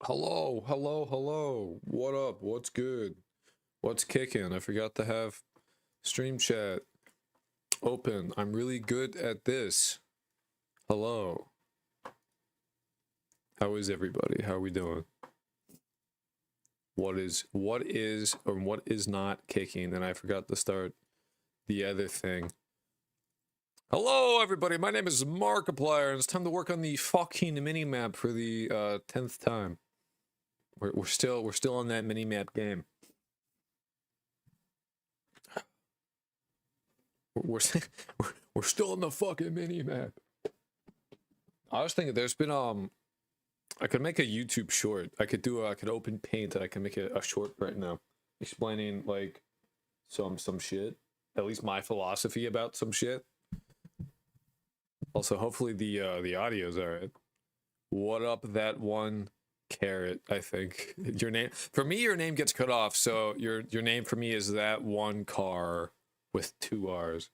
Hello, hello, hello. What up? What's good? What's kicking? I forgot to have stream chat open. I'm really good at this. Hello. How is everybody? How are we doing? What is or what is not kicking? And I forgot to start the other thing. Hello everybody. My name is Markiplier and it's time to work on the fucking mini-map for the 10th time. We're still on that mini-map game. We're we're still in the fucking mini map. I was thinking there's been I could make a YouTube short. I could open Paint and I can make a short right now explaining like some shit. At least my philosophy about some shit. Also, hopefully the audio's alright. What up, that one carrot? I think your name for me. Your name gets cut off, so your name for me is that one car with 2 R's.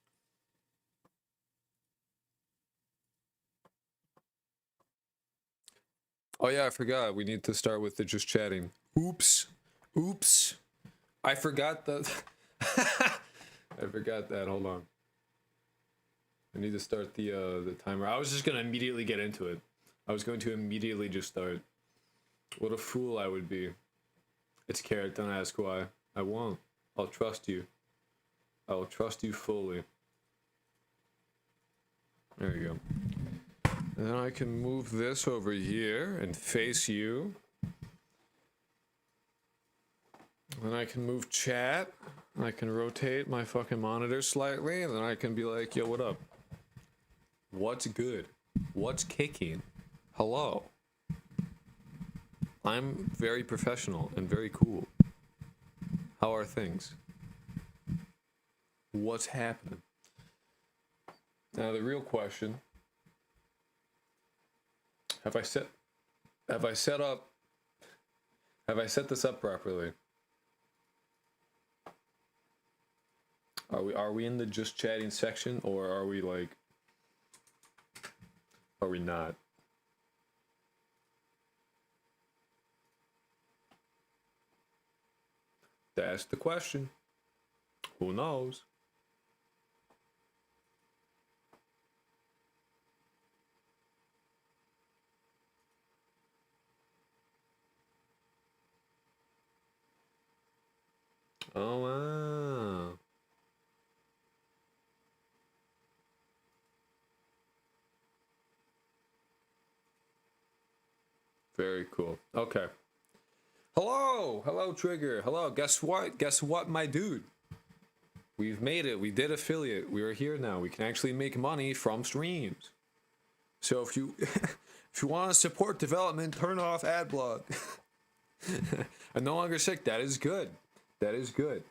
Oh yeah, I forgot. We need to start with the just chatting. Oops. Oops. I forgot the I forgot that. Hold on. I need to start the timer. I was just gonna immediately get into it. I was going to immediately just start. What a fool I would be. It's Carrot, don't ask why. I won't. I'll trust you. I will trust you fully. There you go. And then I can move this over here and face you. Then I can move chat. I can rotate my fucking monitor slightly, and then I can be like, yo, what up? What's good? What's kicking? Hello. I'm very professional and very cool. How are things? What's happening? Now the real question, have I set this up properly? Are we in the just chatting section, or are we not? That's the question. Who knows? Oh wow. Very cool. Okay. Hello! Hello, Trigger. Hello. Guess what? Guess what, my dude? We've made it. We did affiliate. We are here now. We can actually make money from streams. So if you if you want to support development, turn off ad block. I'm no longer sick. That is good. That is good.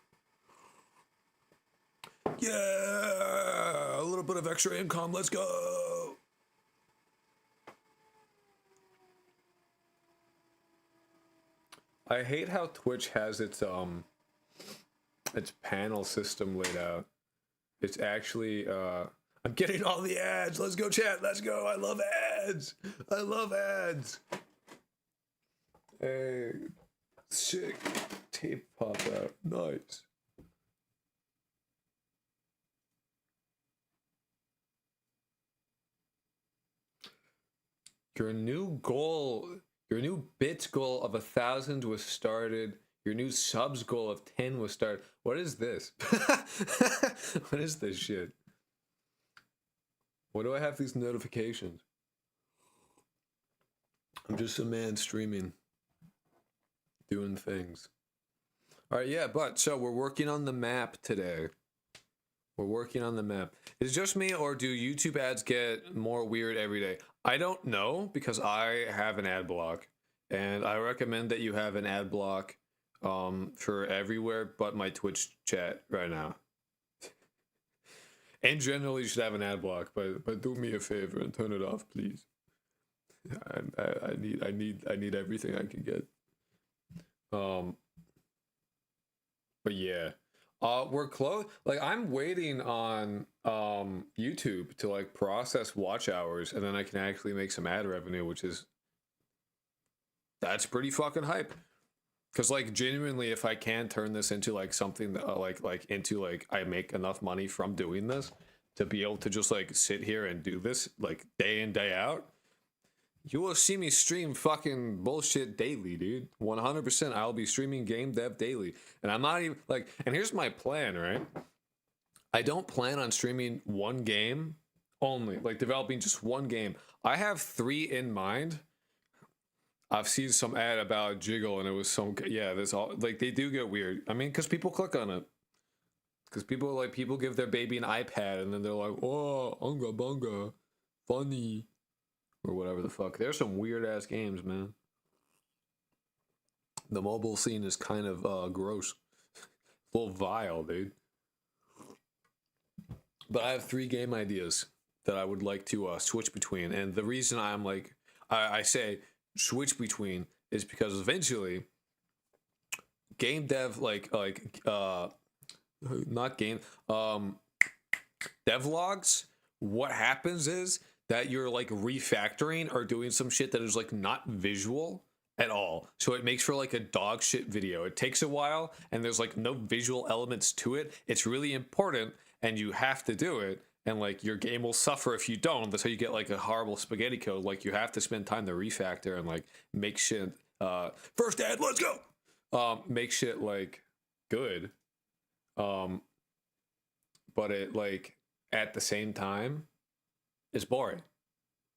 Yeah! A little bit of extra income. Let's go! I hate how Twitch has its panel system laid out. It's actually I'm getting all the ads. Let's go, chat. Let's go. I love ads. I love ads. Hey, sick. Tape pop out. Nice. Your new goal, your new bits goal of 1,000 was started. Your new subs goal of 10 was started. What is this? What is this shit? Why do I have these notifications? I'm just a man streaming, doing things. All right, yeah, but so we're working on the map today. We're working on the map. Is it just me, or do YouTube ads get more weird every day? I don't know, because I have an ad block, and I recommend that you have an ad block for everywhere but my Twitch chat right now. And generally, you should have an ad block, but do me a favor and turn it off, please. I need everything I can get. But yeah. We're close. Like, I'm waiting on YouTube to like process watch hours, and then I can actually make some ad revenue, which is That's pretty fucking hype. Because like genuinely, if I can turn this into like something that into like I make enough money from doing this to be able to just like sit here and do this like day in day out, you will see me stream fucking bullshit daily, dude. 100%. I'll be streaming game dev daily, and I'm not even like. And here's my plan, right? I don't plan on streaming one game only, like developing just one game. I have 3 in mind. I've seen some ad about Jiggle, and it was some yeah. There's all like they do get weird. I mean, because people click on it, because people give their baby an iPad, and then they're like, "Oh, unga bunga, funny," or whatever the fuck. There's some weird ass games, man. The mobile scene is kind of gross, a little vile, dude. But I have 3 game ideas that I would like to switch between, and the reason I'm like, I say switch between is because eventually game dev not game devlogs, what happens is that you're like refactoring or doing some shit that is like not visual at all, so it makes for like a dog shit video. It takes a while and there's like no visual elements to it. It's really important and you have to do it, and like your game will suffer if you don't. That's how you get like a horrible spaghetti code. Like you have to spend time to refactor and like make shit first ad, let's go, make shit like good, but it like at the same time is boring.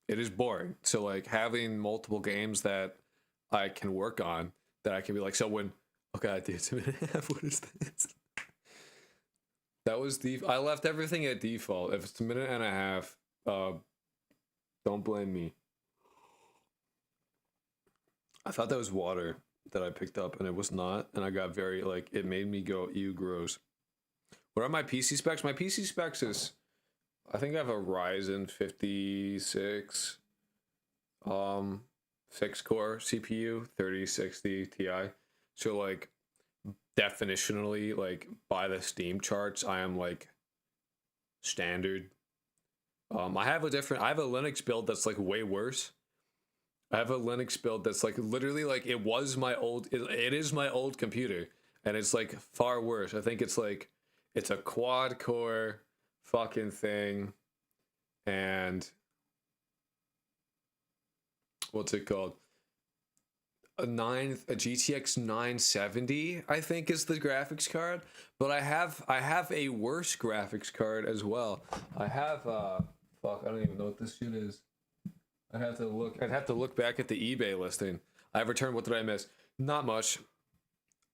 It is boring. So like having multiple games that I can work on, that I can be like, so when okay, dude, it's a minute and a half. What is this? That was I left everything at default. If it's a minute and a half, don't blame me. I thought that was water that I picked up, and it was not. And I got very like, it made me go, ew, gross. What are my PC specs? My PC specs is, I think I have a Ryzen 56, 6-core CPU, 3060 Ti. So like, definitionally, like by the Steam charts, I am like standard. I have a Linux build that's like way worse. I have a Linux build that's like literally like it is my old computer, and it's like far worse. I think it's like it's a quad core fucking thing, and what's it called? A GTX 970, I think, is the graphics card. But I have a worse graphics card as well. I have fuck, I don't even know what this shit is. I'd have to look back at the eBay listing. I've returned. What did I miss? Not much.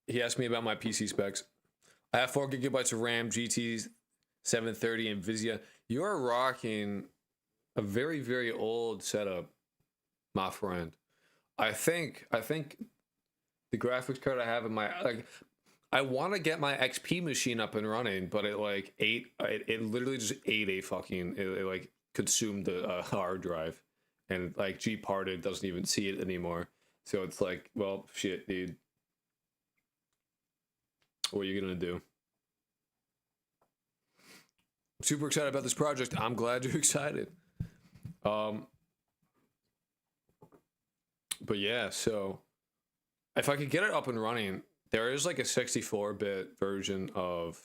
He asked me about my PC specs. I have 4 gigabytes of RAM, GT 730 NVIDIA. You're rocking a very, very old setup, my friend. I think the graphics card I have in my I want to get my XP machine up and running, but it like it literally just ate a fucking it like consumed the hard drive, and like Gparted doesn't even see it anymore. So it's like, well, shit, dude. What are you gonna do? I'm super excited about this project. I'm glad you're excited. But yeah, so if I could get it up and running, there is like a 64-bit version of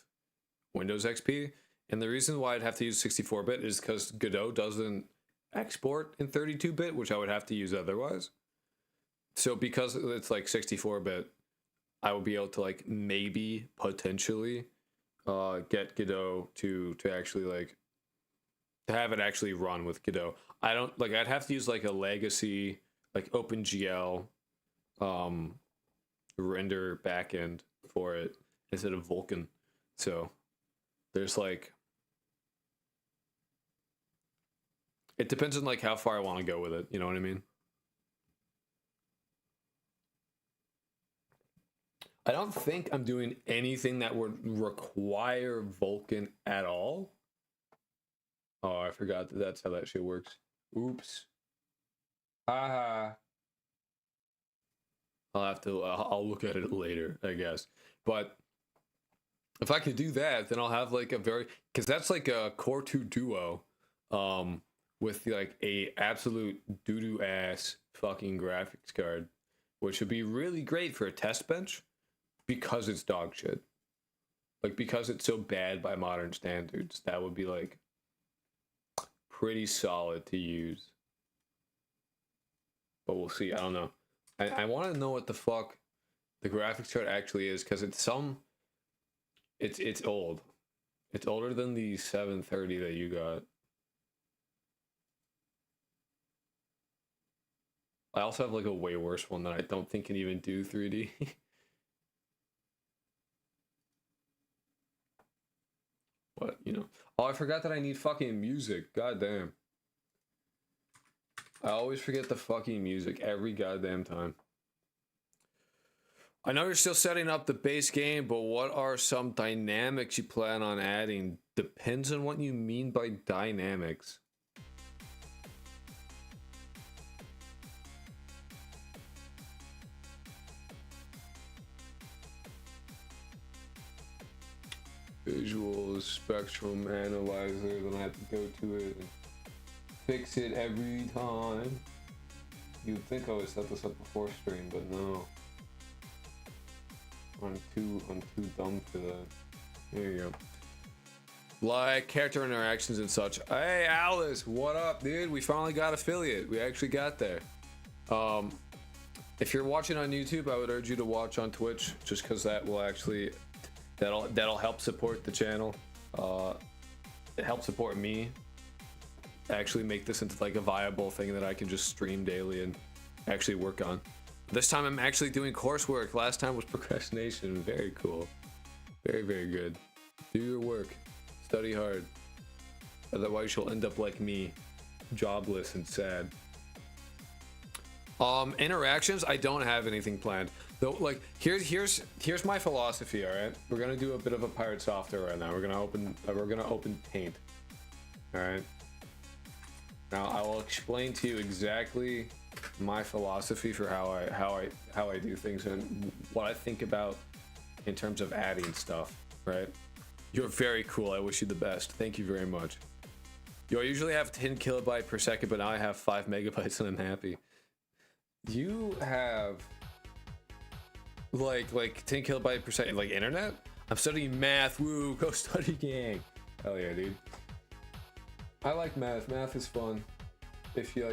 Windows XP. And the reason why I'd have to use 64-bit is because Godot doesn't export in 32-bit, which I would have to use otherwise. So because it's like 64-bit, I would be able to like maybe potentially get Godot to actually like to have it actually run with Godot. I don't like, I'd have to use like a legacy like OpenGL render backend for it instead of Vulkan. So there's like, it depends on like how far I want to go with it, you know what I mean? I don't think I'm doing anything that would require Vulkan at all. Oh, I forgot that that's how that shit works. Oops. Haha. I'll look at it later, I guess. But if I could do that, then I'll have like a because that's like a Core 2 Duo, with like a absolute doo-doo ass fucking graphics card. which would be really great for a test bench because it's dog shit. Like, because it's so bad by modern standards, that would be like pretty solid to use. But we'll see. I don't know. I want to know what the fuck the graphics card actually is, because it's old. It's older than the 730 that you got. I also have like a way worse one that I don't think can even do 3D. But, you know. Oh, I forgot that I need fucking music. God damn. I always forget the fucking music every goddamn time. I know you're still setting up the base game, but what are some dynamics you plan on adding? Depends on what you mean by dynamics. Visuals, spectrum analyzer, then I have to go to it and fix it every time. You'd think I would set this up before stream, but no. I'm too dumb for that. There you go. Like character interactions and such. Hey Alice, what up, dude? We finally got affiliate. We actually got there. If you're watching on YouTube, I would urge you to watch on Twitch, just because that will actually that'll help support the channel. It helps support me. Actually make this into like a viable thing that I can just stream daily and actually work on. This time I'm actually doing coursework. Last time was procrastination. Very cool. Very, very good. Do your work. Study hard. Otherwise you'll end up like me, jobless and sad. Interactions, I don't have anything planned. Though, like, here's my philosophy, alright? We're gonna do a bit of a pirate software right now. We're gonna open Paint. Alright. Now I will explain to you exactly my philosophy for how I do things and what I think about in terms of adding stuff, right? You're very cool. I wish you the best. Thank you very much. Yo, I usually have 10 kilobytes per second, but now I have 5 megabytes and I'm happy. You have like 10 kilobytes per second, like internet? I'm studying math. Woo, go study, gang. Hell yeah, dude. I like math. Math is fun. If you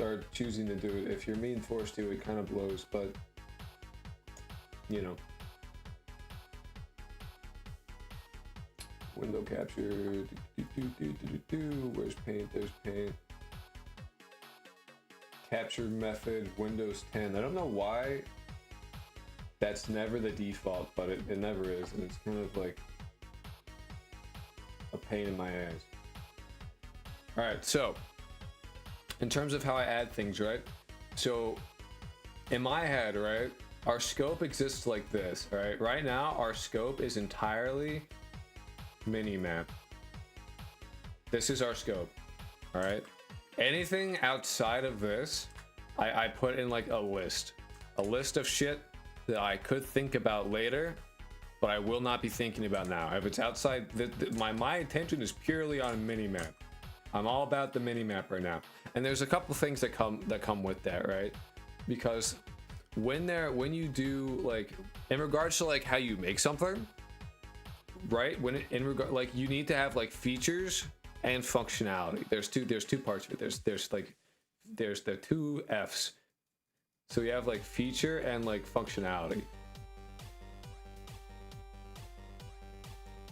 are choosing to do it. If you're being forced to, it kind of blows, but you know. Window capture. Where's Paint? There's Paint. Capture method, Windows 10. I don't know why that's never the default, but it never is, and it's kind of like a pain in my ass. Alright, so in terms of how I add things, right? So in my head, right, our scope exists like this, right? Right now, our scope is entirely MiniMap. This is our scope, alright? Anything outside of this, I put in like a list of shit that I could think about later, but I will not be thinking about now. If it's outside, my attention is purely on MiniMap. I'm all about the MiniMap right now, and there's a couple things that come with that, right? Because when you do, like, in regards to like how you make something, right? Like, you need to have like features and functionality. There's two parts of it. There's the two F's. So you have like feature and like functionality,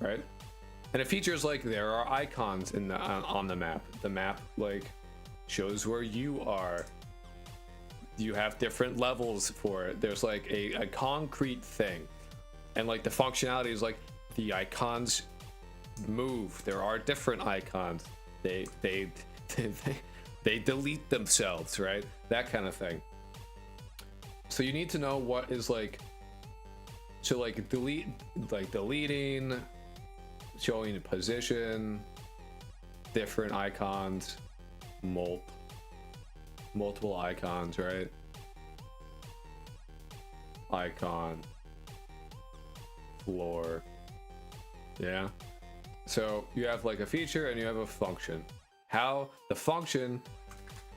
right? And a feature is like there are icons in the on the map. The map like shows where you are. You have different levels for it. There's like a concrete thing, and like the functionality is like the icons move. There are different icons. They delete themselves, right? That kind of thing. So you need to know what is like, so like deleting, showing position, different icons, multiple icons, right? Icon, floor, yeah. So you have like a feature and you have a function. How the function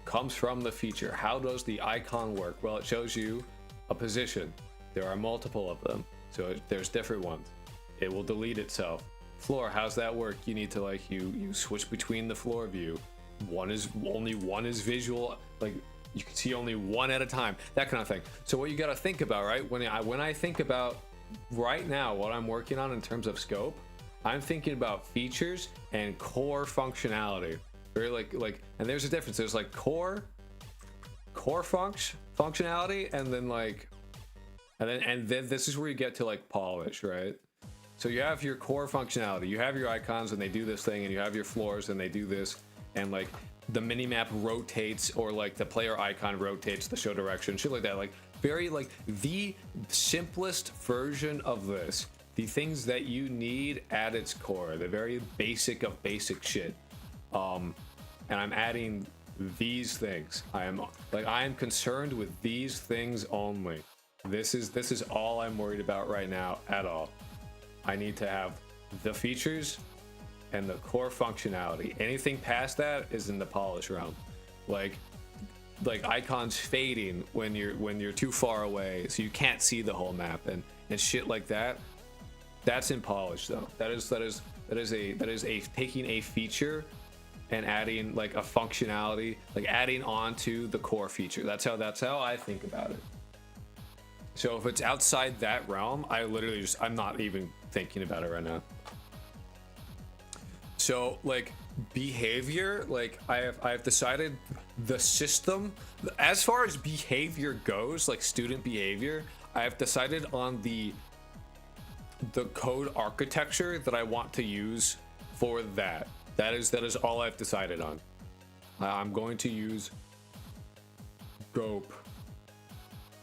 comes from the feature. How does the icon work? Well, it shows you a position. There are multiple of them, so there's different ones. It will delete itself. Floor, how's that work? You need to like you switch between the floor view. Only one is visual, like you can see only one at a time, that kind of thing. So what you got to think about, right? When I think about right now what I'm working on in terms of scope, I'm thinking about features and core functionality. Very like, and there's a difference. There's like core functionality, and then like, and then this is where you get to like polish, right? So you have your core functionality, you have your icons and they do this thing, and you have your floors and they do this, and like the minimap rotates, or like the player icon rotates to show direction, shit like that. Like very like the simplest version of this, the things that you need at its core, the very basic of basic shit. And I'm adding these things. I am concerned with these things only. This is all I'm worried about right now at all. I need to have the features and the core functionality. Anything past that is in the polish realm. Like icons fading when you're too far away, so you can't see the whole map, and shit like that. That's in polish though. That is a taking a feature and adding like a functionality, like adding on to the core feature. That's how I think about it. So if it's outside that realm, I'm not even thinking about it right now. So like behavior, like I've decided the system, as far as behavior goes, like student behavior, I have decided on the code architecture that I want to use for that. That is all I've decided on. I'm going to use Gope,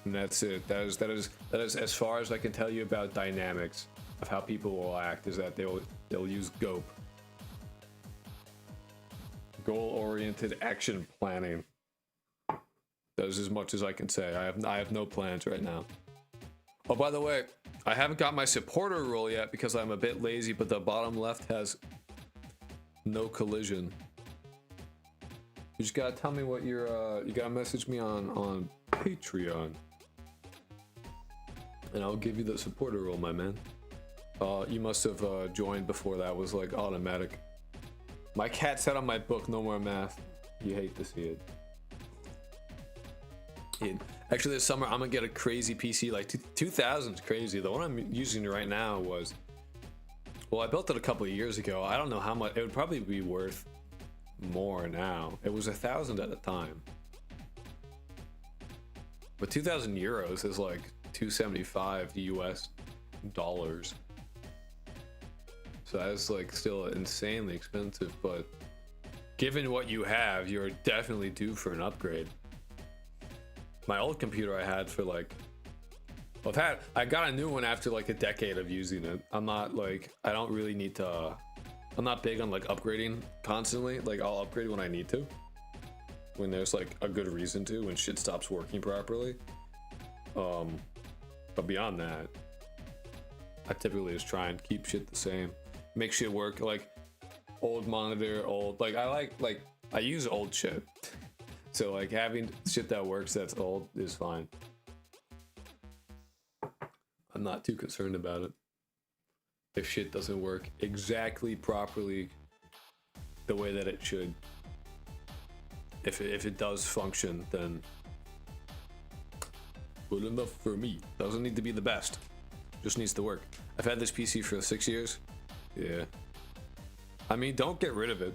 and that's it. That is as far as I can tell you about dynamics of how people will act. Is that they'll use Gope. Goal-oriented action planning. That is as much as I can say. I have no plans right now. Oh, by the way, I haven't got my supporter role yet because I'm a bit lazy, but the bottom left has no collision. You just gotta tell me what you gotta message me on Patreon, and I'll give you the supporter role, my man. You must have joined before that was like automatic. My cat said on my book, no more math. You hate to see it. Actually, this summer I'm gonna get a crazy PC. Like 2000's crazy. The one I'm using right now was, well, I built it a couple of years ago. I don't know how much. It would probably be worth more now. It was 1,000 at the time, but 2,000 euros is like 275 US dollars. So that's like still insanely expensive, but given what you have, you're definitely due for an upgrade. My old computer I had for like, I got a new one after like a decade of using it. I'm not like, I don't really need to, I'm not big on like upgrading constantly. Like I'll upgrade when I need to, when there's like a good reason to, when shit stops working properly. But beyond that, I typically just try and keep shit the same. Make shit work, like old monitor, like I use old shit. So like having shit that works that's old is fine. I'm not too concerned about it. If shit doesn't work exactly properly the way that it should. If it does function, then good enough for me. Doesn't need to be the best. Just needs to work. I've had this PC for 6 years. Yeah. I mean, don't get rid of it.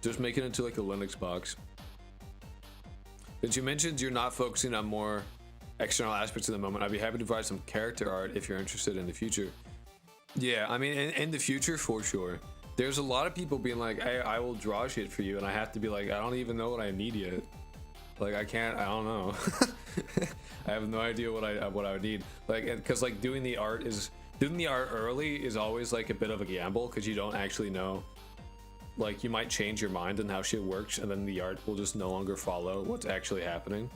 Just make it into like a Linux box. Since you mentioned you're not focusing on more external aspects at the moment, I'd be happy to provide some character art if you're interested in the future. Yeah, I mean, in the future, for sure. There's a lot of people being like, hey, I will draw shit for you, and I have to be like, I don't even know what I need yet. Like, I don't know. I have no idea what I would need. Like, because like doing the art early is always like a bit of a gamble, because you don't actually know. Like, you might change your mind on how shit works, and then the art will just no longer follow what's actually happening,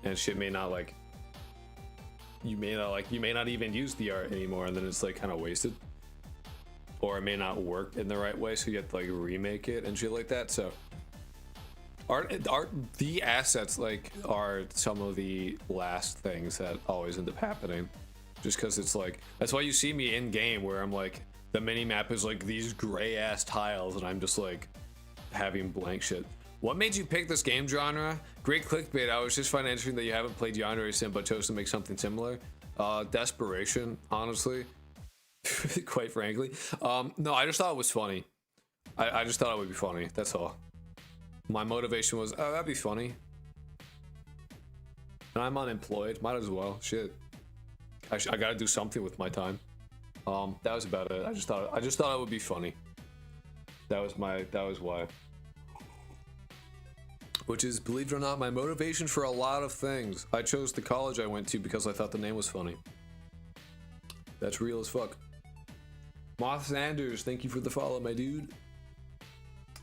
and shit may not like. You may not even use the art anymore, and then it's like kind of wasted, or it may not work in the right way, so you have to like remake it and shit like that. So Art the assets like are some of the last things that always end up happening, just because it's like that's why you see me in game where I'm like the mini map is like these gray ass tiles and I'm just like having blank shit. What made you pick this game genre? Great clickbait. I was just finding interesting that you haven't played Yandere Sim but chose to make something similar. Desperation, honestly. Quite frankly. No, I just thought it was funny. I just thought it would be funny. That's all. My motivation was, oh, that'd be funny. And I'm unemployed. Might as well. Shit. I gotta do something with my time. That was about it. I just thought it would be funny. That was why. Which is, believe it or not, my motivation for a lot of things. I chose the college I went to because I thought the name was funny. That's real as fuck. Moth Sanders, thank you for the follow, my dude.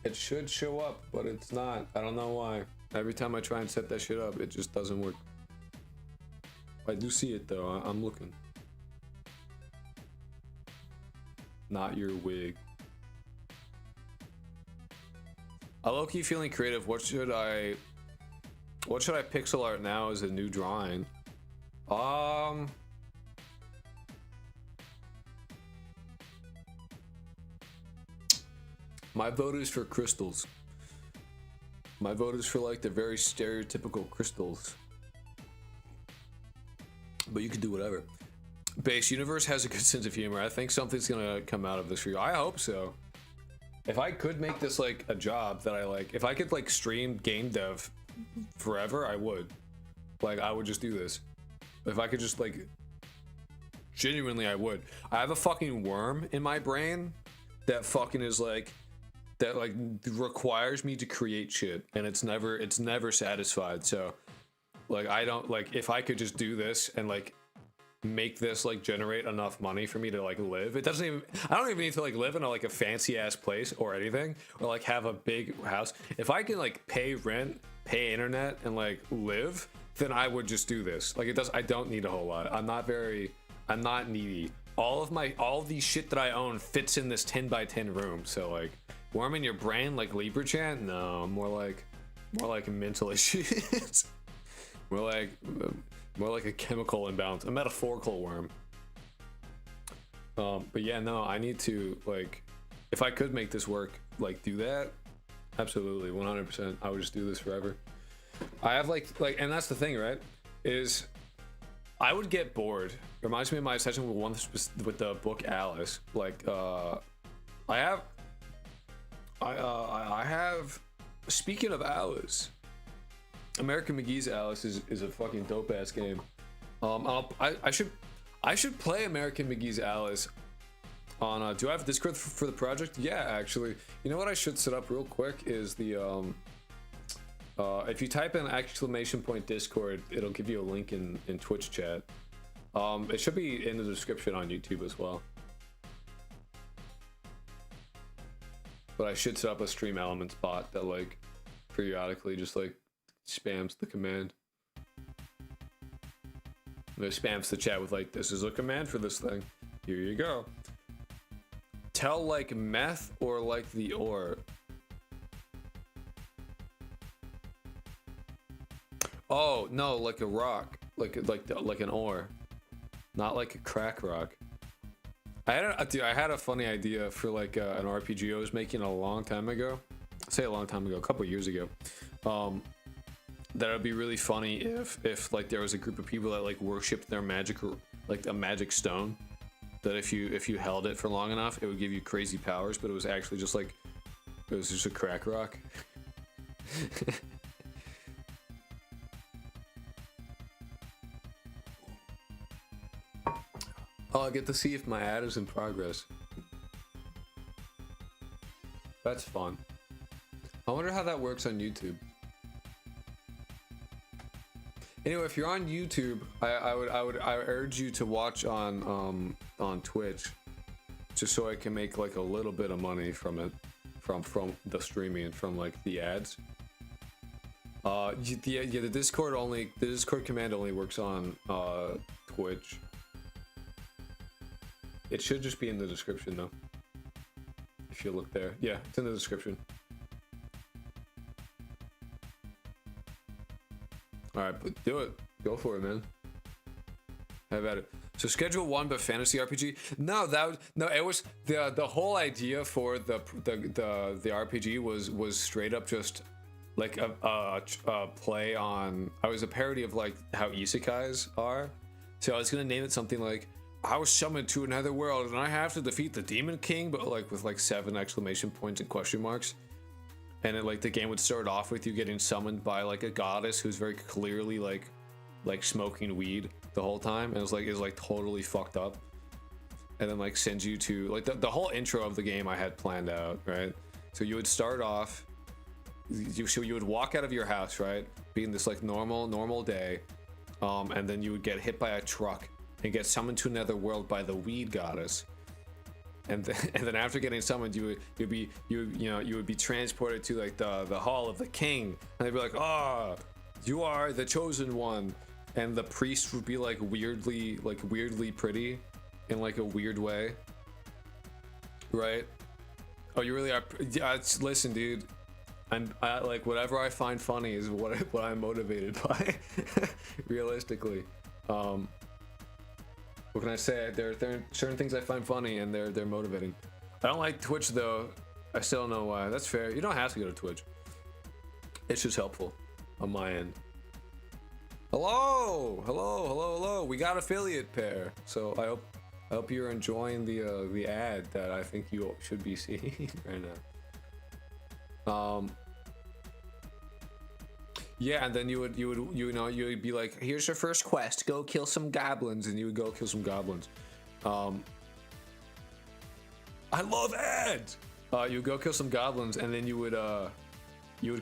It should show up, but it's not. I don't know why. Every time I try and set that shit up, it just doesn't work. I do see it though. I'm looking. Not your wig. I low-key feeling creative. What should I pixel art now as a new drawing? My vote is for crystals. My vote is for like the very stereotypical crystals. But you can do whatever. Base Universe has a good sense of humor. I think something's gonna come out of this for you. I hope so. If I could make this like a job that I like, if I could like stream game dev forever, I would. Like I would just do this. If I could just like, genuinely I would. I have a fucking worm in my brain that fucking is like, that like requires me to create shit and it's never satisfied. So like I don't like, if I could just do this and like make this like generate enough money for me to like live, it doesn't even, I don't even need to like live in a, like a fancy ass place or anything, or like have a big house. If I can like pay rent, pay internet and like live, then I would just do this. Like I don't need a whole lot. I'm not needy. All of these shit that I own fits in this 10 by 10 room. So like worm in your brain like Libra Chan? No, more like mental issues. More like a chemical imbalance, a metaphorical worm. But yeah, no, I need to like, if I could make this work, like do that, absolutely, 100%. I would just do this forever. I have like, and that's the thing, right? Is I would get bored. Reminds me of my session with the book Alice. Like, I have. Speaking of Alice. American McGee's Alice is a fucking dope ass game. I should play American McGee's Alice on. Do I have Discord for the project? Yeah, actually. You know what I should set up real quick is the if you type in ! Discord, it'll give you a link in Twitch chat. It should be in the description on YouTube as well. But I should set up a Stream Elements bot that like periodically just like spams the command. It spams the chat with like, this is a command for this thing. Here you go. Tell like meth or like the ore. Oh no, like a rock, like an ore, not like a crack rock. I had a funny idea for like an RPG I was making a long time ago. Say a long time ago, a couple years ago. That would be really funny if like there was a group of people that like worshipped their magic, like a magic stone, that if you held it for long enough it would give you crazy powers, but it was actually just like, it was just a crack rock. Oh, I get to see if my ad is in progress. That's fun. I wonder how that works on YouTube. Anyway, if you're on YouTube, I urge you to watch on Twitch, just so I can make like a little bit of money from it, from the streaming, from like the ads. The Discord command only works on Twitch. It should just be in the description though. If you look there, yeah, it's in the description. All right, but do it. Go for it, man. Have at it. So schedule 1, but fantasy RPG. No, it was the whole idea for the RPG was straight up just like a play on. I was a parody of like how isekais are. So I was gonna name it something like, I was summoned to another world and I have to defeat the Demon King, but like with like 7 exclamation points and question marks. And it, like the game would start off with you getting summoned by like a goddess who's very clearly like smoking weed the whole time, and it was like totally fucked up. And then like sends you to like the whole intro of the game I had planned out, right? So you would start off, you would walk out of your house, right, being this like normal day, and then you would get hit by a truck and get summoned to another world by the weed goddess. And then after getting summoned, you would be transported to like the hall of the king, and they'd be like, "Ah, oh, you are the chosen one." And the priest would be like weirdly pretty in like a weird way, right? Oh, you really are. Yeah, listen, dude. I like whatever I find funny is what I'm motivated by. Realistically, what can I say? There are certain things I find funny, and they're motivating. I don't like Twitch though. I still don't know why. That's fair. You don't have to go to Twitch. It's just helpful on my end. Hello. We got affiliate pair. So I hope you're enjoying the ad that I think you should be seeing right now. Yeah, and then you would be like, here's your first quest, go kill some goblins, and you would go kill some goblins. I love ads. You would go kill some goblins, and then you would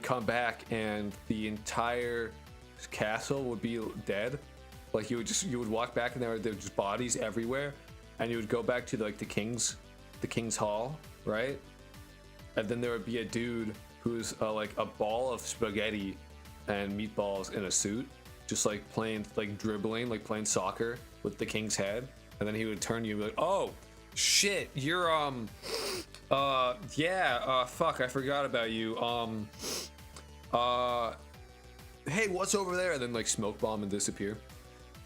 come back, and the entire castle would be dead. Like you would walk back, and there were just bodies everywhere, and you would go back to like the king's hall, right? And then there would be a dude who's like a ball of spaghetti and meatballs in a suit, just like dribbling, like playing soccer with the king's head. And then he would turn to you and be like, oh shit, you're fuck, I forgot about you. Hey, what's over there? And then like smoke bomb and disappear.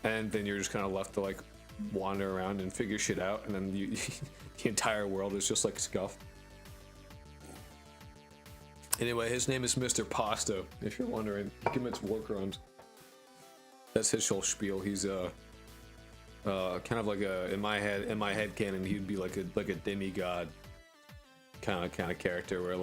And then you're just kind of left to like wander around and figure shit out, and then the entire world is just like scuffed. Anyway, his name is Mr. Pasta, if you're wondering. He commits war crimes. That's his whole spiel. He's kind of like in my head canon, he'd be like a demigod kind of character, where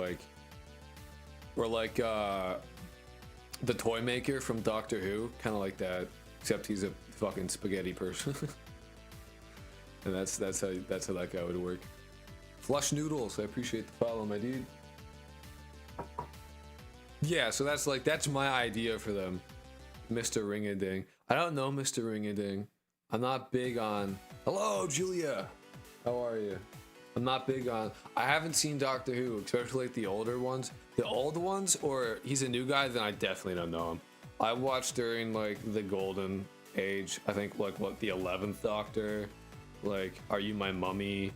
the toy maker from Doctor Who, kind of like that, except he's a fucking spaghetti person. And that's how that guy would work. Flush Noodles, I appreciate the follow, my dude. Yeah, so that's my idea for them, Mr. Ring-a-Ding. I don't know Mr. Ring-a-Ding. I'm not big on. Hello, Julia. How are you? I'm not big on. I haven't seen Doctor Who, especially like the older ones. The old ones, or he's a new guy, then I definitely don't know him. I watched during like the golden age. I think like the 11th Doctor, like Are You My Mummy?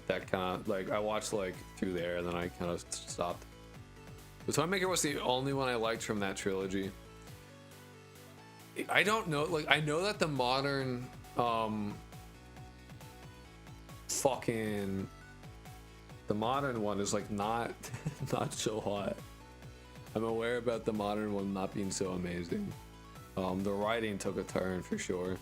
That kind of like I watched like through there, and then I kind of stopped. The Toymaker was the only one I liked from that trilogy. I don't know, like I know that the modern the modern one is like not so hot. I'm aware about the modern one not being so amazing. The writing took a turn for sure.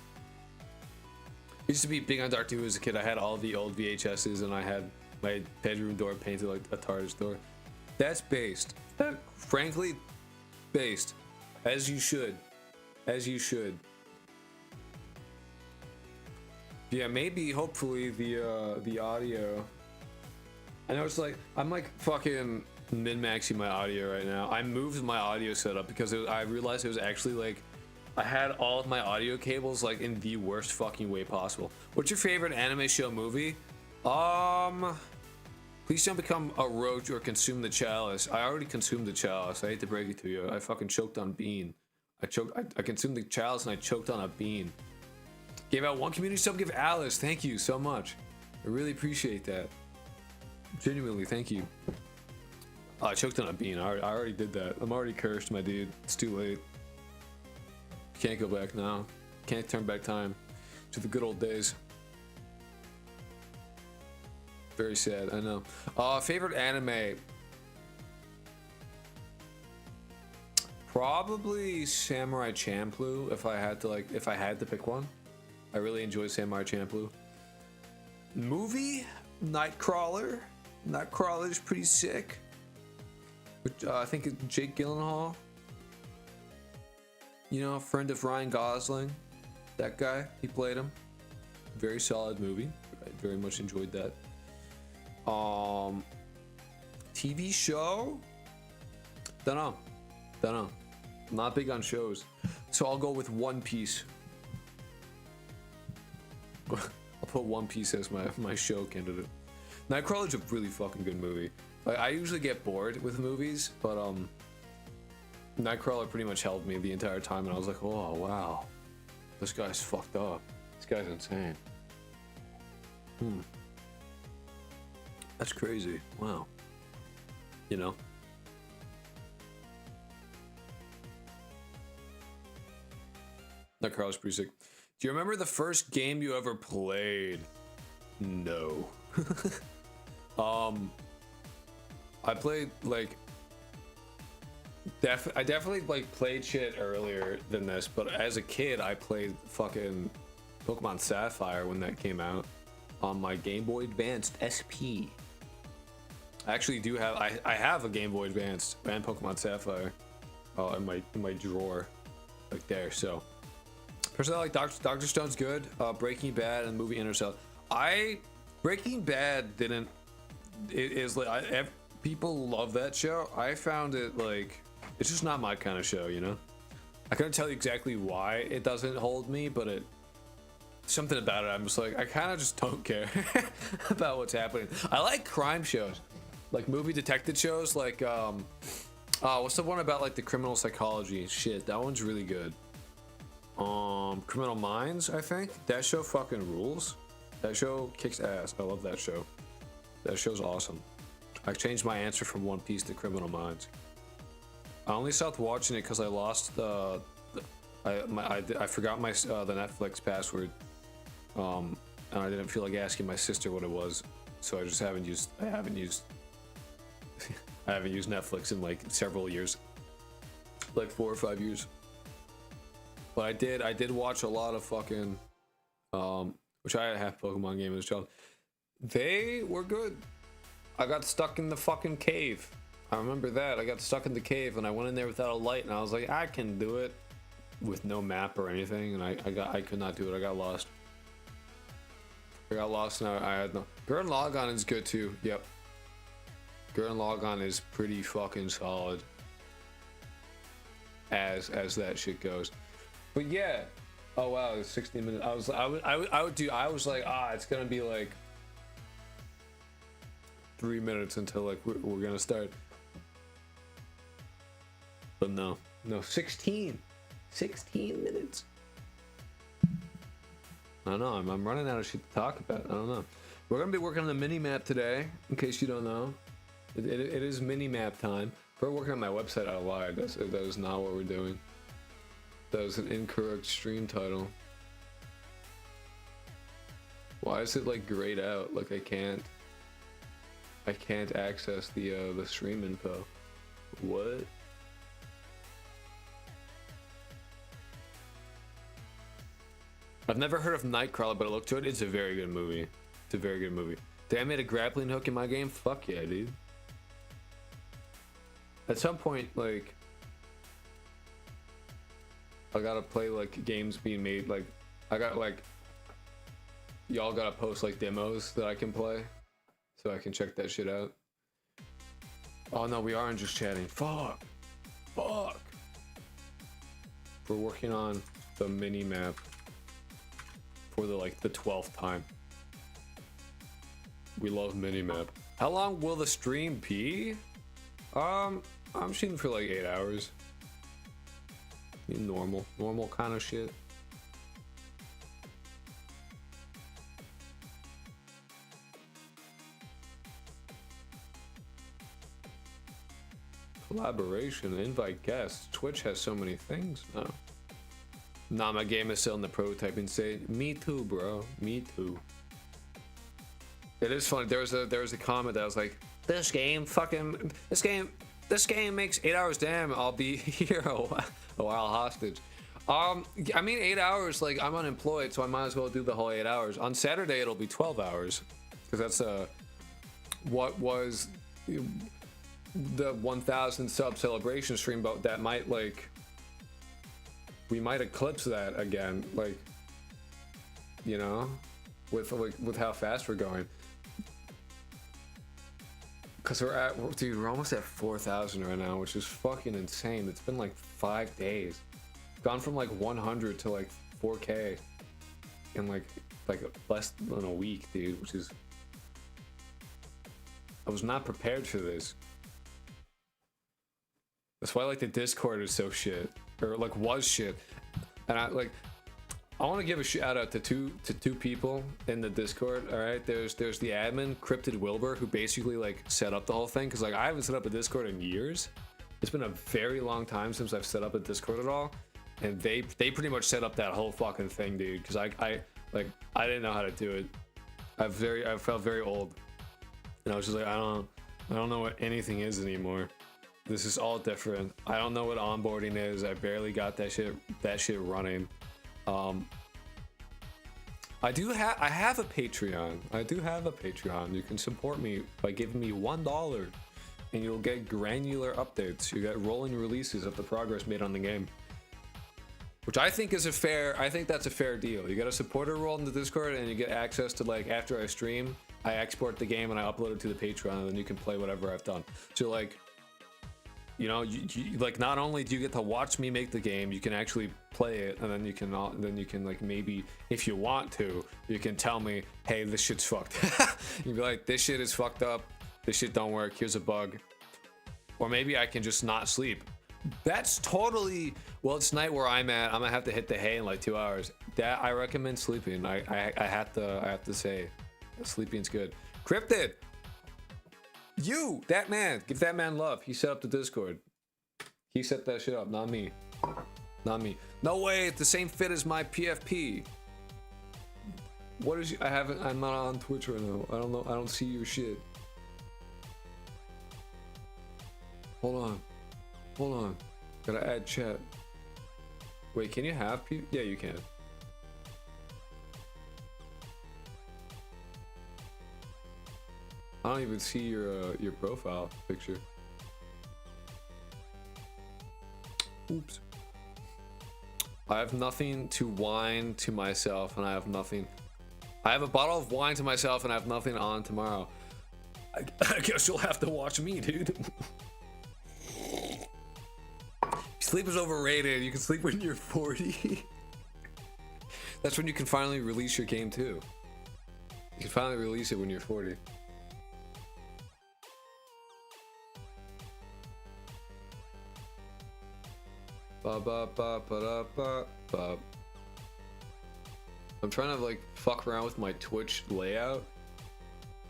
I used to be big on Doctor Who as a kid. I had all the old VHSs, and I had my bedroom door painted like a TARDIS door. That's based. Frankly, based. As you should. As you should. Yeah, maybe, hopefully, the audio. I know it's like, I'm like fucking min-maxing my audio right now. I moved my audio setup because I realized it was actually like, I had all of my audio cables like in the worst fucking way possible. What's your favorite anime show movie? Please don't become a roach or consume the chalice. I already consumed the chalice. I hate to break it to you. I fucking choked on bean. I consumed the chalice and I choked on a bean. Gave out 1 community sub. Give Alice. Thank you so much. I really appreciate that. Genuinely, thank you. Oh, I choked on a bean. I already did that. I'm already cursed, my dude. It's too late. Can't go back now. Can't turn back time to the good old days. Very sad, I know. Favorite anime? Probably Samurai Champloo. If I had to pick one, I really enjoy Samurai Champloo. Movie? Nightcrawler. Nightcrawler's pretty sick. I think it's Jake Gyllenhaal. You know, a friend of Ryan Gosling. That guy, he played him. Very solid movie. I very much enjoyed that. TV show? Don't know. Not big on shows. So I'll go with One Piece. I'll put One Piece as my show candidate. Nightcrawler's a really fucking good movie. Like, I usually get bored with movies, but Nightcrawler pretty much held me the entire time, and I was like, oh wow, this guy's fucked up. This guy's insane. That's crazy. Wow. You know? Nightcrawler's pretty sick. Do you remember the first game you ever played? No. I played like I definitely like played shit earlier than this, but as a kid I played fucking Pokemon Sapphire when that came out on my Game Boy Advanced SP. I actually do have I have a Game Boy Advanced and Pokemon Sapphire in my drawer like there. So personally, I like Dr. Stone's good. Breaking Bad and the movie Interstellar. Breaking Bad didn't. It is like people love that show. I found it like it's just not my kind of show, you know. I couldn't tell you exactly why it doesn't hold me, but something about it. I'm just like I kind of just don't care about what's happening. I like crime shows, like movie detective shows. Like what's the one about like the criminal psychology shit? That one's really good. Criminal Minds, I think. That show fucking rules. That show kicks ass. I love that show. That show's awesome. I changed my answer from One Piece to Criminal Minds. I only stopped watching it because I lost I forgot my the Netflix password, and I didn't feel like asking my sister what it was, so I just haven't used Netflix in like several years, like 4 or 5 years. But I did watch a lot of fucking which I had a half Pokemon game as a child. They were good. I got stuck in the fucking cave. I remember that. I got stuck in the cave and I went in there without a light, and I was like, I can do it with no map or anything, and I could not do it. I got lost. And I had no. Gurren Lagann is good too. Yep. Gurren Lagann is pretty fucking solid as that shit goes. But yeah. Oh wow, it's 16 minutes. I was like, it's gonna be like 3 minutes until like we're gonna start. But no, 16 minutes. I don't know. I'm running out of shit to talk about. I don't know. We're gonna be working on the MiniMap today, in case you don't know. It is MiniMap time. We're working on my website. I lied. That is not what we're doing. That was an incorrect stream title. Why is it like grayed out? Like I can't access the stream info. What? I've never heard of Nightcrawler, but I looked to it. It's a very good movie. It's a very good movie. Did I made a grappling hook in my game? Fuck yeah, dude. At some point, like, I gotta play like games being made. Like, I got like, y'all gotta post like demos that I can play, so I can check that shit out. Oh no, we aren't just chatting. Fuck. We're working on the MiniMap for the 12th time. We love MiniMap. How long will the stream be? I'm shooting for like 8 hours. Normal kind of shit. Collaboration, invite guests. Twitch has so many things now. Nah, my game is still in the prototyping stage. Me too, bro. Me too. It is funny. There was a comment that was like, this game makes 8 hours. Damn, I'll be here a while hostage. I mean 8 hours. Like, I'm unemployed, so I might as well do the whole 8 hours. On Saturday it'll be 12 hours, because that's what was the 1,000 sub celebration stream. But that might, like, we might eclipse that again, like, you know, with how fast we're going. Because we're almost at 4,000 right now, which is fucking insane. It's been like 5 days. Gone from like 100 to like 4K in like less than a week, dude, which is... I was not prepared for this. That's why, like, the Discord is so shit, or like was shit. And I want to give a shout out to two people in the Discord. All right, there's the admin Cryptid Wilbur, who basically like set up the whole thing, because like I haven't set up a Discord in years. It's been a very long time since I've set up a Discord at all, and they pretty much set up that whole fucking thing, dude. Because I didn't know how to do it. I felt very old, and I was just like, I don't know what anything is anymore. This is all different. I don't know what onboarding is. I barely got that shit running. I have a Patreon. I do have a Patreon. You can support me by giving me $1, and you'll get granular updates. You get rolling releases of the progress made on the game, which I think is I think that's a fair deal. You get a supporter role in the Discord, and you get access to, like, after I stream, I export the game and I upload it to the Patreon, and then you can play whatever I've done. So, like, you know, you like, not only do you get to watch me make the game, you can actually play it, and then you can like, maybe if you want to, you can tell me, hey, this shit's fucked. You'd be like, this shit is fucked up, this shit don't work, here's a bug. Or maybe I can just not sleep. That's totally, well, it's night where I'm at. I'm gonna have to hit the hay in like 2 hours. That, I recommend sleeping. I have to say, sleeping's good. Cryptid, that man, give that man love. He set up the Discord. He set that shit up, not me. Not me. No way, it's the same fit as my PFP. What is you? I'm not on Twitch right now. I don't know. I don't see your shit. Hold on. Gotta add chat. Wait, can you have people? Yeah, you can. I don't even see your profile picture. Oops. I have nothing to wine to myself, and I have nothing. I have a bottle of wine to myself, and I have nothing on tomorrow. I guess you'll have to watch me, dude. Sleep is overrated. You can sleep when you're 40. That's when you can finally release your game too. You can finally release it when you're 40. Ba ba ba ba da ba ba. I'm trying to like fuck around with my Twitch layout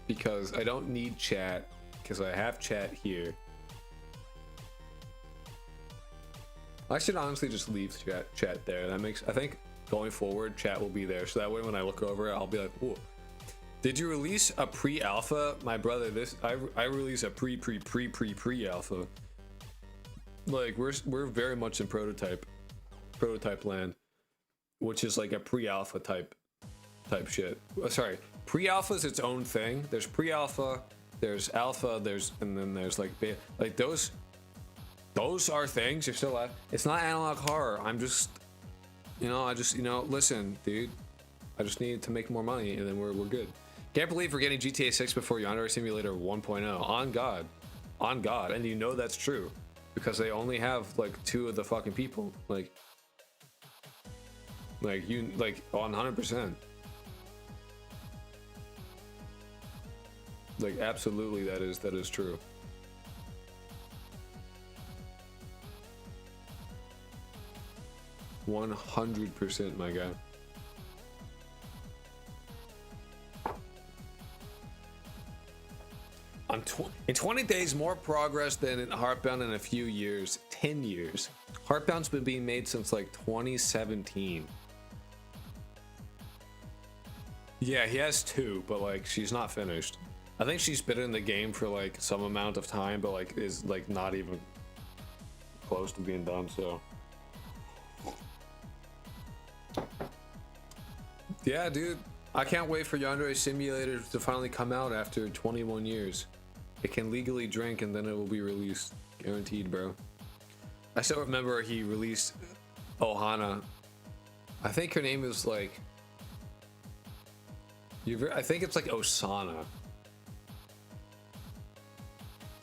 because I don't need chat, because I have chat here. I should honestly just leave chat there. That makes, I think going forward, chat will be there, so that way when I look over it, I'll be like, "Ooh, did you release a pre-alpha?" My brother, I release a pre-alpha. Like, we're very much in prototype land, which is like a pre-alpha type shit. Sorry, pre-alpha is its own thing. There's pre-alpha, there's alpha, and then there's like beta. Like those are things. You're still at. It's not analog horror. I'm just, listen, dude. I just need to make more money, and then we're good. Can't believe we're getting GTA 6 before Yandere Simulator 1.0. On God, and you know that's true. Because they only have like 2 of the fucking people, like 100%. Like, absolutely, that is true. $100%, my guy. In 20 days, more progress than in Heartbound in a few years. 10 years. Heartbound's been being made since like 2017. Yeah, he has 2, but like she's not finished. I think she's been in the game for like some amount of time, but like is like not even close to being done. So yeah, dude, I can't wait for Yandere Simulator to finally come out after 21 years. It can legally drink and then it will be released, guaranteed, bro. I still remember he released Ohana. I think her name is like I think it's like Osana.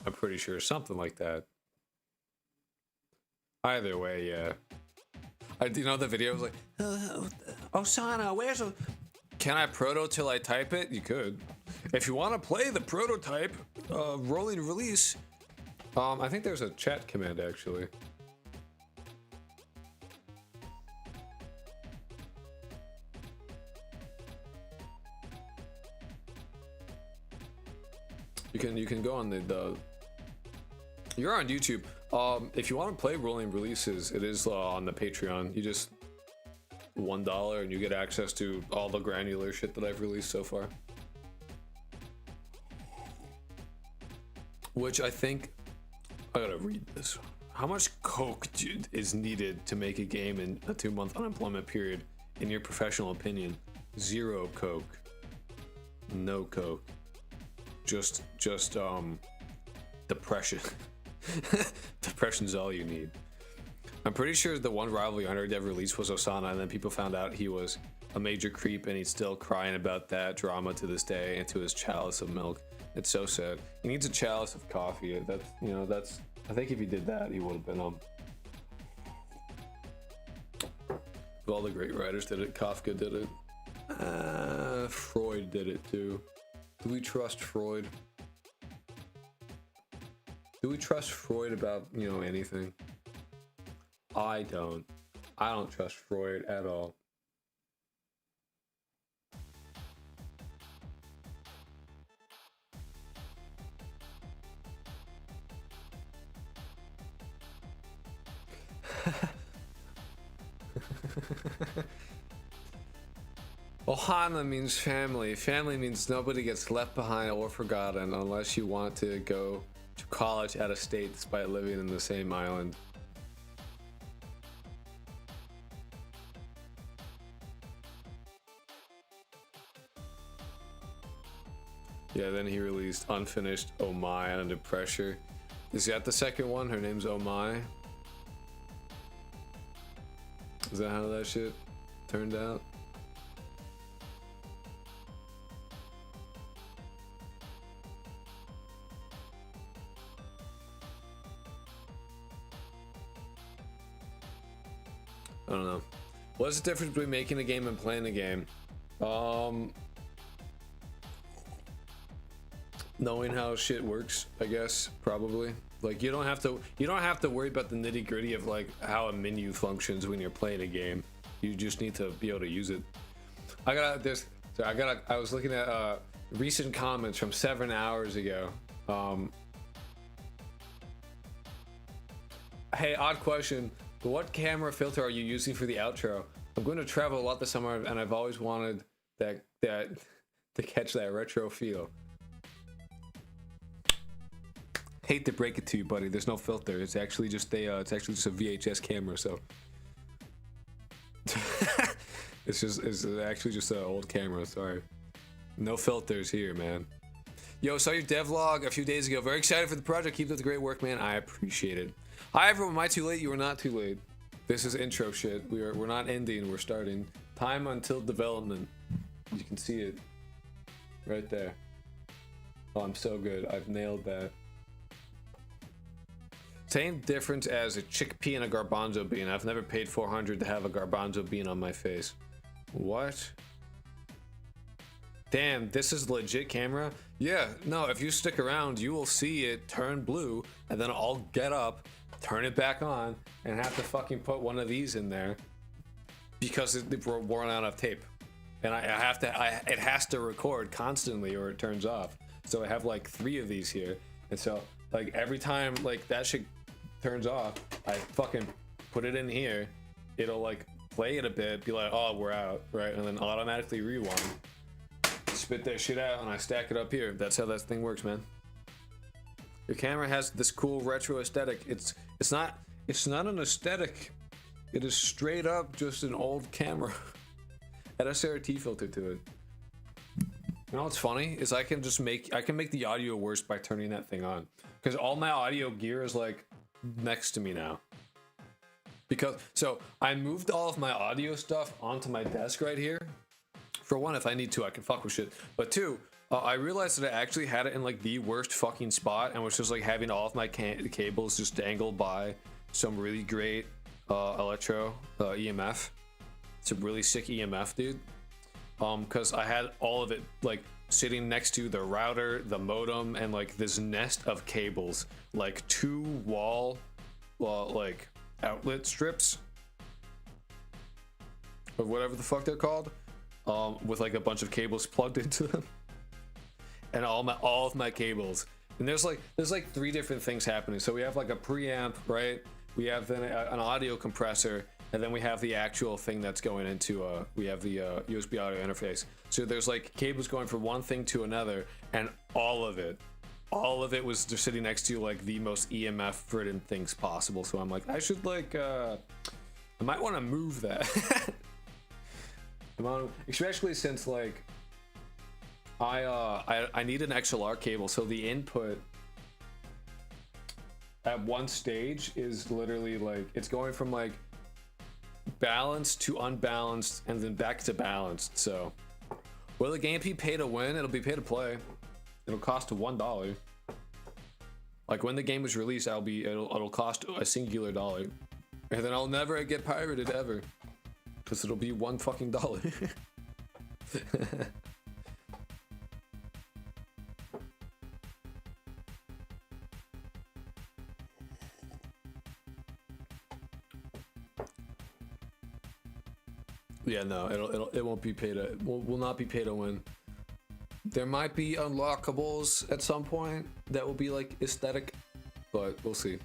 I'm pretty sure something like that. Either way, yeah. You know the video was like, Osana, where's a... Can I proto till I type it? You could. If you want to play the prototype rolling release, I think there's a chat command actually. You can go on the you're on YouTube. If you want to play rolling releases, it is on the Patreon. You just $1 and you get access to all the granular shit that I've released so far. Which I think I gotta read this. How much coke is needed to make a game in a 2-month unemployment period? In your professional opinion? 0 coke. No coke. Just depression. Depression's all you need. I'm pretty sure the one rival Yandere ever released was Osana, and then people found out he was a major creep, and he's still crying about that drama to this day into his chalice of milk. It's so sad. He needs a chalice of coffee. That's, you know, that's. I think if he did that, he would have been all the great writers did it. Kafka did it. Freud did it too. Do we trust Freud? Do we trust Freud about, you know, anything? I don't. I don't trust Freud at all. Ohana means family. Family means nobody gets left behind or forgotten unless you want to go to college out of state despite living in the same island. Yeah, then he released Unfinished Oh My Under Pressure. Is that the second one? Her name's Oh My. Is that how that shit turned out? I don't know. What's the difference between making a game and playing a game? Knowing how shit works, I guess, probably. Like you don't have to worry about the nitty-gritty of like how a menu functions when you're playing a game. You just need to be able to use it. I was looking at recent comments from 7 hours ago. Hey, odd question. What camera filter are you using for the outro? I'm going to travel a lot this summer, and I've always wanted that to catch that retro feel. Hate to break it to you, buddy. There's no filter. It's actually just a VHS camera. So it's actually just an old camera. Sorry, no filters here, man. Yo, saw your devlog a few days ago. Very excited for the project. Keep up the great work, man. I appreciate it. Hi everyone. Am I too late? You are not too late. This is intro shit. We're not ending. We're starting. Time until development. You can see it right there. Oh, I'm so good. I've nailed that. Same difference as a chickpea and a garbanzo bean. I've never paid 400 to have a garbanzo bean on my face. What? Damn, this is legit camera? Yeah, no, if you stick around, you will see it turn blue, and then I'll get up, turn it back on, and have to fucking put one of these in there because we're worn out of tape. And it has to record constantly or it turns off. So I have like 3 of these here. And so like every time like that shit turns off, I fucking put it in here, it'll like play it a bit, be like, oh, we're out, right? And then automatically rewind, spit that shit out, and I stack it up here. That's how that thing works, man. Your camera has this cool retro aesthetic. It's not an aesthetic. It is straight up just an old camera. Add a SRT filter to it. You know what's funny is I can make the audio worse by turning that thing on, because all my audio gear is like next to me now. So I moved all of my audio stuff onto my desk right here. For one, if I need to, I can fuck with shit. But two, I realized that I actually had it in like the worst fucking spot, and was just like having all of my cables just dangled by some really great electro EMF. It's a really sick EMF, dude. Because I had all of it like sitting next to the router, the modem, and like this nest of cables, like 2 wall like outlet strips or whatever the fuck they're called, with like a bunch of cables plugged into them, and all of my cables. And there's like 3 different things happening. So we have like a preamp, right? We have then an audio compressor, and then we have the actual thing that's going into we have the USB audio interface. So there's like cables going from one thing to another, and all of it was just sitting next to like the most EMF ridden things possible. So I'm like, I should like I might want to move that. Especially since like I need an XLR cable, so the input at one stage is literally like, it's going from like balanced to unbalanced and then back to balanced. So will the game be pay to win? It'll be pay to play. It'll cost $1. Like when the game is released, it'll cost a singular dollar, and then I'll never get pirated ever, because it'll be $1 fucking dollar. Yeah, no, it won't be pay to, will not be pay to win. There might be unlockables at some point that will be like aesthetic, but we'll see.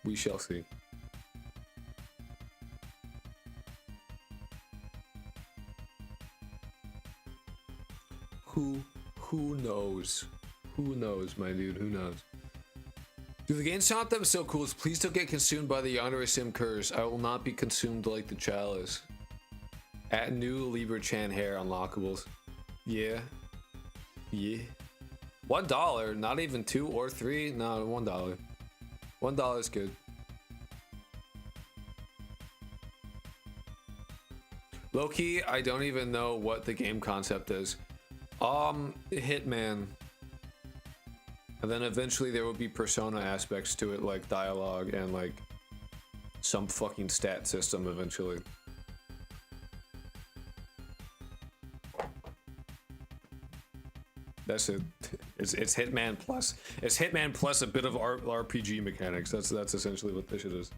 We shall see. Who knows? Who knows, my dude? Who knows? Do the games sound them so cool? Please don't get consumed by the Yandere Sim curse. I will not be consumed like the chalice. At new Libra Chan hair unlockables. Yeah. Yeah. $1, not even 2 or 3. No, $1. $1 is good. Low key, I don't even know what the game concept is. Hitman. And then eventually there will be Persona aspects to it, like dialogue and like some fucking stat system eventually. That's it. It's Hitman plus. It's Hitman plus a bit of RPG mechanics. That's essentially what this shit is.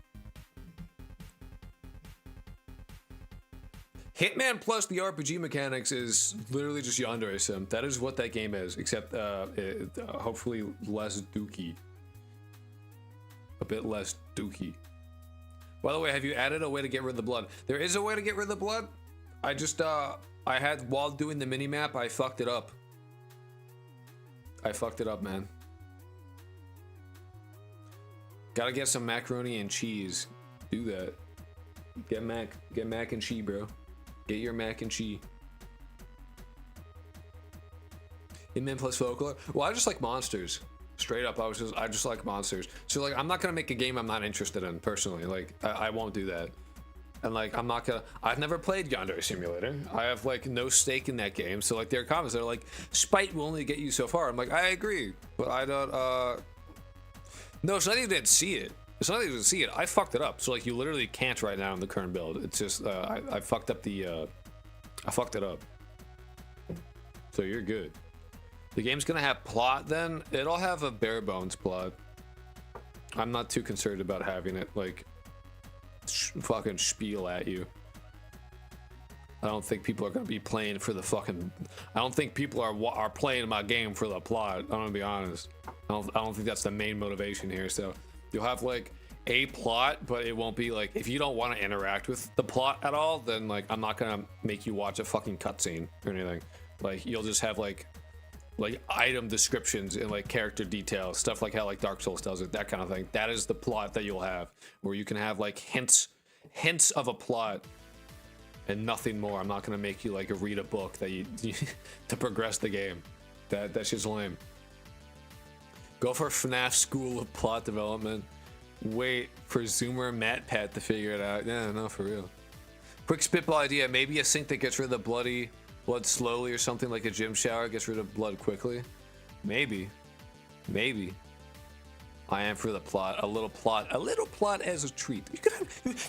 Hitman plus the RPG mechanics is literally just Yandere Sim. That is what that game is, except hopefully less dookie. A bit less dookie. By the way, have you added a way to get rid of the blood? There is a way to get rid of the blood. I just I had, while doing the mini-map, I fucked it up. I fucked it up, man. Gotta get some macaroni and cheese. Do that. Get mac and cheese, bro. Get your mac and cheese. Hitman plus folklore. Well, I just like monsters. Straight up, I just like monsters. So like, I'm not gonna make a game I'm not interested in personally. Like, I won't do that. And like, I've never played Yandere Simulator. I have like no stake in that game. So like, there are comments that are like, spite will only get you so far. I'm like, I agree, but I don't, no, it's not even to see it. It's not even to see it. I fucked it up. So like, you literally can't right now in the current build. It's just, I fucked up the, I fucked it up. So you're good. The game's gonna have plot then. It'll have a bare bones plot. I'm not too concerned about having it like fucking spiel at you. I don't think people are gonna be playing for the fucking. I don't think people are playing my game for the plot. I'm gonna be honest. I don't think that's the main motivation here. So you'll have like a plot, but it won't be like, if you don't want to interact with the plot at all, then like I'm not gonna make you watch a fucking cutscene or anything. Like you'll just have like item descriptions and like character details, stuff like how like Dark Souls does it, that kind of thing. That is the plot that you'll have, where you can have like hints of a plot and nothing more. I'm not gonna make you like read a book that you to progress the game. That's just lame. Go for FNAF School of Plot Development. Wait for Zoomer MatPat to figure it out. Yeah, no, for real. Quick spitball idea. Maybe a sink that gets rid of the blood slowly, or something like a gym shower gets rid of blood quickly. Maybe. I am for the plot. A little plot as a treat.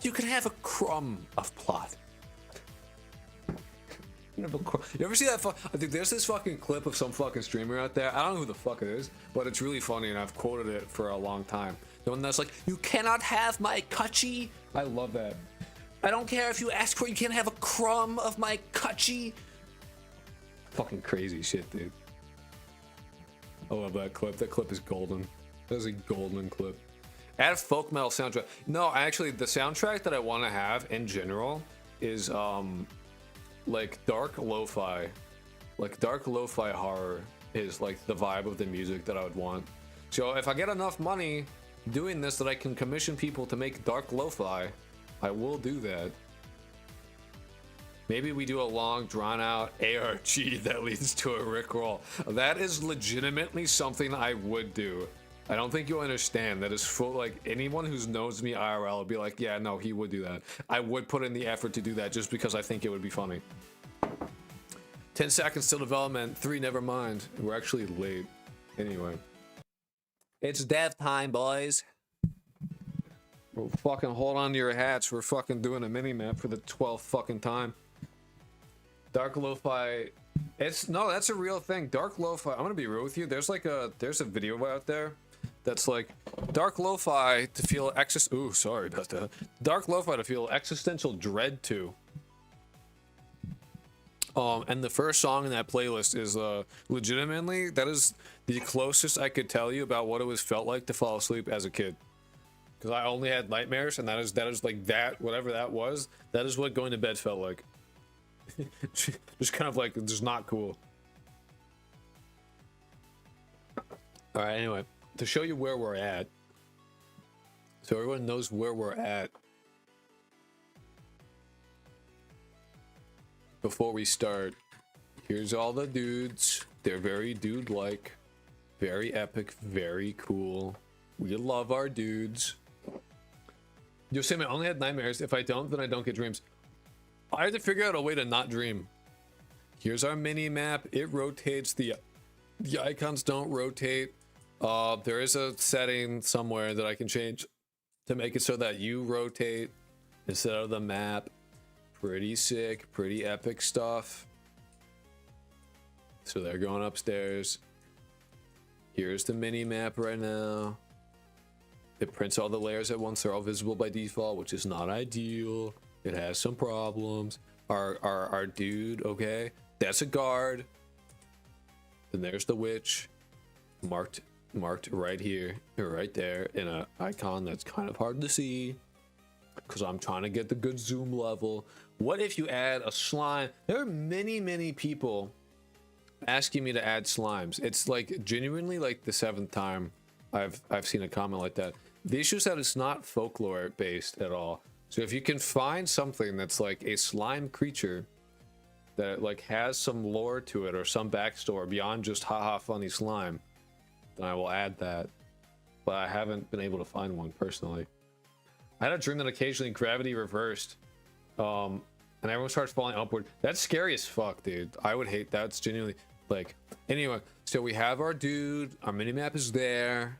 You can have a crumb of plot. You ever see that? I think there's this fucking clip of some fucking streamer out there. I don't know who the fuck it is, but it's really funny, and I've quoted it for a long time. The one that's like, "You cannot have my cutchie." I love that. I don't care if you ask for it. You can't have a crumb of my cutchie. Fucking crazy shit, dude. I love that clip. That clip is golden. That is a golden clip. Add a folk metal soundtrack. No, actually, the soundtrack that I want to have in general is like dark lo-fi. Like dark lo-fi horror is like the vibe of the music that I would want. So if I get enough money doing this that I can commission people to make dark lo-fi, I will do that. Maybe we do a long, drawn-out ARG that leads to a Rickroll. That is legitimately something I would do. I don't think you'll understand. That is full, like, anyone who knows me IRL will be like, yeah, no, he would do that. I would put in the effort to do that just because I think it would be funny. 10 seconds till development. 3, never mind. We're actually late. Anyway. It's dev time, boys. Well, fucking hold on to your hats. We're fucking doing a mini-map for the 12th fucking time. Dark lo-fi. No, that's a real thing. Dark lo-fi. I'm gonna be real with you. There's a video out there that's like dark lo-fi to feel ooh, sorry about that. Dark lo-fi to feel existential dread to. And the first song in that playlist is legitimately, that is the closest I could tell you about what it was felt like to fall asleep as a kid. Because I only had nightmares, and that is like that, whatever that was, that is what going to bed felt like. Just kind of like, just not cool. Alright, anyway, to show you where we're at, so everyone knows where we're at, before we start, here's all the dudes. They're very dude-like, very epic, very cool. We love our dudes. Yosemite, I only had nightmares. If I don't, then I don't get dreams. I had to figure out a way to not dream. Here's our mini map. It rotates. The icons don't rotate. There is a setting somewhere that I can change to make it so that you rotate instead of the map. Pretty sick, pretty epic stuff. So they're going upstairs. Here's the mini map right now. It prints all the layers at once. They're all visible by default, which is not ideal. It has some problems. Our dude, okay, that's a guard. Then there's the witch, marked right here, or right there, in an icon that's kind of hard to see, because I'm trying to get the good zoom level. What if you add a slime? There are many people asking me to add slimes. It's like genuinely like the 7th time I've seen a comment like that. The issue is that it's not folklore based at all. So if you can find something that's like a slime creature that like has some lore to it or some backstory beyond just haha funny slime, then I will add that. But I haven't been able to find one personally. I had a dream that occasionally gravity reversed, and everyone starts falling upward. That's scary as fuck, dude. I would hate that. It's genuinely like. Anyway, so we have our dude. Our minimap is there.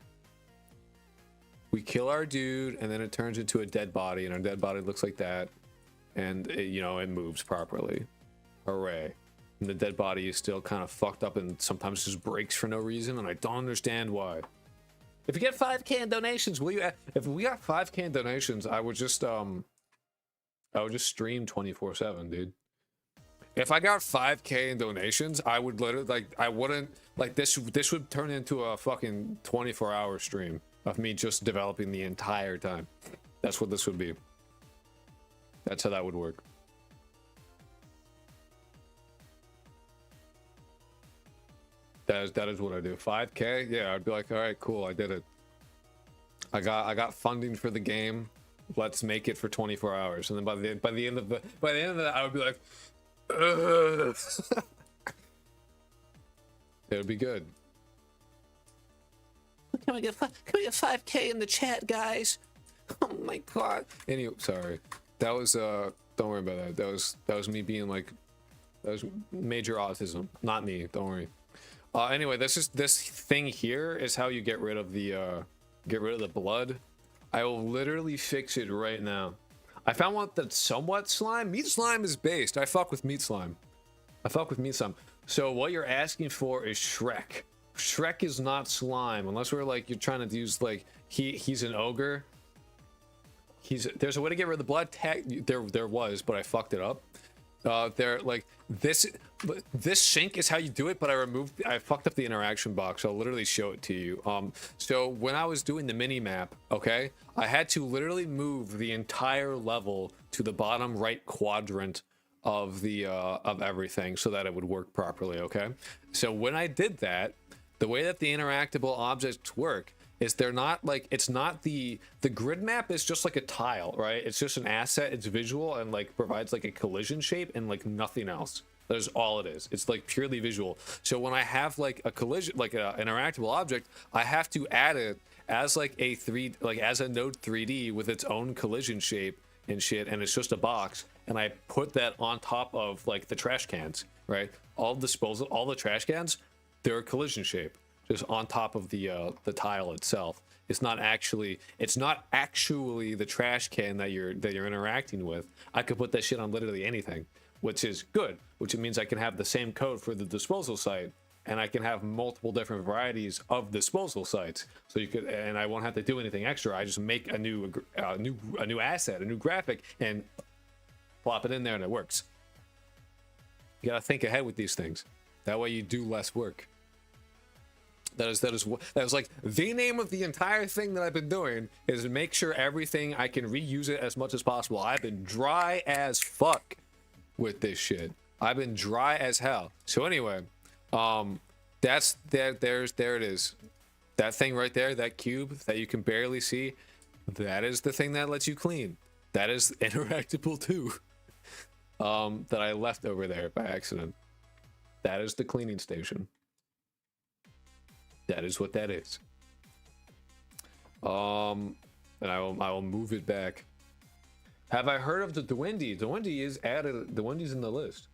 We kill our dude, and then it turns into a dead body, and our dead body looks like that, and it, you know, it moves properly. Hooray! And the dead body is still kind of fucked up, and sometimes just breaks for no reason, and I don't understand why. If you get 5K in donations, will you? If we got 5K in donations, I would just stream 24/7, dude. If I got 5K in donations, I would literally I wouldn't this would turn into a fucking 24-hour stream. of me just developing the entire time. That's what this would be. That's how that would work. That is what I do. 5K? Yeah, I'd be like, all right, cool, I did it. I got funding for the game. Let's make it for 24 hours. And then by the end of that, I would be like, ugh. It would be good. Can we get 5K in the chat, guys? Oh my god. Anyway, sorry. That was don't worry about that. That was me being like, that was major autism. Not me. Don't worry. Anyway, this thing here is how you get rid of the blood. I will literally fix it right now. I found one that's somewhat slime. Meat slime is based. I fuck with meat slime. So what you're asking for is Shrek. Shrek is not slime, unless we're like, you're trying to use like, he's an ogre. There's a way to get rid of the blood. There was, but I fucked it up. There, like, this sync is how you do it, but I fucked up the interaction box. I'll literally show it to you. So when I was doing the mini-map, okay, I had to literally move the entire level to the bottom right quadrant of everything so that it would work properly, okay? So when I did that, the way that the interactable objects work is they're not like, it's not the grid map is just like a tile, right? It's just an asset, it's visual, and like provides like a collision shape and like nothing else. That's all it is. It's like purely visual. So when I have like a collision, like an interactable object, I have to add it as like as a node 3D with its own collision shape and shit, and it's just a box, and I put that on top of like the trash cans, right? All the trash cans, they're a collision shape, just on top of the tile itself. It's not actually the trash can that you're interacting with. I could put that shit on literally anything, which is good, which means I can have the same code for the disposal site, and I can have multiple different varieties of disposal sites. So you could, and I won't have to do anything extra. I just make a new asset, a new graphic, and plop it in there, and it works. You gotta think ahead with these things. That way you do less work. That is like the name of the entire thing that I've been doing, is to make sure everything I can reuse it as much as possible. I've been dry as fuck with this shit. I've been dry as hell. So anyway, there it is. That thing right there, that cube that you can barely see, that is the thing that lets you clean. That is interactable too. That I left over there by accident. That is the cleaning station. That is what that is. And I will move it back. Have I heard of the Dwindy? Dwindy is added. Dwindy's in the list.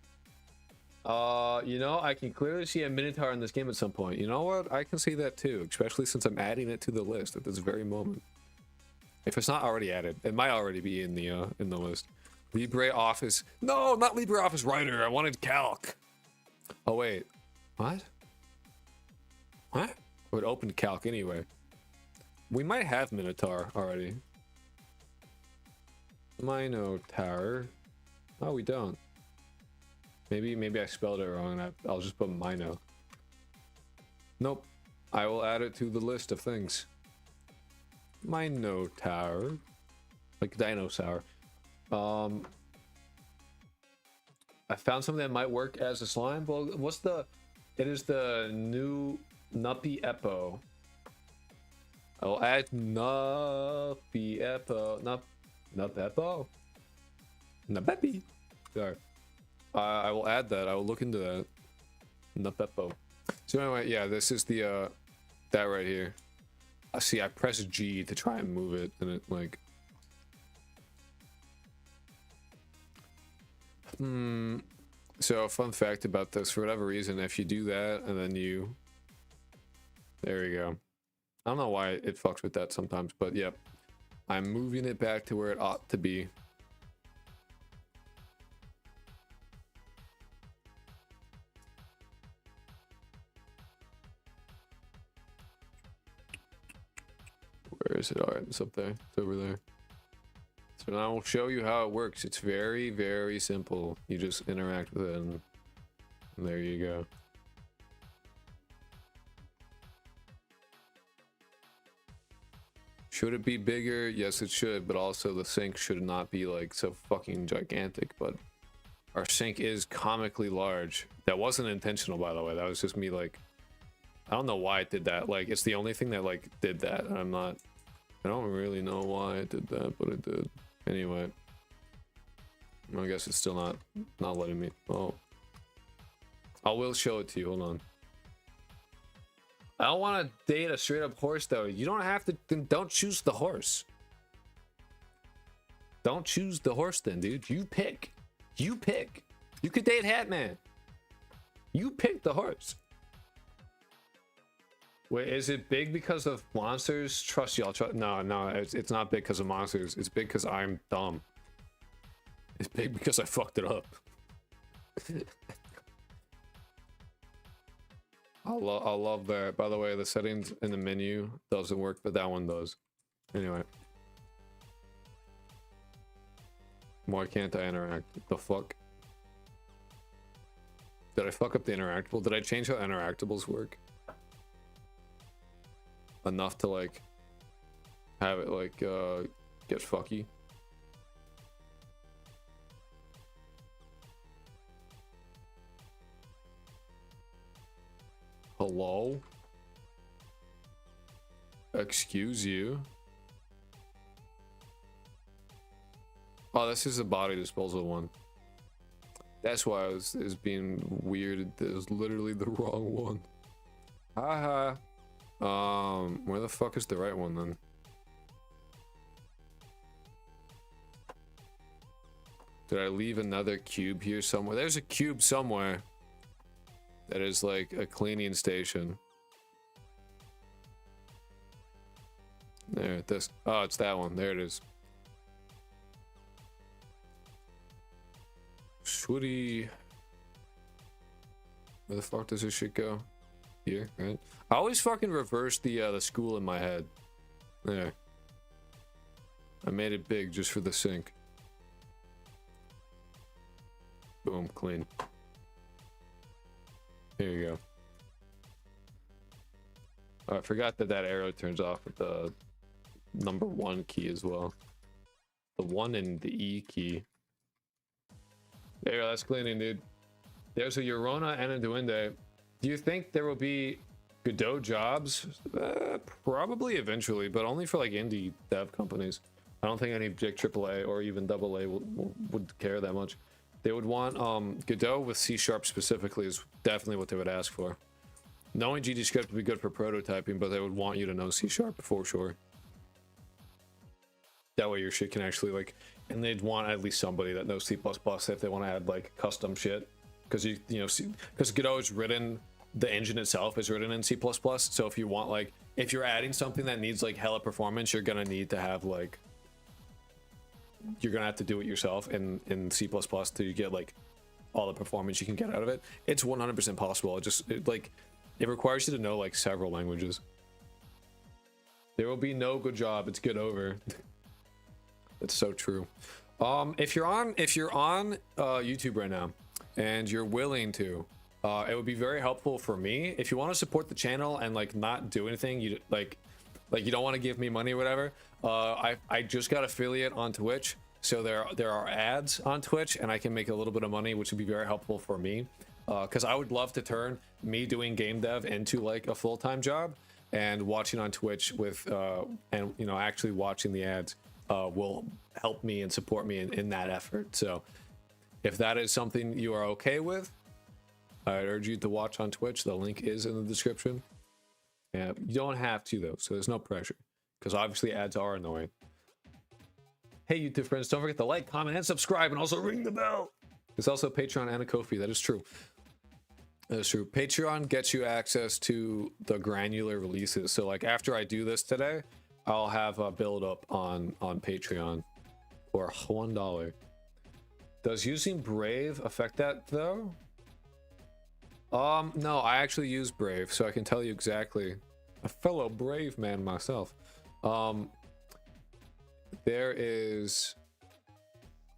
You know, I can clearly see a Minotaur in this game at some point. You know what? I can see that too, especially since I'm adding it to the list at this very moment. If it's not already added, it might already be in the list. LibreOffice. No, not LibreOffice Writer. I wanted Calc. Oh wait, what? What? I would open Calc anyway. We might have Minotaur already. Minotaur. Oh, we don't. Maybe I spelled it wrong. And I'll just put Mino. Nope. I will add it to the list of things. Minotaur. Like dinosaur. I found something that might work as a slime. Well, it is the new Nuppy Epo. I will add Nuppy Epo. Nuppepo? Nuppepi. Sorry. I will add that. I will look into that. Nuppepo. So anyway, yeah, this is the that right here. I see. I press G to try and move it, and it like. So fun fact about this: for whatever reason, if you do that and then you, there you go. I don't know why it fucks with that sometimes, but yep. I'm moving it back to where it ought to be. Where is it? All right, it's up there. It's over there. So now I'll show you how it works. It's very, very simple. You just interact with it, and there you go. Should it be bigger? Yes, it should, but also the sink should not be like so fucking gigantic. But our sink is comically large. That wasn't intentional, by the way. That was just me, like, I don't know why it did that. Like, it's the only thing that like did that. I don't really know why it did that, but it did. Anyway, I guess it's still not letting me. Oh, I will show it to you. Hold on. I don't want to date a straight up horse though. You don't have to. Don't choose the horse. Don't choose the horse then, dude. You pick. You pick. You could date Hatman. You pick the horse. Wait, is it big because of monsters? Trust y'all. No, it's not big because of monsters. It's big because I'm dumb. It's big because I fucked it up. I love that. By the way, the settings in the menu doesn't work, but that one does. Anyway. Why can't I interact? The fuck? Did I fuck up the interactable? Did I change how interactables work? Enough to like have it like get fucky. Hello? Excuse you? Oh, this is a body disposal one. That's why it was being weird. It was literally the wrong one. Haha. Where the fuck is the right one then? Did I leave another cube here somewhere? There's a cube somewhere that is like a cleaning station. There, this. Oh, it's that one. There it is. Sweetie. Where the fuck does this shit go? Here, right? I always fucking reverse the school in my head. There. I made it big just for the sink. Boom, clean. Here you go. Oh, I forgot that arrow turns off with the number 1 key as well. The 1 and the E key. There you go, that's cleaning, dude. There's a Yorona and a Duende. Do you think there will be Godot jobs? Probably eventually, but only for like indie dev companies. I don't think any big AAA or even AA would care that much. They would want Godot with C# specifically is definitely what they would ask for. Knowing GDScript would be good for prototyping, but they would want you to know C# for sure. That way your shit can actually like, and they'd want at least somebody that knows C++ if they want to add like custom shit. Because you know, because Godot is written, the engine itself is written in C++. So if you want like, if you're adding something that needs like hella performance, you're gonna need to have like, you're gonna have to do it yourself in C++ to get like all the performance you can get out of it. It's 100% possible. It requires you to know like several languages. There will be no good job. It's good over. It's so true. If you're on YouTube right now and you're willing to, it would be very helpful for me if you want to support the channel and like not do anything. You like you don't want to give me money or whatever. I just got affiliate on Twitch, so there are ads on Twitch, and I can make a little bit of money, which would be very helpful for me. Because I would love to turn me doing game dev into like a full-time job, and watching on Twitch with and you know actually watching the ads will help me and support me in that effort. So if that is something you are okay with, I urge you to watch on Twitch. The link is in the description. Yeah, you don't have to though, so there's no pressure, because obviously ads are annoying. Hey YouTube friends, don't forget to like, comment, and subscribe, and also ring the bell. There's also Patreon and a Ko-fi. That is true. That is true. Patreon gets you access to the granular releases. So like after I do this today, I'll have a build up on Patreon for $1. Does using Brave affect that though? No, I actually use Brave, so I can tell you exactly. A fellow Brave man myself. There is,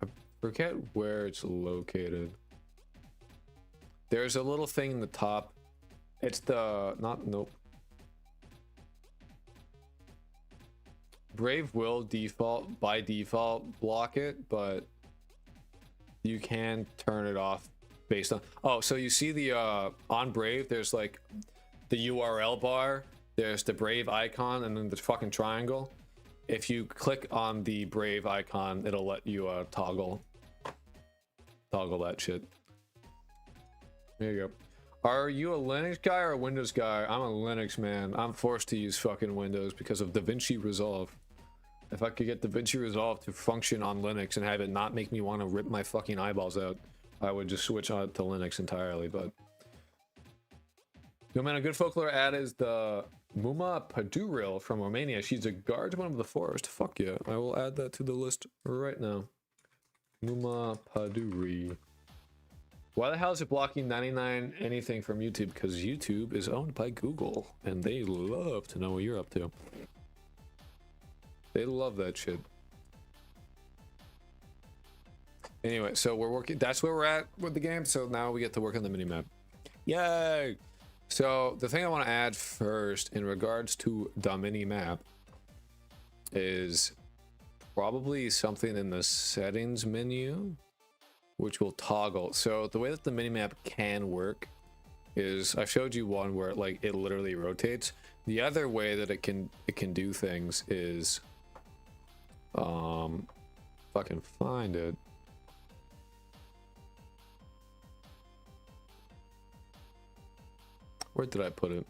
I forget where it's located. There's a little thing in the top. It's the, nope. Brave will default by default block it, but you can turn it off based on. Oh, so you see the on Brave, there's like the URL bar, there's the Brave icon, and then the fucking triangle. If you click on the Brave icon, it'll let you toggle that shit. There you go. Are you a Linux guy or a Windows guy? I'm a Linux man. I'm forced to use fucking Windows because of DaVinci Resolve. If I could get DaVinci Resolve to function on Linux and have it not make me want to rip my fucking eyeballs out, I would just switch on to Linux entirely. But yo man, a good folklore ad is the Muma Paduril from Romania. She's a guardsman of the forest. Fuck yeah. I will add that to the list right now. Muma Paduri. Why the hell is it blocking 99 anything from YouTube? Because YouTube is owned by Google and they love to know what you're up to. They love that shit. Anyway, so we're working. That's where we're at with the game. So now we get to work on the minimap. Yay! So the thing I want to add first in regards to the minimap is probably something in the settings menu, which will toggle. So the way that the minimap can work is, I showed you one where it literally rotates. The other way that it can do things is fucking find it. Where did I put it?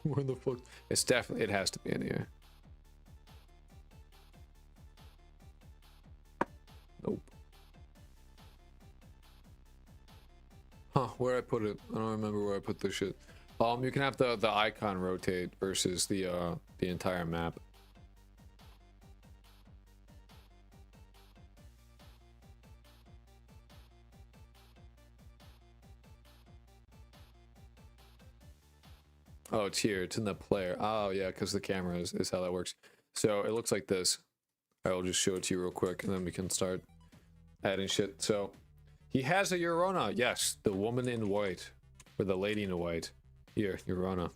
Where the fuck? It's definitely, it has to be in here. Nope. Huh, where I put it? I don't remember where I put this shit. You can have the icon rotate versus the entire map. Oh, it's here. It's in the player. Oh, yeah, because the camera is how that works. So it looks like this. I will just show it to you real quick, and then we can start adding shit. So he has a Eurona. Yes, the woman in white, or the lady in white. Here, Eurona.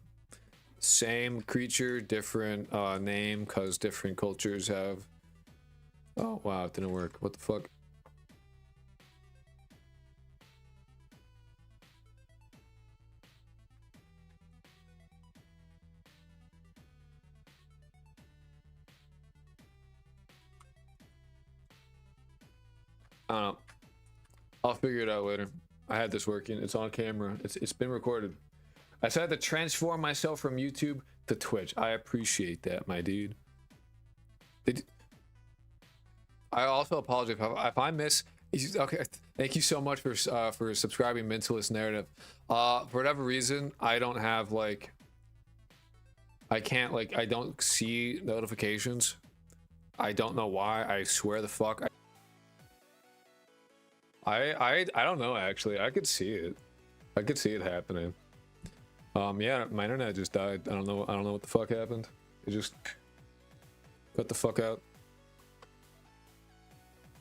Same creature, different name, because different cultures have... Oh, wow, it didn't work. What the fuck? I don't know. I'll figure it out later. I had this working. It's on camera. It's been recorded. I decided to transform myself from YouTube to Twitch. I appreciate that, my dude. I also apologize if I miss. Okay, thank you so much for subscribing Mentalist Narrative. For whatever reason, I don't have I can't I don't see notifications. I don't know why. I swear the fuck. I don't know actually. I could see it. I could see it happening. Yeah, my internet just died. I don't know what the fuck happened. It just cut the fuck out.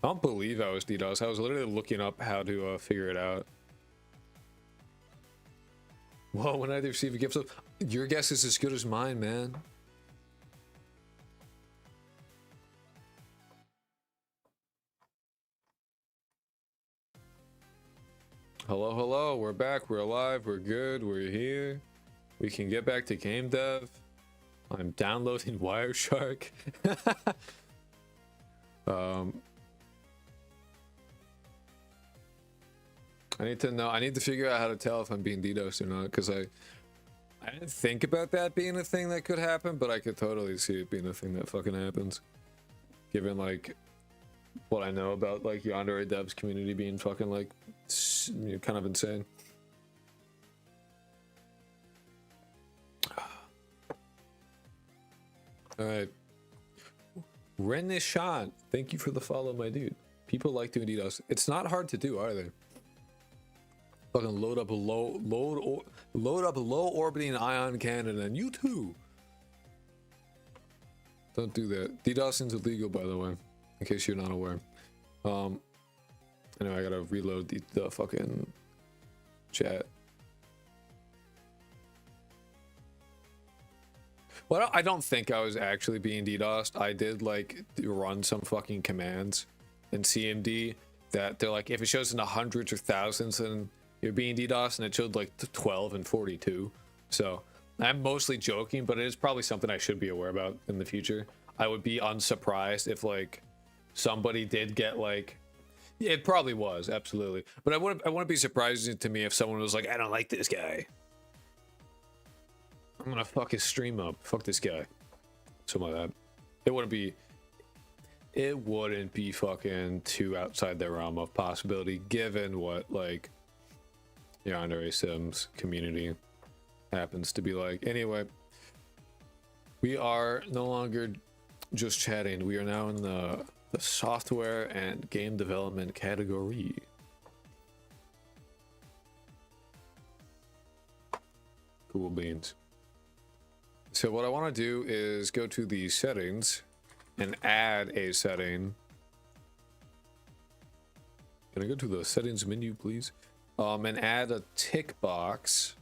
I don't believe I was DDoS. I was literally looking up how to figure it out. Well, when I receive a gift, your guess is as good as mine, man. Hello, hello. We're back. We're alive. We're good. We're here. We can get back to game dev. I'm downloading Wireshark. I need to know. I need to figure out how to tell if I'm being DDoSed or not, because I didn't think about that being a thing that could happen, but I could totally see it being a thing that fucking happens, given what I know about Yandere devs community being fucking kind of insane. All right, Renishan, thank you for the follow, my dude. People like doing DDoS. It's not hard to do, are they? Fucking load up a low orbiting ion cannon, and you too. Don't do that. DDoSing's illegal, by the way, in case you're not aware. Anyway, I gotta reload the fucking chat. Well, I don't think I was actually being DDoSed. I did like run some fucking commands in CMD that they're like, if it shows in the hundreds or thousands, then you're being DDoSed, and it showed like 12 and 42. So I'm mostly joking, but it is probably something I should be aware about in the future. I would be unsurprised if like somebody did get like, yeah, it probably was, absolutely. But I wouldn't be surprising to me if someone was like, I don't like this guy. I'm gonna fuck his stream up. Fuck this guy. Something like that. It wouldn't be fucking too outside the realm of possibility, given what like Yandere Sims community happens to be like. Anyway, we are no longer just chatting. We are now in the software and game development category. Cool beans. So what I want to do is go to the settings and add a setting. Can I go to the settings menu, please? And add a tick box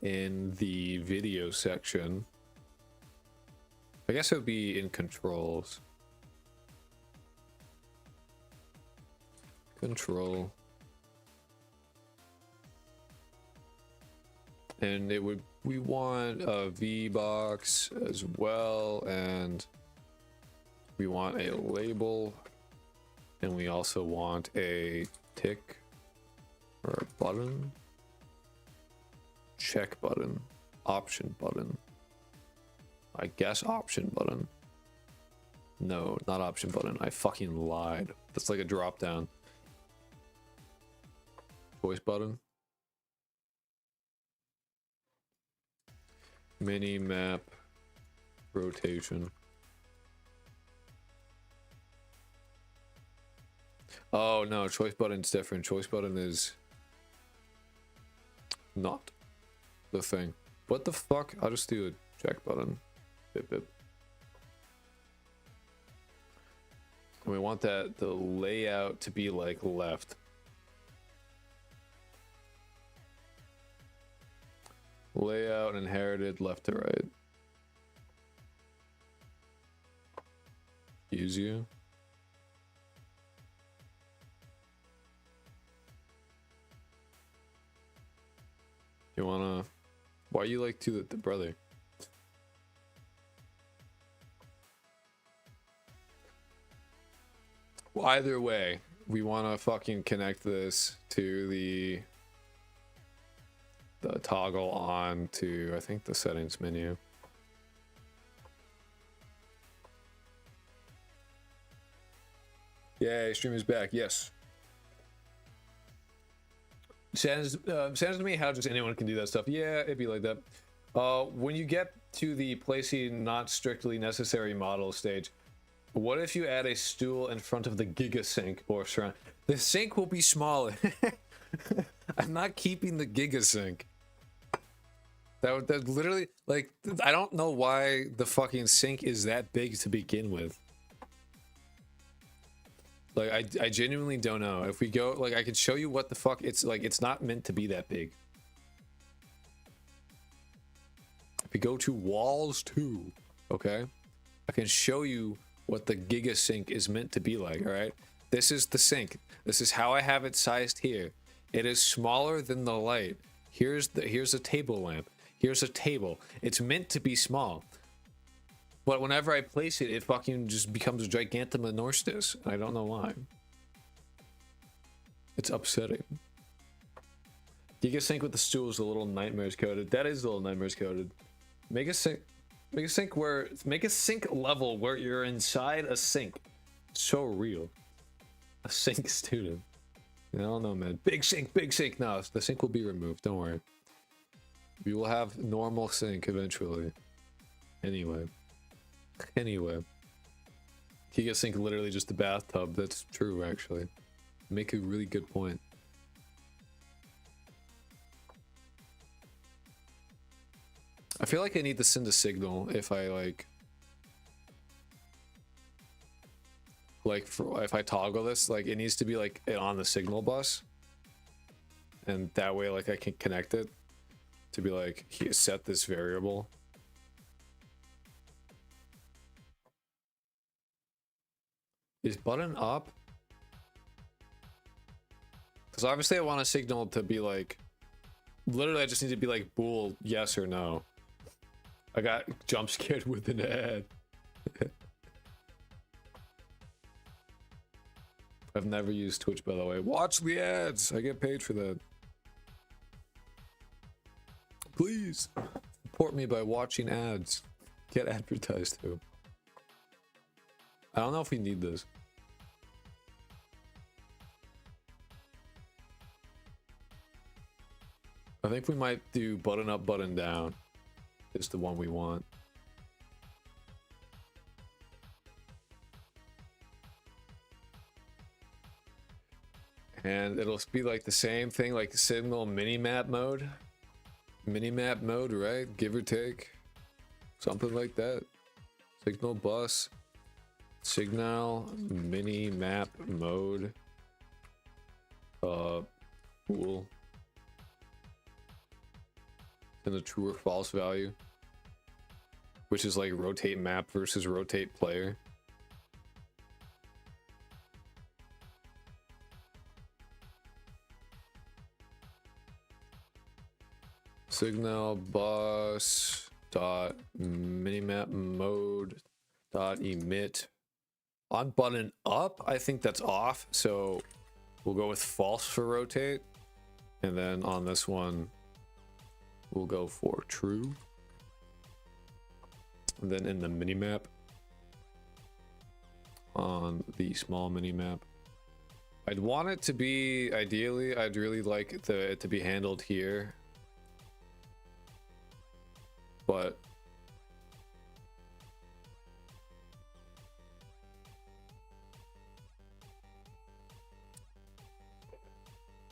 in the video section. I guess it would be in controls. Control. And it would, we want a V box as well, and we want a label, and we also want a tick or a button, check button, option button. I guess option button. No, not option button. I fucking lied. That's like a drop down. Choice button. MiniMap rotation. Oh no, choice button's different. Choice button is not the thing. What the fuck? I'll just do a check button. Bip bip. And we want that the layout to be like left. Layout inherited left to right. Use you. You wanna? Why you like to the brother? Well, either way, we wanna fucking connect this to the toggle on to, I think, the settings menu. Yay, stream is back. Yes. Sounds to me how just anyone can do that stuff. Yeah, it'd be like that. When you get to the placing not strictly necessary model stage, what if you add a stool in front of the Giga Sink or surround? The sink will be smaller. I'm not keeping the Giga Sink. That literally, like, I don't know why the fucking sink is that big to begin with. Like, I genuinely don't know. If we go, like, I could show you what the fuck, it's like, it's not meant to be that big. If we go to walls 2, okay? I can show you what the Giga Sink is meant to be like, alright? This is the sink. This is how I have it sized here. It is smaller than the light. Here's a table lamp. Here's a table. It's meant to be small. But whenever I place it, it fucking just becomes gigantomanorstis. I don't know why. It's upsetting. Giga Sink with the stool is a little nightmares coded. That is a little nightmares coded. Make a sink level where you're inside a sink. So real. A sink student. I don't know, man. Big sink, big sink. No, the sink will be removed. Don't worry. We will have normal sink eventually. Anyway. Giga Sink literally just a bathtub. That's true, actually. Make a really good point. I feel like I need to send a signal if I if I toggle this, like it needs to be like on the signal bus, and that way like I can connect it to be like set this variable. Is button up? Because obviously I want a signal to be like, literally I just need to be like bool yes or no. I got jump scared with an ad. I've never used Twitch, by the way. Watch the ads. I get paid for that. Please support me by watching ads. Get advertised to. I don't know if we need this. I think we might do button up, button down. Is the one we want. And it'll be like the same thing, like signal mini-map mode. Mini-map mode, right? Give or take. Something like that. Signal bus. Signal mini-map mode. Cool. And a true or false value. Which is like rotate map versus rotate player. Signal bus dot minimap mode dot emit. On button up, I think that's off, so we'll go with false for rotate. And then on this one, we'll go for true. And then in the minimap, on the small minimap, I'd want it to be, ideally, I'd really like it to be handled here. But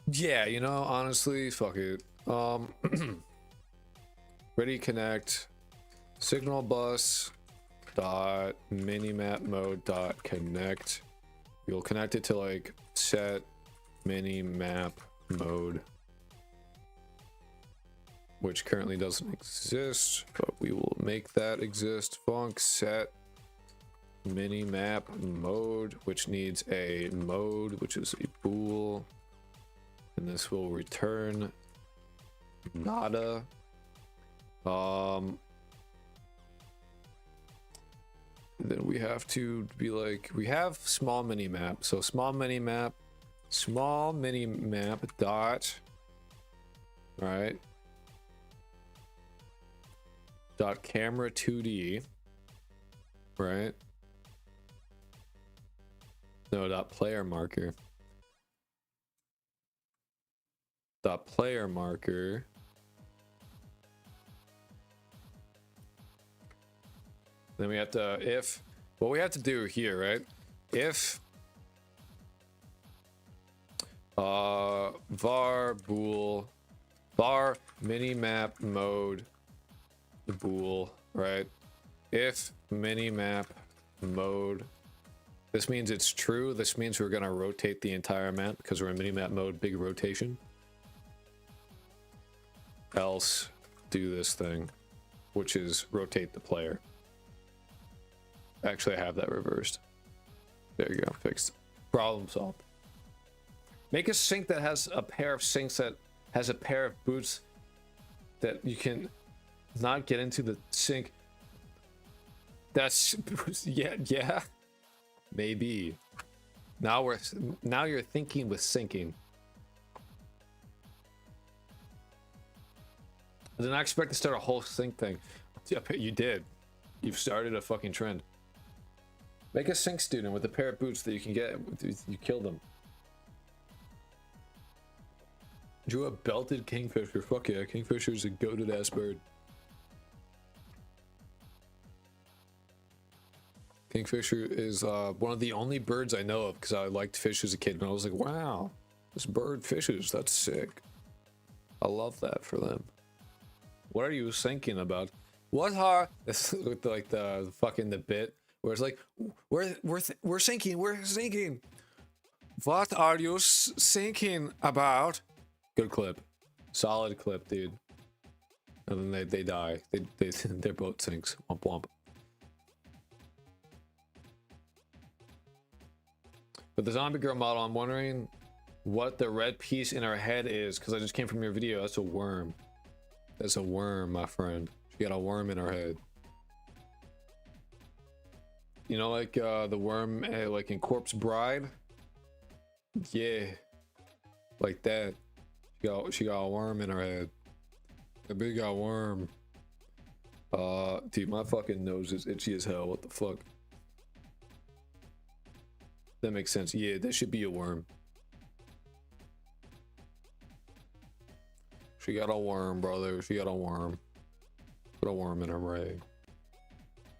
yeah, you know, honestly, fuck it. Ready connect signal bus dot minimap mode dot connect. You'll connect it to like set minimap mode, which currently doesn't exist, but we will make that exist. Func set minimap mode, which needs a mode, which is a bool, and this will return nada. Then we have to be like, we have small minimap, so small minimap dot, right, dot camera 2D, right? No, dot player marker. Dot player marker. Then we have to, if, what we have to do here, right? If var bool, var minimap mode bool, right? If minimap mode, this means it's true. This means we're gonna rotate the entire map because we're in minimap mode, big rotation. Else do this thing, which is rotate the player. Actually, I have that reversed. There you go, fixed. Problem solved. Make a sink that has a pair of sinks that has a pair of boots that you can not get into the sink. That's yeah. Maybe. Now you're thinking with sinking. I did not expect to start a whole sink thing. You did. You've started a fucking trend. Make a sink student with a pair of boots that you can get. You kill them. Drew a belted kingfisher. Fuck yeah, kingfisher's a goated ass bird. Kingfisher is one of the only birds I know of because I liked fish as a kid, and I was like, wow, this bird fishes. That's sick. I love that for them. What are you thinking about? What are this with like the fucking the bit where it's like we're thinking. What are you thinking about? Good clip, solid clip, dude. And then they die. Their boat sinks. Womp womp. But the zombie girl model, I'm wondering what the red piece in her head is, because I just came from your video. That's a worm. That's a worm, my friend. She got a worm in her head. You know, like the worm, like in Corpse Bride. Yeah, like that. She got a worm in her head. A big got worm. Dude, my fucking nose is itchy as hell. What the fuck? That makes sense. Yeah, that should be a worm. She got a worm, brother. She got a worm. Put a worm in her leg.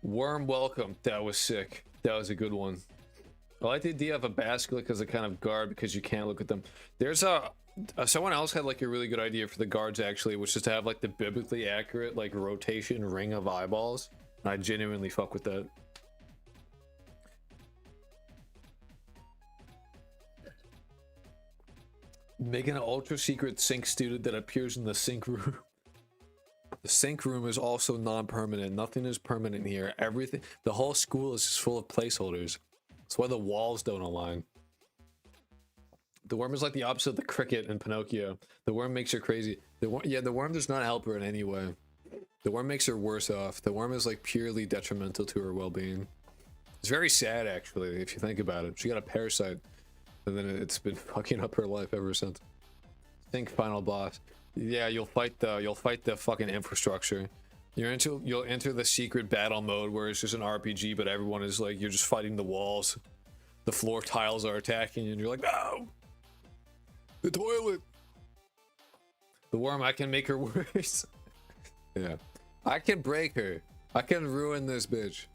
Worm welcome. That was sick. That was a good one. I like the idea of a basilisk as a kind of guard because you can't look at them. There's someone else had like a really good idea for the guards actually, which is to have like the biblically accurate like rotation ring of eyeballs. And I genuinely fuck with that. Making an ultra secret sync student that appears in the sync room. The sync room is also non-permanent. Nothing is permanent here. Everything, the whole school is just full of placeholders. That's why the walls don't align. The worm is like the opposite of the cricket in Pinocchio. The worm makes her crazy. The worm does not help her in any way. The worm makes her worse off. The worm is like purely detrimental to her well-being. It's very sad actually, if you think about it. She got a parasite, and then it's been fucking up her life ever since. Think final boss. Yeah, you'll fight the fucking infrastructure. You'll enter the secret battle mode where it's just an RPG, but everyone is like, you're just fighting the walls. The floor tiles are attacking you, and you're like, no! The toilet! The worm, I can make her worse. Yeah. I can break her. I can ruin this bitch.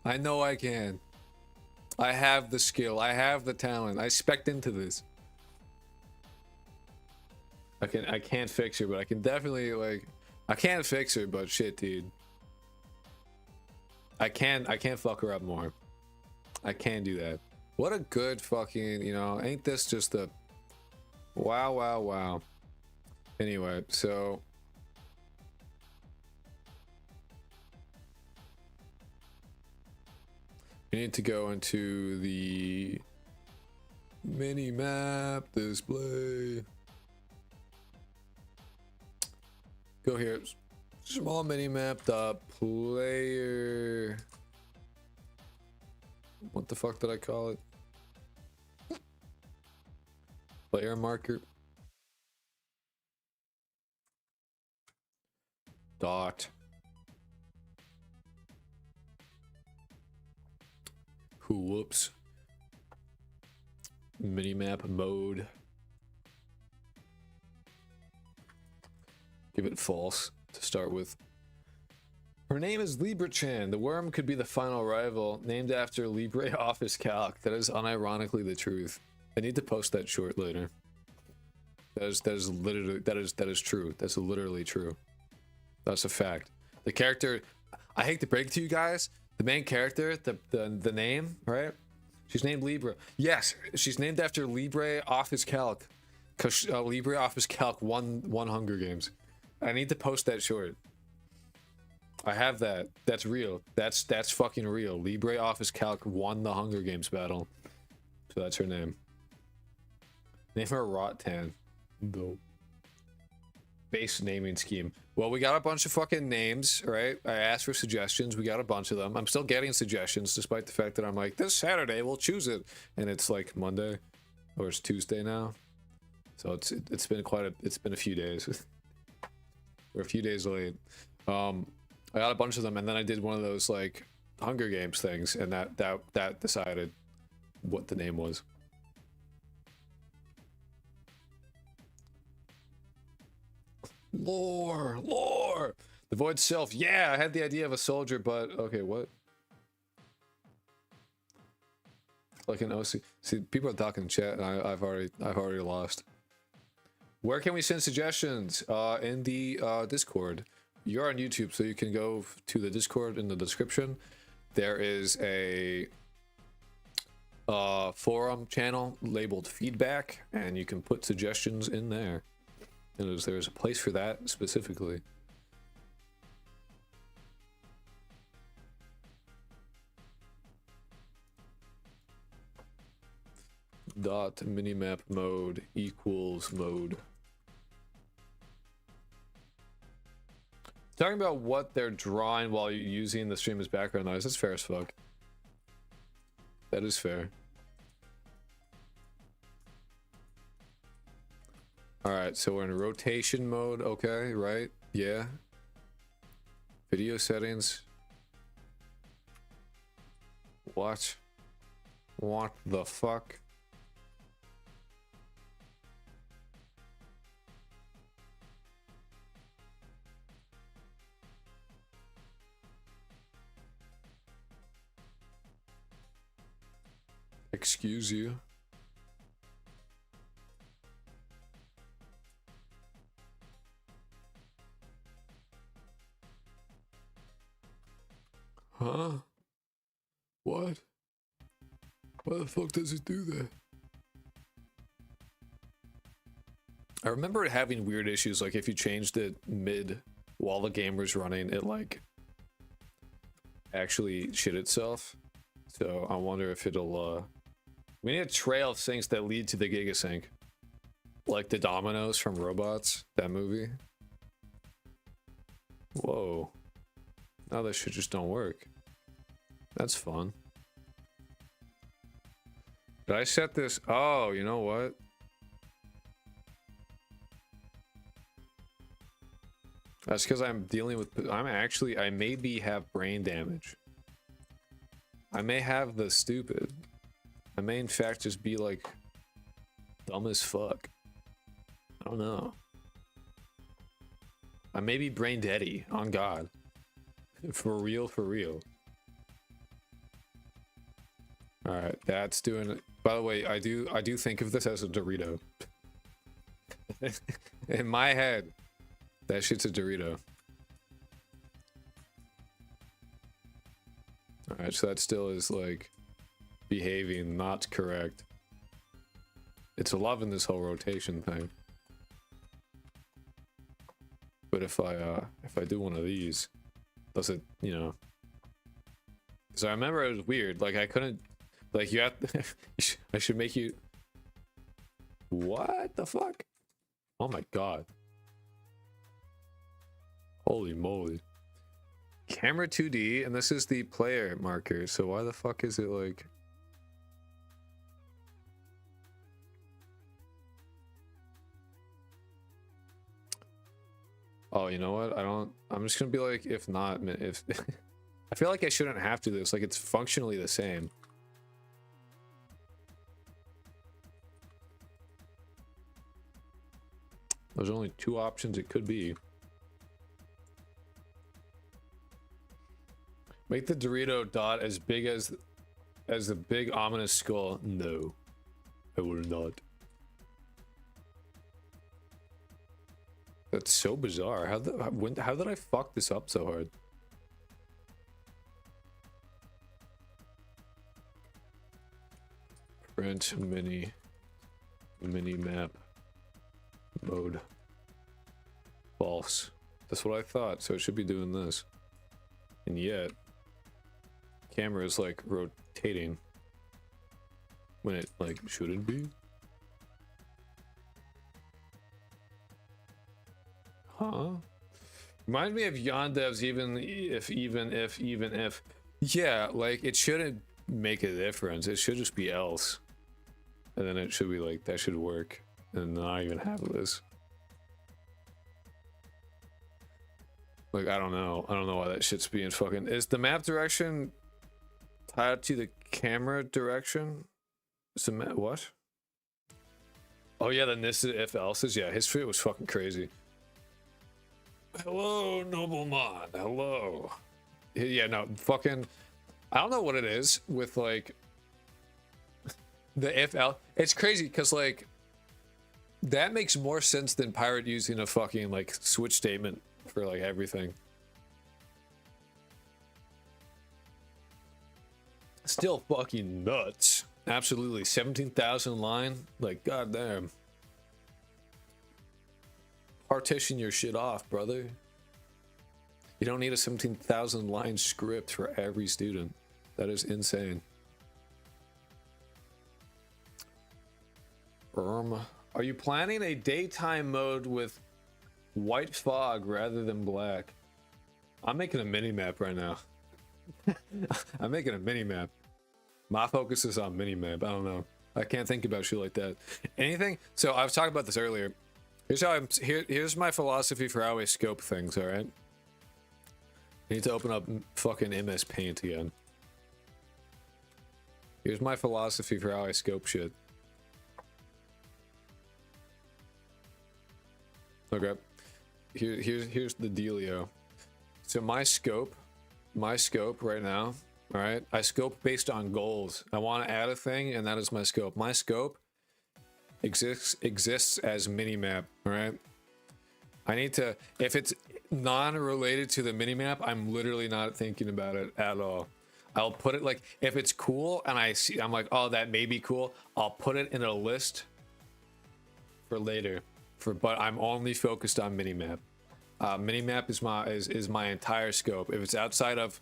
I know I can. I have the skill. I have the talent. I spec'd into this. I can't fix her, but I can definitely like I can't fix her, but shit, dude. I can't fuck her up more. I can do that. What a good fucking, you know, ain't this just a wow. Anyway, so we need to go into the MiniMap display. Go here. Small MiniMap dot player. What the fuck did I call it? Player marker. Dot. Whoops. Minimap mode. Give it false to start with. Her name is Libra-chan. The worm could be the final rival, named after LibreOffice Calc. That is unironically the truth. I need to post that short later. That is true. That's literally true. That's a fact. The character, I hate to break it to you guys, the main character, the name, right? She's named Libra. Yes, she's named after LibreOffice Calc, because LibreOffice Calc won Hunger Games. I need to post that short. I have that. That's real. That's fucking real. LibreOffice Calc won the Hunger Games battle. So that's her name. Name her Rottan. Dope. Base naming scheme. Well, we got a bunch of fucking names, right? I asked for suggestions. We got a bunch of them. I'm still getting suggestions, despite the fact that I'm like, this Saturday we'll choose it, and it's like Monday, or it's Tuesday now. So it's been a few days. We're a few days late. I got a bunch of them, and then I did one of those like Hunger Games things, and that decided what the name was. Lore. The Void Self. Yeah, I had the idea of a soldier, but okay, what? Like an OC. See, people are talking in chat, and I've already lost. Where can we send suggestions? In the Discord. You're on YouTube, so you can go to the Discord in the description. There is a forum channel labeled feedback, and you can put suggestions in there. And there's a place for that specifically. dot minimap mode equals mode. Talking about what they're drawing while you're using the stream as background noise. That's fair as fuck. That is fair. Alright, so we're in rotation mode, okay, right? Yeah. Video settings. What? What the fuck? Excuse you. Huh? What? Why the fuck does it do that? I remember it having weird issues, like if you changed it mid while the game was running, it like actually shit itself. So I wonder if it'll we need a trail of things that lead to the Gigasync. Like the dominoes from Robots, that movie. Whoa. Now that shit just don't work. That's fun. Did I set this? Oh, you know what? That's because I'm dealing with... I maybe have brain damage. I may have the stupid. I may in fact just be like dumb as fuck. I don't know. I may be brain deady, on God. For real, for real. Alright, that's doing it. By the way, I do think of this as a Dorito. In my head, that shit's a Dorito. Alright, so that still is like behaving not correct. It's loving this whole rotation thing. But if I do one of these, does it, you know? Because I remember it was weird. Like I couldn't, like you have to, I should make you. What the fuck? Oh my God. Holy moly. Camera 2D, and this is the player marker, so why the fuck is it like... Oh, you know what? I'm just gonna be like, if not, if... I feel like I shouldn't have to do this, like it's functionally the same. There's only two options it could be. Make the Dorito dot as big as the big ominous skull. No, I will not. That's so bizarre. How did I fuck this up so hard? Print minimap mode. False. That's what I thought. So it should be doing this. And yet, camera is like rotating when it like shouldn't be. Huh? Reminds me of Yandev's even if. Yeah, like it shouldn't make a difference. It should just be else. And then it should be like, that should work. And not even have this. Like, I don't know. I don't know why that shit's being fucking... Is the map direction tied to the camera direction? Is the map... What? Oh yeah, then this is if else's. Yeah, his fit was fucking crazy. Hello, nobleman. Hello. Yeah, no, fucking... I don't know what it is with, like... The if el... It's crazy, because, like... That makes more sense than Pirate using a fucking, like, switch statement for, like, everything. Still fucking nuts. Absolutely. 17,000 line? Like, goddamn. Partition your shit off, brother. You don't need a 17,000 line script for every student. That is insane. Are you planning a daytime mode with white fog rather than black? I'm making a mini map right now. I'm making a mini map. My focus is on mini map. I don't know. I can't think about shit like that. Anything. So I was talking about this earlier. Here's how here's my philosophy for how I scope things. All right. I need to open up fucking MS Paint again. Here's my philosophy for how I scope shit. Okay. Here's the dealio. So my scope right now, all right, I scope based on goals. I want to add a thing, and that is my scope. My scope exists as minimap, all right? I need to, if it's non-related to the minimap, I'm literally not thinking about it at all. I'll put it like, if it's cool and I'm like, oh, that may be cool, I'll put it in a list for later. But I'm only focused on minimap. Minimap is my entire scope. If it's outside of,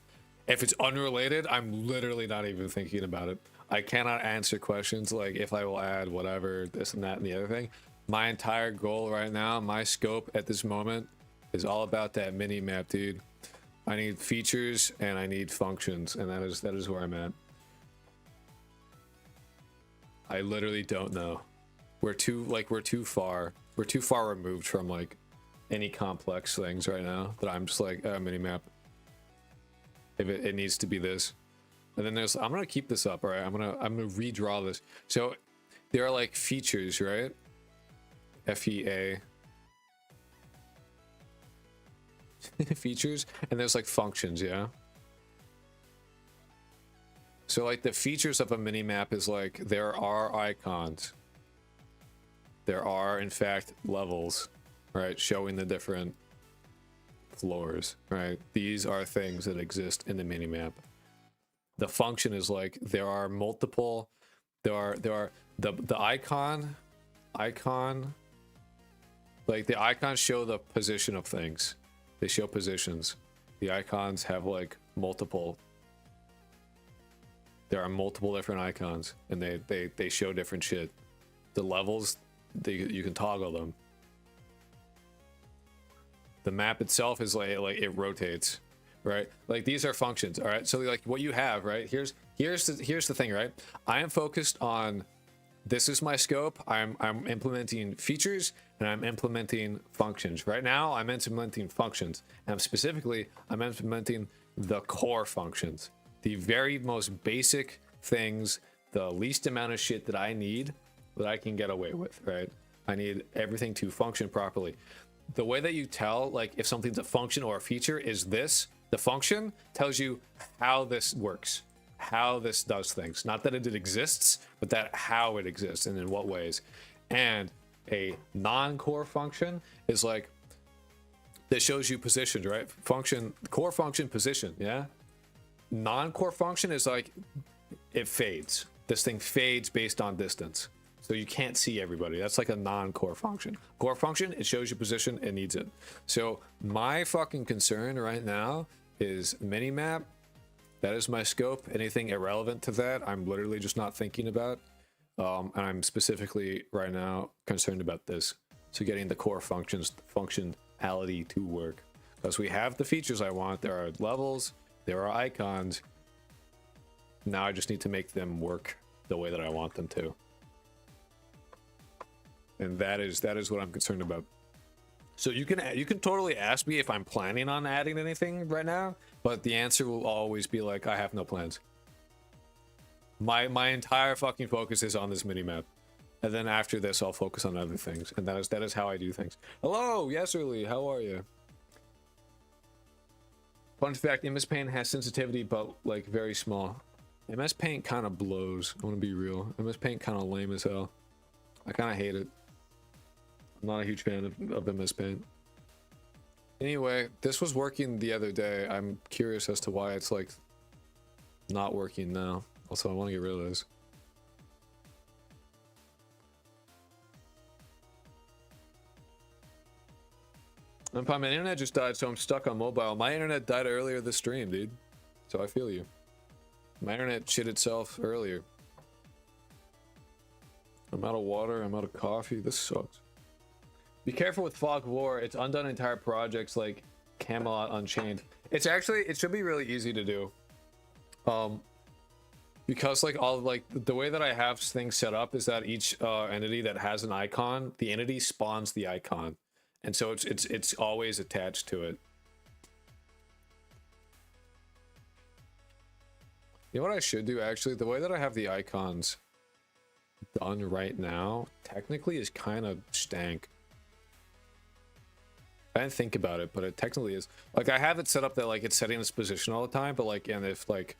if it's unrelated, I'm literally not even thinking about it. I cannot answer questions like if I will add whatever, this and that and the other thing. My entire goal right now, my scope at this moment is all about that minimap, dude. I need features and I need functions, and that is where I'm at. I literally don't know. We're too far removed from like any complex things right now that I'm just like minimap. If it needs to be this, and then there's, I'm gonna keep this up, all right? I'm gonna redraw this. So there are like features, right? FEA features, and there's like functions, yeah. So like the features of a minimap is like there are icons. There are in fact levels, right, showing the different floors, right? These are things that exist in the minimap. The function is like there are multiple, there are the icon, like the icons show the position of things. They show positions. The icons have like multiple, there are multiple different icons, and they show different shit. The levels, you can toggle them. The map itself is like it rotates, right? Like these are functions, all right? So like what you have, right? Here's the thing, right? I am focused on, this is my scope. I'm implementing features and I'm implementing functions. Right now I'm implementing functions, and I'm implementing the core functions, the very most basic things, the least amount of shit that I need that I can get away with, right? I need everything to function properly. The way that you tell like if something's a function or a feature is this. The function tells you how this works, how this does things. Not that it exists, but that how it exists and in what ways. And a non-core function is like, that shows you positions, right? Function, core function, position, yeah? Non-core function is like, it fades. This thing fades based on distance. So you can't see everybody. That's like a non-core function. Core function, it shows you position, it needs it. So my fucking concern right now is minimap. That is my scope. Anything irrelevant to that, I'm literally just not thinking about. And I'm specifically right now concerned about this. So getting the core functionality to work. Because we have the features I want. There are levels, there are icons. Now I just need to make them work the way that I want them to. And that is what I'm concerned about. So you can totally ask me if I'm planning on adding anything right now, but the answer will always be like, I have no plans. My entire fucking focus is on this minimap, and then after this I'll focus on other things, and that is how I do things. Hello, Yesterly, how are you? Fun fact: MS Paint has sensitivity, but like very small. MS Paint kind of blows. I want to be real. MS Paint kind of lame as hell. I kind of hate it. I'm not a huge fan of MS Paint. Anyway, this was working the other day. I'm curious as to why it's like not working now. Also, I want to get rid of this. I'm fine. My internet just died, so I'm stuck on mobile. My internet died earlier this stream, dude. So I feel you. My internet shit itself earlier. I'm out of water. I'm out of coffee. This sucks. Be careful with Fog of War. It's undone entire projects like Camelot Unchained. It's actually, it should be really easy to do. Because like all like the way that I have things set up is that each entity that has an icon, the entity spawns the icon, and so it's always attached to it. You know what I should do actually? The way that I have the icons done right now technically is kind of stank. I didn't think about it, but it technically is. Like I have it set up that like it's setting its position all the time, but like, and if like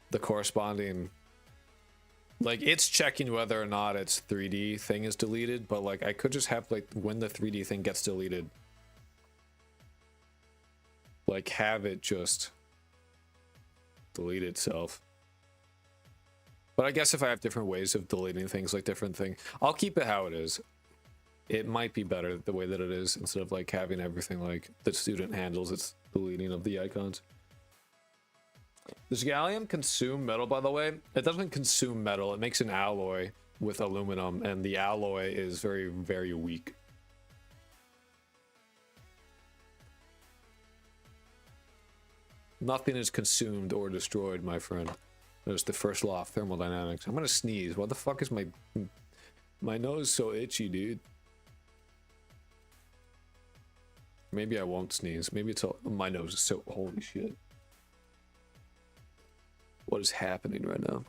the corresponding, like it's checking whether or not its 3D thing is deleted, but like I could just have like when the 3D thing gets deleted, like have it just delete itself. But I guess if I have different ways of deleting things, like different things, I'll keep it how it is. It might be better the way that it is instead of like having everything like the student handles its deleting of the icons. Does gallium consume metal, by the way? It doesn't consume metal. It makes an alloy with aluminum, and the alloy is very, very weak. Nothing is consumed or destroyed, my friend. That's the first law of thermodynamics. I'm gonna sneeze. What the fuck is my nose so itchy, dude? Maybe I won't sneeze. Maybe it's all, my nose is so, holy shit. What is happening right now?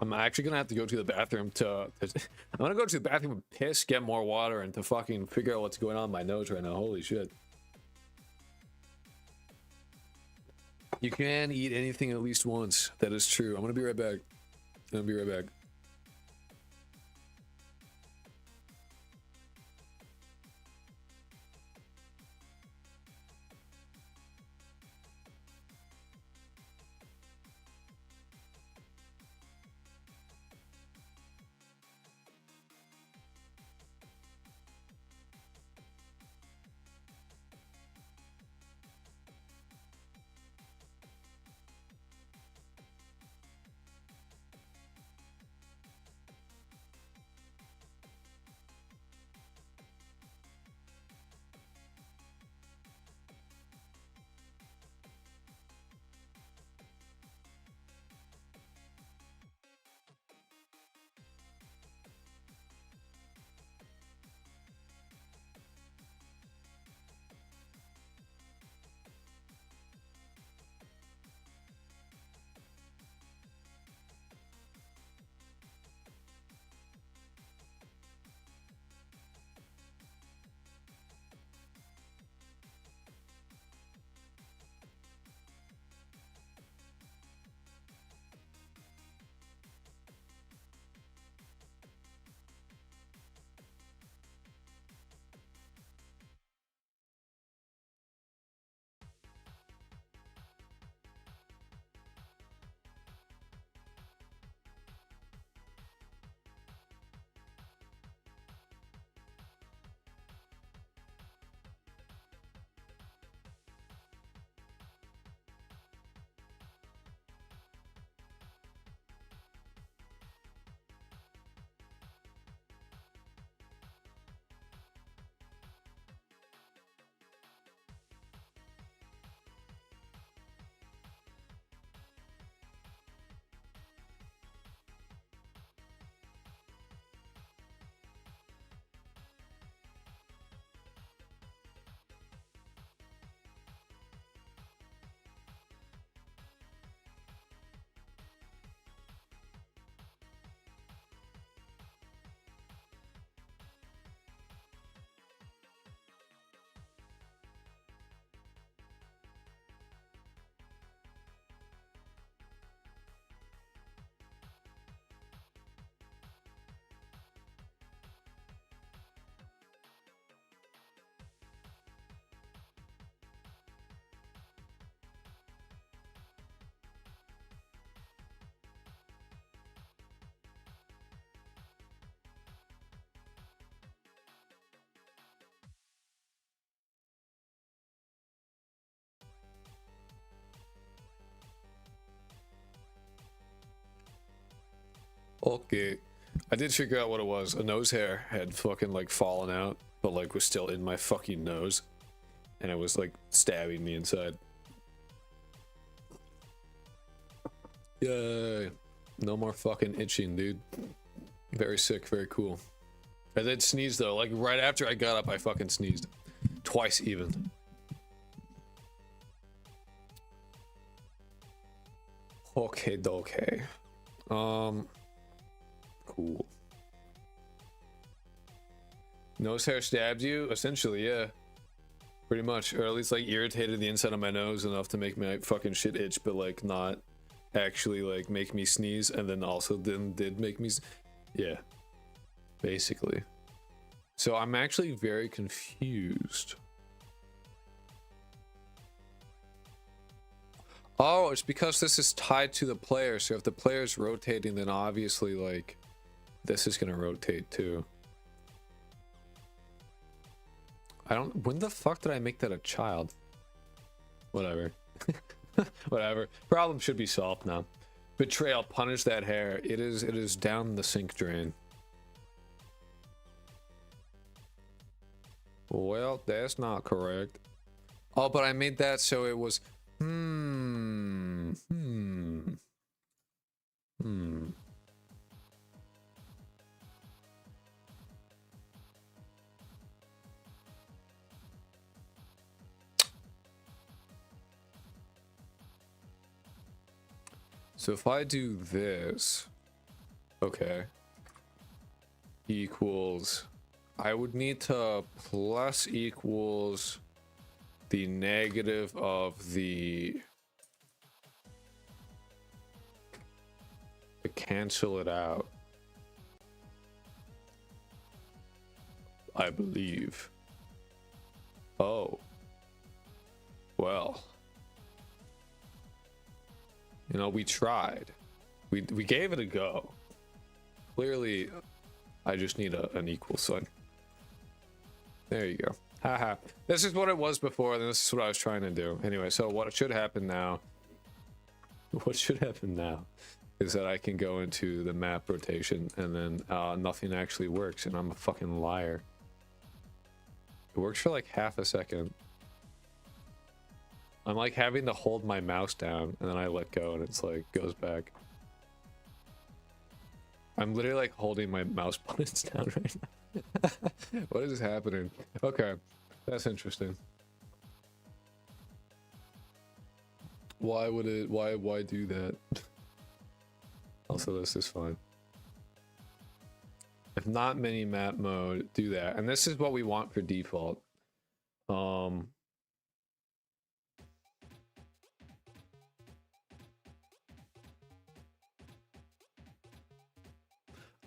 I'm actually gonna have to go to the bathroom to I'm gonna go to the bathroom and piss, get more water, and to fucking figure out what's going on in my nose right now. Holy shit. You can eat anything at least once. That is true. I'm gonna be right back. I'm gonna be right back. Okay. I did figure out what it was. A nose hair had fucking like fallen out, but like was still in my fucking nose. And it was like stabbing me inside. Yay. No more fucking itching, dude. Very sick, very cool. I did sneeze though, like right after I got up I fucking sneezed. Twice even. Okay, okay. Cool. Nose hair stabbed you? Essentially, yeah. Pretty much. Or at least like irritated the inside of my nose enough to make my fucking shit itch, but like not actually like make me sneeze, and then also then did make me yeah. Basically. So I'm actually very confused. Oh, it's because this is tied to the player, so if the player's rotating, then obviously like this is gonna rotate too. I don't. When the fuck did I make that a child? Whatever. Whatever. Problem should be solved now. Betrayal. Punish that hair. It is down the sink drain. Well, that's not correct. Oh, but I made that so it was. So if I do this, okay, equals, I would need to plus equals the negative of the, to cancel it out, I believe. Oh, well. You know, we tried. We gave it a go. Clearly, I just need an equal sign. There you go. Haha. This is what it was before, and this is what I was trying to do. Anyway, so what should happen now... What should happen now is that I can go into the map rotation, and then nothing actually works, and I'm a fucking liar. It works for like half a second. I'm like having to hold my mouse down, and then I let go, and it's like goes back. I'm literally like holding my mouse buttons down right now. What is happening? Okay, that's interesting. Why would it? Why do that? Also, this is fine. If not mini-map mode, do that. And this is what we want for default.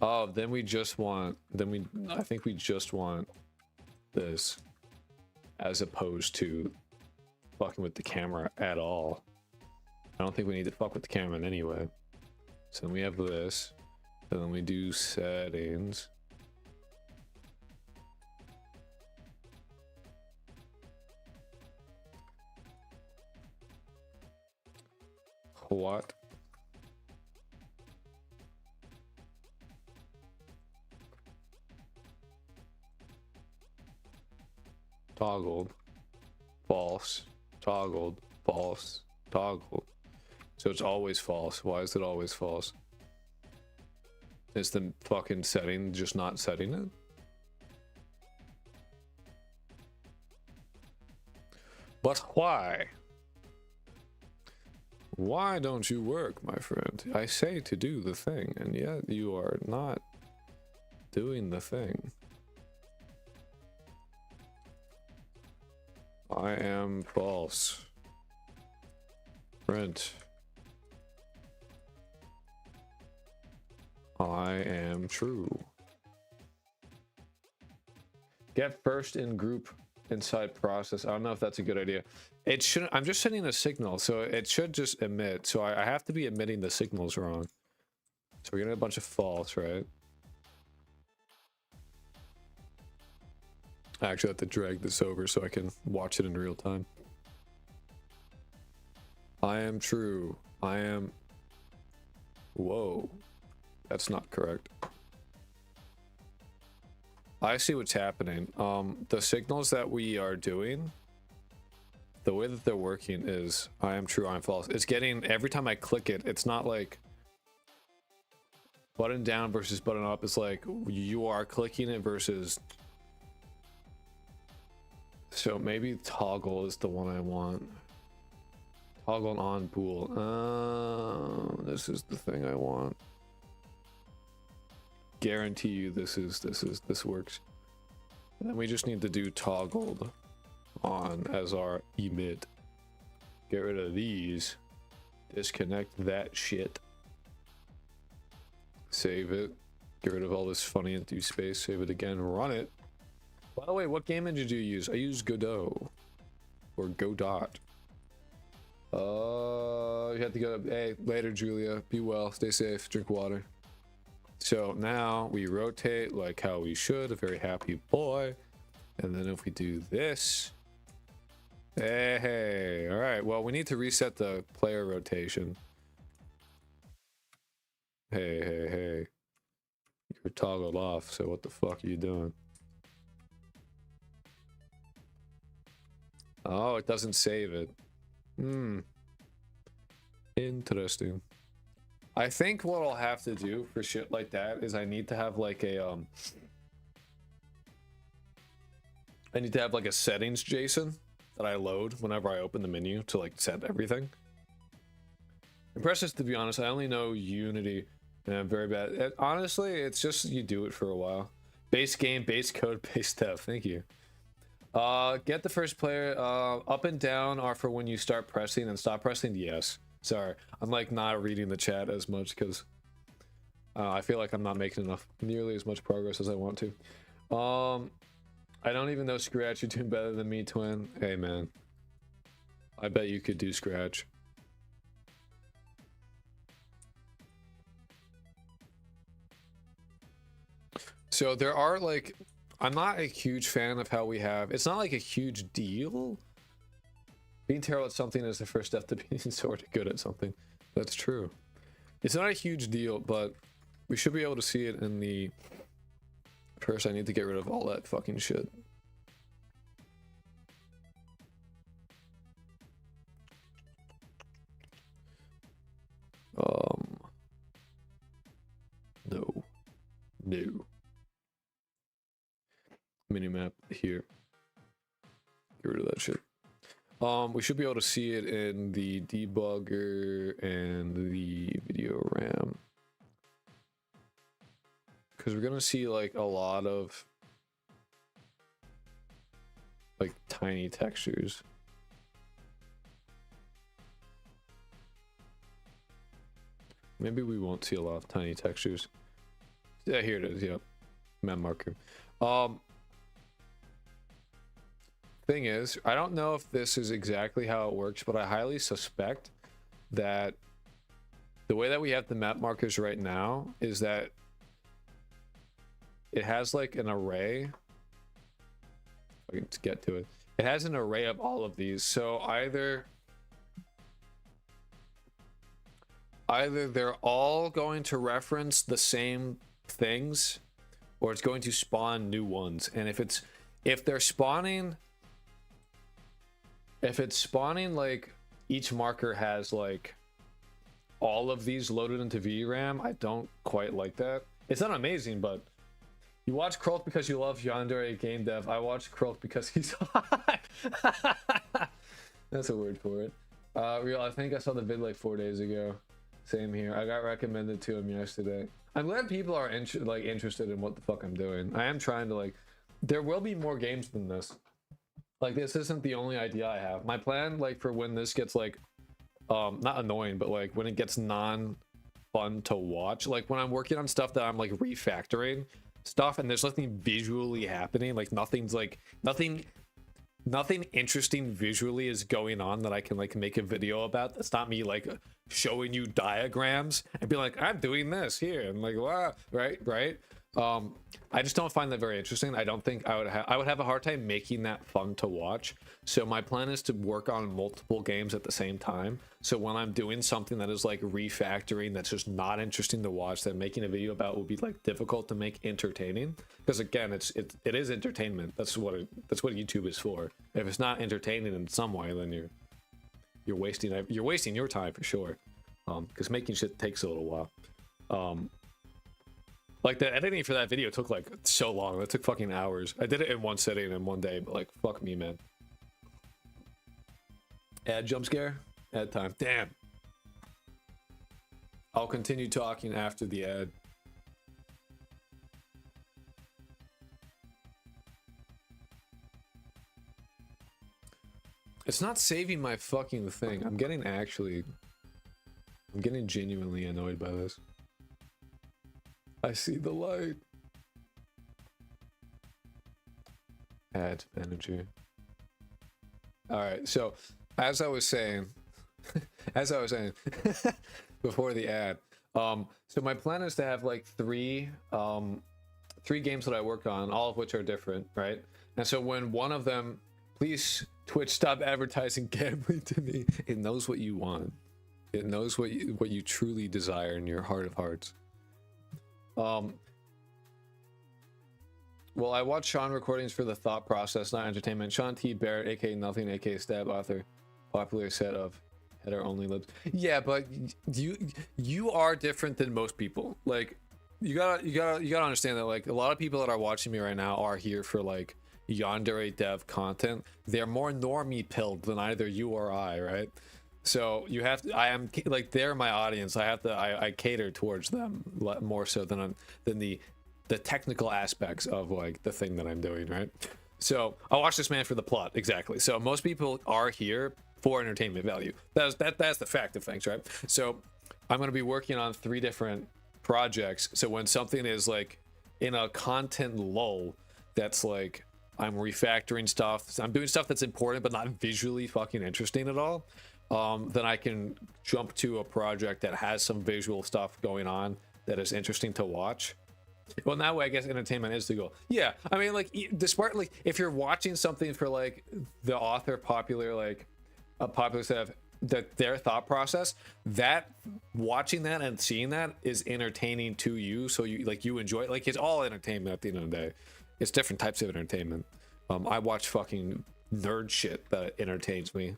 Oh, then we just want, I think we just want this as opposed to fucking with the camera at all. I don't think we need to fuck with the camera in any way. So then we have this, and then we do settings. What? Toggled, false, toggled, false, toggled. So it's always false. Why is it always false? Is the fucking setting just not setting it? But why? Why don't you work, my friend? I say to do the thing, and yet you are not doing the thing. I am false. Print. I am true. Get first in group inside process. I don't know if that's a good idea. It shouldn't. I'm just sending a signal, so it should just emit. So I have to be emitting the signals wrong. So we're getting a bunch of false, right? I actually have to drag this over so I can watch it in real time. I am true. I am... Whoa. That's not correct. I see what's happening. The signals that we are doing, the way that they're working is I am true, I'm false. It's getting, every time I click it, it's not like button down versus button up. It's like you are clicking it versus. So maybe toggle is the one I want. Toggle on pool. This is the thing I want. Guarantee you this works. And then we just need to do toggled on as our emit. Get rid of these. Disconnect that shit. Save it. Get rid of all this funny empty space. Save it again. Run it. By the way, what game engine did you use? I use Godot. Or Godot. You have to go. Hey, later, Julia. Be well. Stay safe. Drink water. So now we rotate like how we should. A very happy boy. And then if we do this. Hey. All right. Well, we need to reset the player rotation. Hey. You're toggled off. So what the fuck are you doing? Oh, it doesn't save it. Interesting. I think what I'll have to do for shit like that is I need to have like a I need to have like a settings JSON that I load whenever I open the menu to like set everything. Impressive, to be honest. I only know Unity and I'm very bad. Honestly, it's just you do it for a while. Base game, base code, base dev. Thank you. Get the first player. Up and down are for when you start pressing and stop pressing. Yes. Sorry, I'm like not reading the chat as much because I feel like I'm not making nearly as much progress as I want to. I don't even know Scratch. You're doing better than me, twin. Hey man, I bet you could do Scratch. So there are like, I'm not a huge fan of how we have. It's not like a huge deal. Being terrible at something is the first step to being sort of good at something. That's true. It's not a huge deal, but we should be able to see it in the... First, I need to get rid of all that fucking shit. No. Minimap here. Get rid of that shit. We should be able to see it in the debugger and the video RAM. Because we're gonna see like a lot of like tiny textures. Maybe we won't see a lot of tiny textures. Yeah, here it is, yep. Map marker. Thing is, I don't know if this is exactly how it works, but I highly suspect that the way that we have the map markers right now is that it has like an array. If I can get to it. It has an array of all of these. So either they're all going to reference the same things, or it's going to spawn new ones. And if it's spawning like each marker has like all of these loaded into VRAM, I don't quite like that. It's not amazing, but you watch Krulk because you love Yandere game dev. I watch Krulk because he's hot. That's a word for it. Real, I think I saw the vid like 4 days ago. Same here. I got recommended to him yesterday. I'm glad people are interested in what the fuck I'm doing. I am trying to like, there will be more games than this. Like, this isn't the only idea I have. My plan, like, for when this gets, like, not annoying, but, like, when it gets non-fun to watch, like, when I'm working on stuff that I'm, like, refactoring stuff and there's nothing visually happening, like, nothing's, like, nothing interesting visually is going on that I can, like, make a video about. That's not me, like, showing you diagrams and be like, I'm doing this here. And, like, wow, right? I just don't find that very interesting. I don't think I would have a hard time making that fun to watch. So my plan is to work on multiple games at the same time. So when I'm doing something that is like refactoring that's just not interesting to watch, that making a video about would be like difficult to make entertaining. Because again, it is entertainment. That's what YouTube is for. If it's not entertaining in some way, then you're wasting your time for sure. Because making shit takes a little while. Like the editing for that video took like so long. That took fucking hours. I did it in one sitting in one day, but like fuck me, man. Ad jump scare? Ad time. Damn. I'll continue talking after the ad. It's not saving my fucking thing. I'm getting genuinely annoyed by this. I see the light. Add manager. All right, so as I was saying before the ad, so my plan is to have like three games that I work on, all of which are different, right? And so when one of them, please Twitch, stop advertising gambling to me. It knows what you want. It knows what you truly desire in your heart of hearts. Well, I watch Sean recordings for the thought process, not entertainment. Sean T. Barrett, aka Nothing, aka Stab author, popular set of header only libs. Yeah, but you are different than most people. Like, you gotta understand that like a lot of people that are watching me right now are here for like Yandere dev content. They're more normie pilled than either you or I, right? So you have to, I am like, they're my audience. I cater towards them more so than the technical aspects of like the thing that I'm doing, right? So I watch this man for the plot, exactly. So most people are here for entertainment value. That's the fact of things, right? So I'm going to be working on 3 different projects. So when something is like in a content lull, that's like I'm refactoring stuff, I'm doing stuff that's important but not visually fucking interesting at all. Then I can jump to a project that has some visual stuff going on that is interesting to watch. Well, in that way, I guess entertainment is the goal. Yeah, I mean, like, despite like, if you're watching something for like the author popular, like a popular set of their thought process, that watching that and seeing that is entertaining to you. So you enjoy it. Like, it's all entertainment at the end of the day. It's different types of entertainment. I watch fucking nerd shit that entertains me.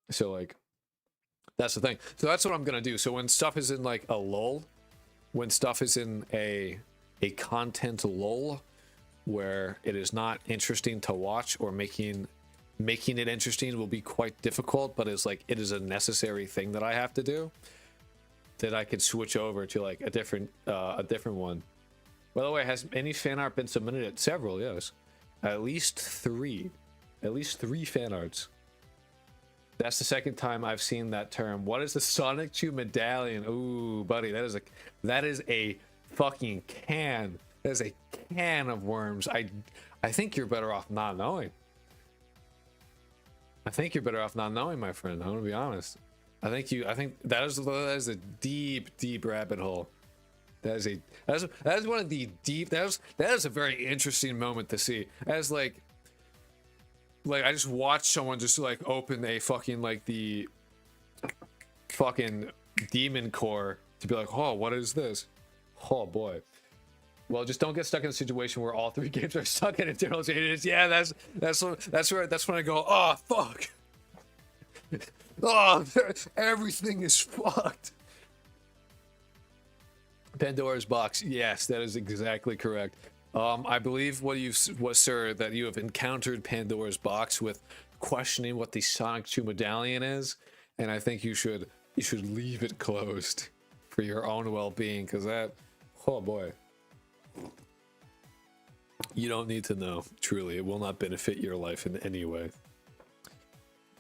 So like, that's the thing. So that's what I'm gonna do. So when stuff is in like a lull, when stuff is in a content lull where it is not interesting to watch, or making it interesting will be quite difficult, but it's like it is a necessary thing that I have to do, then I could switch over to like a different one. By the way, has any fan art been submitted? Several, yes. At least 3 fan arts. That's the second time I've seen that term. What is the Sonic Chew medallion? Ooh, buddy, that is a fucking can. That is a can of worms. I think you're better off not knowing. I think you're better off not knowing, my friend. I'm gonna be honest. I think that is a deep rabbit hole. That is one of the deep. That is a very interesting moment to see. As like I just watched someone just like open a fucking like the fucking demon core to be like, oh, what is this? Oh boy. Well, just don't get stuck in a situation where all 3 games are stuck in eternal changes. Yeah, that's when I go, oh fuck. Oh, everything is fucked. Pandora's box. Yes, that is exactly correct. I believe sir, that you have encountered Pandora's box with questioning what the Sonic 2 medallion is, and I think you should leave it closed for your own well-being, because that, oh boy, you don't need to know. Truly, it will not benefit your life in any way.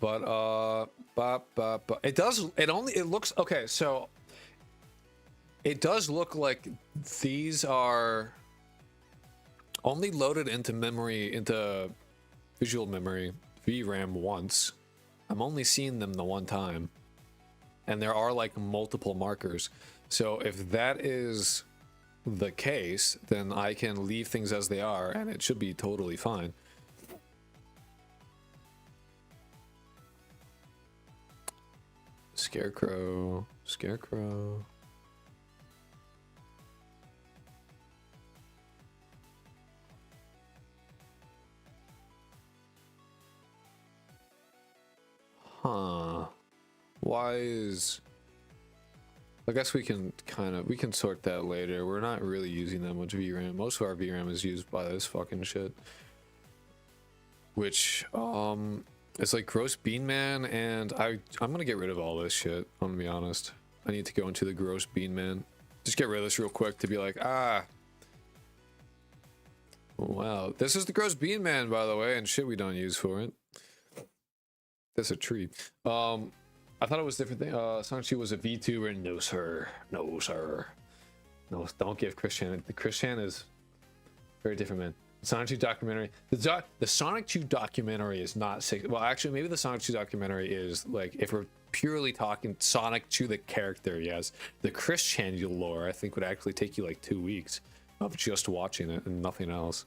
But it looks okay. So it does look like these are only loaded into memory, into visual memory, VRAM once. I'm only seeing them the one time. And there are like multiple markers. So if that is the case, then I can leave things as they are and it should be totally fine. Scarecrow, Scarecrow. Huh. Why is... I guess we can sort that later. We're not really using that much VRAM. Most of our VRAM is used by this fucking shit. Which, it's like Gross Bean Man, and I'm gonna get rid of all this shit, I'm gonna be honest. I need to go into the Gross Bean Man. Just get rid of this real quick to be like, ah. Wow, this is the Gross Bean Man, by the way, and shit we don't use for it. That's a tree. I thought it was a different thing. Sonic was a VTuber. No, sir. No, sir. No, don't give Christian. The Christian is very different, man. Sonic 2 documentary. The Sonic 2 documentary is not sick. Well, actually, maybe the Sonic 2 documentary is like, if we're purely talking Sonic 2 the character, yes. The Christian lore, I think, would actually take you like 2 weeks of just watching it and nothing else.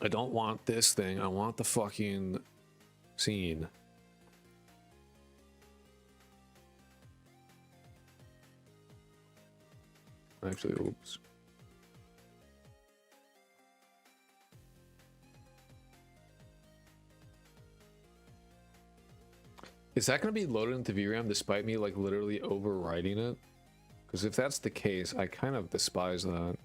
I don't want this thing. I want the fucking scene. Actually, oops. Is that going to be loaded into VRAM despite me like literally overwriting it? Because if that's the case, I kind of despise that.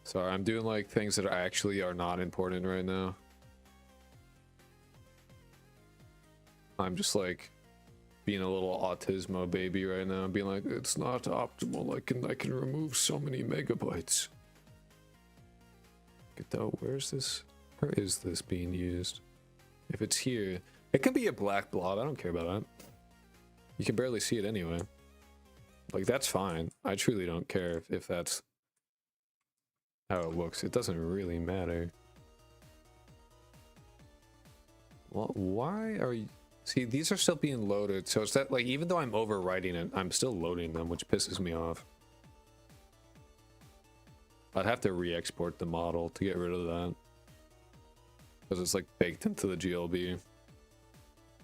Sorry, I'm doing like things that actually are not important right now. I'm just like being a little autismo baby right now, being like, it's not optimal. I can remove so many megabytes. Get that, where's this? Where is this being used? If it's here, it can be a black blob. I don't care about that. You can barely see it anyway. Like, that's fine. I truly don't care if that's how it looks. It doesn't really matter. Well, why are you... See, these are still being loaded, so it's that, like, even though I'm overwriting it, I'm still loading them, which pisses me off. I'd have to re-export the model to get rid of that. Because it's, like, baked into the GLB.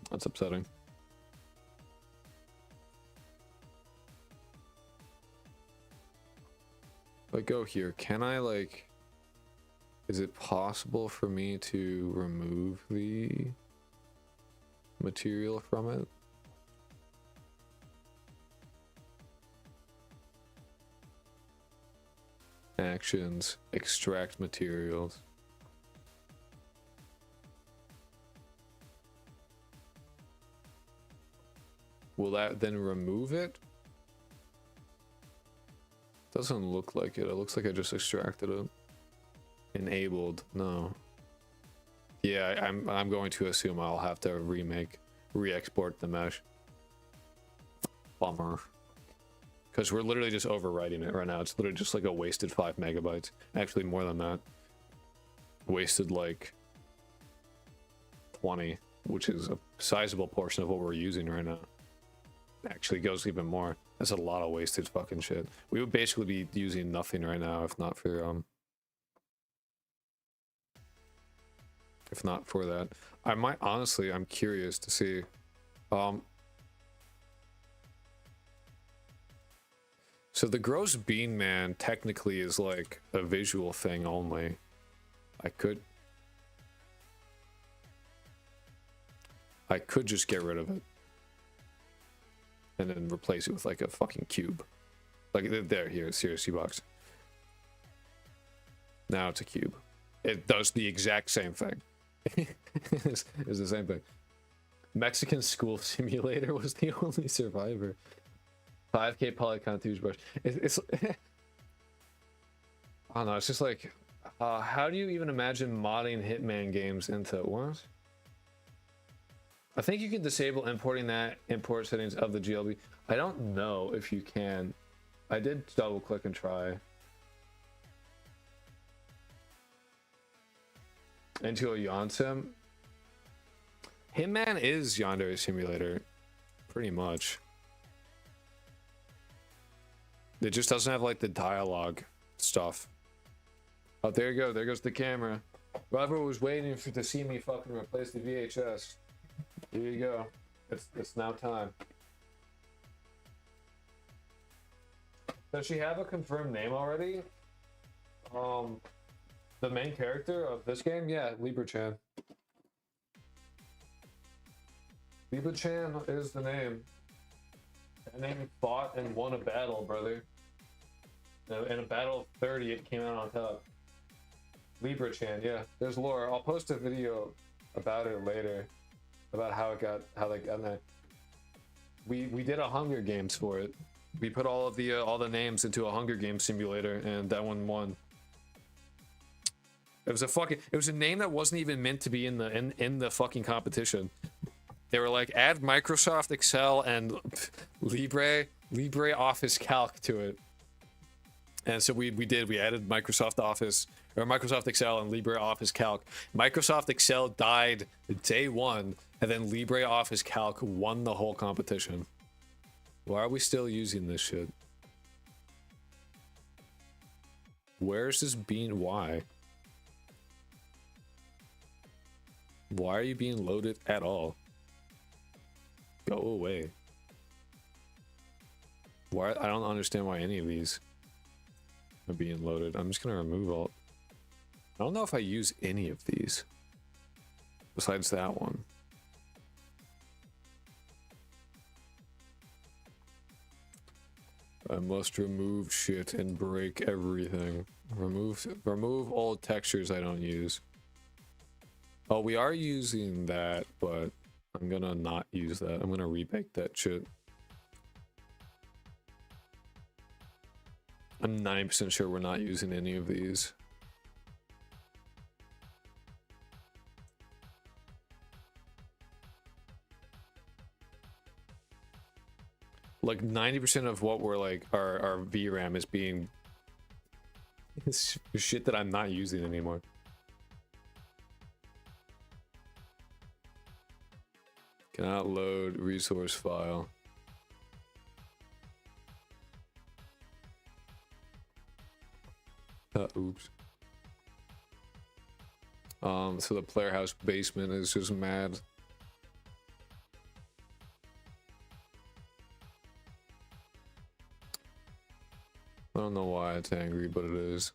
That's upsetting. If I go here, can I, like... Is it possible for me to remove the material from it? Actions, extract materials. Will that then remove it? Doesn't look like it. It looks like I just extracted it. Enabled. No. Yeah, I'm going to assume I'll have to re-export the mesh. Bummer. Because we're literally just overwriting it right now. It's literally just like a wasted 5 megabytes. Actually, more than that. Wasted like 20, which is a sizable portion of what we're using right now. Actually goes even more. That's a lot of wasted fucking shit. We would basically be using nothing right now if not for that. I might honestly, I'm curious to see so the Gross Bean Man technically is like a visual thing only. I could just get rid of it and then replace it with like a fucking cube. Like there, here, seriously box. Now it's a cube. It does the exact same thing. It's the same thing. Mexican School Simulator was the only survivor. 5K polygon toothbrush. It's I don't know, it's just like how do you even imagine modding Hitman games into what? I think you can disable importing that import settings of the GLB. I don't know if you can. I did double click and try. Into a yawn sim? Hitman is Yandere Simulator. Pretty much. It just doesn't have like the dialogue stuff. Oh, there you go. There goes the camera. Whoever was waiting to see me fucking replace the VHS. Here you go. It's now time. Does she have a confirmed name already? The main character of this game? Yeah, Libra-chan. Libra-chan is the name. That name fought and won a battle, brother. In a battle of 30, it came out on top. Libra-chan, yeah. There's lore. I'll post a video about it later. About how they got that. We did a Hunger Games for it. We put all the names into a Hunger Games simulator, and that one won. It was a name that wasn't even meant to be in the fucking competition. They were like, add Microsoft Excel and LibreOffice Calc to it. And so we did. We added Microsoft Office or Microsoft Excel and LibreOffice Calc. Microsoft Excel died day one, and then LibreOffice Calc won the whole competition. Why are we still using this shit? Where's this being? Why? Why are you being loaded at all? Go away. Why? I don't understand why any of these are being loaded. I'm just gonna remove all. I don't know if I use any of these besides that one. I must remove shit and break everything. Remove old textures I don't use. Oh, we are using that, but I'm gonna not use that. I'm gonna rebake that shit. I'm 90% sure we're not using any of these. Like 90% of what we're like, our VRAM is being shit that I'm not using anymore. Cannot load resource file. Oops. So the player house basement is just mad. I don't know why it's angry, but it is.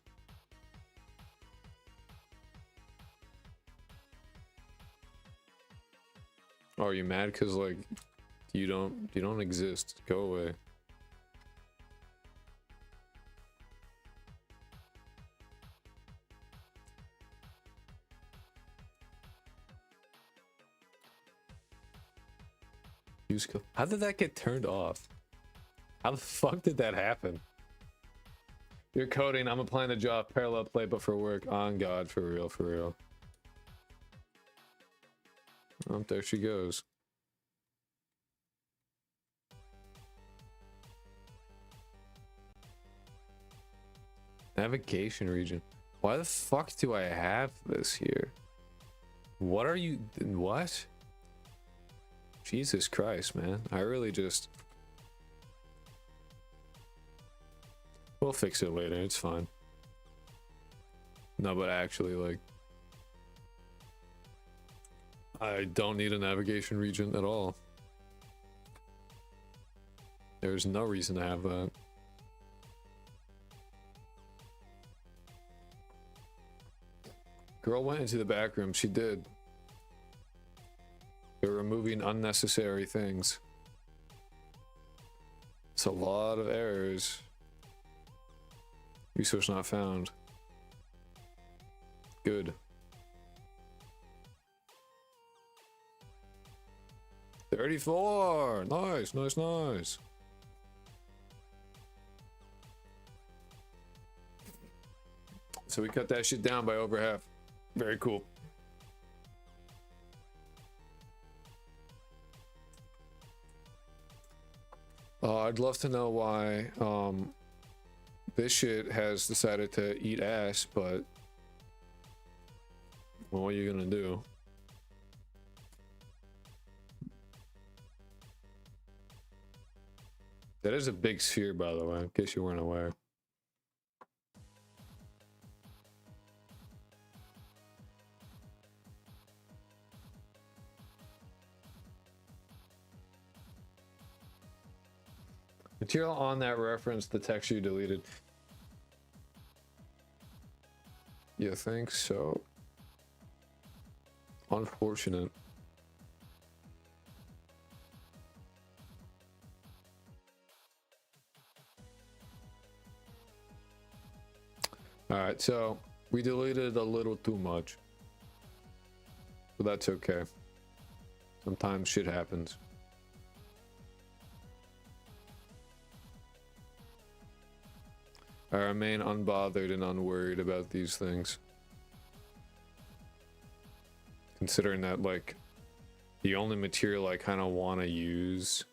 Oh, are you mad because like you don't exist? Go away. How did that get turned off? How the fuck did that happen? You're coding, I'm applying the job, parallel play, but for work. On God, for real, for real. Oh, there she goes. Navigation region. Why the fuck do I have this here? What are you... What? Jesus Christ, man. I really just... We'll fix it later, it's fine. No, but actually, like... I don't need a navigation region at all. There's no reason to have that. Girl went into the back room, she did. They're removing unnecessary things. It's a lot of errors. Resource not found. Good. 34! Nice, nice, nice. So we cut that shit down by over half. Very cool. I'd love to know why this shit has decided to eat ass, but Well, what are you gonna do? That is a big sphere, by the way, in case you weren't aware. Material on that reference, the text you deleted. You think so? Unfortunate. Alright, so we deleted a little too much. But that's okay. Sometimes shit happens. I remain unbothered and unworried about these things. Considering that, like, the only material I kind of want to use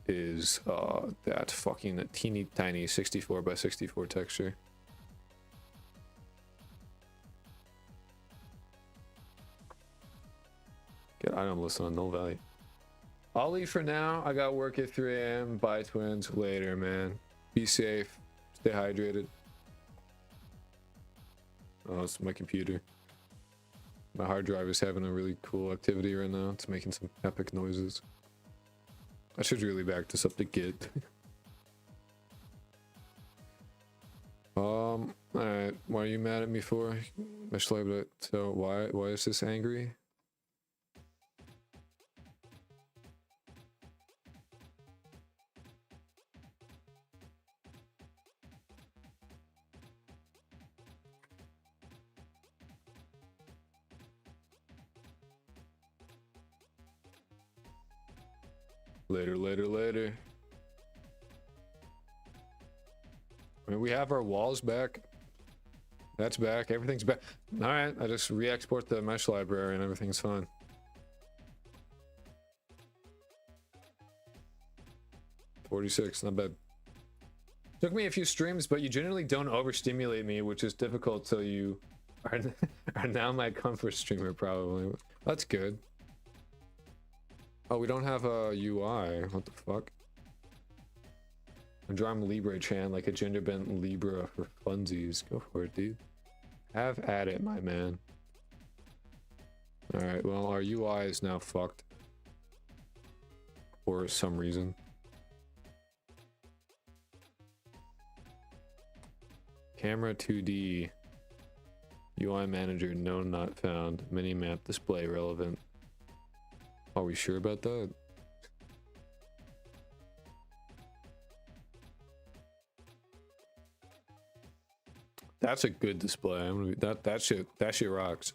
is that fucking teeny tiny 64 by 64 texture. Get item list on null value. I'll leave for now. I got work at 3 a.m. Bye, twins. Later, man. Be safe. Stay hydrated. Oh, it's my computer. My hard drive is having a really cool activity right now. It's making some epic noises. I should really back this up to Git. Alright. What are you mad at me for? So why is this angry? Later. I mean, we have our walls back. That's back. Everything's back. All right. I just re-export the mesh library and everything's fine. $46, not bad. Took me a few streams, but you generally don't overstimulate me, which is difficult till you are now my comfort streamer, probably. That's good. Oh, we don't have a UI. What the fuck? I'm drawing Libre Chan like a gender bent Libra for funsies. Go for it, dude. Have at it, my man. Alright, well, our UI is now fucked. For some reason. Camera 2D. UI manager, no, not found. MiniMap display relevant. Are we sure about that? That's a good display. I'm gonna be, that shit rocks.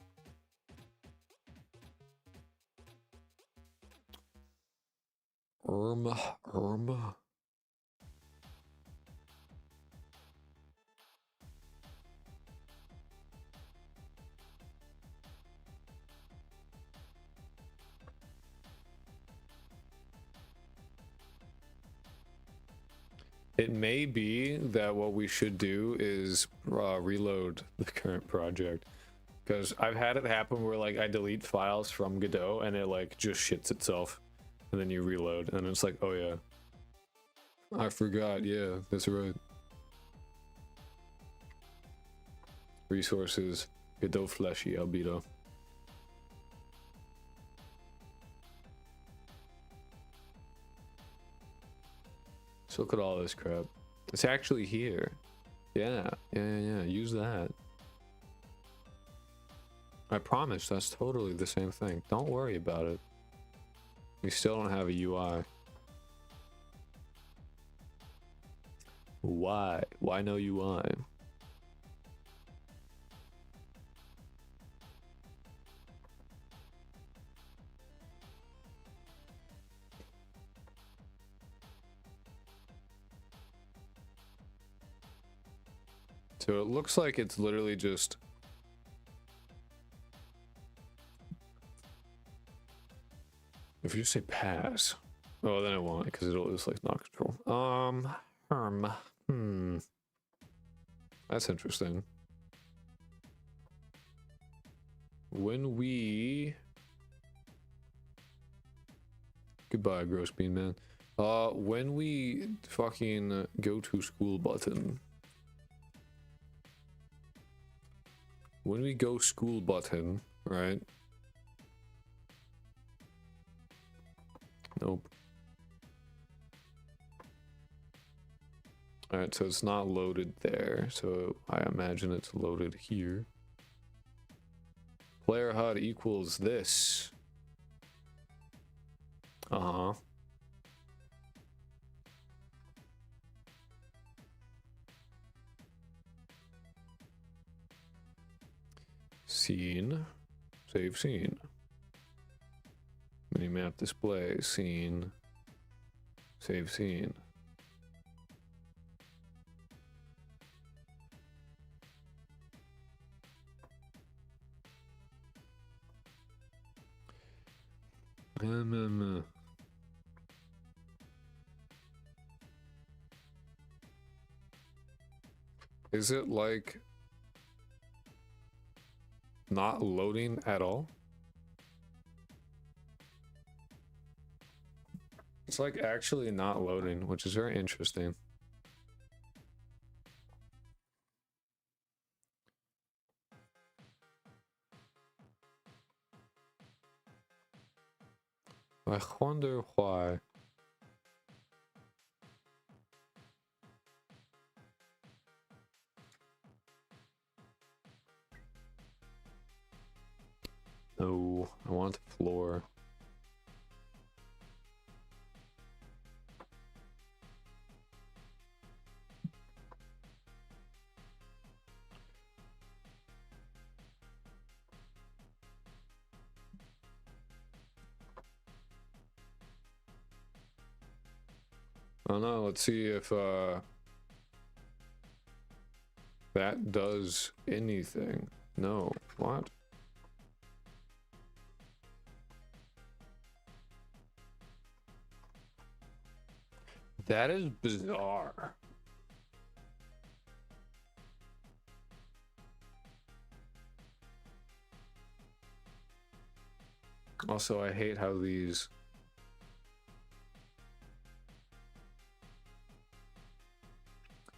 Irma. It may be that what we should do is reload the current project, because I've had it happen where like I delete files from Godot and it like just shits itself, and then you reload and it's like, oh yeah, I forgot. Yeah, that's right. Resources, Godot fleshy albedo. So look at all this crap. It's actually here. Yeah. Use that. I promise that's totally the same thing. Don't worry about it. We still don't have a UI. Why? Why no UI? So it looks like it's literally just... If you say pass... Oh, then it won't, because it'll just like not control. That's interesting. When we... Goodbye, gross bean man. When we fucking go to school button. When we go school button, right? Nope. Alright, so it's not loaded there, so I imagine it's loaded here. Player HUD equals this. Uh-huh. Scene. Save scene. Minimap display. Scene. Save scene. Is it like not loading at all? It's like actually not loading, which is very interesting. I wonder why. No, I want the floor. Oh no, let's see if that does anything. No, what? That is bizarre. Also, I hate how these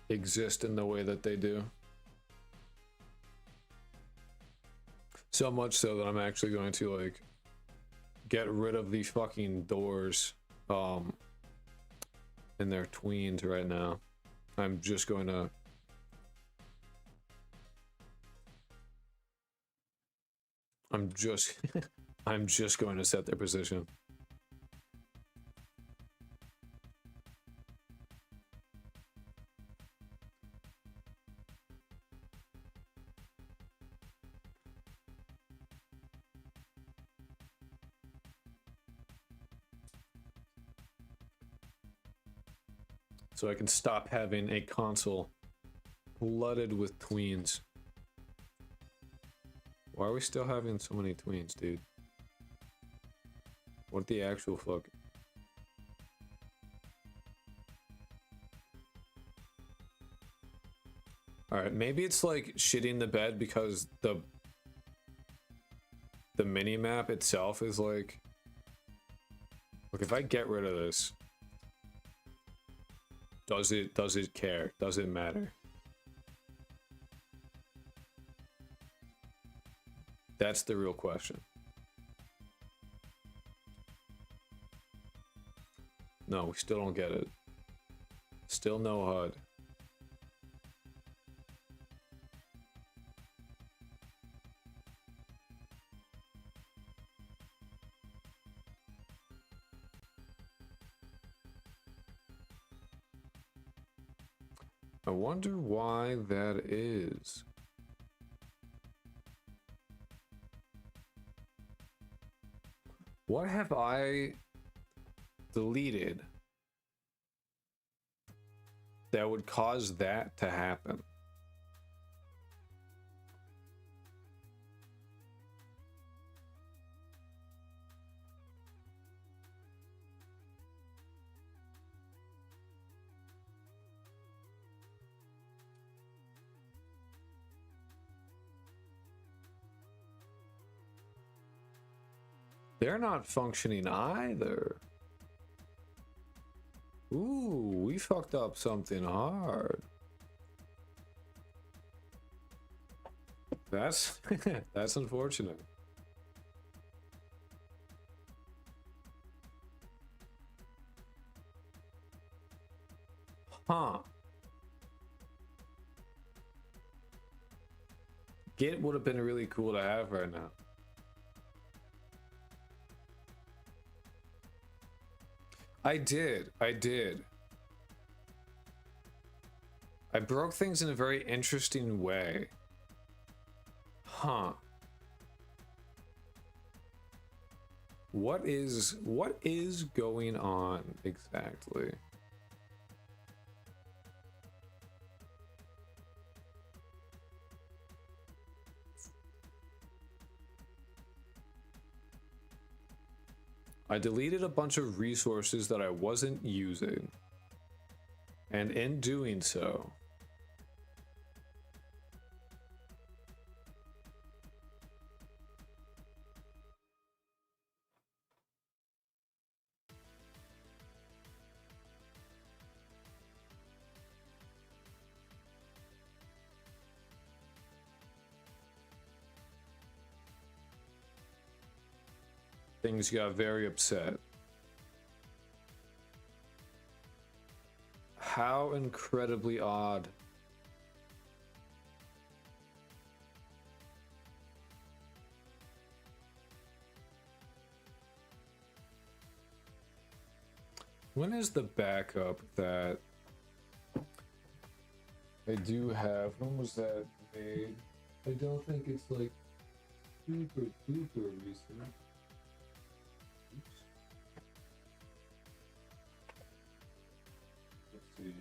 exist in the way that they do. So much so that I'm actually going to like get rid of these fucking doors in their tweens right now. I'm just going to I'm just going to set their position. So I can stop having a console flooded with tweens. Why are we still having so many tweens, dude? What the actual fuck? Alright, maybe it's like shitting the bed because the mini-map itself is like... Look, if I get rid of this... Does it care? Does it matter? That's the real question. No, we still don't get it. Still no HUD. I wonder why that is. What have I deleted that would cause that to happen? They're not functioning either. Ooh, we fucked up something hard. That's that's unfortunate. Huh. Git would have been really cool to have right now. I did. I broke things in a very interesting way. Huh. What is going on exactly? I deleted a bunch of resources that I wasn't using. And in doing so, things got very upset. How incredibly odd. When is the backup that I do have? When was that made? I don't think it's like super duper recent. Oops. Let's see here.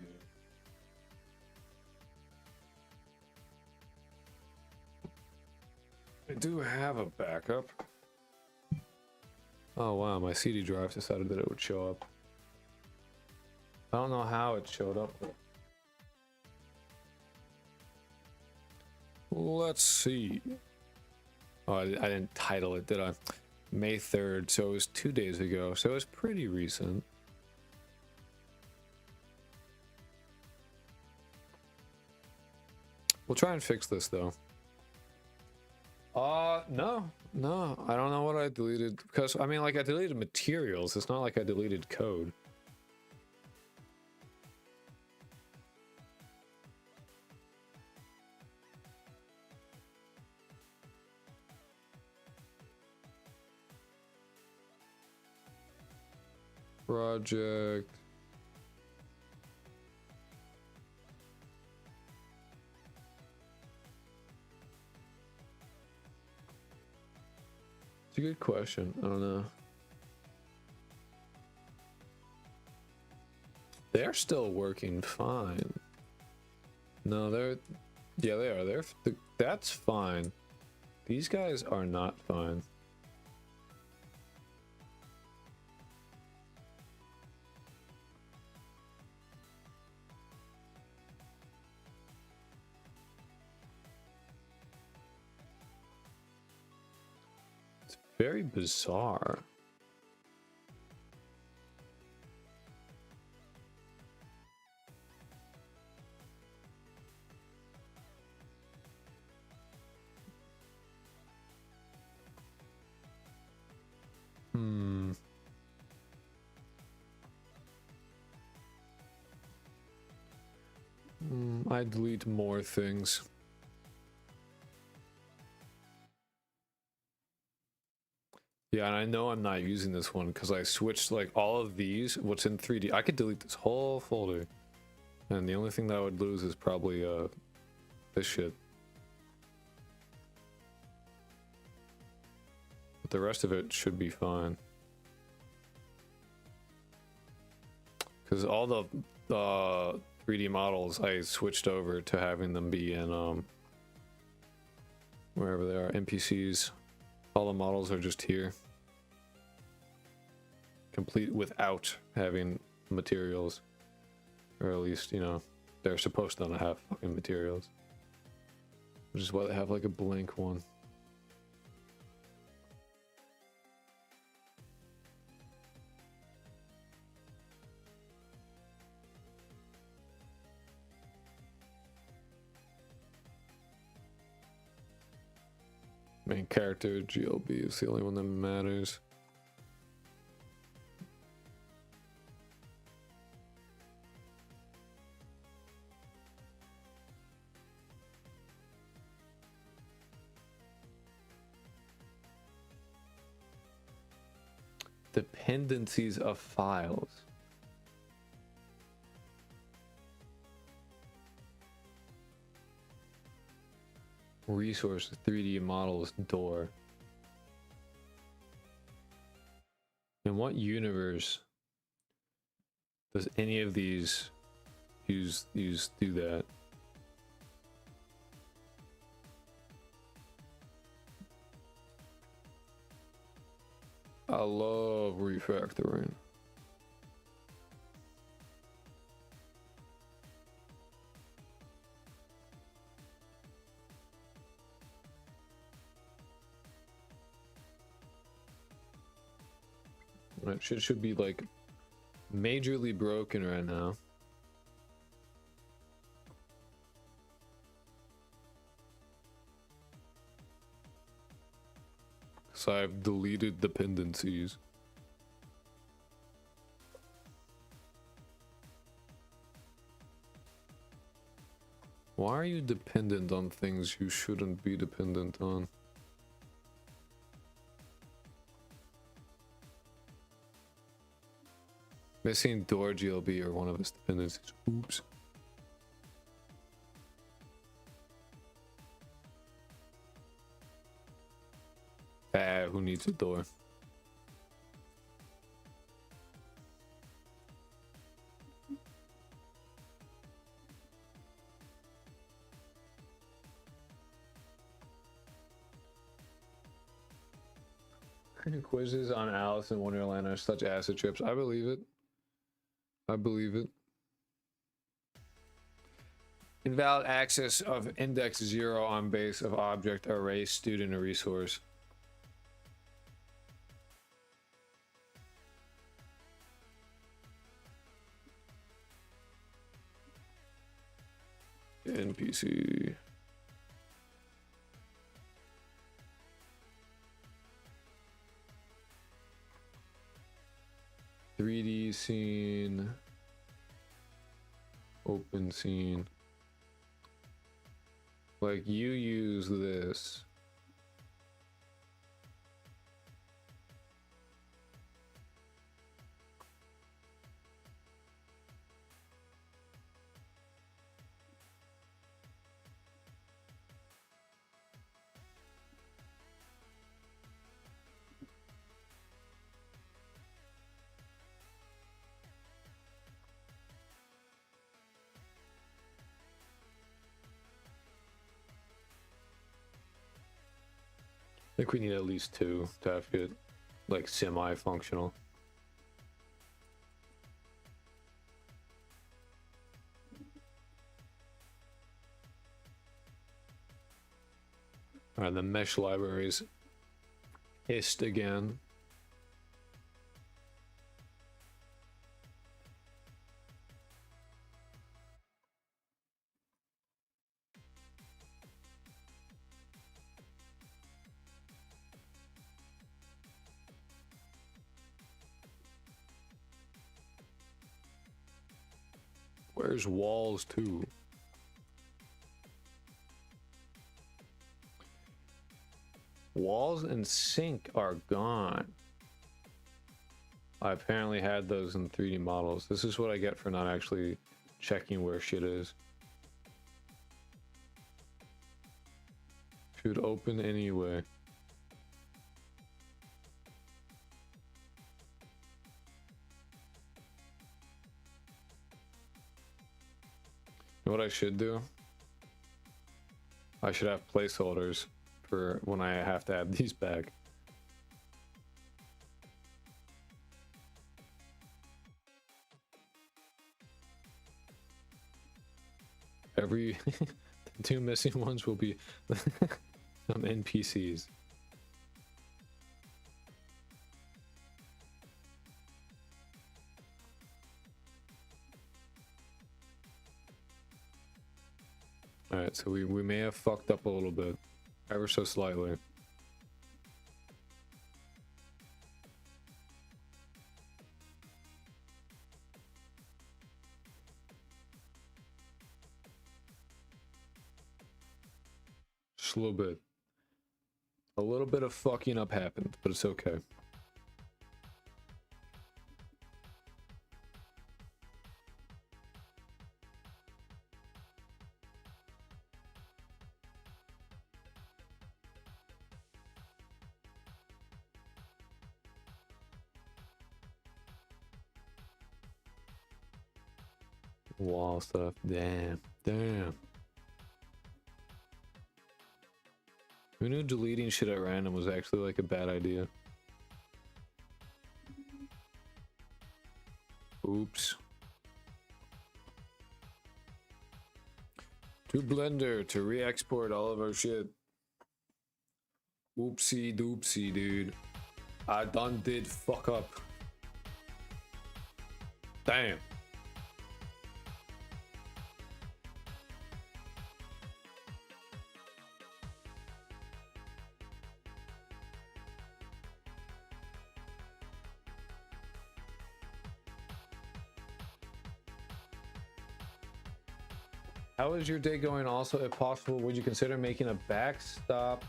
I do have a backup. Oh wow, my CD drive decided that it would show up. I don't know how it showed up. Let's see. Oh, I didn't title it, did I? May 3rd, so it was 2 days ago, so it's pretty recent. We'll try and fix this though. No, I don't know what I deleted, because I mean, like, I deleted materials. It's not like I deleted code. Project. It's a good question. I don't know. They're still working fine. No, yeah, they are. That's fine. These guys are not fine. It's very bizarre. I delete more things. Yeah, and I know I'm not using this one because I switched like all of these. What's in 3D? I could delete this whole folder, and the only thing that I would lose is probably this shit. But the rest of it should be fine. Because all the 3D models, I switched over to having them be in wherever they are, NPCs. All the models are just here. Complete without having materials. Or at least, you know, they're supposed to not have fucking materials. Which is why they have like a blank one. Main character GLB is the only one that matters. Dependencies of files. Resource 3D models door. In what universe does any of these do that? I love refactoring. That shit should be like majorly broken right now. So I've deleted dependencies. Why are you dependent on things you shouldn't be dependent on? Missing door GLB or one of its dependencies. Oops. Who needs a door? Quizzes on Alice in Wonderland are such acid trips. I believe it. I believe it. Invalid access of index 0 on base of object array student resource. NPC. .3D scene. Open scene. Like, you use this. I think we need at least 2 to have it like semi-functional. Alright, the mesh libraries hissed again. Where's walls too? Walls and sink are gone. I apparently had those in 3D models. This is what I get for not actually checking where shit is. Should open anyway. You know what I should do? I should have placeholders for when I have to add these back. Every the 2 missing ones will be some NPCs. Alright, so we may have fucked up a little bit. Ever so slightly. a little bit. A little bit of fucking up happened, but it's okay. Wall stuff. Damn. Damn. Who knew deleting shit at random was actually like a bad idea? Oops. To Blender to re-export all of our shit. Oopsie doopsie, dude. I done did fuck up. Damn. How is your day going? Also, if possible, would you consider making a backstop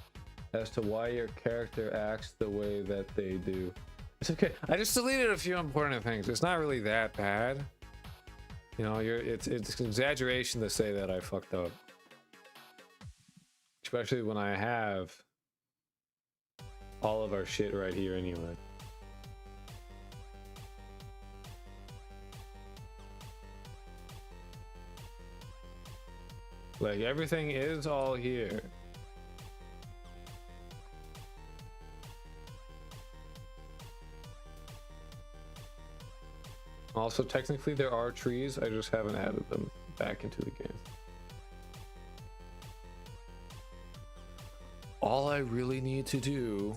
as to why your character acts the way that they do? It's okay. I just deleted a few important things. It's not really that bad. You know, it's an exaggeration to say that I fucked up. Especially when I have all of our shit right here anyway. Like, everything is all here. Also, technically there are trees, I just haven't added them back into the game. All I really need to do,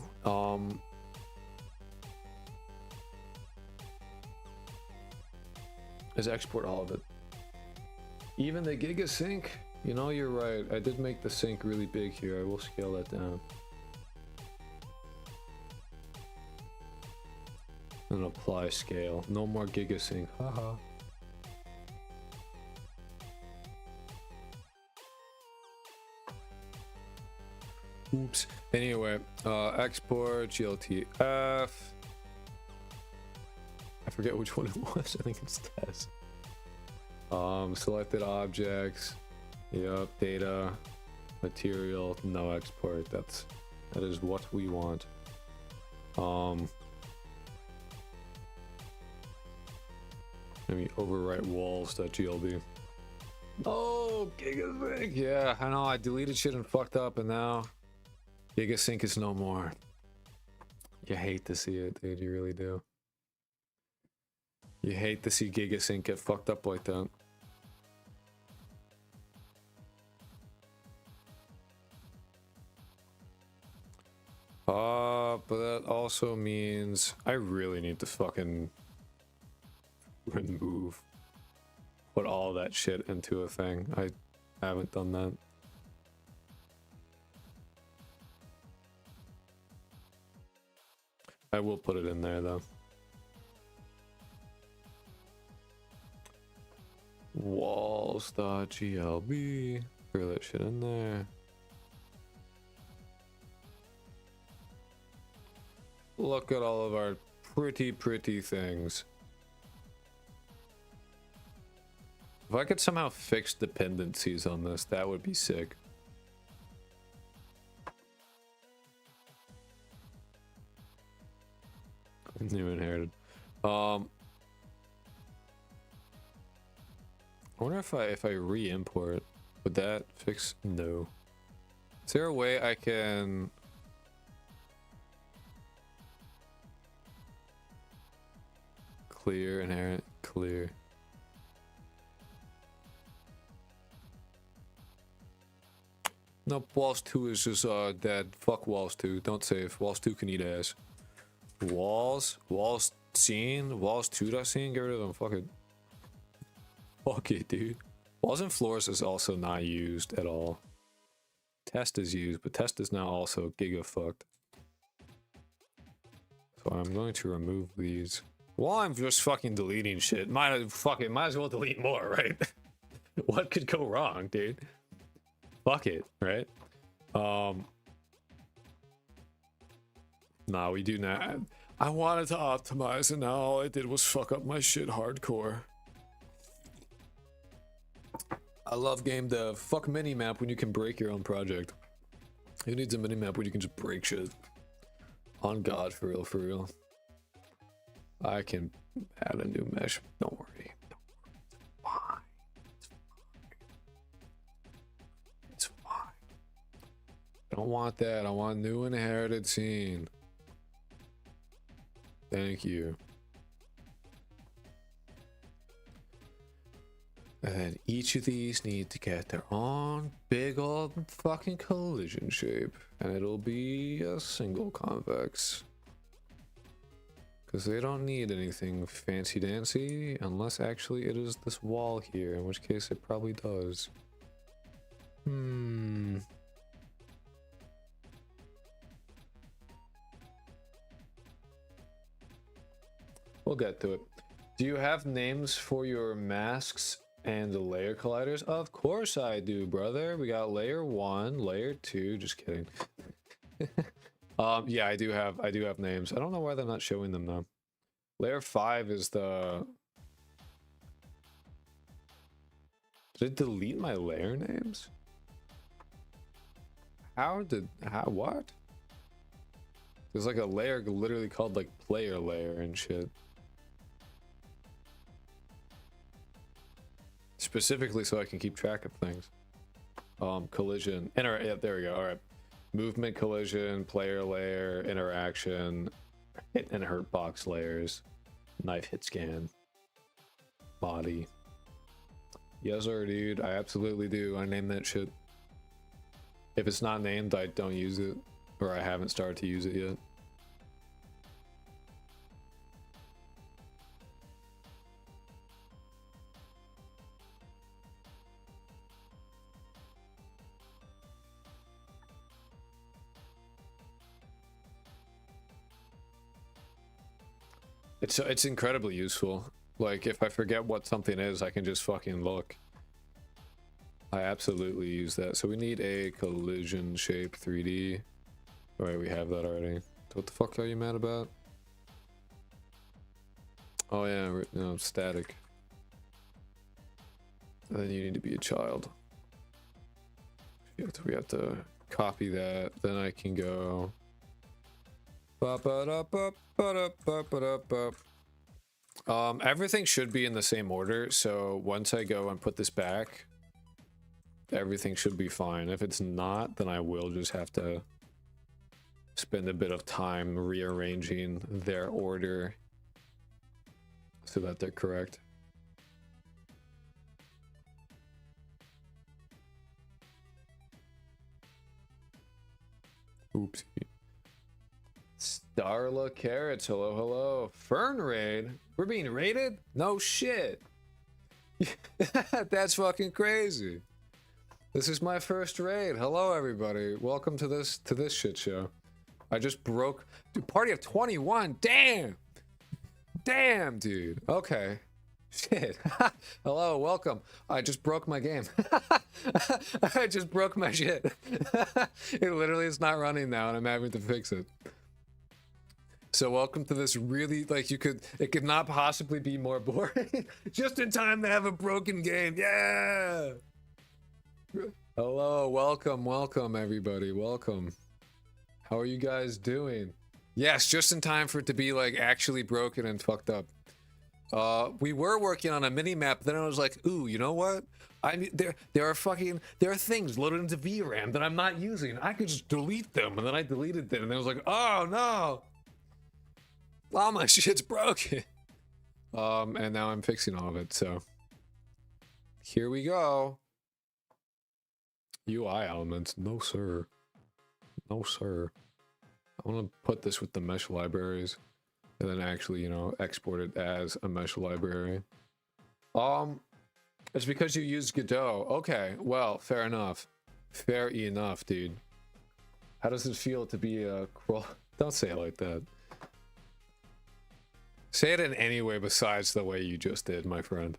is export all of it. Even the Giga Sync. You know, you're right. I did make the sync really big here. I will scale that down. And apply scale. No more Giga Sync. Haha. Oops. Anyway, export GLTF. I forget which one it was. I think it's test. Selected objects. Yep, data, material, no export. That is what we want. Maybe overwrite walls.glb. Oh, GigaSync. Yeah, I know. I deleted shit and fucked up, and now GigaSync is no more. You hate to see it, dude. You really do. You hate to see GigaSync get fucked up like that. But that also means I really need to fucking put all that shit into a thing. I haven't done that. I will put it in there though. Walls.glb. Throw that shit in there. Look at all of our pretty things. If I could somehow fix dependencies on this, that would be sick. New inherited. I wonder if I re-import, would that fix? No. Is there a way I can clear inherit clear? Nope, Walls 2 is just dead. Fuck Walls 2. Don't save. Walls 2 can eat ass. Walls scene, Walls 2.scene, get rid of them. Fuck it. Fuck it, dude. Walls and floors is also not used at all. Test is used, but test is now also giga fucked. So I'm going to remove these. While I'm just fucking deleting shit, might as well delete more, right? What could go wrong, dude? Fuck it, right? Nah, we do not. I wanted to optimize, and now all I did was fuck up my shit hardcore. I love game dev. Fuck MiniMap when you can break your own project. Who needs a MiniMap when you can just break shit? On God, for real, for real. I can add a new mesh. Don't worry. It's fine. It's fine. I don't want that. I want new inherited scene. Thank you. And then each of these need to get their own big old fucking collision shape. And it'll be a single convex. Because they don't need anything fancy dancy, unless actually it is this wall here, in which case it probably does. We'll get to it. Do you have names for your masks and the layer colliders? Of course I do, brother. We got layer 1, layer 2, just kidding. Yeah, I do have names. I don't know why they're not showing them though. Layer 5 is the... Did it delete my layer names? What? There's like a layer literally called like player layer and shit. Specifically so I can keep track of things. Collision, yeah, there we go. All right. Movement, collision, player layer, interaction, hit and hurt box layers, knife hit scan, body. Yes sir, dude, I absolutely do. I name that shit. If it's not named, I don't use it, or I haven't started to use it yet. It's incredibly useful. Like, if I forget what something is, I can just fucking look. I absolutely use that. So we need a collision shape 3D. Alright, we have that already. So what the fuck are you mad about? Oh yeah, no, static. And then you need to be a child. We have to copy that. Then I can go... everything should be in the same order, so once I go and put this back, everything should be fine. If it's not, then I will just have to spend a bit of time rearranging their order so that they're correct. Oopsie. Starla Carrots, hello, hello. Fern raid? We're being raided? No shit. That's fucking crazy. This is my first raid. Hello, everybody. Welcome to this shit show. I just broke... Dude, party of 21. Damn. Damn, dude. Okay. Shit. Hello, welcome. I just broke my game. I just broke my shit. It literally is not running now, and I'm having to fix it. So welcome to this really, like, it could not possibly be more boring. Just in time to have a broken game. Yeah. Hello, welcome everybody. Welcome. How are you guys doing? Yes, just in time for it to be like actually broken and fucked up. We were working on a mini-map, then I was like, ooh, you know what? There are things loaded into VRAM that I'm not using. I could just delete them, and then I deleted them, and I was like, oh no! All my shit's broken. And now I'm fixing all of it, so. Here we go. UI elements, no sir. No sir. I want to put this with the mesh libraries. And then actually, you know, export it as a mesh library. It's because you use Godot. Okay, well, fair enough. Fair enough, dude. How does it feel to be a crawl? Don't say it like that. Say it in any way besides the way you just did, my friend.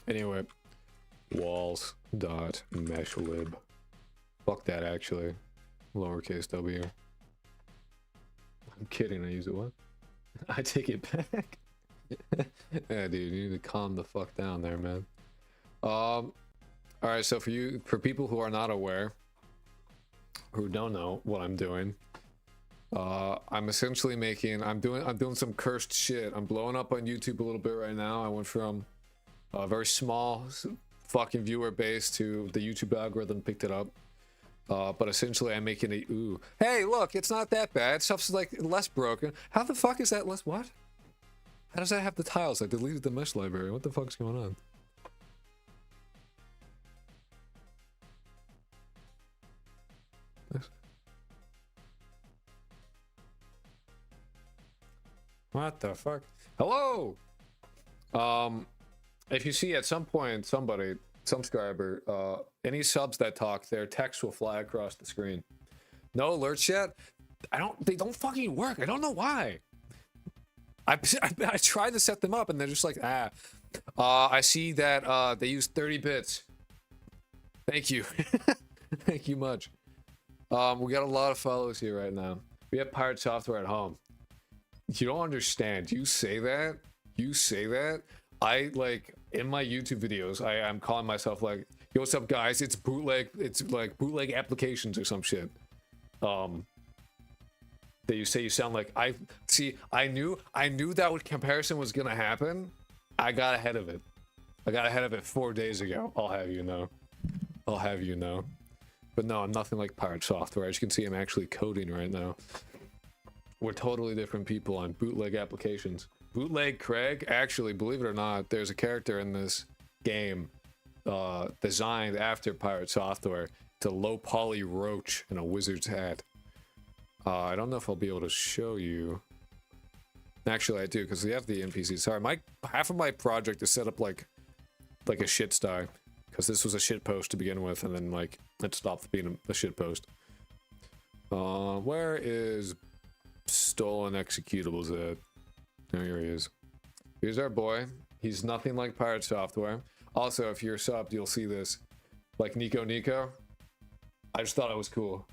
Anyway, walls dot mesh lib. Fuck that, actually. Lowercase w. I'm kidding, I use it what? I take it back. Yeah, dude, you need to calm the fuck down there, man. Alright, so for people who are not aware, who don't know what I'm doing, I'm essentially I'm doing some cursed shit. I'm blowing up on YouTube a little bit right now. I went from a very small fucking viewer base to the YouTube algorithm picked it up. But essentially I'm making a ooh. Hey, look, it's not that bad. Stuff's like less broken. How the fuck is that less what? How does that have the tiles? I deleted the mesh library. What the fuck's going on? What the fuck? Hello! If you see at some point somebody, subscriber, any subs that talk, their text will fly across the screen. No alerts yet? They don't fucking work. I don't know why. I tried to set them up and they're just like, ah. I see that they use 30 bits. Thank you. Thank you much. We got a lot of follows here right now. We have pirate software at home. You don't understand. You say that. I like in my YouTube videos, I'm calling myself like, yo, what's up guys? It's bootleg, it's like bootleg applications or some shit. That you say you sound like I knew that comparison was gonna happen. I got ahead of it. I got ahead of it 4 days ago. I'll have you know. But no, I'm nothing like pirate software. As you can see, I'm actually coding right now. We're totally different people on bootleg applications. Bootleg Craig, actually, believe it or not, there's a character in this game designed after pirate software. It's a low poly roach in a wizard's hat. I don't know if I'll be able to show you. Actually, I do, because we have the NPC. Sorry, half of my project is set up like a shit sty, because this was a shit post to begin with, and then like it stopped being a shit post. Where is stolen executables at? Oh, here he is. Here's our boy. He's nothing like pirate software. Also, if you're subbed, you'll see this. Like Nico. I just thought it was cool.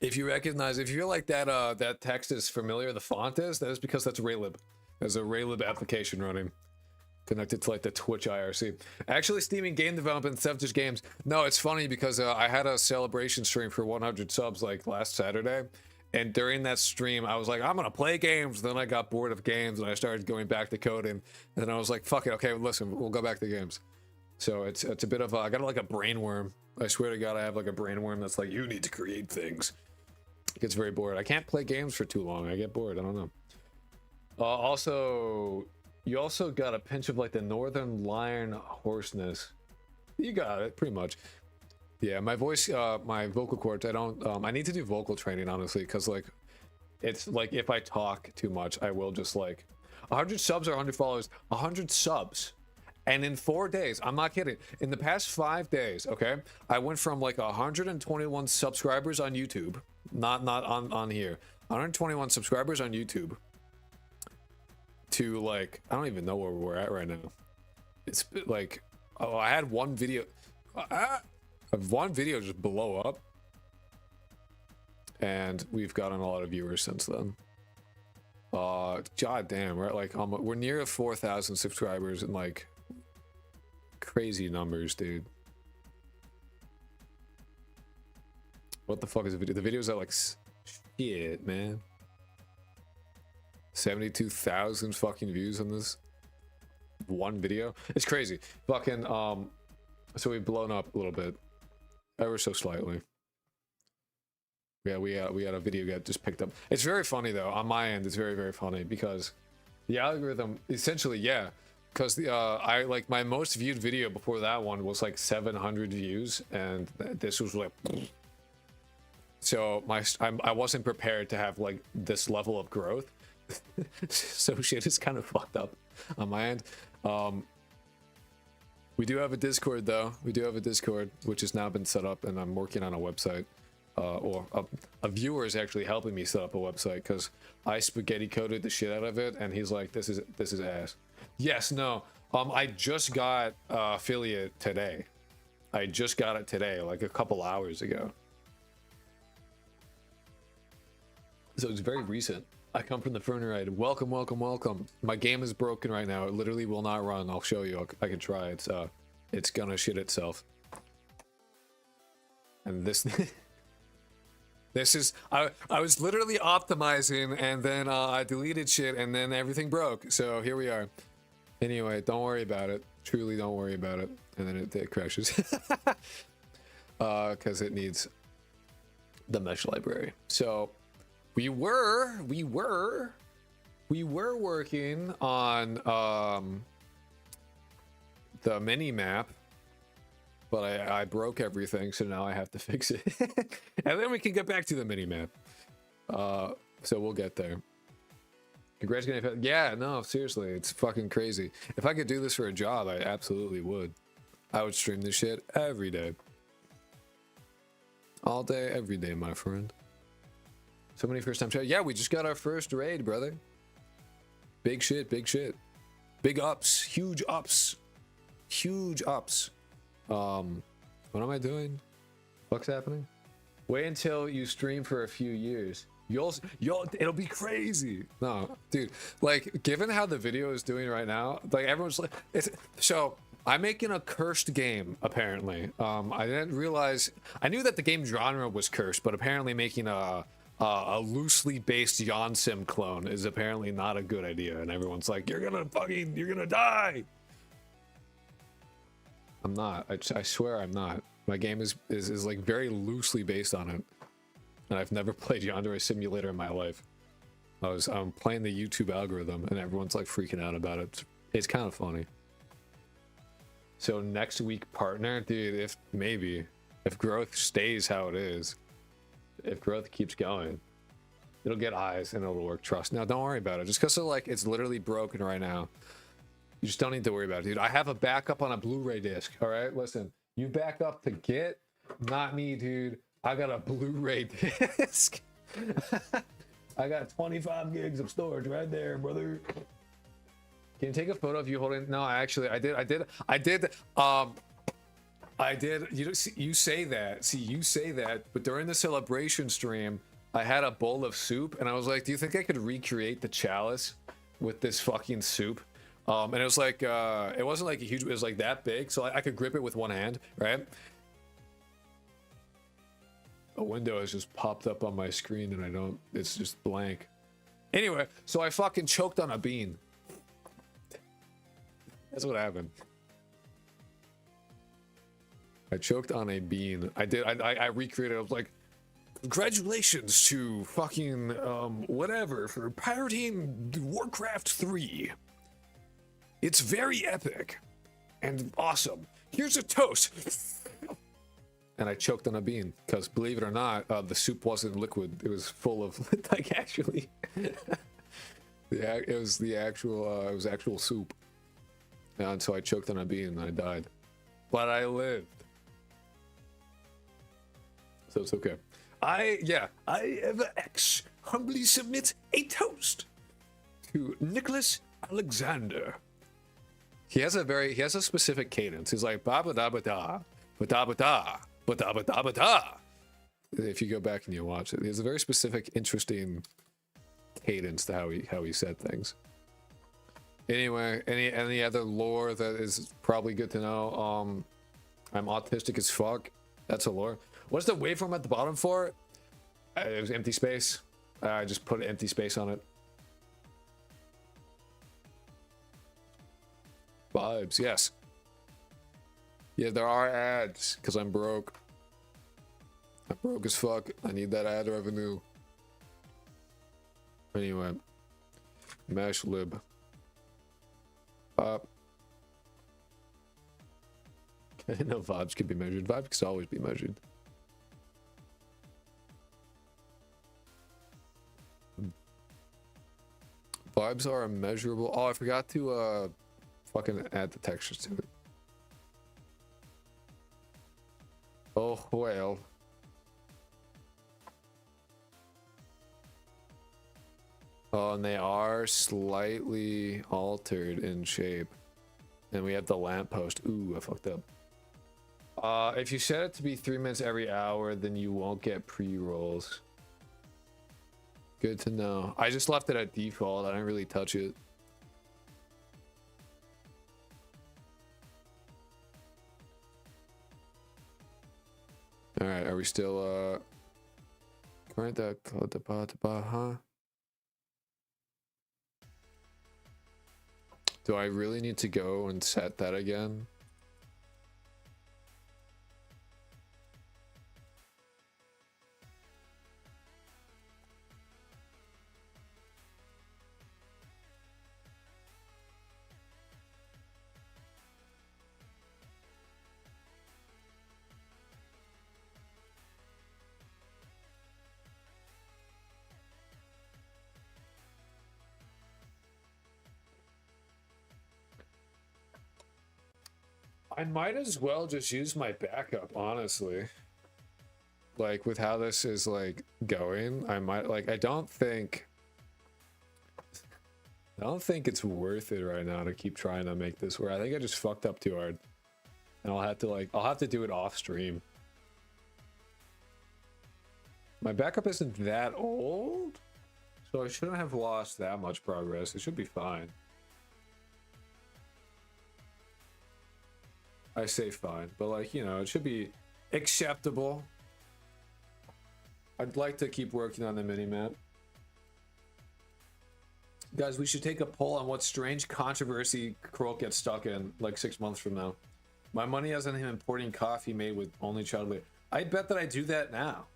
If you recognize, if you're like that, that text is familiar, the font is, that is because that's Raylib. There's a Raylib application running. Connected to like the Twitch IRC. Actually steaming game development instead of just games. No, it's funny because I had a celebration stream for 100 subs like last Saturday. And during that stream, I was like, I'm gonna play games. Then I got bored of games and I started going back to coding. And then I was like, fuck it, okay, listen, we'll go back to games. So it's a bit of I got like a brain worm. I swear to God, I have like a brain worm that's like, you need to create things. It gets very bored. I can't play games for too long. I get bored, I don't know. Also, you also got a pinch of like the northern lion hoarseness. You got it, pretty much. Yeah, my voice, my vocal cords, I need to do vocal training, honestly, because, like, it's, like, if I talk too much, I will just, like, 100 subs or 100 followers, 100 subs, and in 4 days, I'm not kidding, in the past 5 days, okay, I went from, like, 121 subscribers on YouTube, not on here, 121 subscribers on YouTube, to, like, I don't even know where we're at right now. It's, like, oh, I had one video, one video just blow up, and we've gotten a lot of viewers since then. God damn, we're at like we're near 4,000 subscribers and like crazy numbers, dude. What the fuck is the video? The video's at like shit, man. 72,000 fucking views on this one video. It's crazy. Fucking so we've blown up a little bit. Ever so slightly. Yeah, we had a video get just picked up. It's very funny though. On my end, it's very, very funny because the algorithm essentially, yeah, because the I like my most viewed video before that one was like 700 views, and this was like, so I wasn't prepared to have like this level of growth. So shit is kind of fucked up on my end. We do have a Discord though. We do have a Discord, which has now been set up, and I'm working on a website. Or a viewer is actually helping me set up a website because I spaghetti coded the shit out of it, and he's like, "This is ass." Yes, no. I just got affiliate today. I just got it today, like a couple hours ago. So it's very recent. I come from the Ferneride. Welcome, welcome, welcome. My game is broken right now. It literally will not run. I'll show you. I can try. It's gonna shit itself. And this, this is. I was literally optimizing, and then I deleted shit, and then everything broke. So here we are. Anyway, don't worry about it. Truly, don't worry about it. And then it crashes. Because it needs the mesh library. So we were working on the MiniMap, but I broke everything, so now I have to fix it. And then we can get back to the MiniMap. So we'll get there. Congratulations. Yeah, no, seriously, it's fucking crazy. If I could do this for a job, I absolutely would. I would stream this shit every day. All day, every day, my friend. So many first time chat. Yeah, we just got our first raid, brother. Big shit, big shit. Big ups, huge ups. Huge ups. What am I doing? What's happening? Wait until you stream for a few years. You'll, it'll be crazy. No, dude, like, given how the video is doing right now, like, everyone's like, so I'm making a cursed game, apparently. I didn't realize, I knew that the game genre was cursed, but apparently making a loosely based Yandere clone is apparently not a good idea, and everyone's like, you're gonna die. I'm not. I swear I'm not. My game is like very loosely based on it, and I've never played Yandere Simulator in my life. I'm playing the YouTube algorithm, and everyone's like freaking out about it. It's kind of funny. So next week, partner, dude. If growth stays how it is, if growth keeps going, it'll get eyes and it'll work. Trust. Now, don't worry about it. Just because like it's literally broken right now. You just don't need to worry about it, dude. I have a backup on a Blu-ray disc. All right, listen. You back up to Git, not me, dude. I got a Blu-ray disc. I got 25 gigs of storage right there, brother. Can you take a photo of you holding? No, I did. You say that. See, you say that. But during the celebration stream, I had a bowl of soup, and I was like, "Do you think I could recreate the chalice with this fucking soup?" And it was like, it wasn't like a huge, it was like that big, so I could grip it with one hand, right? A window has just popped up on my screen and it's just blank. Anyway, so I fucking choked on a bean. That's what happened. I choked on a bean. I recreated it. I was like, congratulations to fucking, whatever, for pirating Warcraft 3. It's very epic and awesome. Here's a toast. And I choked on a bean because, believe it or not, the soup wasn't liquid. It was full of, like, actually, it was actual soup. And so I choked on a bean and I died, but I lived. So it's okay. Eva X humbly submits a toast to Nicholas Alexander. He has a specific cadence. He's like ba ba da ba da ba da ba da ba da ba da ba da. If you go back and you watch it, he has a very specific, interesting cadence to how he said things. Anyway, any other lore that is probably good to know? I'm autistic as fuck. That's a lore. What's the waveform at the bottom for? It was empty space. I just put an empty space on it. Vibes, yes. Yeah, there are ads because I'm broke. I'm broke as fuck. I need that ad revenue. Anyway, mesh lib. I didn't know vibes could be measured. Vibes could always be measured. Vibes are immeasurable. Oh, I forgot to fucking add the textures to it. Oh well. Oh, and they are slightly altered in shape. And we have the lamppost. Ooh, I fucked up. If you set it to be 3 minutes every hour, then you won't get pre-rolls. Good to know. I just left it at default. I didn't really touch it. All right, are we still huh? Do I really need to go and set that again? I might as well just use my backup, honestly. Like, with how this is, like, going, I might, like, I don't think it's worth it right now to keep trying to make this work. I think I just fucked up too hard. And I'll have to do it off stream. My backup isn't that old, so I shouldn't have lost that much progress. It should be fine. I say fine, but like, you know, it should be acceptable. I'd like to keep working on the minimap. Guys, we should take a poll on what strange controversy Kroll gets stuck in like 6 months from now. My money is on him importing coffee made with only chocolate. I bet that I do that now.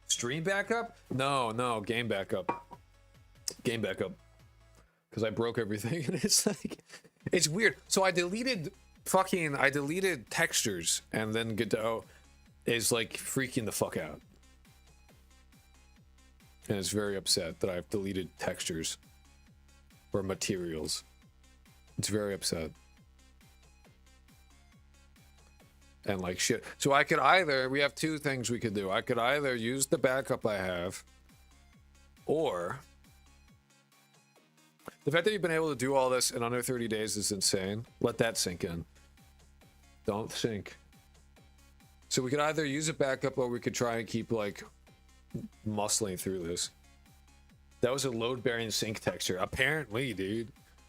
Stream backup? No, game backup. Game backup. Because I broke everything and it's like, it's weird. So I deleted textures, and then Godot is like freaking the fuck out. And it's very upset that I've deleted textures or materials. It's very upset. And like shit. So I could either, we have two things we could do. I could either use the backup I have, or the fact that you've been able to do all this in under 30 days is insane. Let that sink in. Don't sink. So we could either use a backup, or we could try and keep like muscling through this. That was a load-bearing sync texture. Apparently, dude.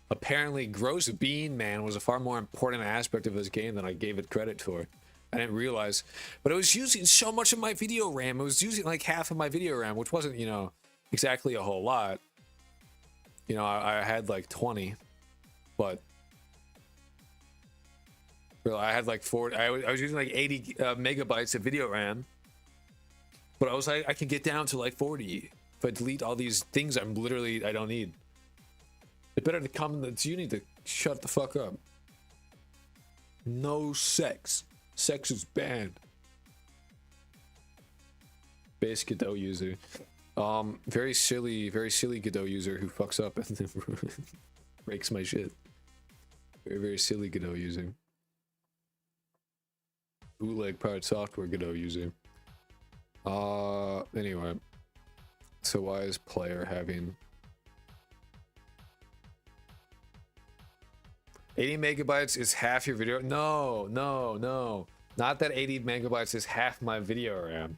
Apparently, Gross Bean Man was a far more important aspect of this game than I gave it credit for. I didn't realize. But it was using so much of my video RAM. It was using like half of my video RAM, which wasn't, you know, exactly a whole lot. You know, I had like 20, but well, I had like 40. I was using like 80 megabytes of video RAM, but I was like, I can get down to like 40 if I delete all these things I don't need. It better to come that you need to shut the fuck up. No sex. Sex is banned. Base Godot user. Very silly Godot user who fucks up and then breaks my shit. Very silly Godot user. Bootleg powered software Godot user. Anyway. So why is player having 80 megabytes is half your video? No. Not that 80 megabytes is half my video RAM.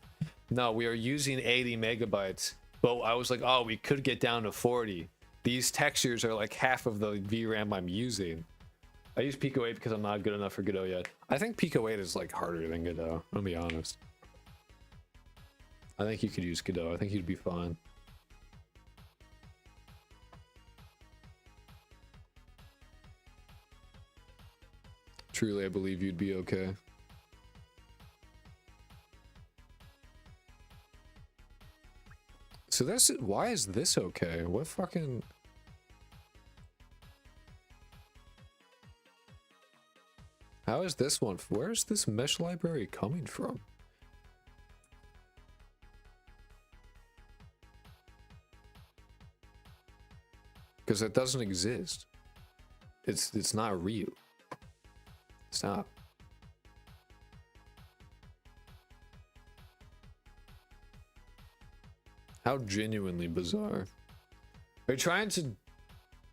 No, we are using 80 megabytes, but I was like, oh, we could get down to 40. These textures are like half of the VRAM I'm using. I use Pico 8 because I'm not good enough for Godot yet. I think Pico 8 is like harder than Godot, I'll be honest. I think you could use Godot. I think you'd be fine. Truly, I believe you'd be okay. So that's, why is this okay? What fucking... How is this one? Where is this mesh library coming from? Because it doesn't exist. It's not real. Stop. How genuinely bizarre. Are you trying to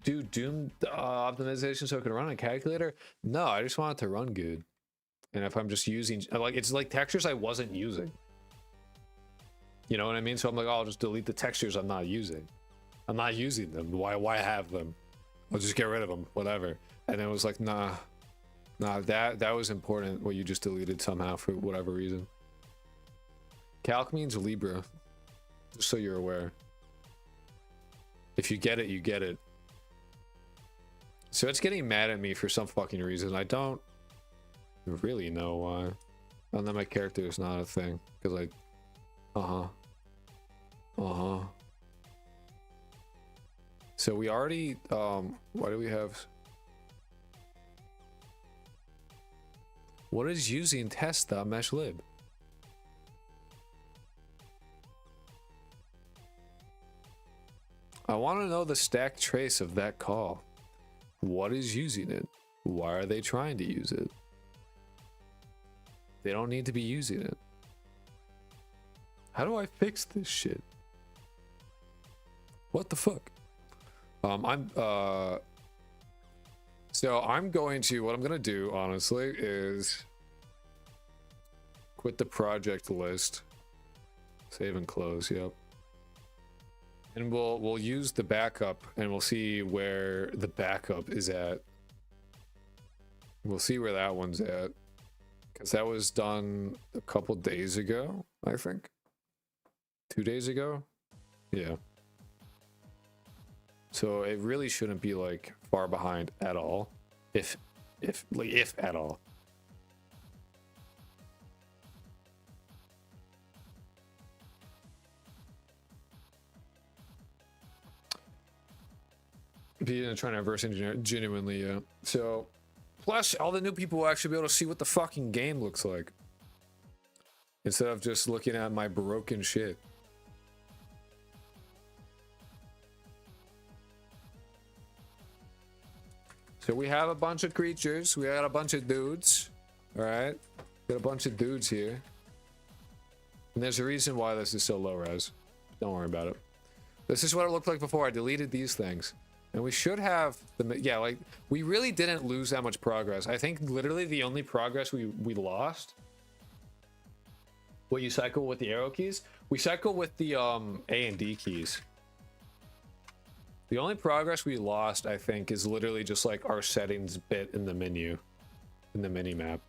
do Doom optimization so it can run on a calculator? No, I just want it to run good. And if I'm just using, like, it's like textures I wasn't using. You know what I mean? So I'm like, oh, I'll just delete the textures I'm not using. I'm not using them. Why have them? I'll just get rid of them, whatever. And it was like, nah, that was important, what you just deleted somehow for whatever reason. Calc means Libra, just so you're aware. If you get it, you get it. So it's getting mad at me for some fucking reason. I don't really know why. And then my character is not a thing, because I... So we already, why do we have... What is using test.meshlib? I want to know the stack trace of that call. What is using it? Why are they trying to use it? They don't need to be using it. How do I fix this shit? What the fuck? So I'm going to, what I'm going to do, honestly, is quit the project list. Save and close, yep. And we'll use the backup, and we'll see where the backup is at. We'll see where that one's at. Because that was done a couple days ago, I think. 2 days ago? Yeah. So it really shouldn't be like far behind at all. If at all. If you didn't try to reverse engineer it, genuinely, yeah. So, plus all the new people will actually be able to see what the fucking game looks like. Instead of just looking at my broken shit. So we have a bunch of creatures. We got a bunch of dudes. Alright. Got a bunch of dudes here. And there's a reason why this is so low res. Don't worry about it. This is what it looked like before I deleted these things. And we should have the, yeah, like, we really didn't lose that much progress. I think literally the only progress we lost. What, you cycle with the arrow keys? We cycle with the A and D keys. The only progress we lost, I think, is literally just like our settings bit in the menu, in the mini-map,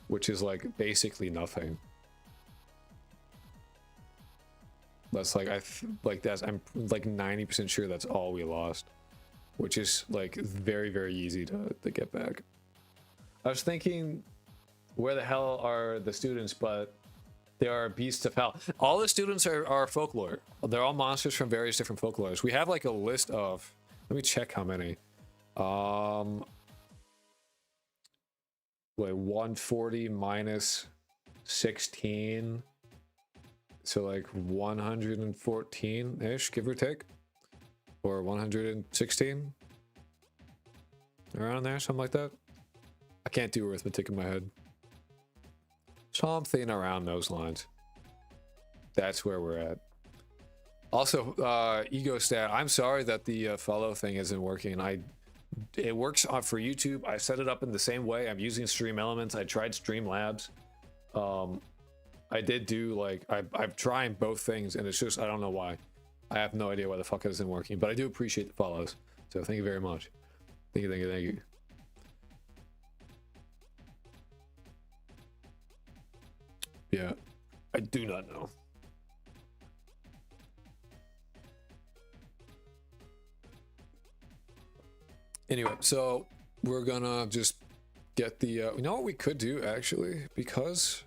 which is like basically nothing. That's like, I'm like 90% sure that's all we lost, which is like very, very easy to get back. I was thinking, where the hell are the students? But they are beasts of hell. All the students are folklore. They're all monsters from various different folklores. We have like a list of, let me check how many. Wait, 140 minus 16. So like 114-ish, give or take. Or 116. Around there, something like that. I can't do arithmetic in my head. Something around those lines. That's where we're at. Also, ego stat. I'm sorry that the follow thing isn't working. It works for YouTube. I set it up in the same way. I'm using Stream Elements. I tried Streamlabs. I did do like I'm trying both things, and it's just I don't know why. I have no idea why the fuck it isn't working. But I do appreciate the follows. So thank you very much. Thank you, thank you, thank you. Yeah, I do not know. Anyway, so we're gonna just get the, you know what we could do actually, because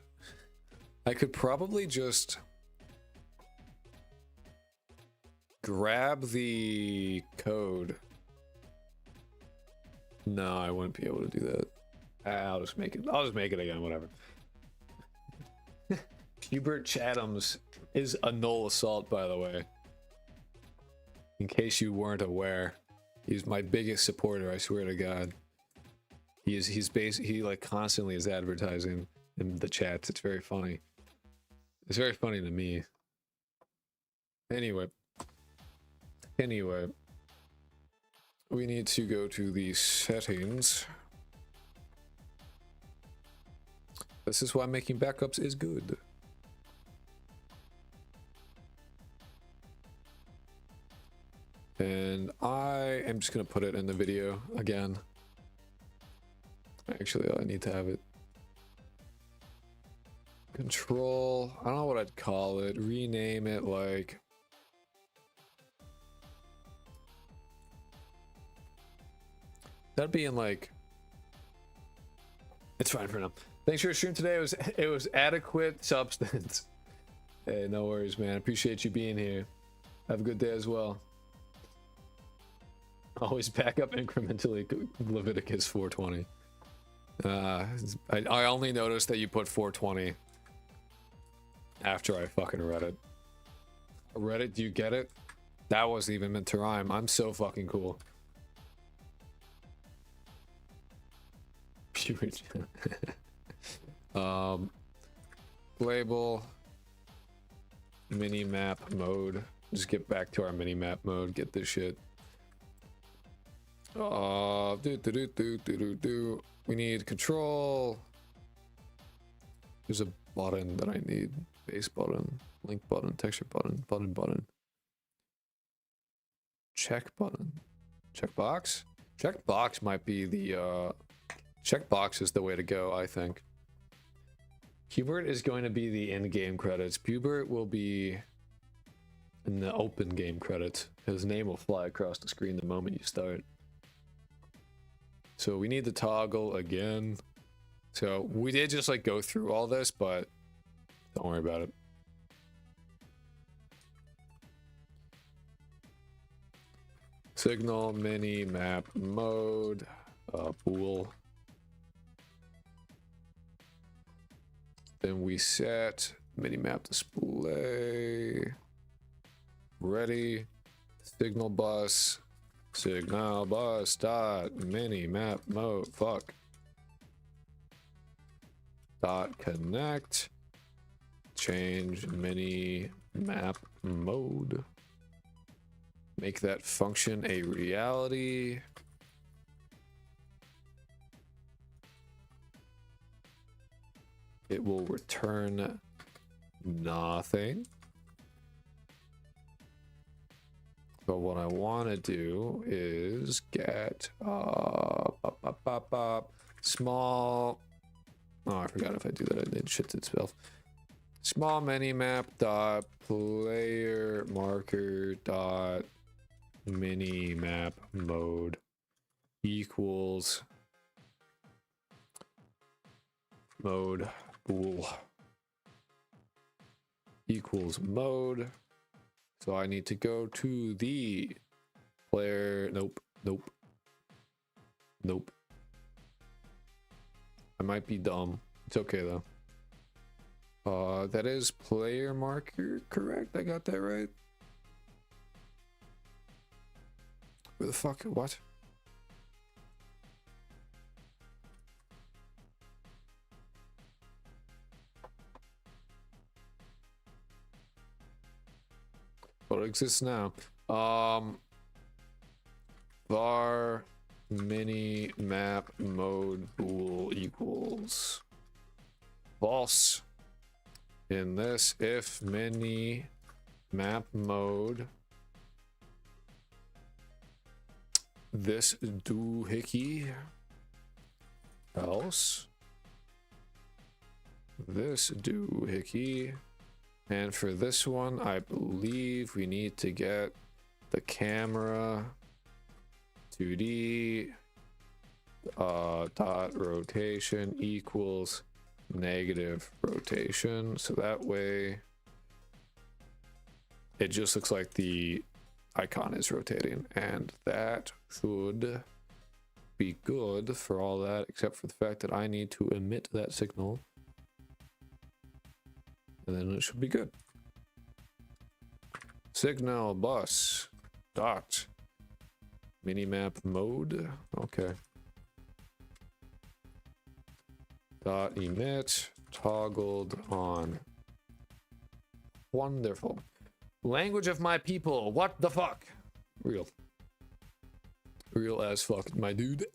I could probably just grab the code. No, I wouldn't be able to do that. I'll just make it again, whatever. Hubert Chatham's is a null assault, by the way. In case you weren't aware, he's my biggest supporter. I swear to God. He like constantly is advertising in the chats. It's very funny. It's very funny to me. Anyway. we need to go to the settings. This is why making backups is good. And I am just gonna put it in the video again. Actually, I need to have it. Control, I don't know what I'd call it. Rename it like... That'd be in like... It's fine for now. Thanks for your stream today. It was adequate substance. Hey, no worries, man. Appreciate you being here. Have a good day as well. Always back up incrementally. Leviticus 4:20. I only noticed that you put 4:20 after I fucking read it. Read it? Do you get it? That wasn't even meant to rhyme. I'm so fucking cool. Label MiniMap mode. Just get back to our MiniMap mode. Get this shit. We need control. There's a button that I need. Base button, link button, texture button, button. Check button. Checkbox? Checkbox might be the checkbox is the way to go, I think. Hubert is going to be the in-game credits. Hubert will be in the open game credits. His name will fly across the screen the moment you start. So we need the toggle again. So we did just like go through all this, but don't worry about it. Signal MiniMap mode, bool. Then we set MiniMap display. Ready. Signal bus dot MiniMap mode. Fuck. Dot connect. Change MiniMap mode. Make that function a reality. It will return nothing. But what I want to do is get small. Oh, I forgot if I do that, I did shit itself. Small minimap dot player marker dot minimap mode equals mode bool equals mode. So I need to go to the player. Nope. I might be dumb. It's okay though. That is player marker, correct? I got that right? Where the fuck? What? What exists now? Var MiniMap mode bool equals false. In this, if MiniMap mode this doohickey, else this doohickey. And for this one, I believe we need to get the camera 2D dot rotation equals negative rotation. So that way it just looks like the icon is rotating, and that should be good for all that, except for the fact that I need to emit that signal. And then it should be good. Signal bus dot minimap mode. Okay. Dot emit toggled on. Wonderful. Language of my people. What the fuck? Real. Real as fuck, my dude.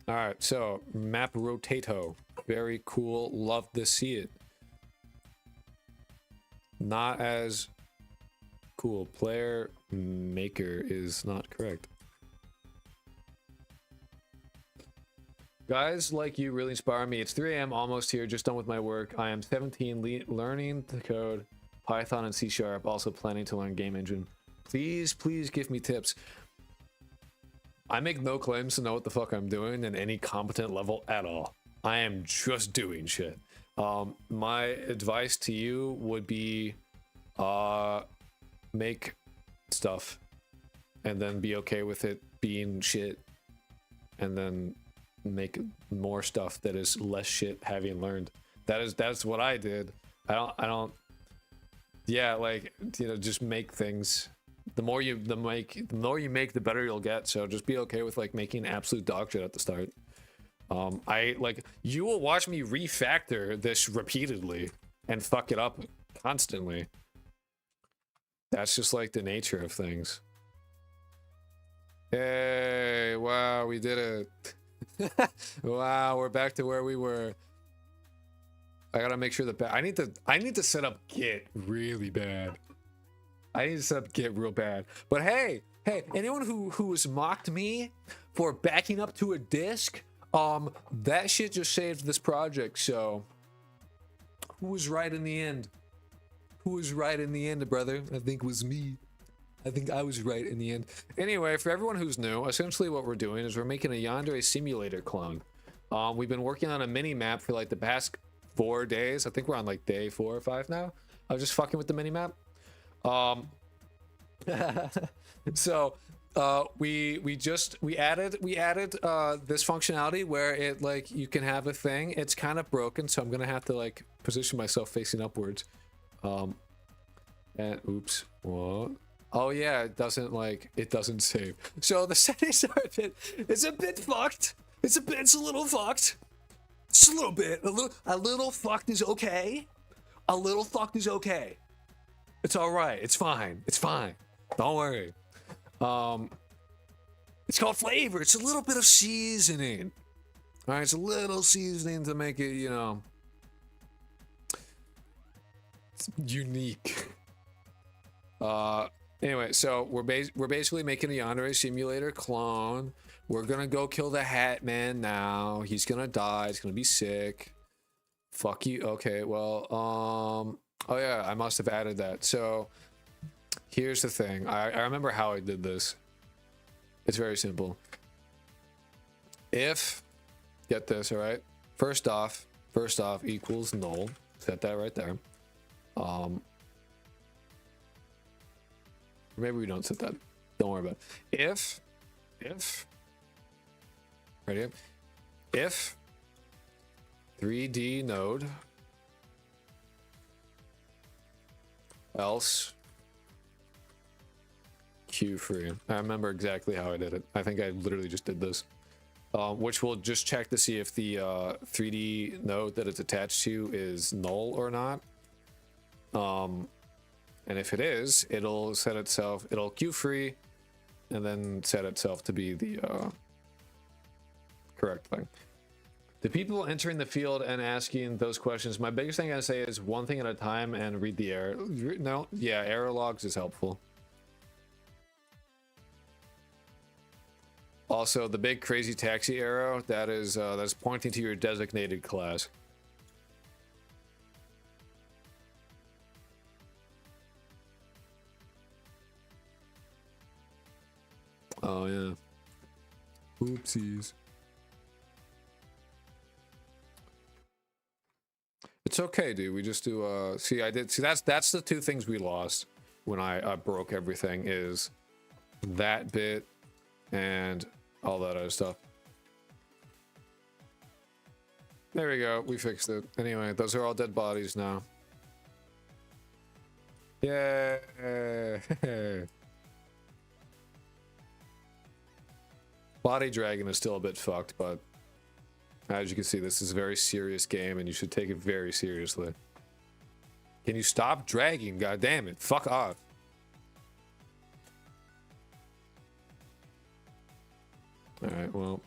All right, so map rotato. Very cool. Love to see it. Not as cool. Player maker is not correct. Guys like you really inspire me. It's 3 a.m. almost here, just done with my work. I am 17, learning to code Python and C#, also planning to learn game engine. Please give me tips. I make no claims to know what the fuck I'm doing in any competent level at all. I am just doing shit. My advice to you would be make stuff and then be okay with it being shit, and then make more stuff that is less shit having learned. That's what I did. I don't yeah, like, you know, just make things. The more you make, the better you'll get. So just be okay with like making absolute dog shit at the start. I like, you will watch me refactor this repeatedly and fuck it up constantly. That's just like the nature of things. Hey, wow, we did it. Wow, we're back to where we were. I gotta make sure that I need to set up Git really bad. I need to set up Git real bad. But hey, anyone who has mocked me for backing up to a disk, that shit just saved this project. So who was right in the end? Who was right in the end, brother? I think it was me. I think I was right in the end. Anyway, for everyone who's new, essentially what we're doing is we're making a Yandere Simulator clone. We've been working on a mini-map for like the past 4 days. I think we're on like day 4 or 5 now. I was just fucking with the mini-map. So we added this functionality where it, like, you can have a thing. It's kind of broken, so I'm gonna have to like position myself facing upwards. And oops, what? Oh yeah, it doesn't save. So the settings are it's a bit fucked. It's a little fucked. Just a little bit. A little fucked is okay. A little fucked is okay. It's all right. It's fine. It's fine. Don't worry. It's called flavor. It's a little bit of seasoning. All right, it's a little seasoning to make it, you know, unique. Anyway, so we're basically making a Yandere Simulator clone. We're gonna go kill the Hat Man now. He's gonna die. He's gonna be sick. Fuck you. Okay, well, oh yeah, I must have added that. So here's the thing. I remember how I did this. It's very simple. If, get this, all right? First off equals null. Set that right there. Maybe we don't set that. Don't worry about it. If right here, if 3D node else queue free. I remember exactly how I did it. I think I literally just did this. Which will just check to see if the 3D node that it's attached to is null or not. And if it is, it'll set itself, it'll queue free, and then set itself to be the correct thing. The people entering the field and asking those questions, my biggest thing I say is one thing at a time and read the error. No, yeah, error logs is helpful. Also, the big crazy taxi arrow, that's pointing to your designated class. Oh yeah. Oopsies. It's okay, dude. We just do see that's the two things we lost when I broke everything, is that bit and all that other stuff. There we go. We fixed it. Anyway, those are all dead bodies now. Yeah. Body dragging is still a bit fucked, but as you can see, this is a very serious game and you should take it very seriously. Can you stop dragging? God damn it. Fuck off. All right, well,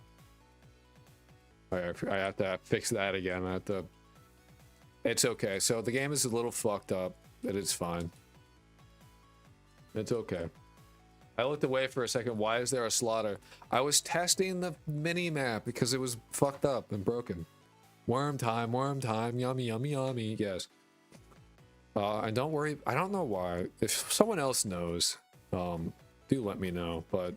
I have to fix that again. I have to. It's okay. So the game is a little fucked up, but it's fine. It's okay. I looked away for a second. Why is there a slaughter? I was testing the mini-map because it was fucked up and broken. Worm time, yummy, yummy, yummy. Yes. And don't worry, I don't know why. If someone else knows, do let me know, but...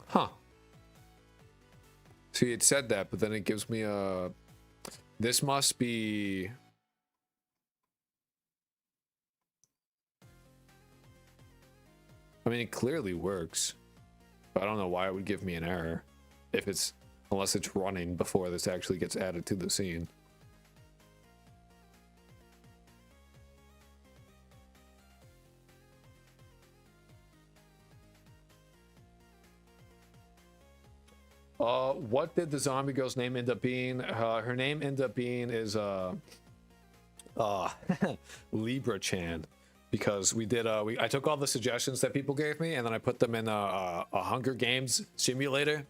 Huh. See, it said that, but then it gives me a... This must be... I mean, it clearly works. But I don't know why it would give me an error. If it's... Unless it's running before this actually gets added to the scene. What did the zombie girl's name end up being? Her name ended up being is Libra-chan, because we did I took all the suggestions that people gave me and then I put them in a Hunger Games simulator,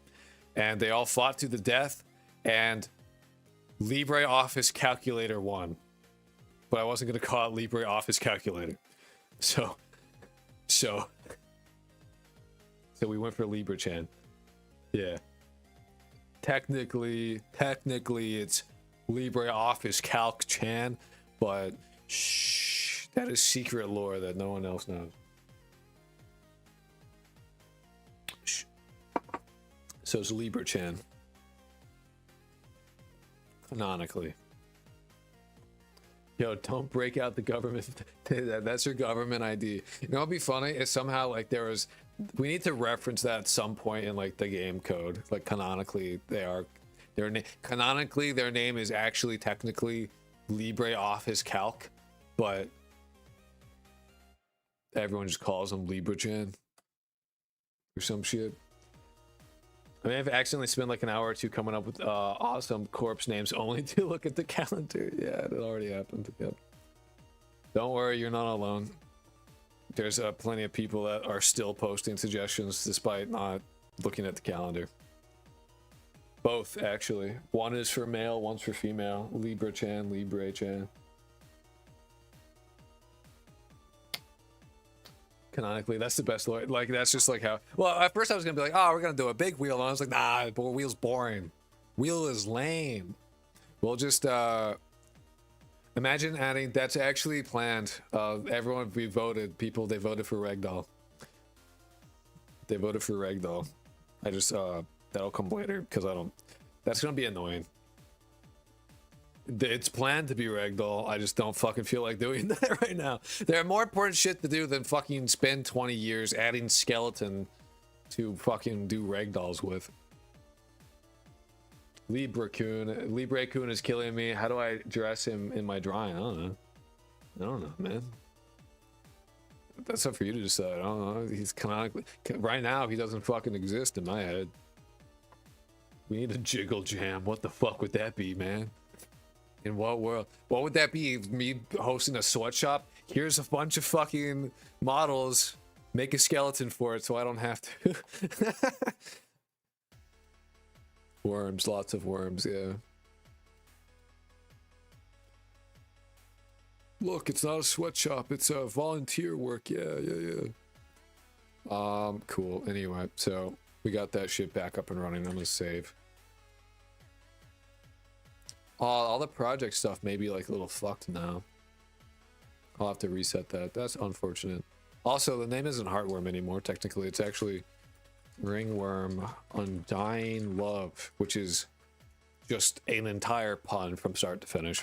and they all fought to the death, and LibreOffice Calculator won, but I wasn't gonna call it LibreOffice Calculator, so we went for Libra-chan. Yeah. Technically it's LibreOffice Calc Chan, but shh, that is secret lore that no one else knows. Shh. So it's Libra Chan. Canonically. Yo, don't break out the government. That's your government ID. You know what'd be funny is somehow like there was. We need to reference that at some point in like the game code. Like canonically, canonically their name is actually technically LibreOffice Calc, but everyone just calls them Libra-chan or some shit. I mean, I've accidentally spent like an hour or two coming up with awesome corpse names only to look at the calendar. Yeah, it already happened. Yep. Don't worry, you're not alone. There's plenty of people that are still posting suggestions despite not looking at the calendar. Both, actually. One is for male, one's for female. Libra-chan, Libre-chan. Canonically, that's the best lore. Like, that's just like how... Well, at first I was going to be like, oh, we're going to do a big wheel. And I was like, nah, wheel's boring. Wheel is lame. We'll just... Imagine adding, that's actually planned. Everyone we voted, they voted for Ragdoll. They voted for Ragdoll. I just, that'll come later, because that's gonna be annoying. It's planned to be Ragdoll, I just don't fucking feel like doing that right now. There are more important shit to do than fucking spend 20 years adding skeleton to fucking do Ragdolls with. Libre-kun is killing me. How do I dress him in my drawing? I don't know, man. That's up for you to decide. I don't know. He's canonically... Right now, he doesn't fucking exist in my head. We need a jiggle jam. What the fuck would that be, man? In what world? What would that be? Me hosting a sweatshop? Here's a bunch of fucking models. Make a skeleton for it so I don't have to. Worms, lots of worms, yeah. Look, it's not a sweatshop, it's a volunteer work, yeah. Cool, anyway, so we got that shit back up and running. I'm gonna save. All the project stuff may be like a little fucked now. I'll have to reset that. That's unfortunate. Also, the name isn't Heartworm anymore, technically. It's actually Ringworm Undying Love, which is just an entire pun from start to finish.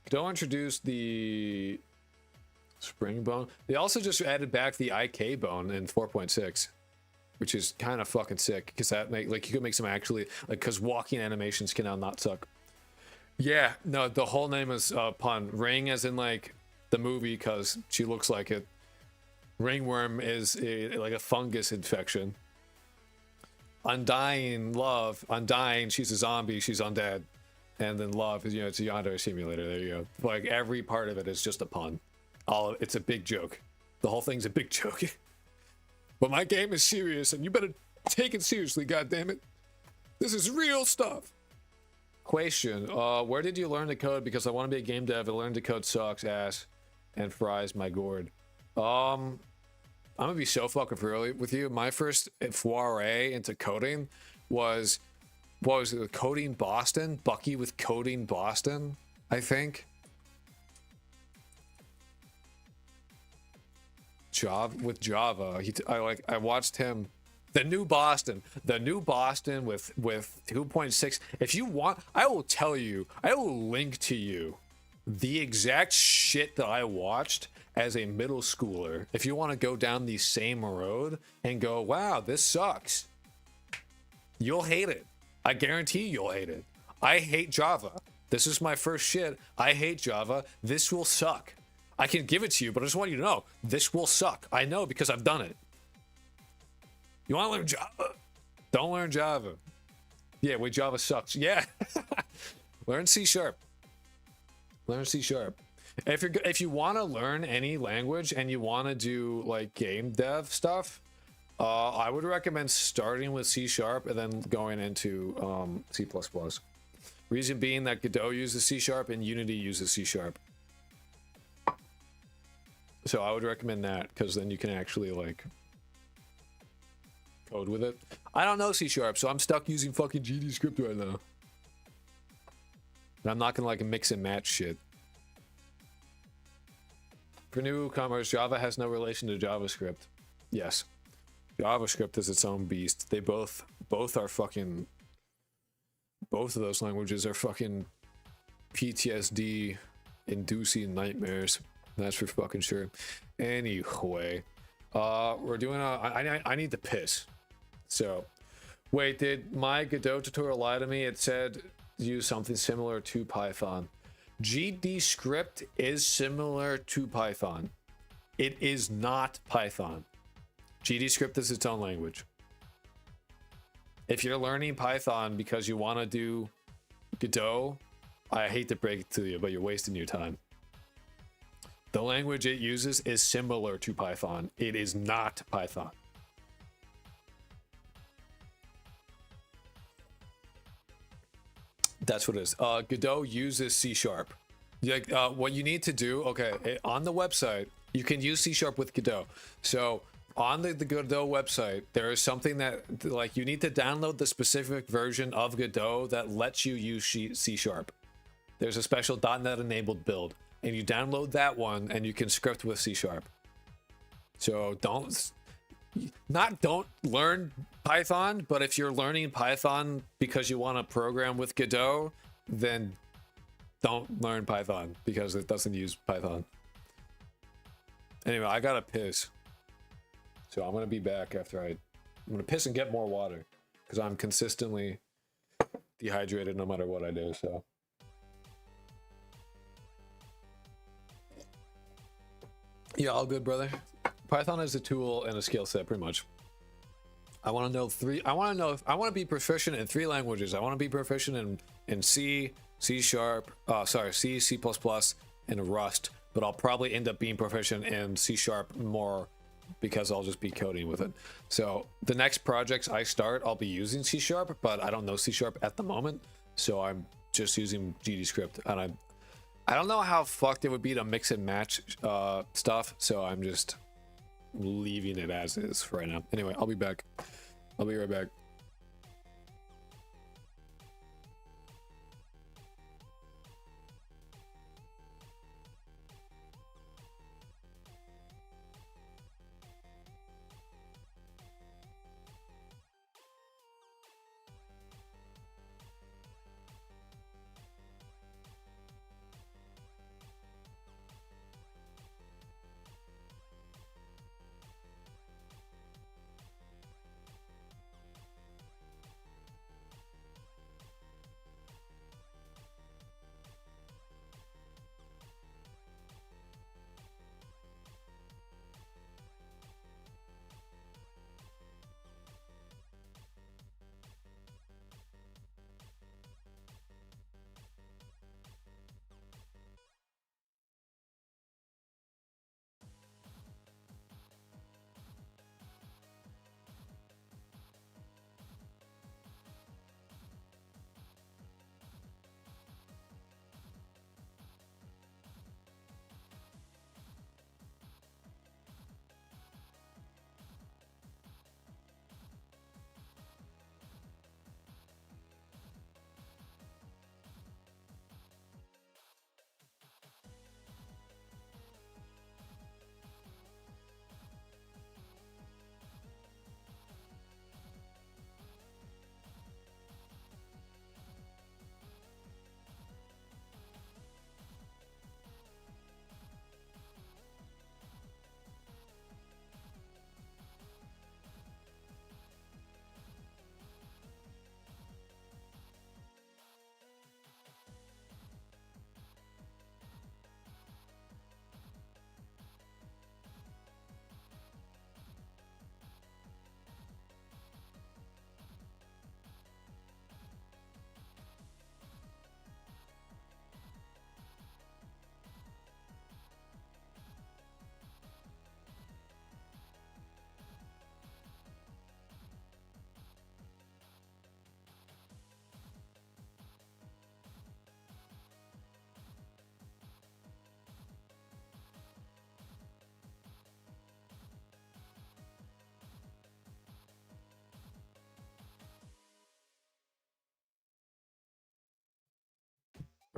Don't introduce the spring bone. They also just added back the IK bone in 4.6, which is kind of fucking sick, because that you could make some actually because walking animations can now not suck. Yeah, no, the whole name is pun. Ring as in like the movie, because she looks like it. Ringworm is like a fungus infection. Undying Love, Undying, she's a zombie, she's undead. And then Love is, it's a Yandere Simulator. There you go. Like, every part of it is just a pun. It's a big joke. The whole thing's a big joke. But my game is serious, and you better take it seriously, goddammit. This is real stuff. Question, where did you learn to code? Because I want to be a game dev, and learn to code sucks ass and fries my gourd. I'm gonna be so fucking real with you. My first foray into coding was, what was it, Coding Boston? Bucky with Coding Boston, I think. Java. I watched him. The new Boston with 2.6. If you want, I will tell you. I will link to you the exact shit that I watched as a middle schooler. If you want to go down the same road and go, wow, this sucks, you'll hate it. I guarantee you'll hate it. I hate Java. This is my first shit. I hate Java. This will suck. I can give it to you, but I just want you to know, this will suck. I know because I've done it. You want to learn Java? Don't learn Java. Yeah, wait, Java sucks. Yeah. Learn C#. Learn C#. If you want to learn any language and you want to do like game dev stuff, I would recommend starting with C# and then going into C++. Reason being that Godot uses C# and Unity uses C#. So I would recommend that, because then you can actually like code with it. I don't know C#, so I'm stuck using fucking GD script right now. And I'm not gonna like mix and match shit. For newcomers, Java has no relation to JavaScript. Yes. JavaScript is its own beast. They both are fucking, both of those languages are fucking PTSD inducing nightmares. That's for fucking sure. Anyway, we're doing I need to piss. So, wait, did my Godot tutorial lie to me? It said use something similar to Python. GD script is similar to Python. It is not Python. GD script is its own language. If you're learning Python because you want to do Godot, I hate to break it to you, but you're wasting your time. The language it uses is similar to Python. It is not Python. That's what it is. Godot uses C#. Like, what you need to do, okay, on the website, you can use C# with Godot. So on the Godot website, there is something that, like, you need to download the specific version of Godot that lets you use C#. There's a special .NET enabled build, and you download that one, and you can script with C#. So don't learn Python, but if you're learning Python because you want to program with Godot, then don't learn Python because it doesn't use Python. Anyway, I gotta piss. So I'm gonna be back after I'm gonna piss and get more water because I'm consistently dehydrated no matter what I do, so. Yeah, all good, brother. Python is a tool and a skill set, pretty much. I want to know I want to be proficient in 3 languages. I want to be proficient in C, C#, C, C++, and Rust. But I'll probably end up being proficient in C# more because I'll just be coding with it. So the next projects I start, I'll be using C#, but I don't know C# at the moment. So I'm just using GD script, and I don't know how fucked it would be to mix and match stuff. So I'm just leaving it as is for right now. Anyway, I'll be back. I'll be right back.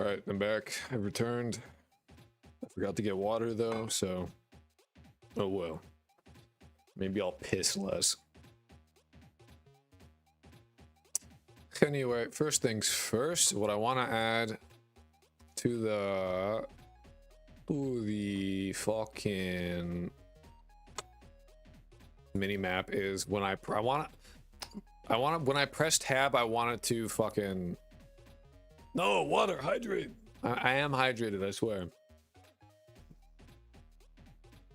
All right, I'm back. I returned. I forgot to get water though, so oh well. Maybe I'll piss less. Anyway, first things first, what I want to add to the fucking mini map is when I want when I press tab, I want it to fucking no water, hydrate. I am hydrated, I swear.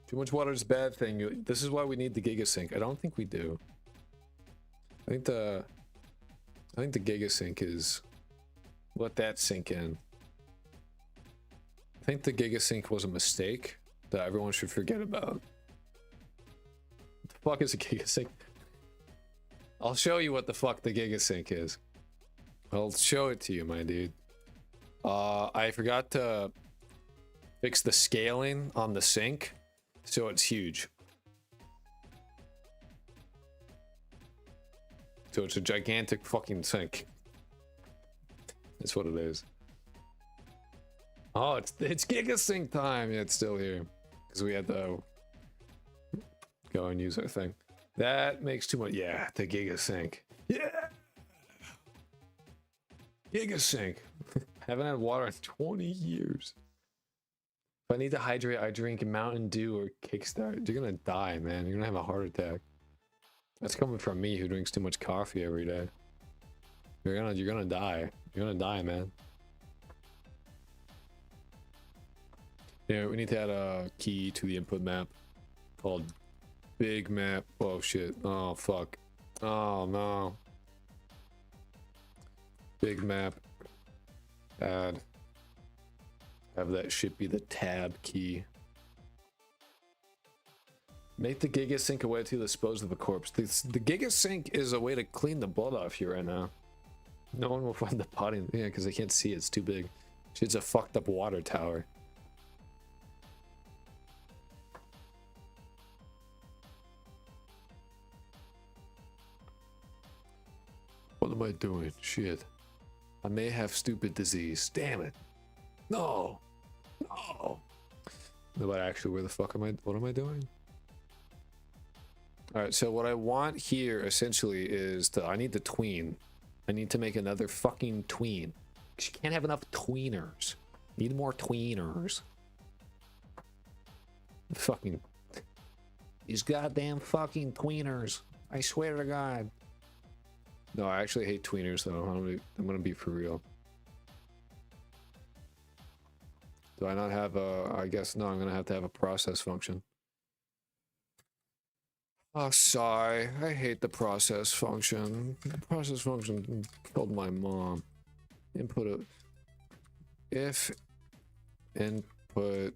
Too much water is a bad thing. This is why we need the Gigasync. I don't think we do. I think the Gigasync is, let that sink in. I think the Gigasync was a mistake that everyone should forget about. What the fuck is a Gigasync? I'll show you what the fuck the Gigasync is. I'll show it to you, my dude. I forgot to fix the scaling on the sink, so it's huge. So it's a gigantic fucking sink. That's what it is. Oh, it's Gigasync time. Yeah, it's still here because we had to go and use our thing. That makes too much. Yeah, the Gigasync. Yeah, Gigasync. Haven't had water in 20 years. If I need to hydrate, I drink Mountain Dew or Kickstart. You're gonna die, man. You're gonna have a heart attack. That's coming from me who drinks too much coffee every day. You're gonna die. You're gonna die, man. Yeah, we need to add a key to the input map called Big Map. Oh shit. Oh fuck. Oh no. Big Map. Add. Have that shit be the tab key. Make the Gigasync a way to dispose of a corpse. The Gigasync is a way to clean the blood off you right now. No one will find the body. Yeah, because they can't see it. It's too big. Shit's a fucked up water tower. What am I doing? Shit. I may have stupid disease. Damn it. No. No. No, but actually, where the fuck am I? What am I doing? Alright, so what I want here essentially is I need to tween. I need to make another fucking tween. You can't have enough tweeners. Need more tweeners. Fucking. These goddamn fucking tweeners. I swear to God. No, I actually hate tweeners though. I'm gonna be for real. Do I not have a, I guess no, I'm gonna have to have a process function. Oh, sigh. I hate the process function. The process function killed my mom. Input a, if input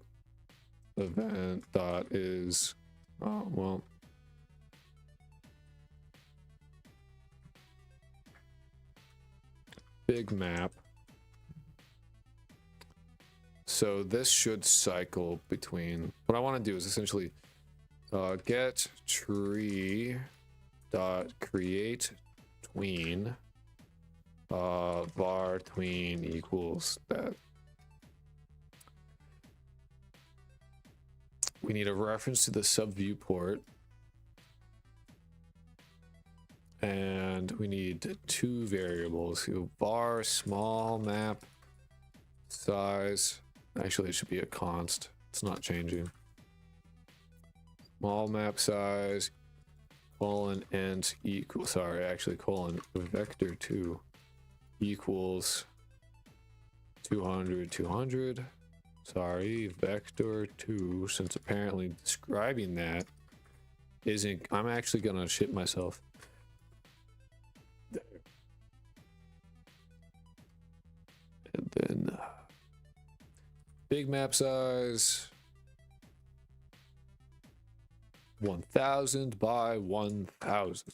event dot is, oh, well. Big map. So this should cycle between, what I want to do is essentially get tree dot create tween var tween equals that. We need a reference to the sub viewport, and we need two variables. So var small map size. Actually, it should be a const. It's not changing. Small map size colon int equal, sorry, actually colon vector 2 equals 200. Sorry, vector 2, since apparently describing that isn't, I'm actually gonna shit myself. And then big map size 1000 by 1000.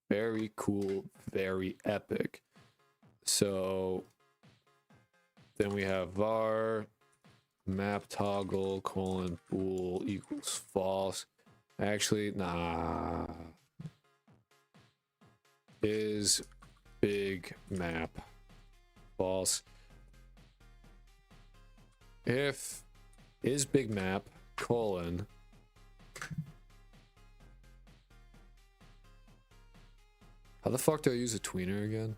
Very cool, very epic. So then we have var map toggle colon bool equals false. Actually, nah. Is big map false. if is big map colon how the fuck do I use a tweener again?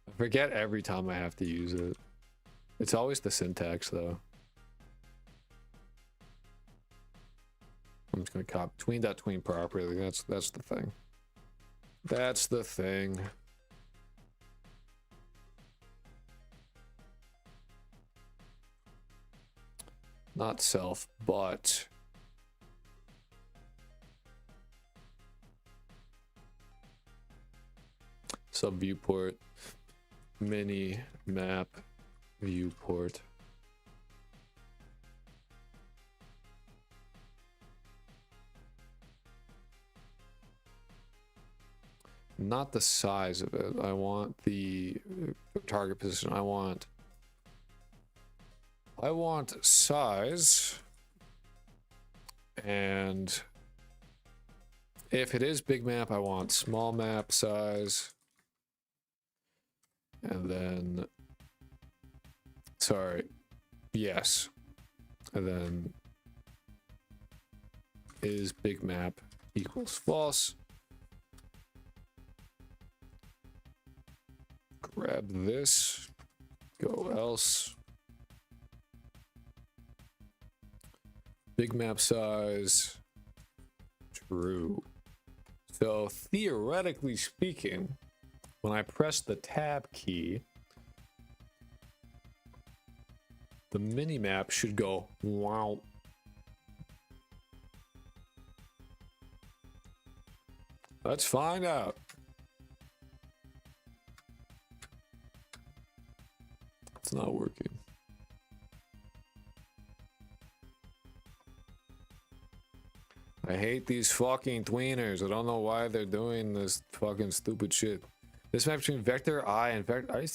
I forget every time I have to use it. It's always the syntax though. I'm just gonna copy tween.tween properly. That's the thing. That's the thing. Not self, but sub viewport mini map viewport. Not the size of it. I want the target position. I want size, and if it is big map, I want small map size, and then sorry, yes, and then is big map equals false. Grab this, go else. Big map size, true. So theoretically speaking, when I press the tab key, the minimap should go wow. Let's find out. It's not working. I hate these fucking tweeners. I don't know why they're doing this fucking stupid shit. This map between vector I and vector I.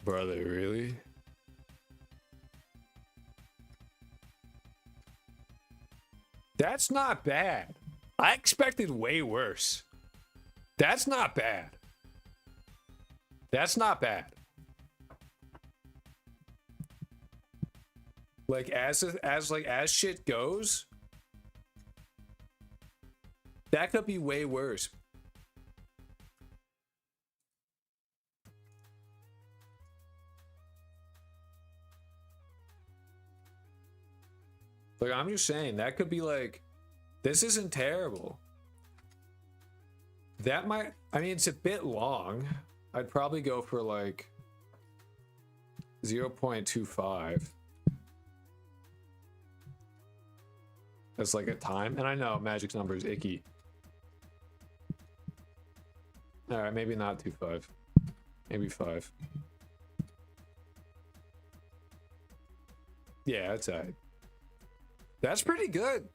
Brother, really? That's not bad. I expected way worse. That's not bad. That's not bad. Like as shit goes, that could be way worse. Like I'm just saying that could be like, this isn't terrible. That might, I mean, it's a bit long. I'd probably go for like 0.25. That's like a time. And I know Magic's number is icky. Alright, maybe not 2.5. Maybe 5. Yeah, that's alright. That's pretty good.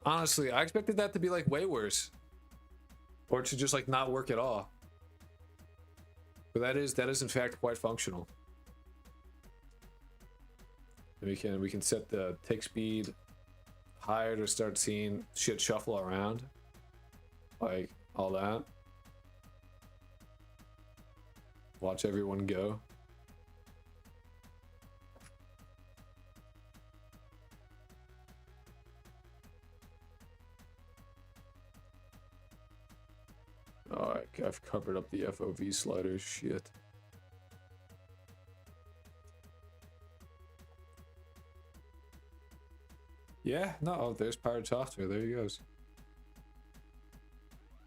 Honestly, I expected that to be like way worse. Or to just like not work at all. But that is in fact quite functional. And we can set the tick speed higher to start seeing shit shuffle around. Like all that. Watch everyone go. Oh, I've covered up the FOV sliders. Shit. Yeah, no, there's Pirate Software. There he goes.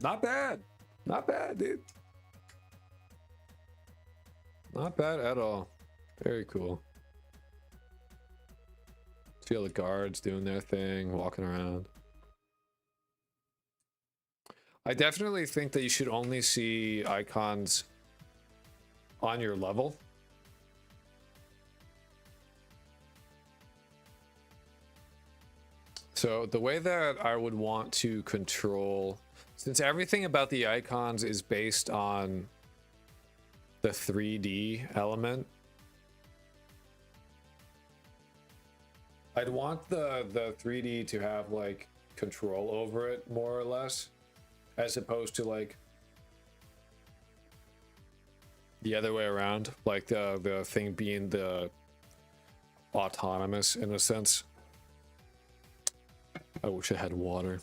Not bad. Not bad, dude. Not bad at all. Very cool. See all the guards doing their thing, walking around. I definitely think that you should only see icons on your level. So the way that I would want to control, since everything about the icons is based on the 3D element, I'd want the 3D to have like control over it more or less. as opposed to like the other way around, like the thing being the autonomous in a sense. I wish I had water.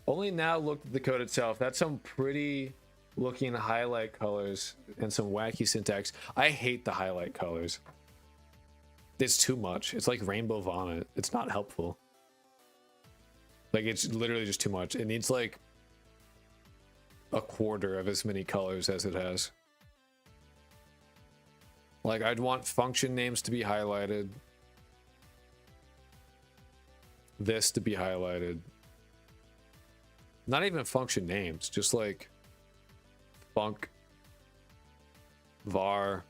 Only now looked at the code itself. That's some pretty looking highlight colors and some wacky syntax. I hate the highlight colors. It's too much. It's like rainbow vomit. It's not helpful. Like, it's literally just too much. It needs like a quarter of as many colors as it has. Like, I'd want function names to be highlighted. This to be highlighted. Not even function names, just like func, var.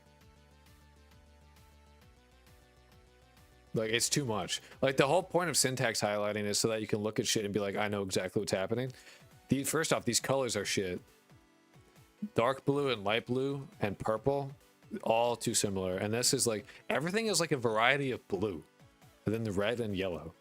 Like, it's too much. Like, the whole point of syntax highlighting is so that you can look at shit and be like, I know exactly what's happening. First off, these colors are shit. Dark blue and light blue and purple, all too similar. And this is like, everything is like a variety of blue. And then the red and yellow.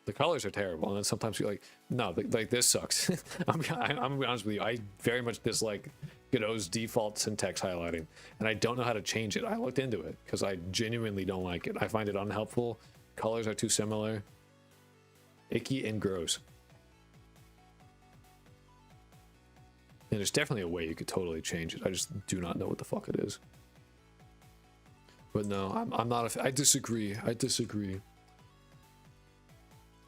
The colors are terrible. And then sometimes you're like, no, like this sucks. I'm gonna be honest with you. I very much dislike Godot's default syntax highlighting. And I don't know how to change it. I looked into it because I genuinely don't like it. I find it unhelpful. Colors are too similar. Icky and gross. And there's definitely a way you could totally change it. I just do not know what the fuck it is. But no, I'm not I disagree. I disagree.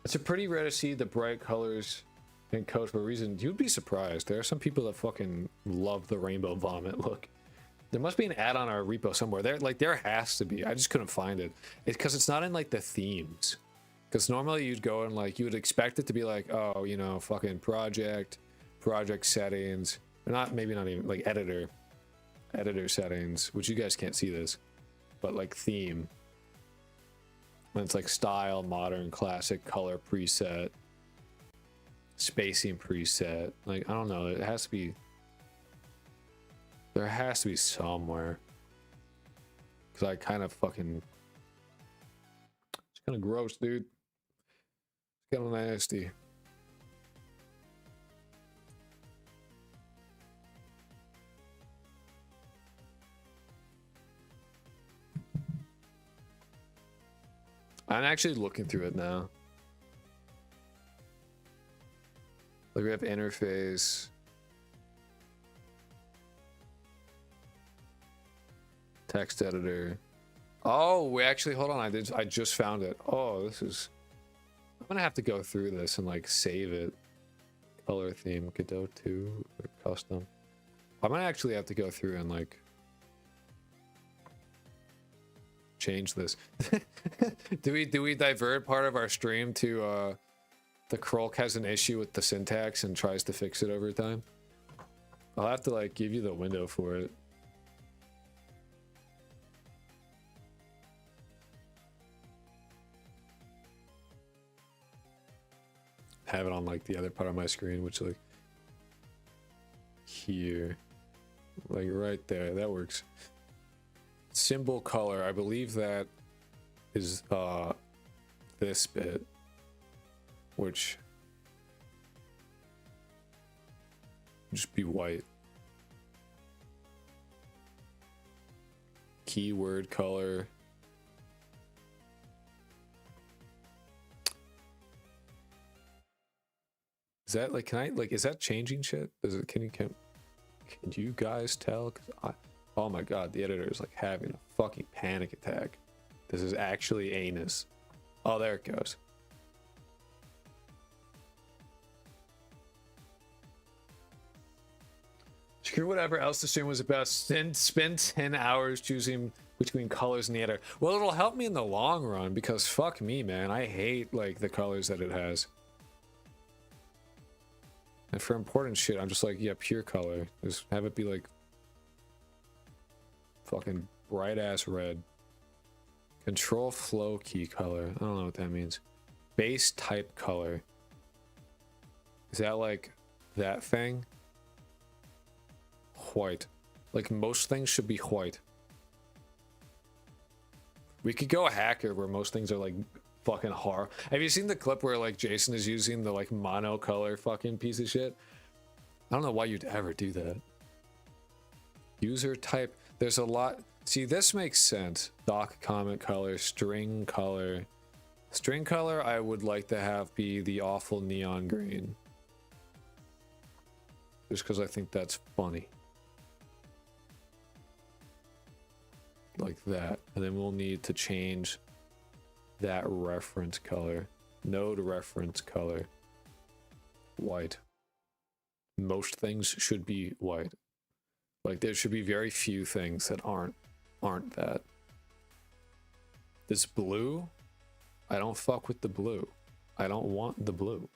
It's a pretty rare to see the bright colors in code for a reason. You'd be surprised. There are some people that fucking love the rainbow vomit look. There must be an ad on our repo somewhere. There has to be. I just couldn't find it. It's because it's not in like the themes. Because normally you'd go and like you would expect it to be like, oh, you know, fucking project settings. Or not, maybe not even like editor settings, which you guys can't see this, but like theme. And it's like style, modern, classic, color preset, spacing preset. Like, I don't know. It has to be. There has to be somewhere. Because I kind of fucking. It's kind of gross, dude. It's kind of nasty. I'm actually looking through it now. Like, we have interface. Text editor. Oh, we actually, hold on. I just found it. Oh, this is. I'm gonna have to go through this and like save it. Color theme, Godot 2, or custom. I'm gonna actually have to go through and like change this. do we divert part of our stream to the Krolk has an issue with the syntax and tries to fix it over time? I'll have to like give you the window for it. Have it on like the other part of my screen, which like here, like right there. That works. Symbol color, I believe that is this bit, which just be white. Keyword color. Is that like, can I like, is that changing shit? Does it, can you guys tell? 'Cause oh my god, the editor is like having a fucking panic attack. This is actually anus. Oh, there it goes. Screw whatever else the stream was about. Spend 10 hours choosing between colors in the editor. Well, it'll help me in the long run because fuck me, man. I hate like the colors that it has. And for important shit, I'm just like, yeah, pure color. Just have it be like fucking bright ass red. Control flow key color. I don't know what that means. Base type color. Is that like that thing? White. Like most things should be white. We could go a hacker where most things are like fucking horror. Have you seen the clip where like Jason is using the like monocolor fucking piece of shit? I don't know why you'd ever do that. User type. There's a lot. See, this makes sense. Doc comment color, string color. String color I would like to have be the awful neon green. Just because I think that's funny. Like that. And then we'll need to change that reference color. Node reference color. White. Most things should be white. Like there should be very few things that aren't that. This blue, I don't fuck with the blue. I don't want the blue.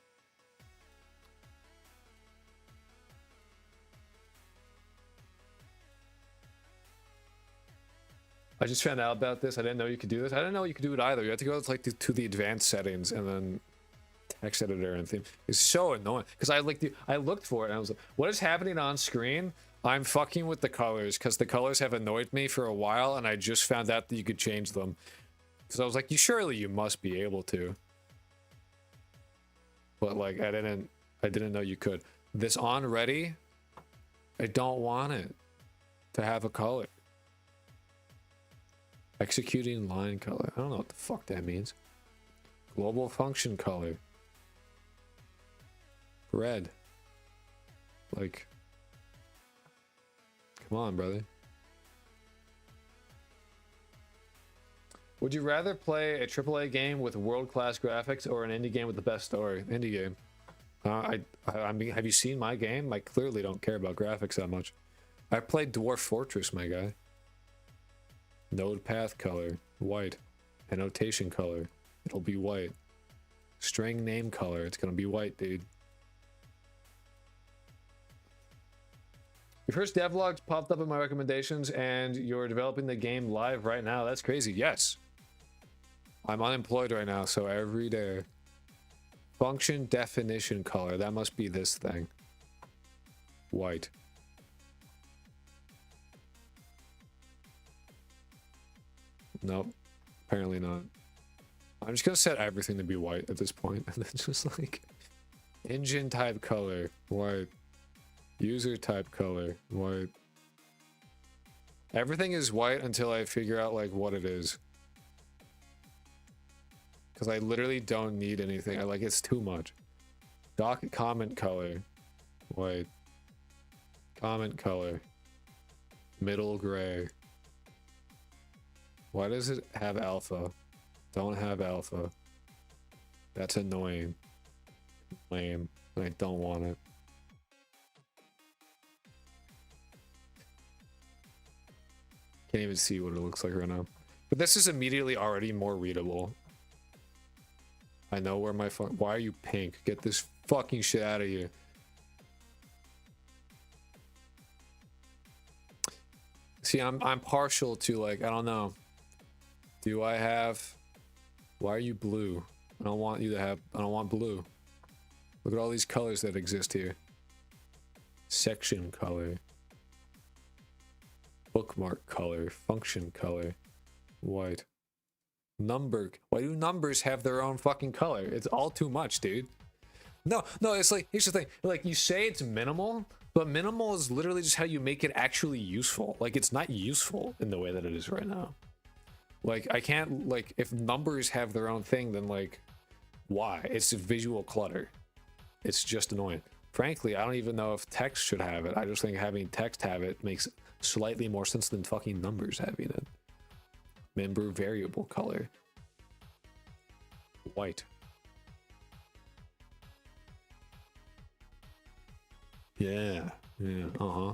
I just found out about this. I didn't know you could do this. I didn't know you could do it either. You have to go to the advanced settings and then text editor and thing. It's so annoying because I looked for it and I was like, what is happening on screen? I'm fucking with the colors because the colors have annoyed me for a while and I just found out that you could change them. So I was like, surely you must be able to. But like I didn't know you could. This on ready, I don't want it to have a color. Executing line color. I don't know what the fuck that means. Global function color. Red. Like, come on, brother. Would you rather play a AAA game with world-class graphics or an indie game with the best story? Indie game. I mean, have you seen my game? I clearly don't care about graphics that much. I played Dwarf Fortress, my guy. Node path color, white. Annotation color, it'll be white. String name color, it's gonna be white, dude. Your first devlogs popped up in my recommendations and you're developing the game live right now. That's crazy. Yes. I'm unemployed right now, so every day. Function definition color, that must be this thing. White. Nope, apparently not. I'm just gonna set everything to be white at this point, and then just like engine type color, white. User type color, white. Everything is white until I figure out like what it is. Because I literally don't need anything. I like it's too much. Doc comment color, white. Comment color, middle gray. Why does it have alpha? Don't have alpha. That's annoying. Lame. I don't want it. Can't even see what it looks like right now. But this is immediately already more readable. I know where my fuck. Why are you pink? Get this fucking shit out of here. See, I'm partial to like, I don't know. Do I have... Why are you blue? I don't want you to have... I don't want blue. Look at all these colors that exist here. Section color. Bookmark color. Function color. White. Number. Why do numbers have their own fucking color? It's all too much, dude. No, it's like, here's the thing. Like, you say it's minimal, but minimal is literally just how you make it actually useful. Like, it's not useful in the way that it is right now. Like, I can't, like, if numbers have their own thing, then, like, why? It's visual clutter. It's just annoying. Frankly, I don't even know if text should have it. I just think having text have it makes slightly more sense than fucking numbers having it. Member variable color. White. Yeah, uh-huh.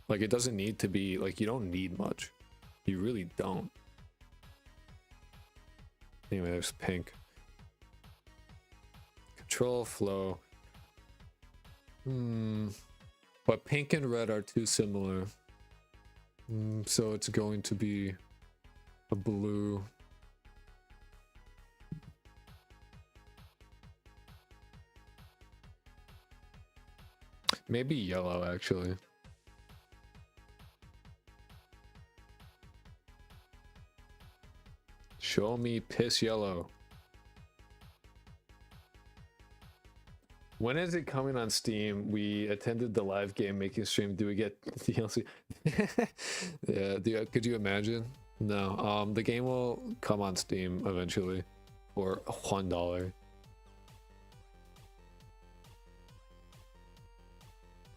Like, it doesn't need to be, like, you don't need much. You really don't. Anyway, there's pink. Control flow. But pink and red are too similar. So it's going to be a blue. Maybe yellow, actually. Show me piss yellow. When is it coming on Steam? We attended the live game making stream. Do we get DLC? Yeah, could you imagine? No. The game will come on Steam eventually for $1.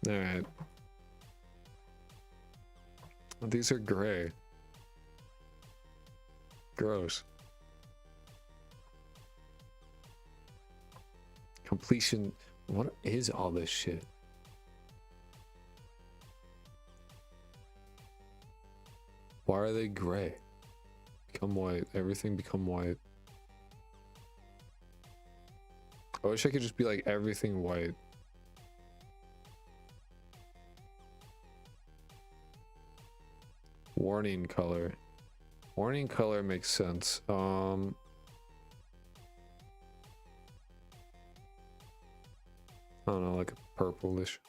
Alright. These are gray. Gross. Completion. What is all this shit? Why are they gray? Become white. Everything become white. I wish I could just be like everything white. Warning color. Warning color makes sense. I don't know, like a purplish.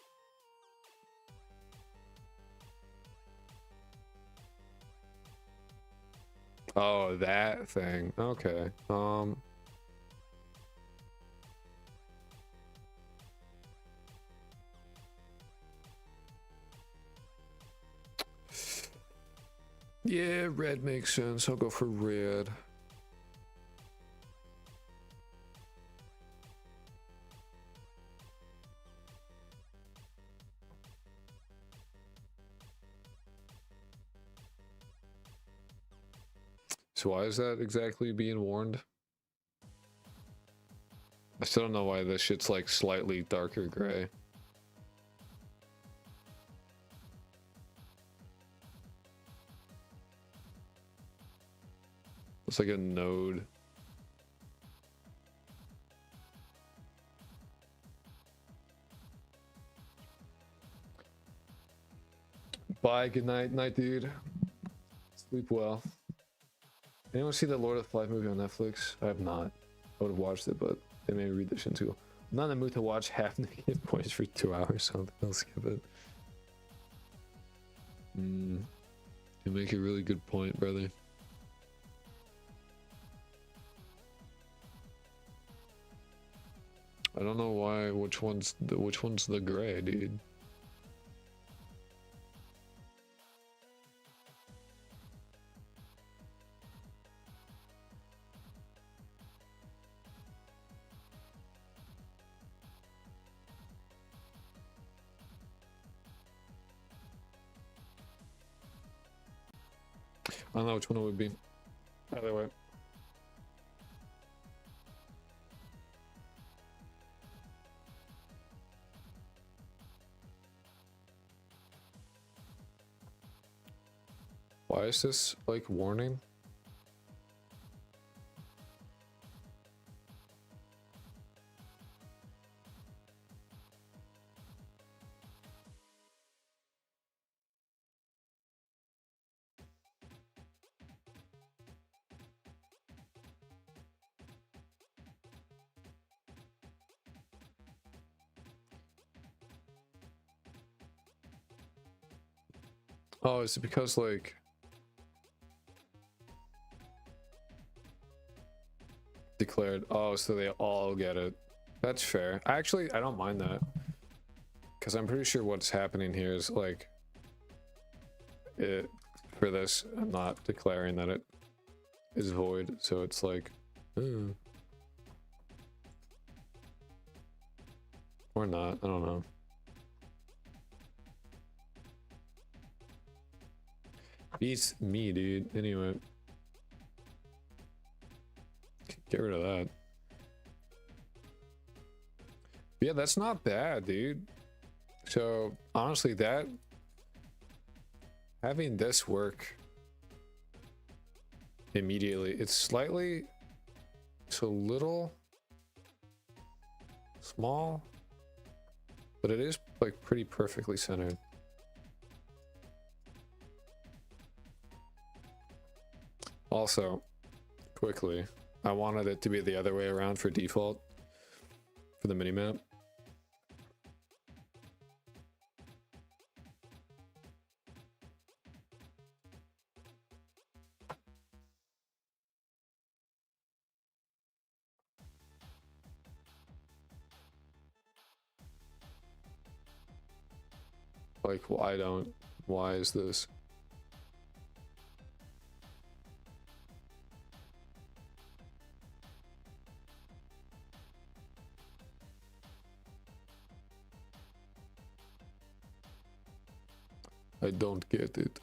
Oh, that thing. Okay. Yeah, red makes sense. I'll go for red. So why is that exactly being warned? I still don't know why this shit's like slightly darker gray. It's like a node. Bye, good night, night dude. Sleep well. Anyone see the Lord of the Flies movie on Netflix? I have not. I would have watched it, but they made me read this shit too. I'm not in the mood to watch half-naked boys for 2 hours, so I'll skip it. You make a really good point, brother. I don't know why. Which one's the gray, dude? I don't know which one it would be. Either way. Why is this like warning? Oh, is it because like declared? Oh, so they all get it. That's fair. I don't mind that, because I'm pretty sure what's happening here is like it for this. I'm not declaring that it is void, so it's like, or not. I don't know. Beats me, dude. Anyway, get rid of that. Yeah, that's not bad, dude. So honestly, that having this work immediately, it's a little small, but it is like pretty perfectly centered. Also, quickly, I wanted it to be the other way around for default for the minimap. Like, well, I don't. Why is this? I don't get it.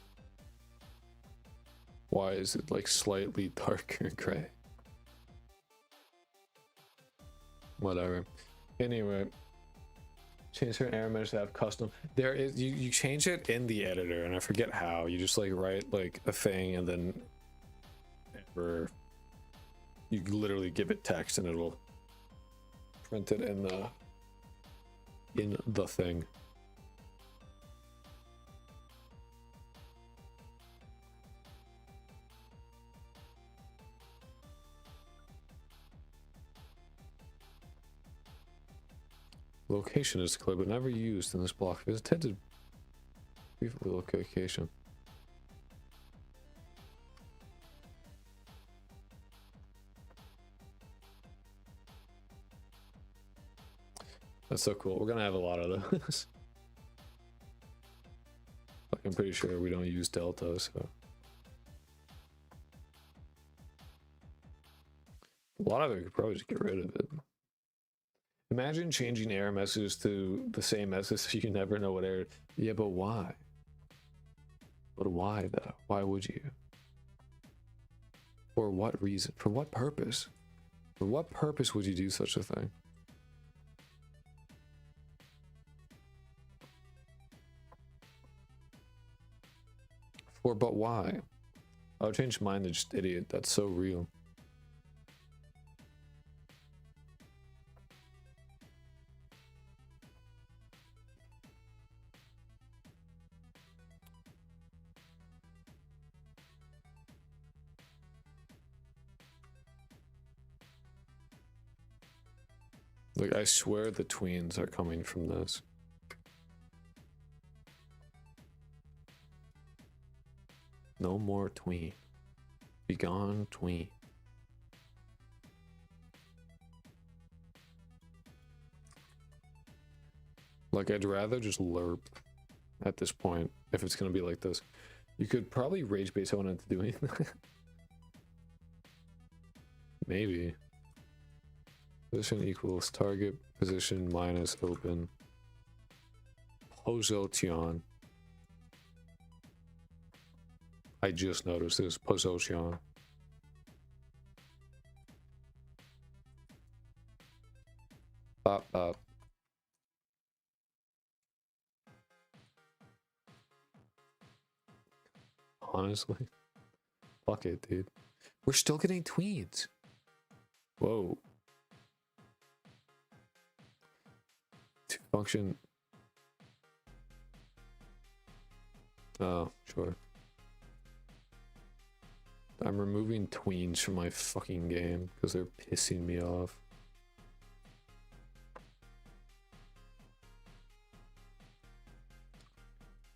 Why is it like slightly darker gray? Whatever. Anyway, change certain error messages to have custom. There is you change it in the editor, and I forget how. You just like write like a thing, and then you literally give it text, and it'll print it in the thing. Location is clear, but never used in this block. It's intended briefly location. That's so cool. We're gonna have a lot of those. Like, I'm pretty sure we don't use delta, so a lot of it we could probably just get rid of it. Imagine changing error messages to the same message so you never know what error. Yeah, but why? But why though? Why would you? For what reason? For what purpose? For what purpose would you do such a thing? For but why? I'll change mine to just idiot. That's so real. Like, I swear the tweens are coming from this. No more tween. Begone tween. Like, I'd rather just lerp at this point if it's gonna be like this. You could probably rage bait someone into doing that. Maybe. Position equals target position minus open. Position. I just noticed this. Position. Bop bop. Honestly. Fuck it, dude. We're still getting tweens. Whoa. Function. Oh, sure. I'm removing tweens from my fucking game because they're pissing me off.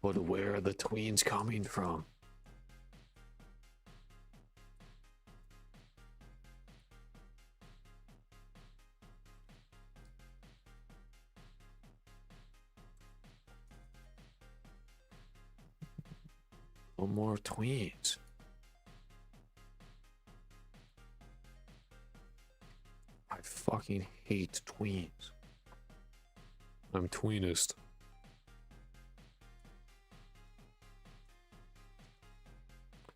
But where are the tweens coming from? No more tweens. I fucking hate tweens. I'm tweenist.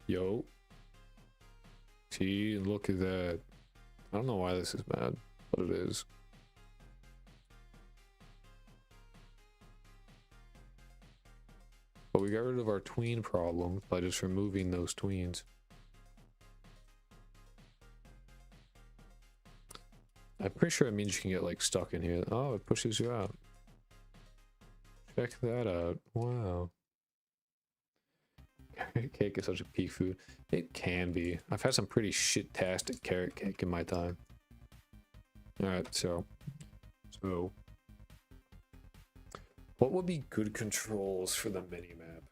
Yo. See, look at that. I don't know why this is bad, but it is. But we got rid of our tween problem by just removing those tweens. I'm pretty sure it means you can get like stuck in here. Oh, it pushes you out. Check that out. Wow. Carrot cake is such a peak food. It can be. I've had some pretty shit-tastic carrot cake in my time. Alright, so what would be good controls for the MiniMap?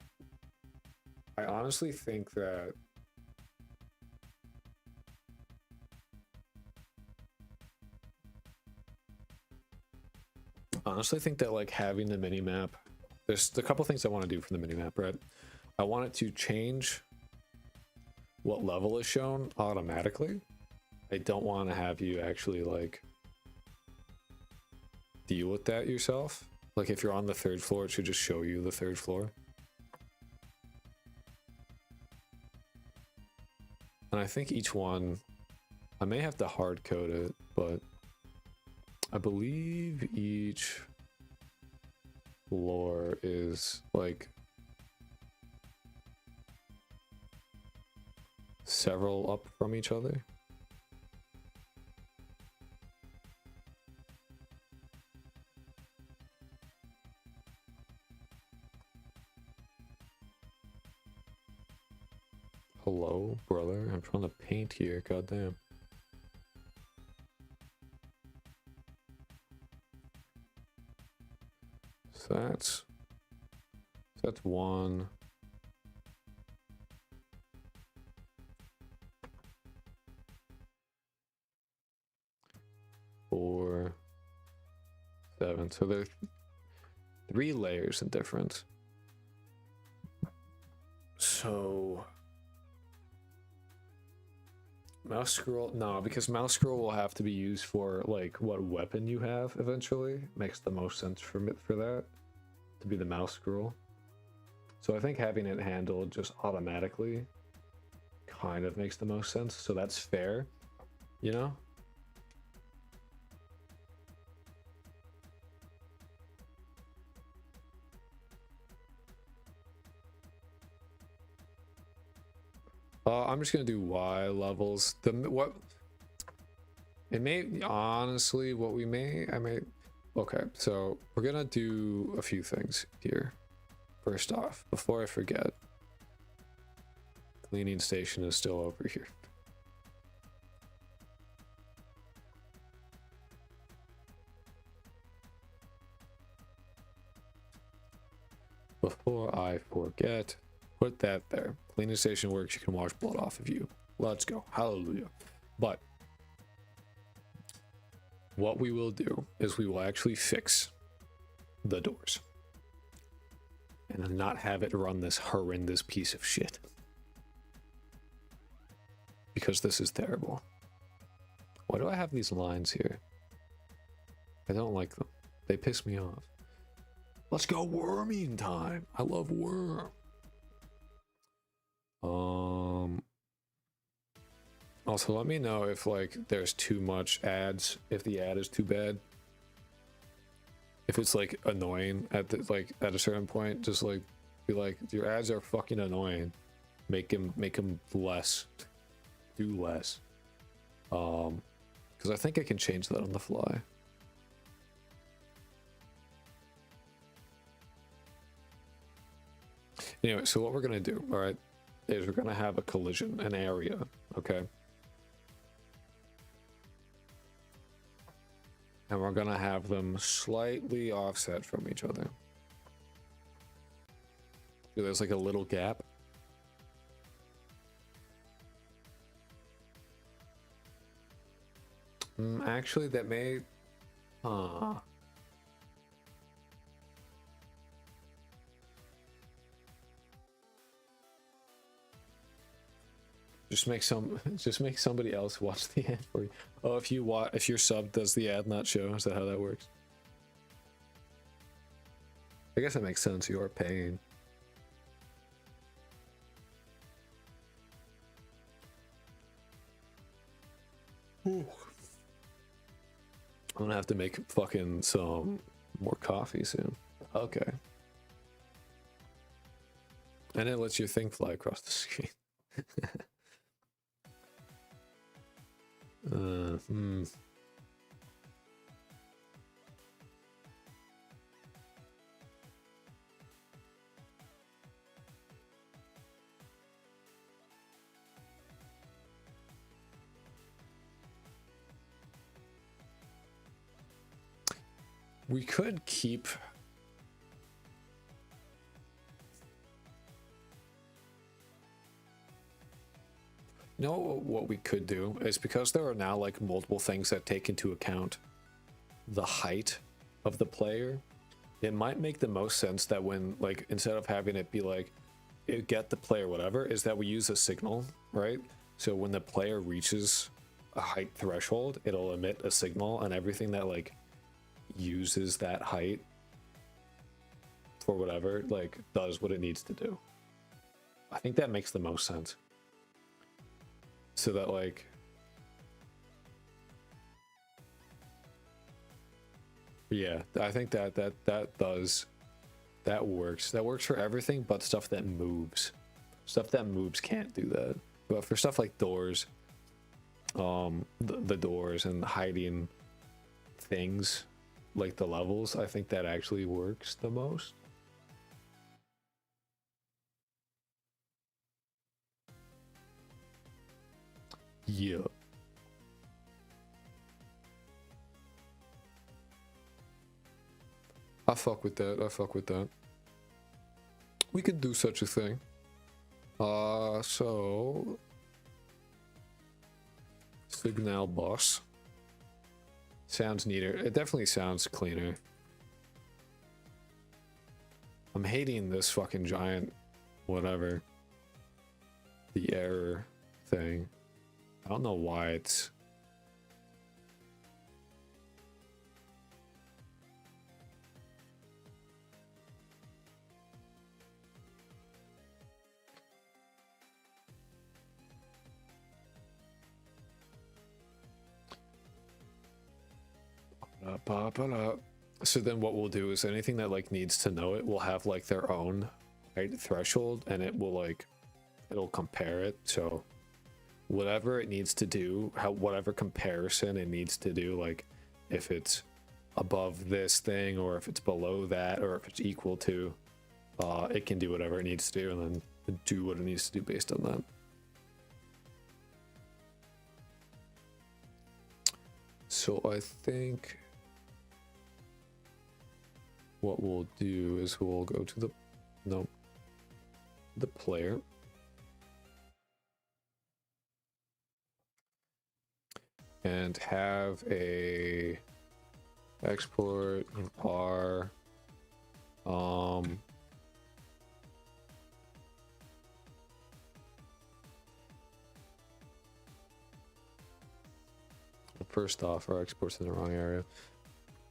I honestly think that like having the MiniMap there's a couple things I want to do for the minimap, right? I want it to change what level is shown automatically. I don't want to have you actually like deal with that yourself. Like if you're on the 3rd floor, it should just show you the 3rd floor. And I think each one, I may have to hard code it, but I believe each floor is like several up from each other. Hello, brother. I'm trying to paint here. Goddamn. So that's 1. Four, 7. So there's 3 layers in difference. So mouse scroll, no, because mouse scroll will have to be used for like what weapon you have eventually. Makes the most sense for that to be the mouse scroll. So I think having it handled just automatically kind of makes the most sense. So that's fair, you know? I'm just gonna do Y levels. Okay, so we're gonna do a few things here. First off, before I forget, cleaning station is still over here. Before I forget, put that there. Cleaning station works, you can wash blood off of you. Let's go. Hallelujah. But what we will do is we will actually fix the doors and not have it run this horrendous piece of shit, because this is terrible. Why do I have these lines here? I don't like them. They piss me off. Let's go worming time. I love worm. Also, let me know if like there's too much ads, if the ad is too bad. If it's like annoying at at a certain point, just like be like, your ads are fucking annoying. Make them less. Do less. Because I think I can change that on the fly. Anyway, so what we're gonna do, all right, is we're gonna have a collision, an area, okay? And we're gonna have them slightly offset from each other. So there's like a little gap. Actually, that may... Just make somebody else watch the ad for you. Oh, if your sub does the ad not show, is that how that works? I guess that makes sense. You are paying. Ooh. I'm gonna have to make fucking some more coffee soon. Okay. And it lets your thing fly across the screen. We could keep... You know what we could do is, because there are now like multiple things that take into account the height of the player, it might make the most sense that when, like, instead of having it be like, it get the player whatever, is that we use a signal, right? So when the player reaches a height threshold, it'll emit a signal, and everything that like uses that height for whatever, like, does what it needs to do. I think that makes the most sense. So that, like, yeah, I think that works. That works for everything but stuff that moves. Stuff that moves can't do that. But for stuff like doors, the doors and hiding things like the levels, I think that actually works the most. Yeah. I fuck with that. I fuck with that. We could do such a thing. So Signal boss sounds neater. It definitely sounds cleaner. I'm hating this fucking giant whatever. The error thing. I don't know why it's... Pop it up. So then what we'll do is anything that like needs to know it will have like their own height threshold, and it will like, it'll compare it. So whatever it needs to do, whatever comparison it needs to do, like if it's above this thing or if it's below that or if it's equal to, it can do whatever it needs to do and then do what it needs to do based on that. So I think what we'll do is we'll go to the player. And have a export var first off, our export's in the wrong area.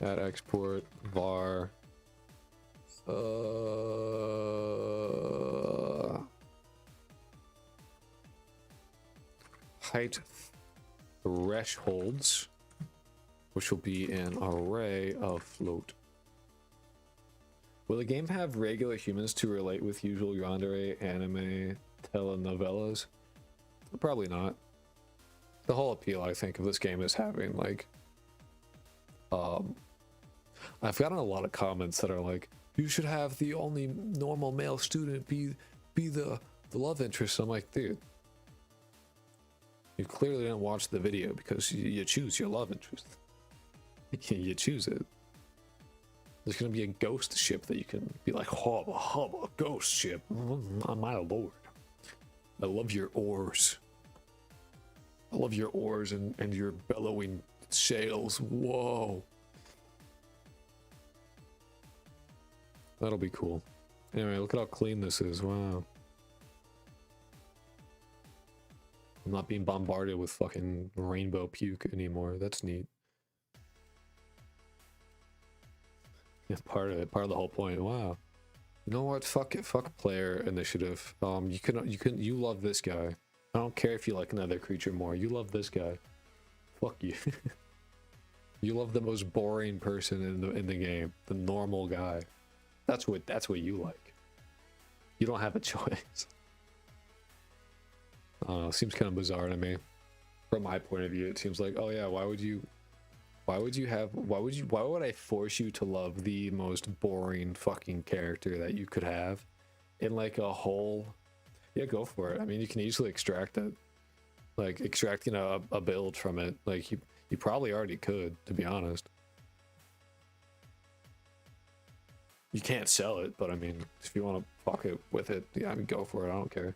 Add export var height thresholds, which will be an array of float. Will the game have regular humans to relate with usual yandere anime telenovelas? Probably not. The whole appeal, I think, of this game is having like I've gotten a lot of comments that are like, you should have the only normal male student be the love interest. I'm like, dude, you clearly didn't watch the video because you choose your love interest. You choose it. There's gonna be a ghost ship that you can be like, hubba hubba, ghost ship, my lord. I love your oars. I love your oars and your bellowing sails. Whoa. That'll be cool. Anyway, look at how clean this is. Wow. I'm not being bombarded with fucking rainbow puke anymore. That's neat. Yeah, part of it, part of the whole point. Wow. You know what? Fuck it. Fuck player initiative. You love this guy. I don't care if you like another creature more. You love this guy. Fuck you. You love the most boring person in the game, the normal guy. That's what you like. You don't have a choice. Seems kind of bizarre to me. From my point of view, it seems like, oh yeah, why would I force you to love the most boring fucking character that you could have in like a whole... Yeah, go for it. I mean, you can easily extract it. Like, extracting a build from it. Like, you probably already could, to be honest. You can't sell it, but I mean, if you want to fuck it with it, yeah, I mean, go for it. I don't care.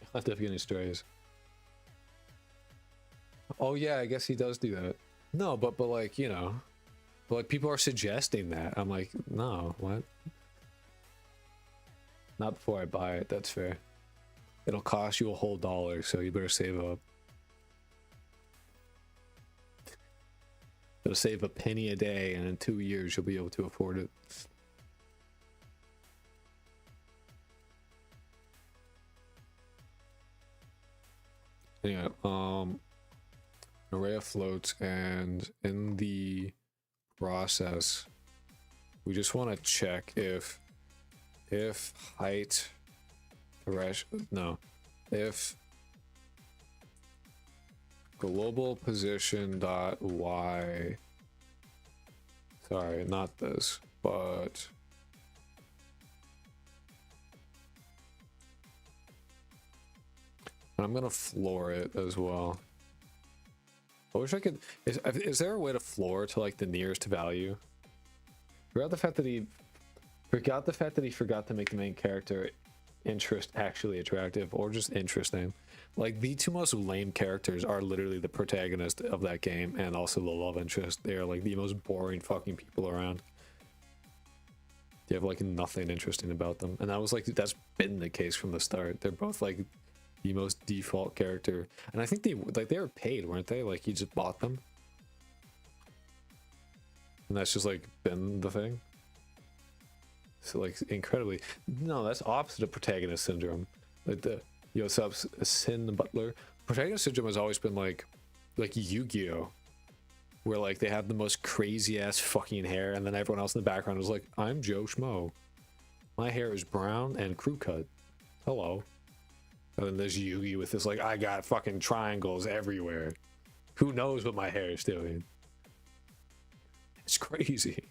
I'll have to get any strays. Oh yeah, I guess he does do that. No, but like, you know, But like people are suggesting that. I'm like, no, what? Not before I buy it, that's fair. It'll cost you a whole $1, so you better save up. It'll save a penny a day, and in 2 years you'll be able to afford it. Anyway, array of floats, and in the process, we just want to check if height if global position dot y, sorry, not this, but I'm gonna floor it as well. I wish I could. Is there a way to floor to like the nearest value? Forgot the fact that he forgot to make the main character actually attractive or just interesting. Like the two most lame characters are literally the protagonist of that game and also the love interest. They are like the most boring fucking people around. They have like nothing interesting about them, and that's been the case from the start. They're both like the most default character, and I think they were paid, weren't they? Like you just bought them, and that's just like been the thing. So like incredibly, no, that's opposite of protagonist syndrome. Like the Yosef's Sin Butler. Protagonist syndrome has always been like Yu-Gi-Oh, where like they have the most crazy ass fucking hair, and then everyone else in the background is like, I'm Joe Schmo. My hair is brown and crew cut. Hello. And then there's Yugi with this like, I got fucking triangles everywhere. Who knows what my hair is doing? It's crazy.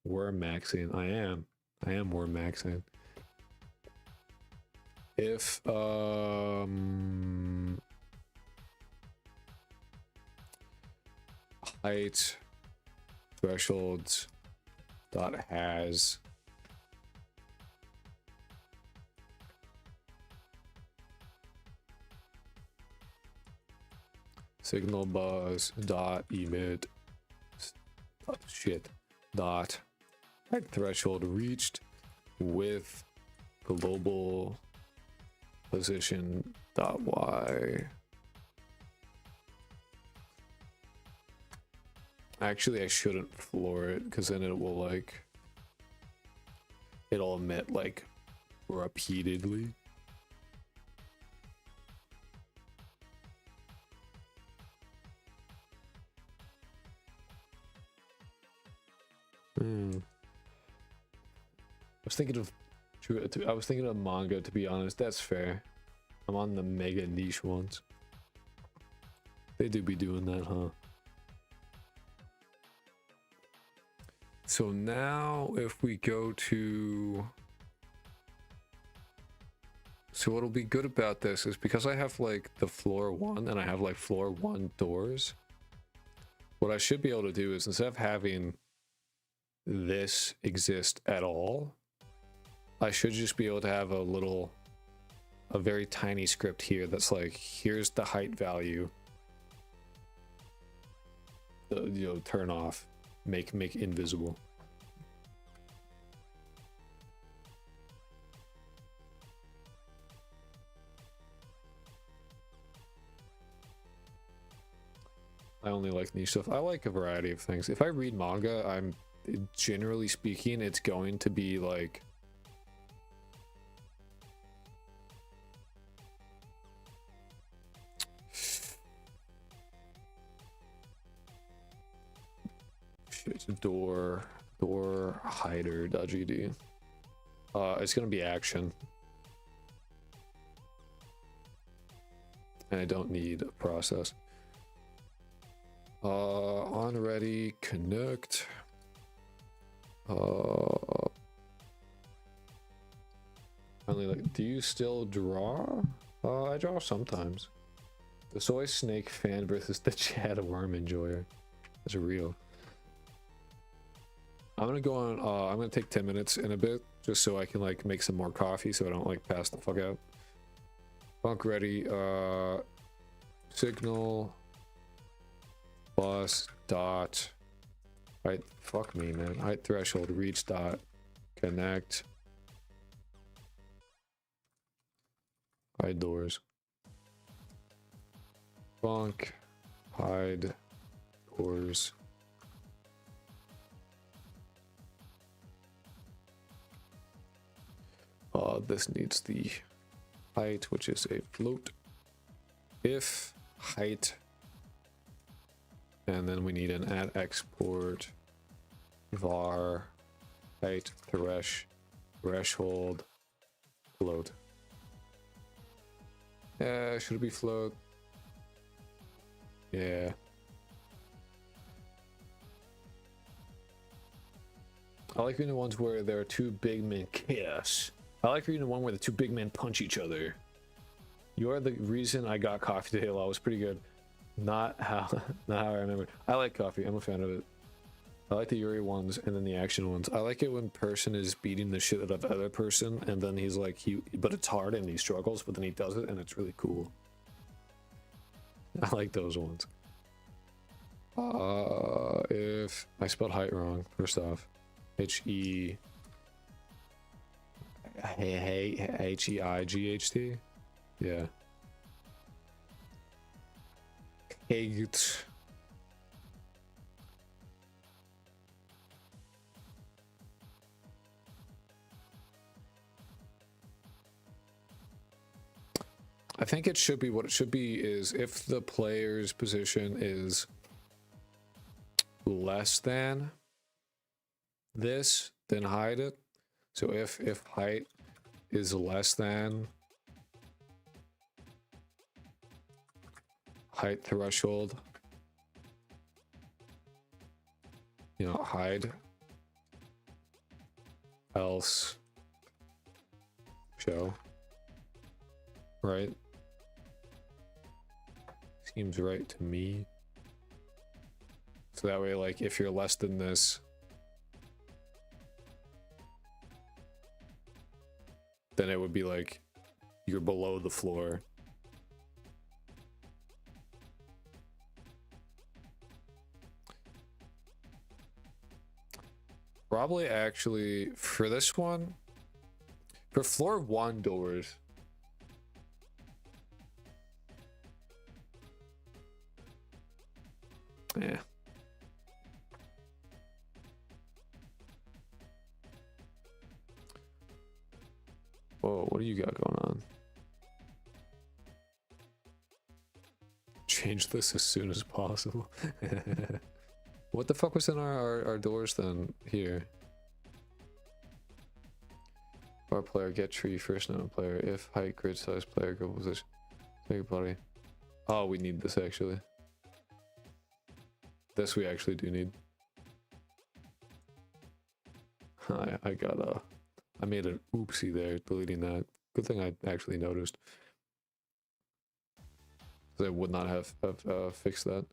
Worm maxing. I am worm maxing. If height thresholds dot has signal buzz dot emit dot height threshold reached with global position dot y. Actually, I shouldn't floor it because then it will like it'll emit like repeatedly. I was thinking of manga, to be honest. That's fair. I'm on the mega niche ones. They do be doing that, huh? So now if we go to... So what'll be good about this is because I have like the floor 1 and I have like floor 1 doors, what I should be able to do is instead of having this exist at all, I should just be able to have a very tiny script here that's like, here's the height value, turn off, make invisible. I only like niche stuff. I like a variety of things. If I read manga, I'm generally speaking, it's going to be like door hider.gd. It's gonna be action, and I don't need a process. On ready connect. Finally, like, do you still draw? I draw sometimes. The soy snake fan versus the Chad worm enjoyer. That's real. I'm gonna go on. I'm gonna take 10 minutes in a bit just so I can like make some more coffee so I don't like pass the fuck out. Funk ready. Signal bus dot Height, fuck me, man. Height threshold, reach dot, connect. Hide doors. Bonk, hide doors. This needs the height, which is a float. If height, and then we need an add export var height threshold float. Should it be float? Yeah. I like reading the ones where there are two big men. Yes. I like reading the one where the two big men punch each other. You're the reason I got coffee today. That was pretty good. Not how I remember. I like coffee. I'm a fan of it. I like the Yuri ones and then the action ones. I like it when person is beating the shit out of other person and then he's like but it's hard and he struggles, but then he does it and it's really cool. I like those ones. If I spelled height wrong, first off, Heighght. Yeah. Height. I think it should be, what it should be is if the player's position is less than this, then hide it. So if height is less than height threshold, you know, hide, else show, right? Seems right to me. So that way, like, if you're less than this, then it would be like you're below the floor. Probably actually for this one, for floor 1 doors, yeah. Whoa, what do you got going on? Change this as soon as possible. What the fuck was in our doors then? Here. Bar player, get tree, first known player. If height, grid size, player, go position. Take body. Oh, we need this actually. This we actually do need. I made an oopsie there, deleting that. Good thing I actually noticed. I would not have fixed that.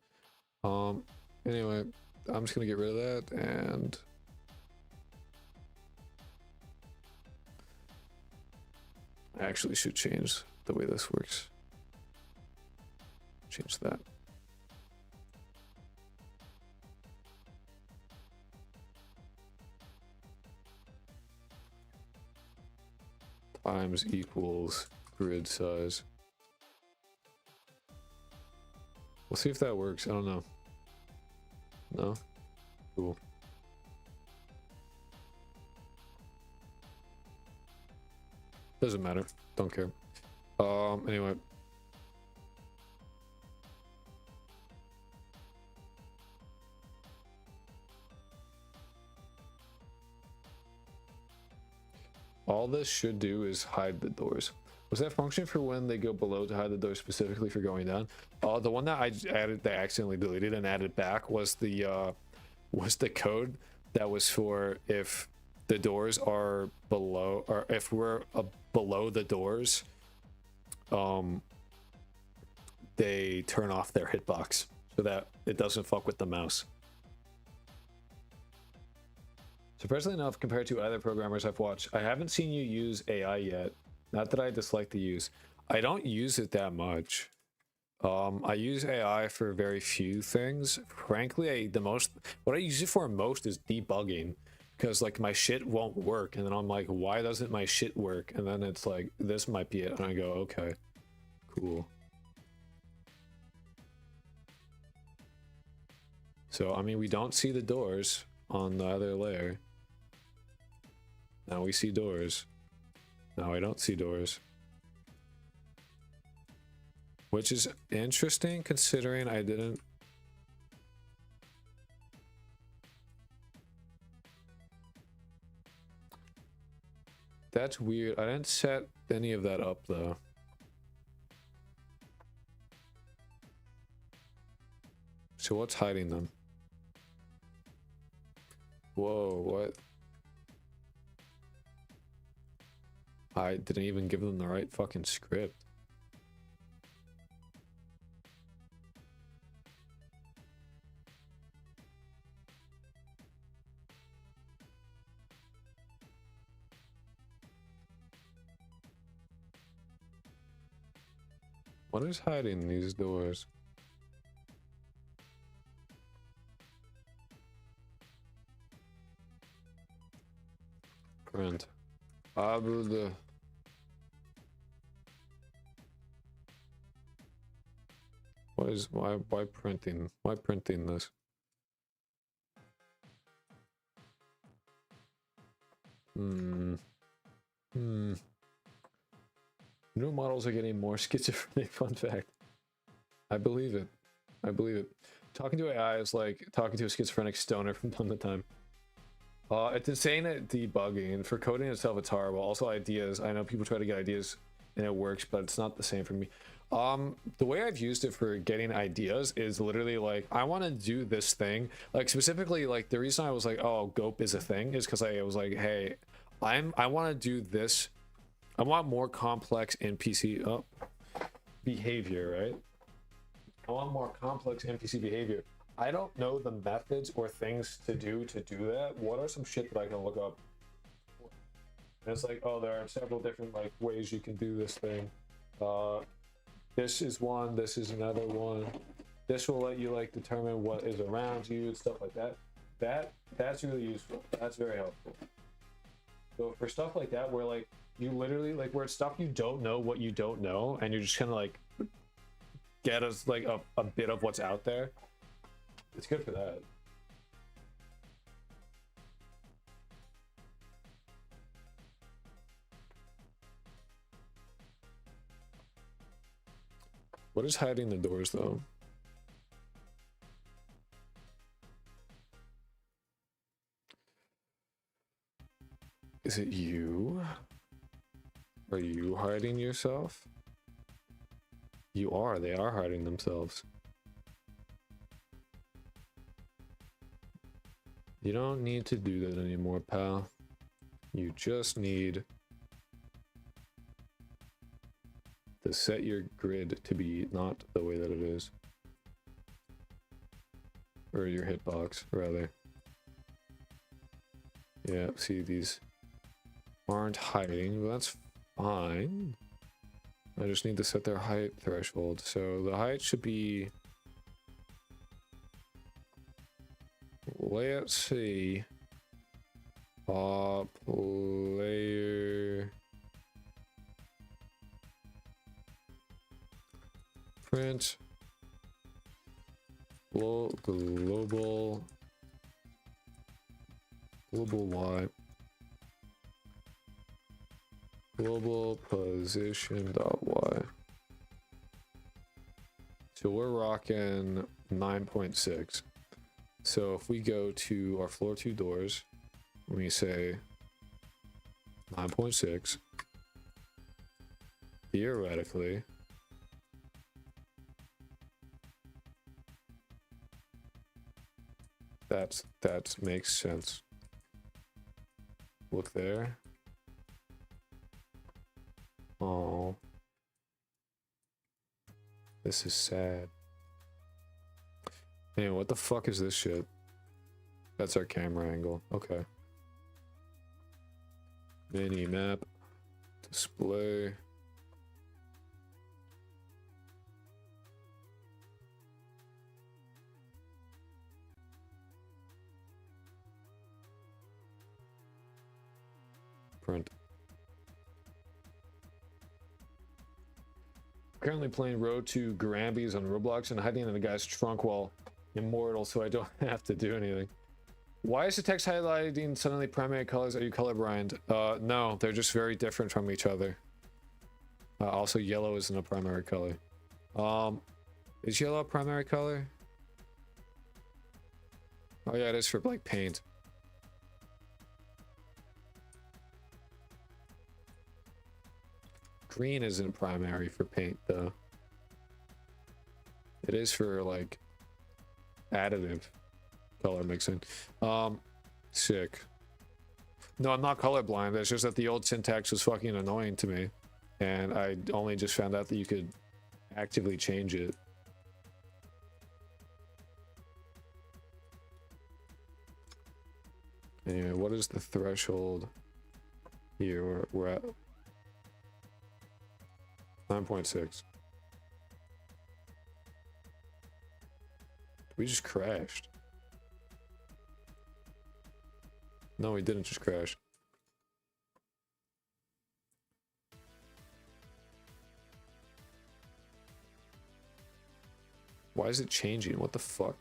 Anyway, I'm just gonna get rid of that, and I actually should change the way this works. Change that. Times equals grid size. We'll see if that works. I don't know. No? Cool. Doesn't matter. Don't care. Anyway. All this should do is hide the doors. Was that function for when they go below to hide the door specifically for going down? The one that I added, that I accidentally deleted and added back was the code that was for if the doors are below, or if we're below the doors, they turn off their hitbox so that it doesn't fuck with the mouse. Surprisingly enough, compared to other programmers I've watched, I haven't seen you use AI yet. Not that I dislike the use. I don't use it that much. I use AI for very few things. Frankly, what I use it for most is debugging, because like my shit won't work, and then I'm like, why doesn't my shit work? And then it's like, this might be it, and I go, okay, cool. So I mean, we don't see the doors on the other layer. Now we see doors. Now I don't see doors. Which is interesting considering I didn't... That's weird. I didn't set any of that up though. So what's hiding them? Whoa, what? I didn't even give them the right fucking script. What is hiding these doors? Print. The... What is... Why printing? Why printing this? New models are getting more schizophrenic, fun fact. I believe it. I believe it. Talking to AI is like talking to a schizophrenic stoner from time to time. It's insane at debugging. For coding itself, it's horrible. Also ideas. I know people try to get ideas and it works, but it's not the same for me. The way I've used it for getting ideas is literally like, I want to do this thing. Like specifically, like the reason I was like, oh, GOP is a thing is because I was like, hey, I want to do this. I want more complex NPC behavior, right? I want more complex NPC behavior. I don't know the methods or things to do that. What are some shit that I can look up? And it's like, oh, there are several different like ways you can do this thing. This is one, this is another one. This will let you like determine what is around you and stuff like that. That's really useful. That's very helpful. So for stuff like that, where like you literally like where it's stuff you don't know what you don't know, and you're just kind of like get us like a bit of what's out there. It's good for that. What is hiding the doors though? Is it you? Are you hiding yourself? You are. They are hiding themselves. You don't need to do that anymore, pal. You just need to set your grid to be not the way that it is. Or your hitbox, rather. Yeah, see, these aren't hiding, but that's fine. I just need to set their height threshold. So the height should be... Let's see. Player... Print... Global... Global Y. Global position dot Y. So we're rocking 9.6. So if we go to our floor 2 doors, we say 9.6, theoretically, that makes sense. Look there. Oh, this is sad. Man, what the fuck is this shit? That's our camera angle. Okay. MiniMap. Display. print. Currently playing Road to Granby's on Roblox and hiding in the guy's trunk while immortal so I don't have to do anything. Why is the text highlighting suddenly primary colors? Are you colorblind? No, they're just very different from each other. Also, yellow isn't a primary color. Is yellow a primary color? Oh yeah, it is for like paint. Green isn't primary for paint though. It is for like additive color mixing. Sick. No, I'm not colorblind. It's just that the old syntax was fucking annoying to me. And I only just found out that you could actively change it. Anyway, what is the threshold here? We're at 9.6. We just crashed. No, we didn't just crash. Why is it changing? What the fuck?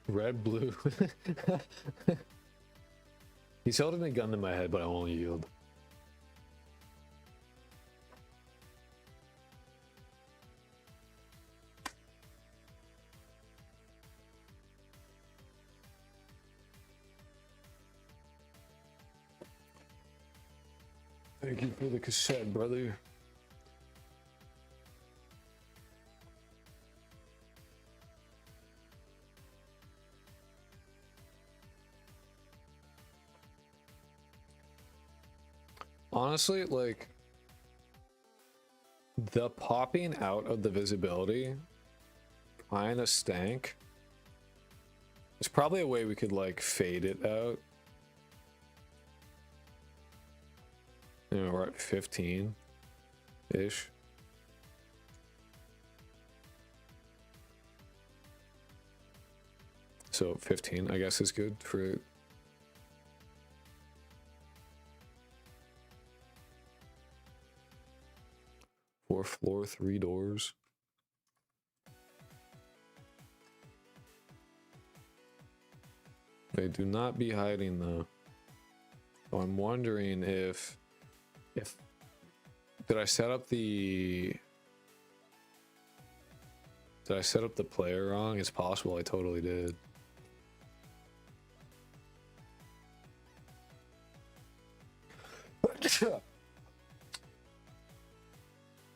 Red, blue. He's holding a gun to my head, but I won't yield. Thank you for the cassette, brother. Honestly, like, the popping out of the visibility kind of stank. There's probably a way we could, like, fade it out. You know, we're at 15-ish. So 15, I guess, is good for... Fourth floor, 3 doors. They do not be hiding though. So I'm wondering if did I set up the player wrong? It's possible I totally did.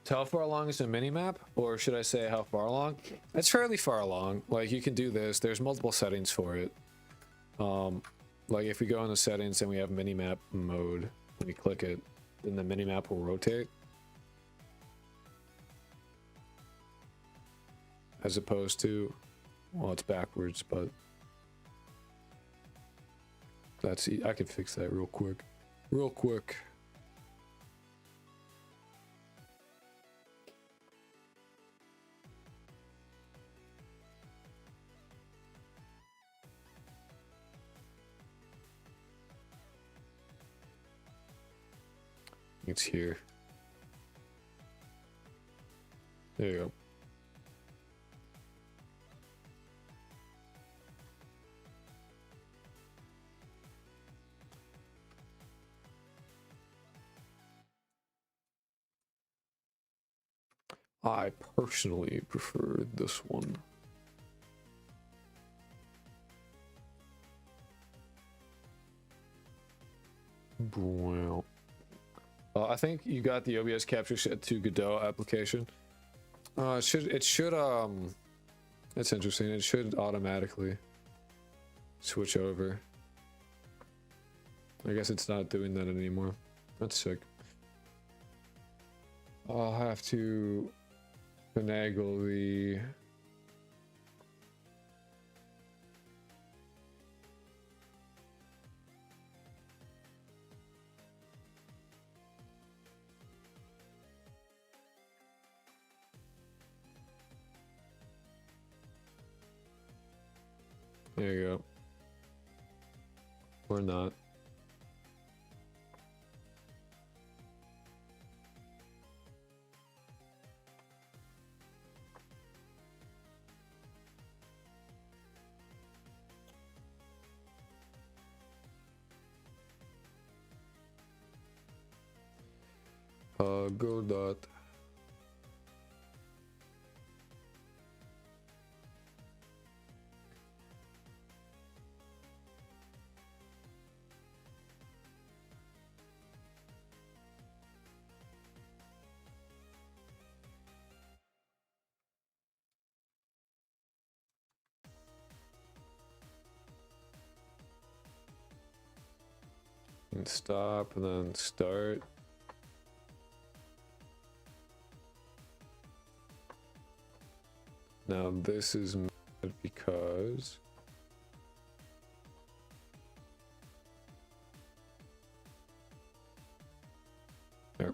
So how far along is the mini-map? Or should I say how far along? It's fairly far along. Like, you can do this. There's multiple settings for it. Like, if we go into settings and we have mini-map mode, and we click it, then the mini-map will rotate. As opposed to, well, it's backwards, but that's, I can fix that real quick. Real quick. It's here. There you go. I personally prefer this one. Well, I think you got the OBS capture set to Godot application. It should, it's interesting. It should automatically switch over. I guess it's not doing that anymore. That's sick. I'll have to finagle the... There you go. Or not. Go dot. And stop and then start. Now this is mad because there.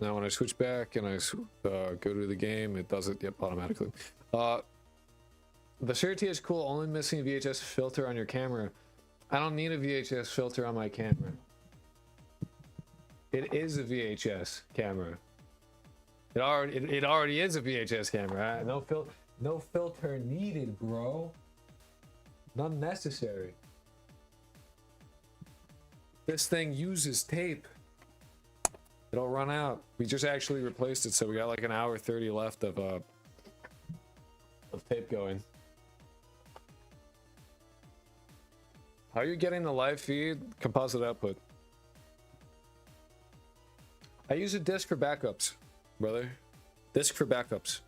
Now when I switch back and I go to the game, it does it automatically. The surety is cool, only missing a VHS filter on your camera. I don't need a VHS filter on my camera. It is a VHS camera. It already is a VHS camera. Right? No filter needed, bro. None necessary. This thing uses tape. It'll run out. We just actually replaced it, so we got like an hour 30 left of tape going. How are you getting the live feed? Composite output. I use a disc for backups, brother. Disc for backups.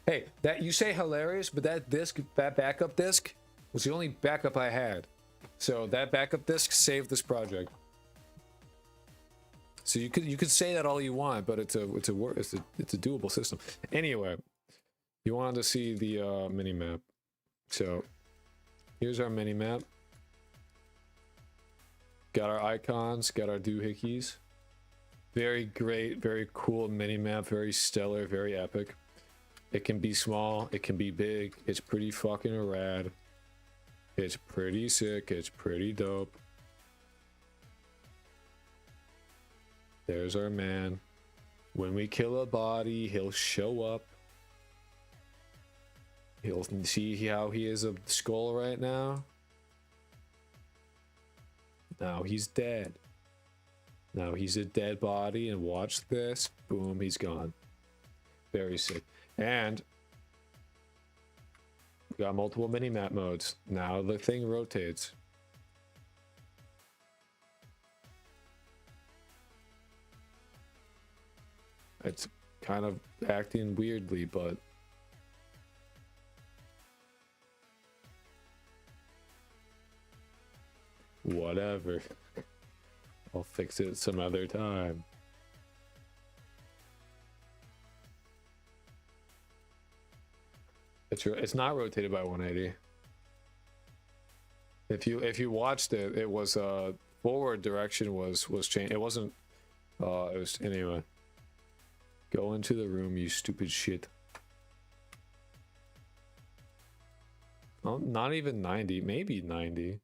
Hey, that you say hilarious, but that backup disc was the only backup I had. So that backup disc saved this project. So you could say that all you want, but it's a doable system. Anyway, you wanted to see the mini map. So here's our mini map. Got our icons, got our doohickeys. Very great, very cool mini map, very stellar, very epic. It can be small, it can be big. It's pretty fucking rad. It's pretty sick, it's pretty dope. There's our man. When we kill a body, he'll show up. He'll see how he is a skull right now. Now he's dead. Now he's a dead body, and watch this. Boom, he's gone. Very sick. And we got multiple mini-map modes. Now the thing rotates. It's kind of acting weirdly, but whatever. I'll fix it some other time. It's not rotated by 180. If you watched it, it was forward direction was changed. It wasn't. It was anyway. Go into the room, you stupid shit. Oh, not even 90, maybe 90.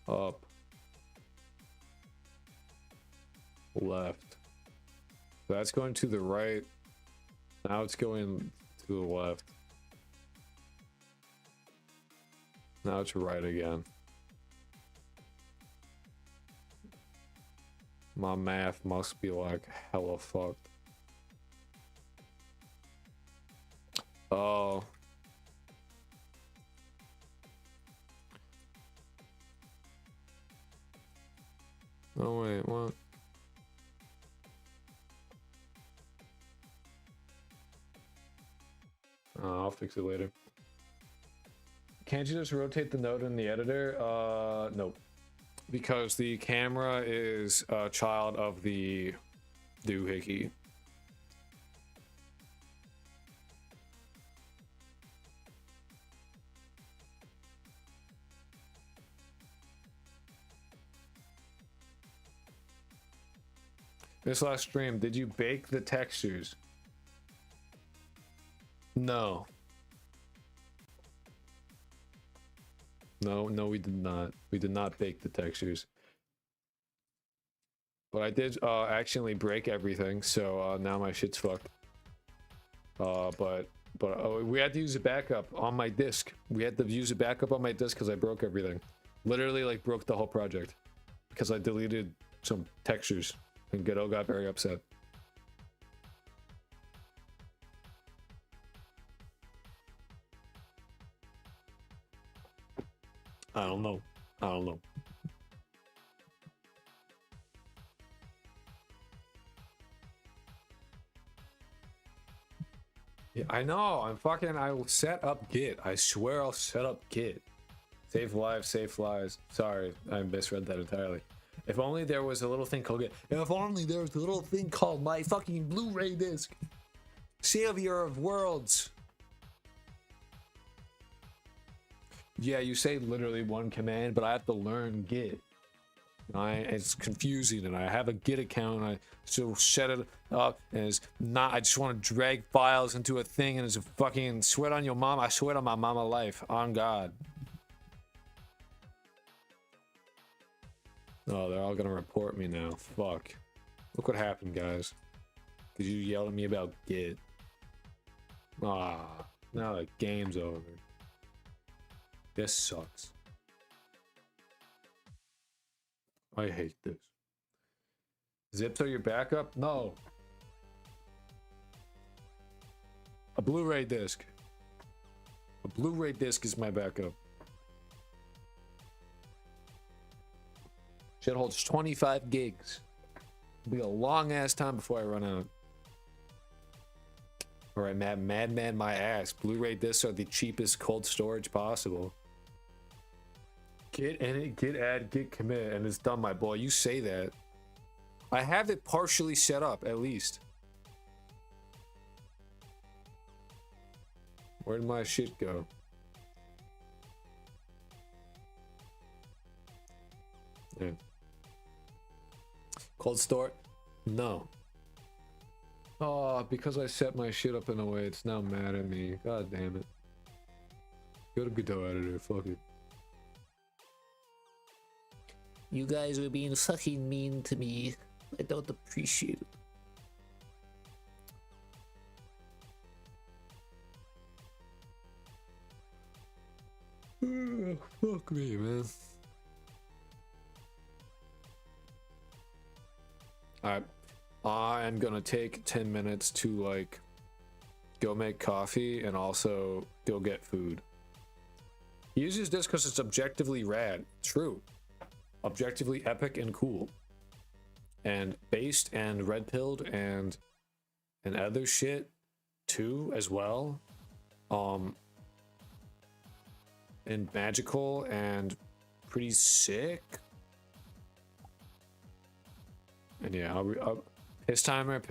Up. Left. That's going to the right. Now it's going to the left. Now it's right again. My math must be like hella fucked. Oh. Oh wait, what? I'll fix it later. Can't you just rotate the node in the editor? Nope. Because the camera is a child of the doohickey. This last stream, did you bake the textures? No. No, we did not. We did not bake the textures. But I did accidentally break everything, so now my shit's fucked. But we had to use a backup on my disk. We had to use a backup on my disk because I broke everything. Literally, like, broke the whole project. Because I deleted some textures. And Godot got very upset. I don't know. Yeah, I know. I will set up Git. I swear I'll set up Git. Save lives, save flies. Sorry, I misread that entirely. If only there was a little thing called Git. If only there was a little thing called my fucking Blu-ray disc. Savior of worlds. Yeah, you say literally one command, but I have to learn Git. It's confusing, and I have a Git account, and I still set it up, and it's not, I just want to drag files into a thing, and it's a fucking sweat on your mom. I sweat on my mama life, on God. Oh, they're all gonna report me now. Fuck. Look what happened, guys. Cause you yelled at me about Git. Ah, now the game's over. This sucks. I hate this. Zips are your backup? No. A Blu-ray disc. A Blu-ray disc is my backup. Shit holds 25 gigs. It'll be a long ass time before I run out. Alright, madman my ass. Blu-ray discs are the cheapest cold storage possible. Git edit, git add, git commit, and it's done, my boy. You say that. I have it partially set up, at least. Where'd my shit go? Yeah. Cold store? No. Oh, because I set my shit up in a way, it's now mad at me. God damn it. Go to Godot editor, fuck it. You guys are being fucking mean to me. I don't appreciate it. Fuck me, man. Alright. I am gonna take 10 minutes to, like, go make coffee and also go get food. He uses this because it's objectively rad. True. Objectively epic and cool. And based and red pilled and other shit too as well. And magical and pretty sick. And yeah, I'll piss timer.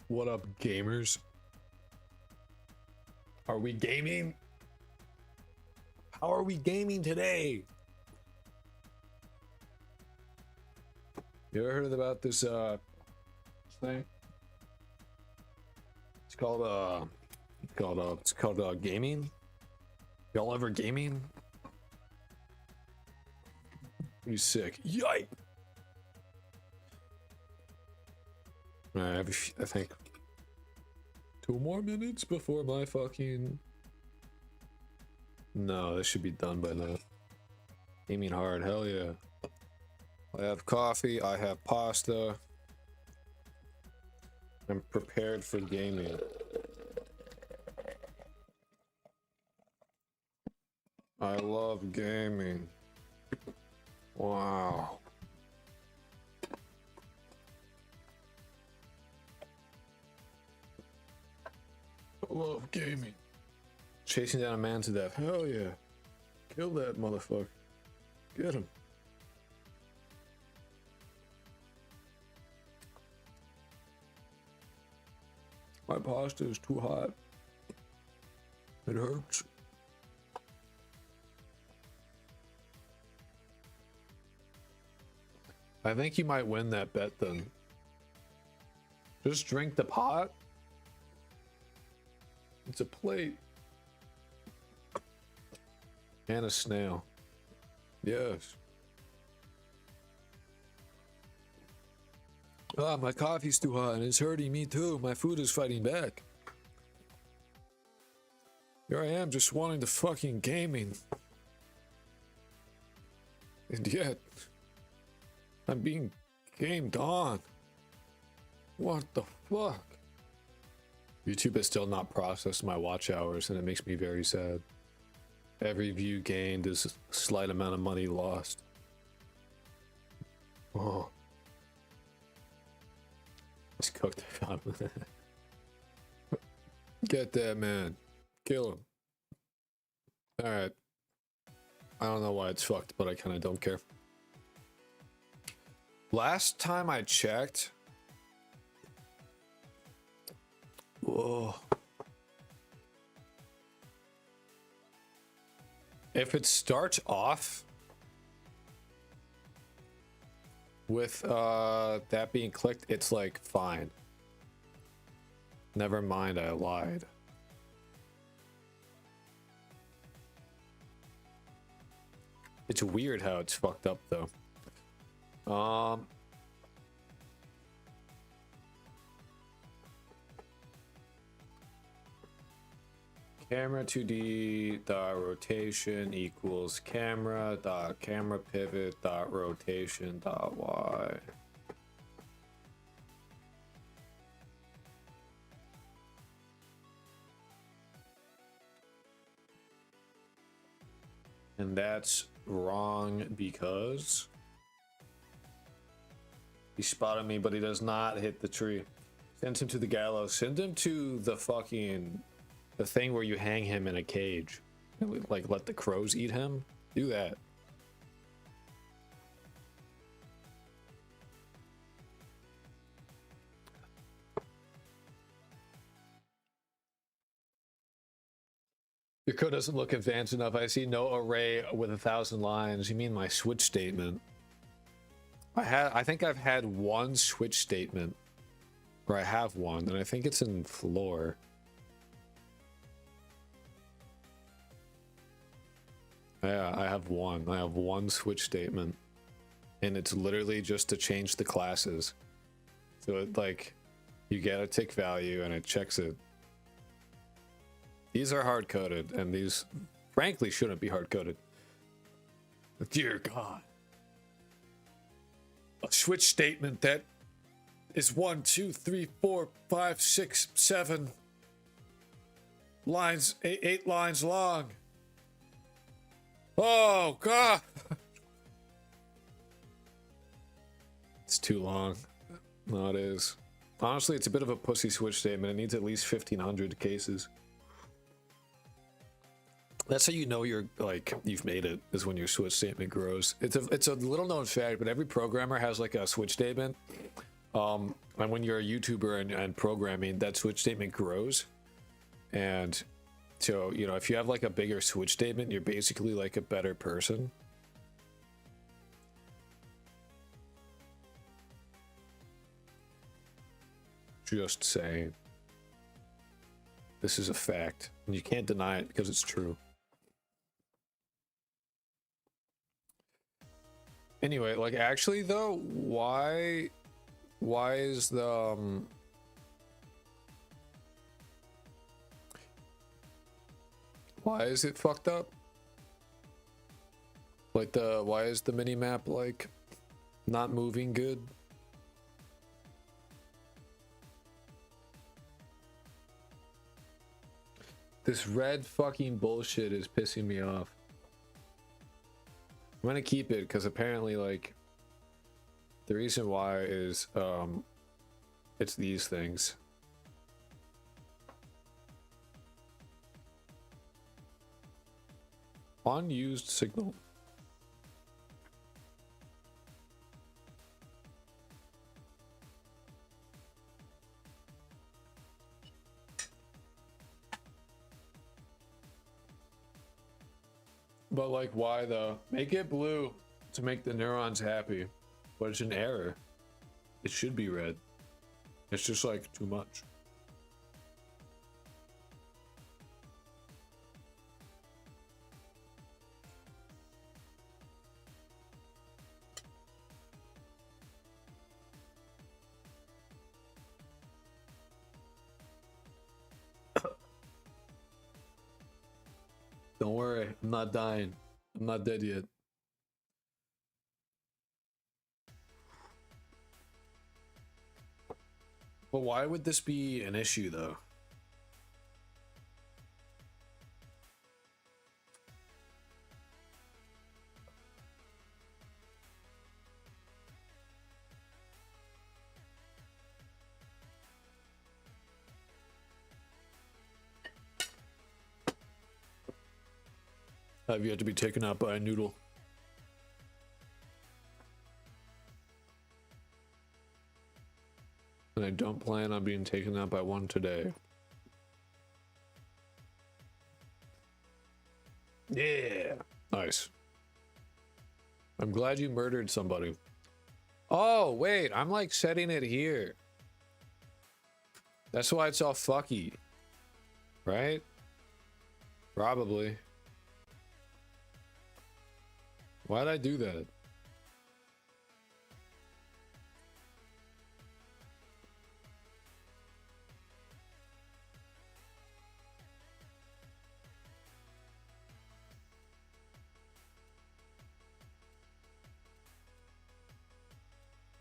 What up, gamers? Are we gaming? How are we gaming today? You ever heard about this thing? It's called gaming. Y'all ever gaming? You sick? Yike! I think 2 more minutes before my fucking. No, this should be done by now. Gaming hard, hell yeah. I have coffee, I have pasta. I'm prepared for gaming. I love gaming. Wow. I love gaming. Chasing down a man to death. Hell yeah. Kill that motherfucker. Get him. My pasta is too hot. It hurts. I think you might win that bet then. Just drink the pot. It's a plate. And a snail. Yes. Ah, my coffee's too hot and it's hurting me too. My food is fighting back. Here I am just wanting to fucking gaming. And yet, I'm being gamed on. What the fuck? YouTube has still not processed my watch hours and it makes me very sad. Every view gained is a slight amount of money lost. Oh. It's cooked. Get that man. Kill him. Alright. I don't know why it's fucked, but I kind of don't care. Last time I checked... Whoa. If it starts off with that being clicked, it's like fine. Never mind, I lied. It's weird how it's fucked up though. Camera 2D dot rotation equals camera dot camera pivot dot rotation dot y. And that's wrong because he spotted me, but he does not hit the tree. Send him to the gallows. Send him to the fucking... the thing where you hang him in a cage. And, like, let the crows eat him. Do that. Your code doesn't look advanced enough. I see no array with 1,000 lines. You mean my switch statement? I think I've had one switch statement. Or I have one, and I think it's in floor. Yeah, I have one. I have one switch statement. And it's literally just to change the classes. So it, like, you get a tick value and it checks it. These are hard-coded, and these, frankly, shouldn't be hard-coded. Dear God. A switch statement that is 1, 2, 3, 4, 5, 6, 7 lines, 8 lines long. Oh, God. It's too long. No, it is. Honestly, it's a bit of a pussy switch statement. It needs at least 1,500 cases. That's how you know you're, like, you've made it, is when your switch statement grows. It's a little known fact, but every programmer has, like, a switch statement. And when you're a YouTuber and programming, that switch statement grows. And so, you know, if you have like a bigger switch statement, you're basically like a better person. Just saying. This is a fact. And you can't deny it because it's true. Anyway, like actually though, why is the why is it fucked up? Like why is the minimap like not moving good? This red fucking bullshit is pissing me off. I'm gonna keep it because apparently like the reason why is it's these things. Unused signal. But like why though? Make it blue to make the neurons happy. But it's an error. It should be red. It's just like too much. Don't worry, I'm not dying. I'm not dead yet. But why would this be an issue though? Have you had to be taken out by a noodle? And I don't plan on being taken out by one today. Yeah. Nice. I'm glad you murdered somebody. Oh, wait. I'm like setting it here. That's why it's all fucky. Right? Probably. Why'd I do that?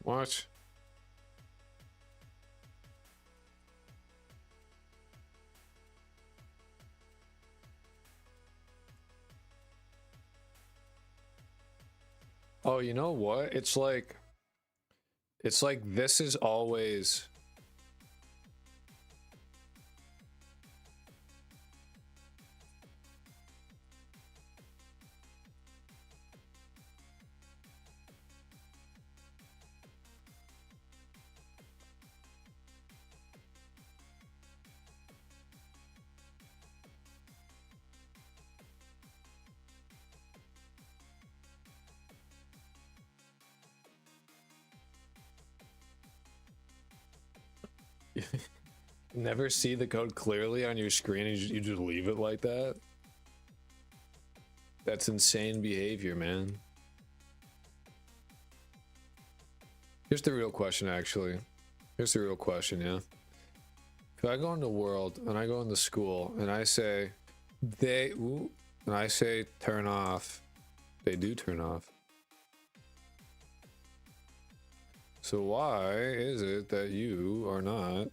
What? Oh, you know what? It's like this is always never see the code clearly on your screen and you just leave it like that. That's insane behavior, man. Here's the real question, actually. Here's the real question, yeah. If I go into world and I go into school and I say and I say turn off, they do turn off. So why is it that you are not?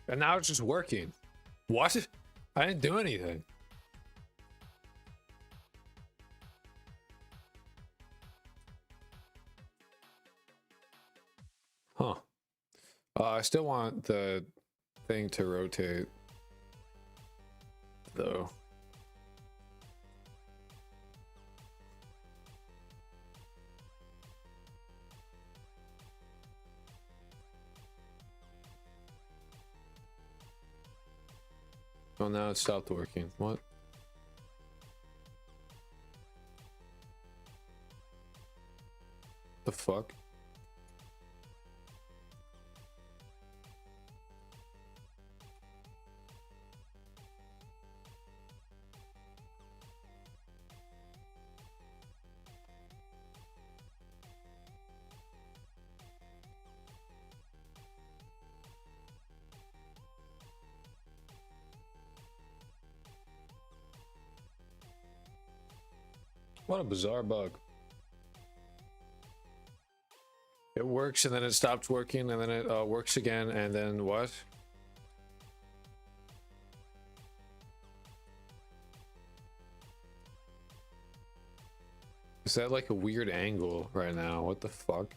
And now it's just working. What? I didn't do anything. Huh. I still want the thing to rotate, though. Oh, now it stopped working. What? The fuck? What a bizarre bug. It works and then it stops working and then it works again and then what? Is that like a weird angle right now? What the fuck?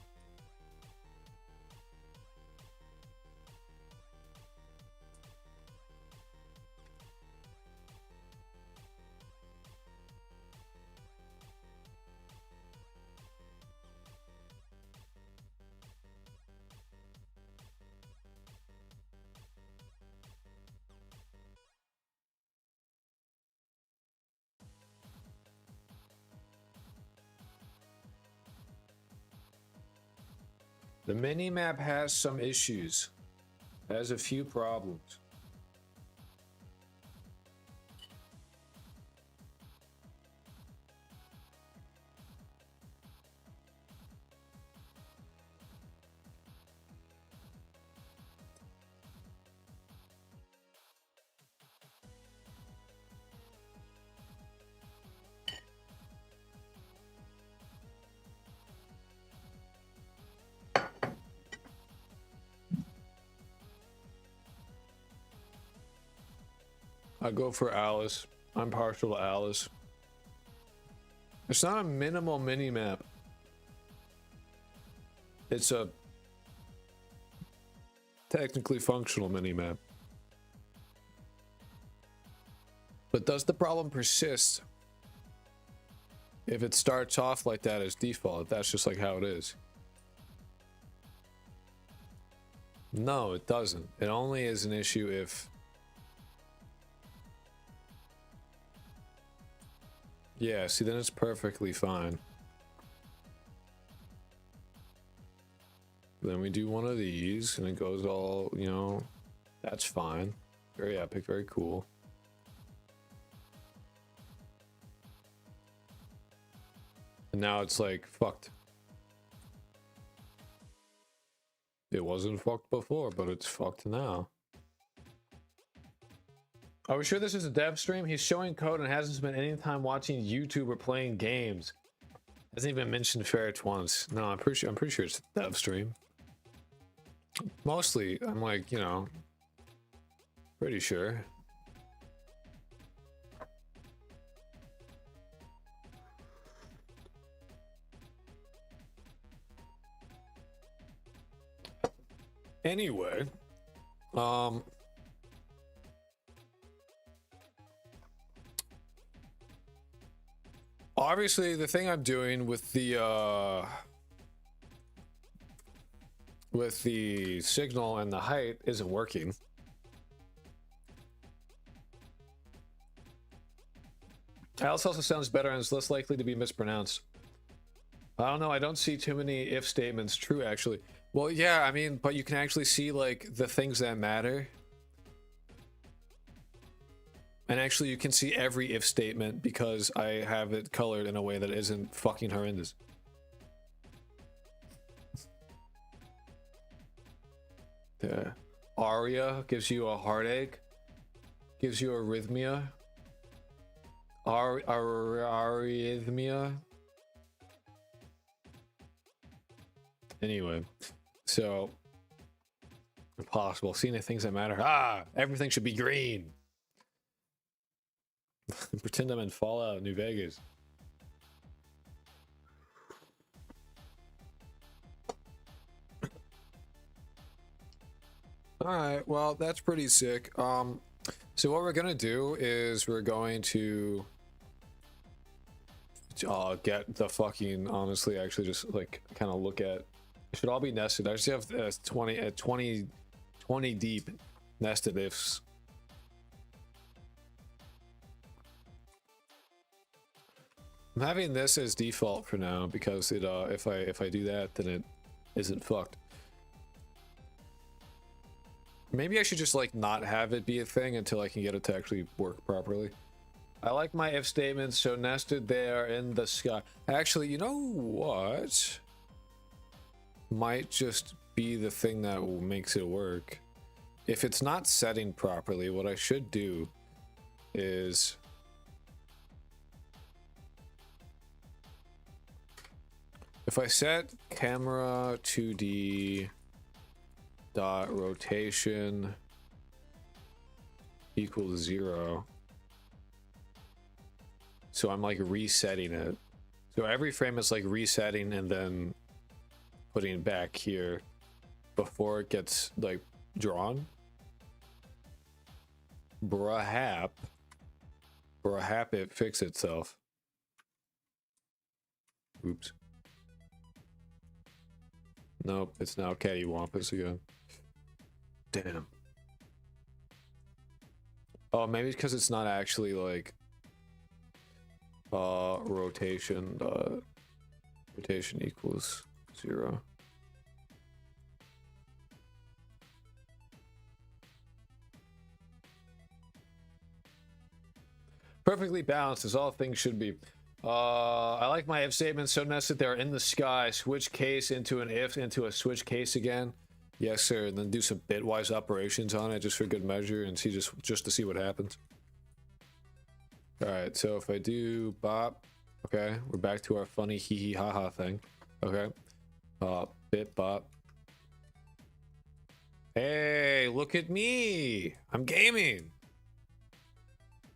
The MiniMap has some issues. It has a few problems. I go for Alice. I'm partial to Alice. It's not a minimal mini-map. It's a technically functional mini-map. But does the problem persist if it starts off like that as default, if that's just like how it is? No, it doesn't. It only is an issue if... Yeah, see, then it's perfectly fine. Then we do one of these, and it goes all, you know, that's fine. Very epic, very cool. And now it's like, fucked. It wasn't fucked before, but it's fucked now. Are we sure this is a dev stream? He's showing code and hasn't spent any time watching YouTube or playing games. Hasn't even mentioned Ferret once. No, I'm pretty sure it's a dev stream. Mostly, I'm like, you know, pretty sure. Anyway, obviously the thing I'm doing with the signal and the height isn't working. Alice also sounds better and is less likely to be mispronounced. I don't know, I don't see too many if statements. True, actually. Well, yeah, I mean, but you can actually see, like, the things that matter. And actually, you can see every if statement because I have it colored in a way that isn't fucking horrendous. The aria gives you a heartache, gives you arrhythmia. Arrhythmia. Anyway, so Impossible. Seeing the things that matter. Ah, everything should be green. Pretend I'm in Fallout New Vegas. Alright, well, that's pretty sick. So what we're gonna do is we're going to get the fucking, honestly, actually just like kind of look at, it should all be nested. I just have 20 deep nested ifs. I'm having this as default for now because it if I do that, then it isn't fucked. Maybe I should just like not have it be a thing until I can get it to actually work properly. I like my if statements so nested they are in the sky. Actually, you know what? Might just be the thing that makes it work. If it's not setting properly, what I should do is if I set camera 2D dot rotation equals 0, so I'm like resetting it, so every frame is like resetting and then putting it back here before it gets like drawn. Brahap it fix itself. Oops. Nope, it's now cattywampus again. Damn. Oh, maybe because it's not actually like rotation equals 0. Perfectly balanced as all things should be. I like my if statements so nested they're in the sky. Switch case into an if into a switch case again. Yes, sir. And then do some bitwise operations on it just for good measure and see just to see what happens. All right. So if I do bop, okay, we're back to our funny hee hee ha ha thing. Okay. Bit bop. Hey, look at me! I'm gaming.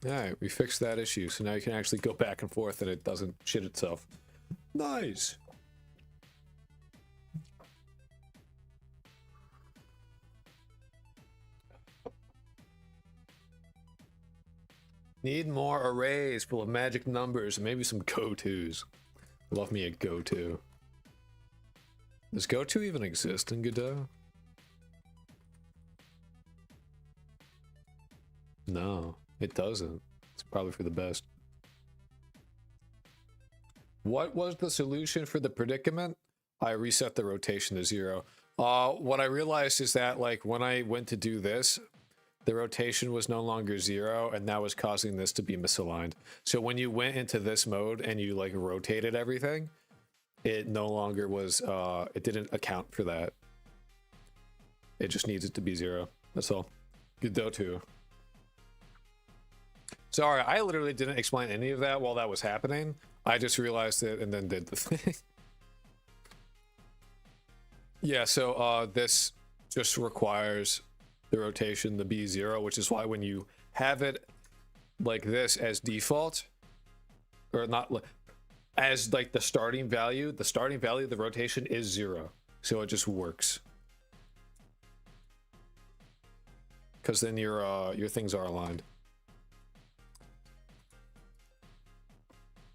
Alright, we fixed that issue, so now you can actually go back and forth and it doesn't shit itself. Nice! Need more arrays full of magic numbers and maybe some go-tos. Love me a go-to. Does go-to even exist in Godot? No. It doesn't. It's probably for the best. What was the solution for the predicament? I reset the rotation to 0. What I realized is that like when I went to do this, the rotation was no longer 0 and that was causing this to be misaligned. So when you went into this mode and you like rotated everything, it no longer was, it didn't account for that. It just needs it to be 0. That's all. Godot 2. Sorry, I literally didn't explain any of that while that was happening. I just realized it and then did the thing. Yeah, so this just requires the rotation to be 0, which is why when you have it like this as default, or not as like the starting value of the rotation is 0. So it just works. Because then your things are aligned.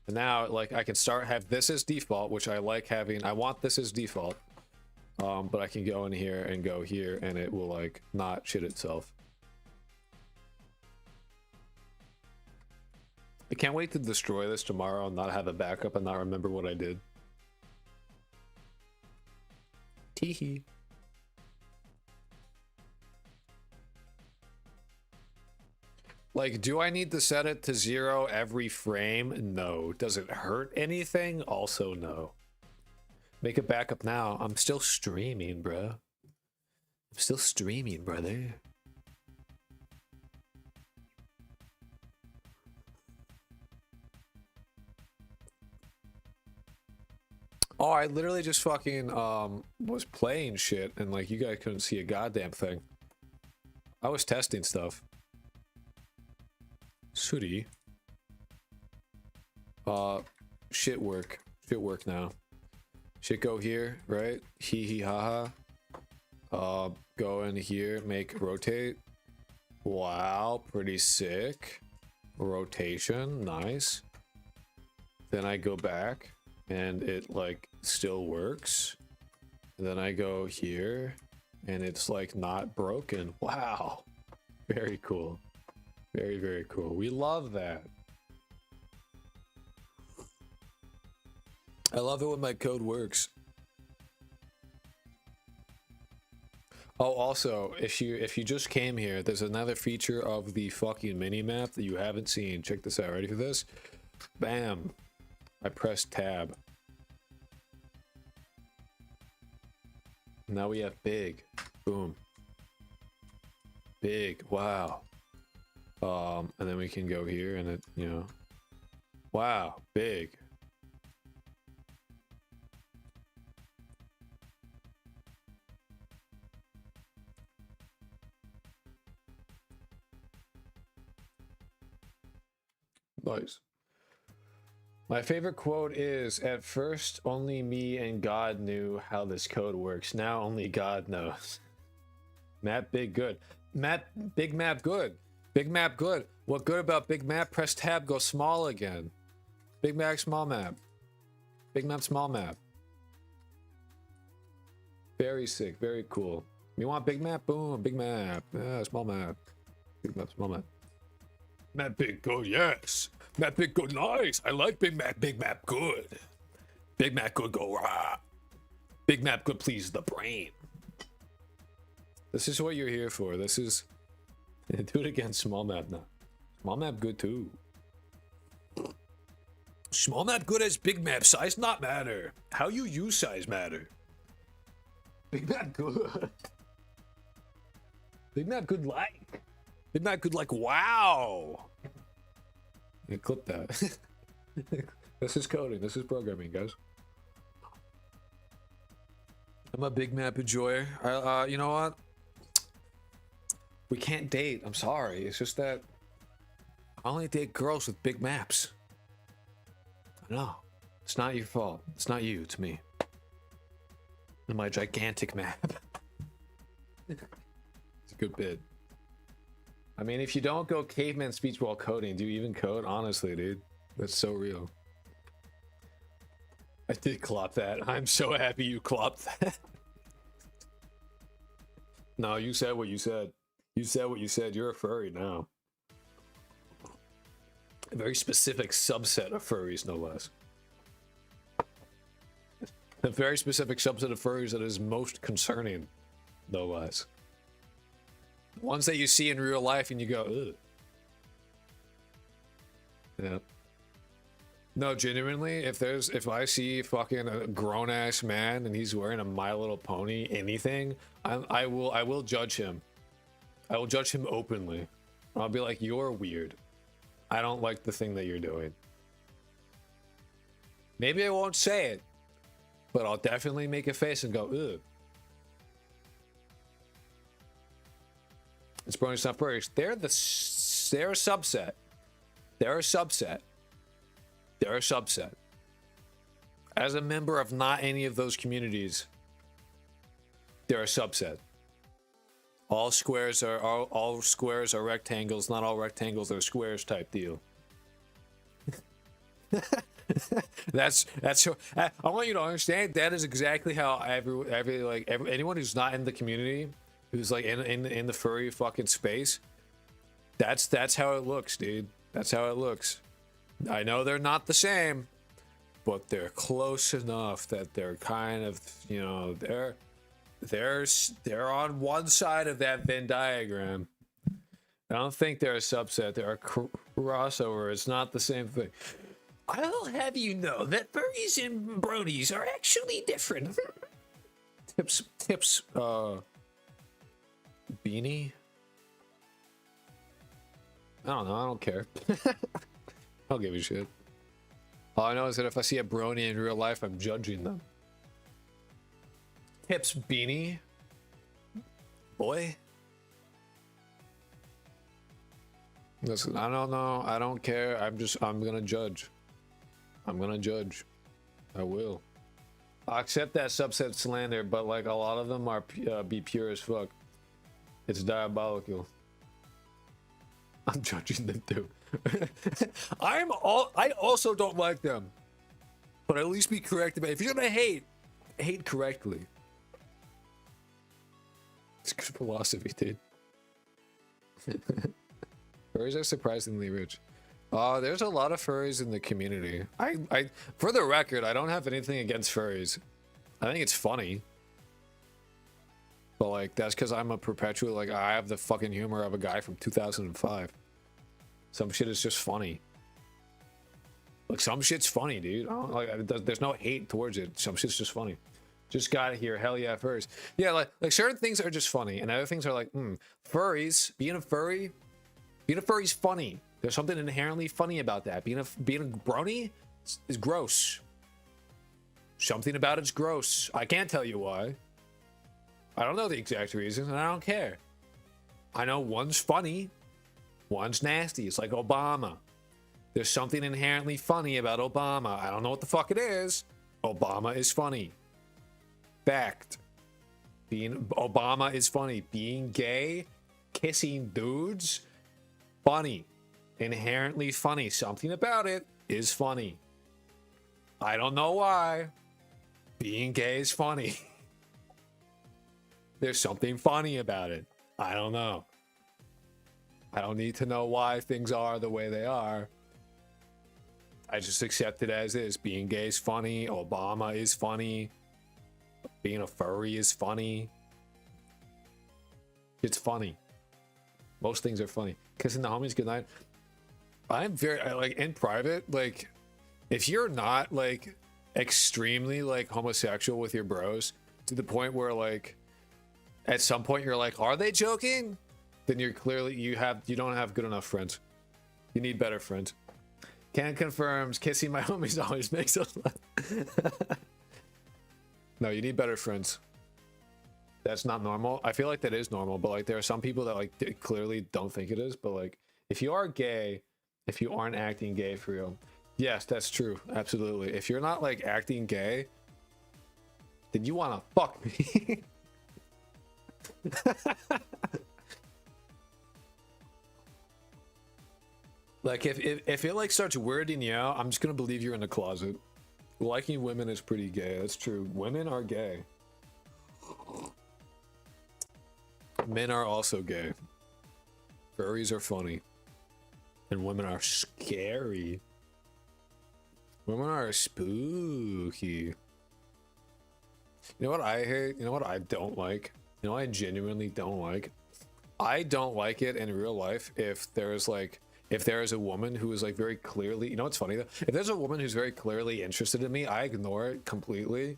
And now, like, I can have this as default, which I like having. I want this as default, but I can go in here and go here, and it will, like, not shit itself. I can't wait to destroy this tomorrow and not have a backup and not remember what I did. Teehee. Like, do I need to set it to 0 every frame? No. Does it hurt anything? Also, no. Make a backup now. I'm still streaming, bro. I'm still streaming, brother. Oh, I literally just fucking was playing shit and like you guys couldn't see a goddamn thing. I was testing stuff. Sooty. Shit work. Shit work now. Shit go here, right? Hee hee ha ha. Go in here, make rotate. Wow, pretty sick. Rotation, nice. Then I go back and it like still works. And then I go here and it's like not broken. Wow. Very cool. Very, very cool. We love that. I love it when my code works. Oh, also, if you just came here, there's another feature of the fucking mini-map that you haven't seen. Check this out. Ready for this? Bam. I pressed tab. Now we have big. Boom. Big. Wow. And then we can go here and it, you know. Wow. Big. Nice. My favorite quote is, at first, only me and God knew how this code works. Now only God knows. Map big good. Map big map good. Big map good. What good about big map? Press tab, go small again. Big map, small map. Big map, small map. Very sick, very cool. You want big map? Boom, big map. Yeah, small map. Big map, small map. Map big good, yes. Map big good, nice. I like big map good. Big map good, go rah. Big map good, please the brain. This is what you're here for. This is... Do it again, small map now. Small map good too. Small map good as big map. Size not matter. How you use size matter. Big map good. Big map good like. Big map good like wow. Yeah, clip that. This is coding. This is programming, guys. I'm a big map enjoyer. You know what? We can't date. I'm sorry. It's just that I only date girls with big maps. I know. It's not your fault. It's not you. It's me. And my gigantic map. It's a good bit. I mean, if you don't go caveman speech while coding, do you even code? Honestly, dude. That's so real. I did clop that. I'm so happy you clopped that. No, you said what you said. You said what you said. You're a furry now. A very specific subset of furries, no less. A very specific subset of furries that is most concerning, no less. Ones that you see in real life and you go, ugh. Yeah. No, genuinely, if I see fucking a grown ass man and he's wearing a My Little Pony anything, I will judge him. I will judge him openly. I'll be like, you're weird. I don't like the thing that you're doing. Maybe I won't say it, but I'll definitely make a face and go, ugh. It's bronies, not furries. They're a subset. They're a subset. They're a subset. As a member of not any of those communities, they're a subset. All squares are rectangles. Not all rectangles are squares type deal. that's I want you to understand that is exactly how anyone who's not in the community, who's like in the furry fucking space, that's how it looks, dude. That's how it looks. I know they're not the same, but they're close enough that they're kind of, you know, they're on one side of that Venn diagram. I don't think they're a subset. They're a crossover. It's not the same thing. I'll have you know that furries and bronies are actually different. Tips, beanie? I don't know. I don't care. I'll give a shit. All I know is that if I see a brony in real life, I'm judging them. Hips beanie. Boy. Listen, I don't know. I don't care. I'm gonna judge. I'm gonna judge. I will. I'll accept that subset slander, but like a lot of them are be pure as fuck. It's diabolical. I'm judging them too. I also don't like them. But at least be correct about it. If you're gonna hate correctly. It's good philosophy, dude. Furries are surprisingly rich. There's a lot of furries in the community. I for the record, I don't have anything against furries. I think it's funny. But like that's because I'm a perpetual, like I have the fucking humor of a guy from 2005. Some shit is just funny. Like some shit's funny, dude. There's no hate towards it. Some shit's just funny. Just got here, hell yeah, furries. Yeah, like certain things are just funny, and other things are like, furries. Being a furry's funny. There's something inherently funny about that. Being a brony is gross. Something about it's gross. I can't tell you why. I don't know the exact reason, and I don't care. I know one's funny, one's nasty. It's like Obama. There's something inherently funny about Obama. I don't know what the fuck it is. Obama is funny. Fact. Obama is funny. Being gay, kissing dudes, funny. Inherently funny. Something about it is funny. I don't know why. Being gay is funny. There's something funny about it. I don't know. I don't need to know why things are the way they are. I just accept it as is. Being gay is funny. Obama is funny. Being a furry is funny. It's funny. Most things are funny. Kissing the homies goodnight. I'm very, like, in private, like, if you're not, like, extremely, like, homosexual with your bros, to the point where, like, at some point you're like, are they joking? Then you're clearly, you don't have good enough friends. You need better friends. Ken confirms, kissing my homies always makes us laugh. No, you need better friends. That's not normal. I feel like that is normal, but like there are some people that like clearly don't think it is. But like if you are gay, if you aren't acting gay for real, yes, that's true. Absolutely. If you're not like acting gay, then you want to fuck me. Like if it like starts weirding you out, I'm just gonna believe you're in the closet. Liking women is pretty gay. That's true. Women are gay. Men are also gay. Furries are funny. And women are scary. Women are spooky. You know what I hate? You know what I don't like? You know what I genuinely don't like? I don't like it in real life if there is a woman who is like very clearly, you know what's funny though? If there's a woman who's very clearly interested in me, I ignore it completely.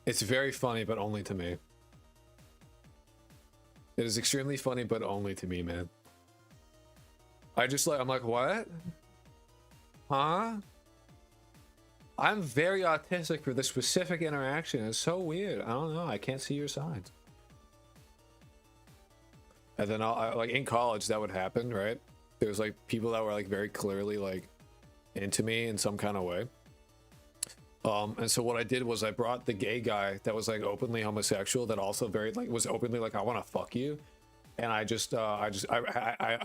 It's very funny, but only to me. It is extremely funny, but only to me, man. I'm like, what? Huh? I'm very autistic for this specific interaction. It's so weird. I don't know. I can't see your sides. And then like in college that would happen, right? There's like people that were like very clearly like into me in some kind of way. And so what I did was I brought the gay guy that was like openly homosexual, that also very like was openly like, I want to fuck you. And I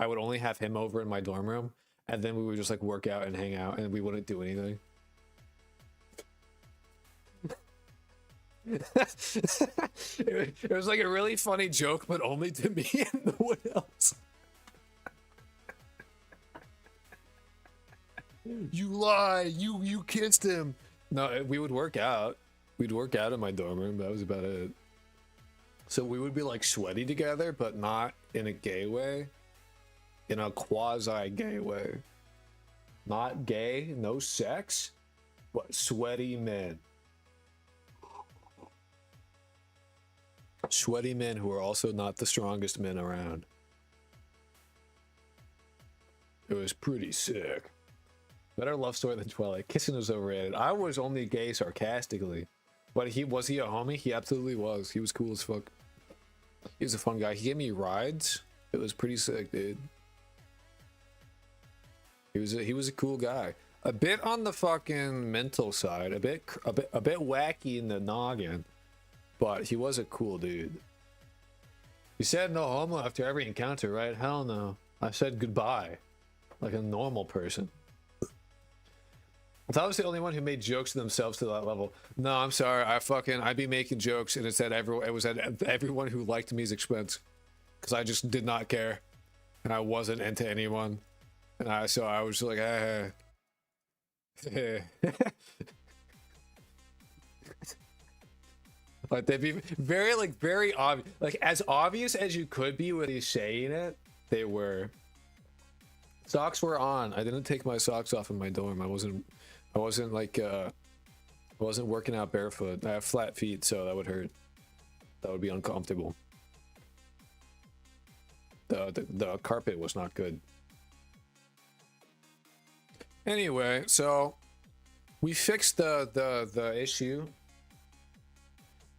would only have him over in my dorm room, and then we would just like work out and hang out, and we wouldn't do anything. It was like a really funny joke, but only to me and no one else. You lie, you kissed him. No, we would work out. We'd work out in my dorm room. That was about it. So we would be like sweaty together, but not in a gay way. In a quasi-gay way. Not gay, no sex, but sweaty men. Sweaty men who are also not the strongest men around. It was pretty sick. Better love story than Twilight. Kissing was overrated. I was only gay sarcastically. But he was he a homie? He absolutely was. He was cool as fuck. He was a fun guy. He gave me rides. It was pretty sick, dude. He was a cool guy. A bit on the fucking mental side, a bit wacky in the noggin, but he was a cool dude. You said no homo after every encounter, right? Hell no. I said goodbye, like a normal person. I thought I was the only one who made jokes to themselves to that level. No, I'm sorry. I'd be making jokes, and it was at everyone who liked me's expense, because I just did not care, and I wasn't into anyone, and I was just like, like they'd be very obvious, like as obvious as you could be with you saying it. They were. Socks were on. I didn't take my socks off in my dorm. I wasn't working out barefoot. I have flat feet, so that would hurt. That would be uncomfortable. The carpet was not good. Anyway, so we fixed the issue.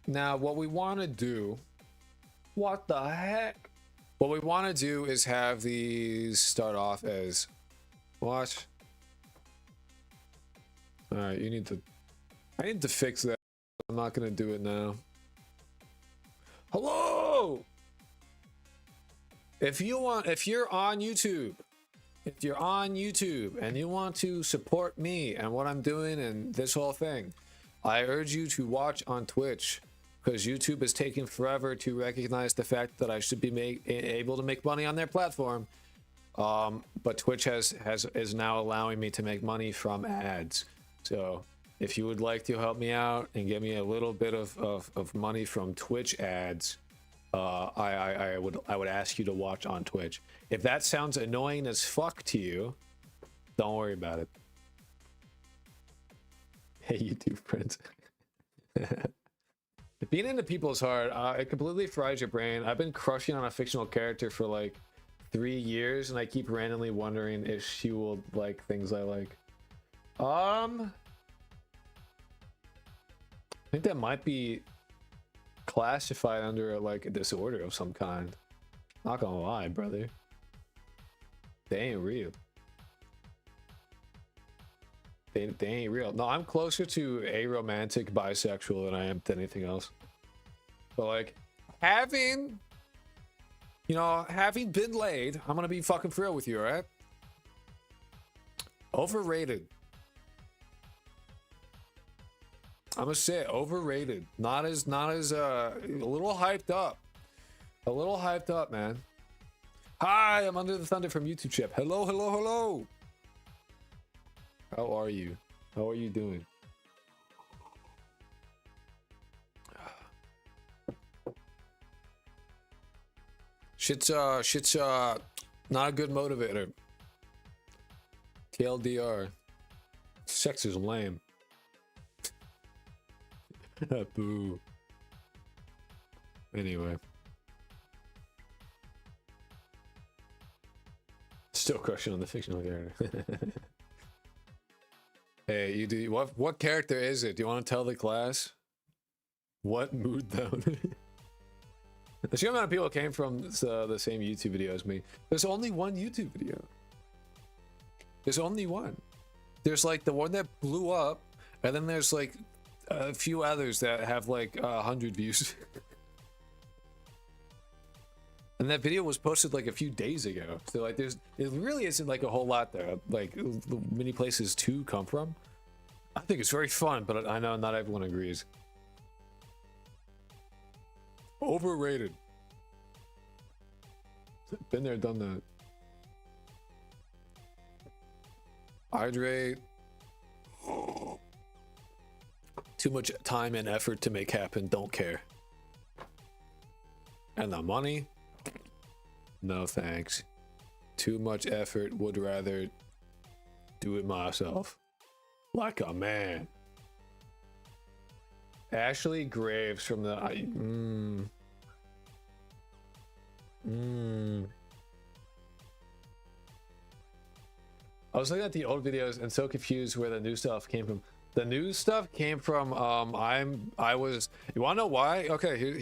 Now what we want to do, what the heck? What we want to do is have these start off as what? All right, I need to fix that. I'm not gonna do it now. Hello. If you're on YouTube and you want to support me and what I'm doing and this whole thing, I urge you to watch on Twitch, because YouTube is taking forever to recognize the fact that I should be able to make money on their platform. But Twitch is now allowing me to make money from ads. So if you would like to help me out and get me a little bit of money from Twitch ads, I would ask you to watch on Twitch. If that sounds annoying as fuck to you, don't worry about it. Hey, YouTube friends. Being into people is hard. It completely fries your brain. I've been crushing on a fictional character for like 3 years, and I keep randomly wondering if she will like things I like. I think that might be classified under like a disorder of some kind. Not gonna lie, brother. They ain't real. They ain't real. No, I'm closer to aromantic bisexual than I am to anything else. But like, having been laid, I'm gonna be fucking for real with you, alright? Overrated. I'm gonna say it, overrated. Not as a little hyped up. A little hyped up, man. Hi, I'm Under the Thunder from YouTube Chip. Hello, hello, hello. How are you? How are you doing? Shit's not a good motivator. TLDR. Sex is lame. Boo. Anyway. Still crushing on the fictional character. Hey, you do what character is it? Do you want to tell the class? What mood though? The sheer amount of people came from the same YouTube video as me. There's only one YouTube video. There's only one. There's like the one that blew up, and then there's like a few others that have like 100 views. And that video was posted like a few days ago. So like it really isn't like a whole lot there. Like many places to come from. I think it's very fun, but I know not everyone agrees. Overrated. Been there, done that. Hydrate. Too much time and effort to make happen. Don't care. And the money? No thanks. Too much effort. Would rather do it myself. Like a man. Ashley Graves from the... I was looking at the old videos and so confused where the new stuff came from. The news stuff came from I was, you want to know why? Okay, here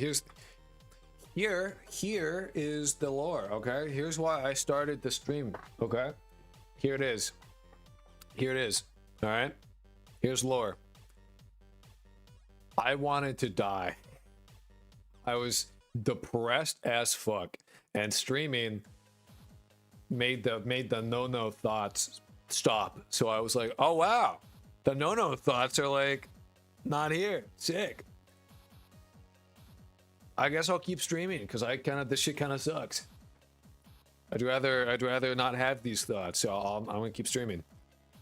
is the lore. Okay, here's why I started the stream. Okay, here it is. All right, here's lore. I wanted to die. I was depressed as fuck, and streaming made the no thoughts stop. So I was like, oh wow, the no thoughts are like not here. Sick. I guess I'll keep streaming because this shit kind of sucks. I'd rather not have these thoughts, so I'm gonna keep streaming.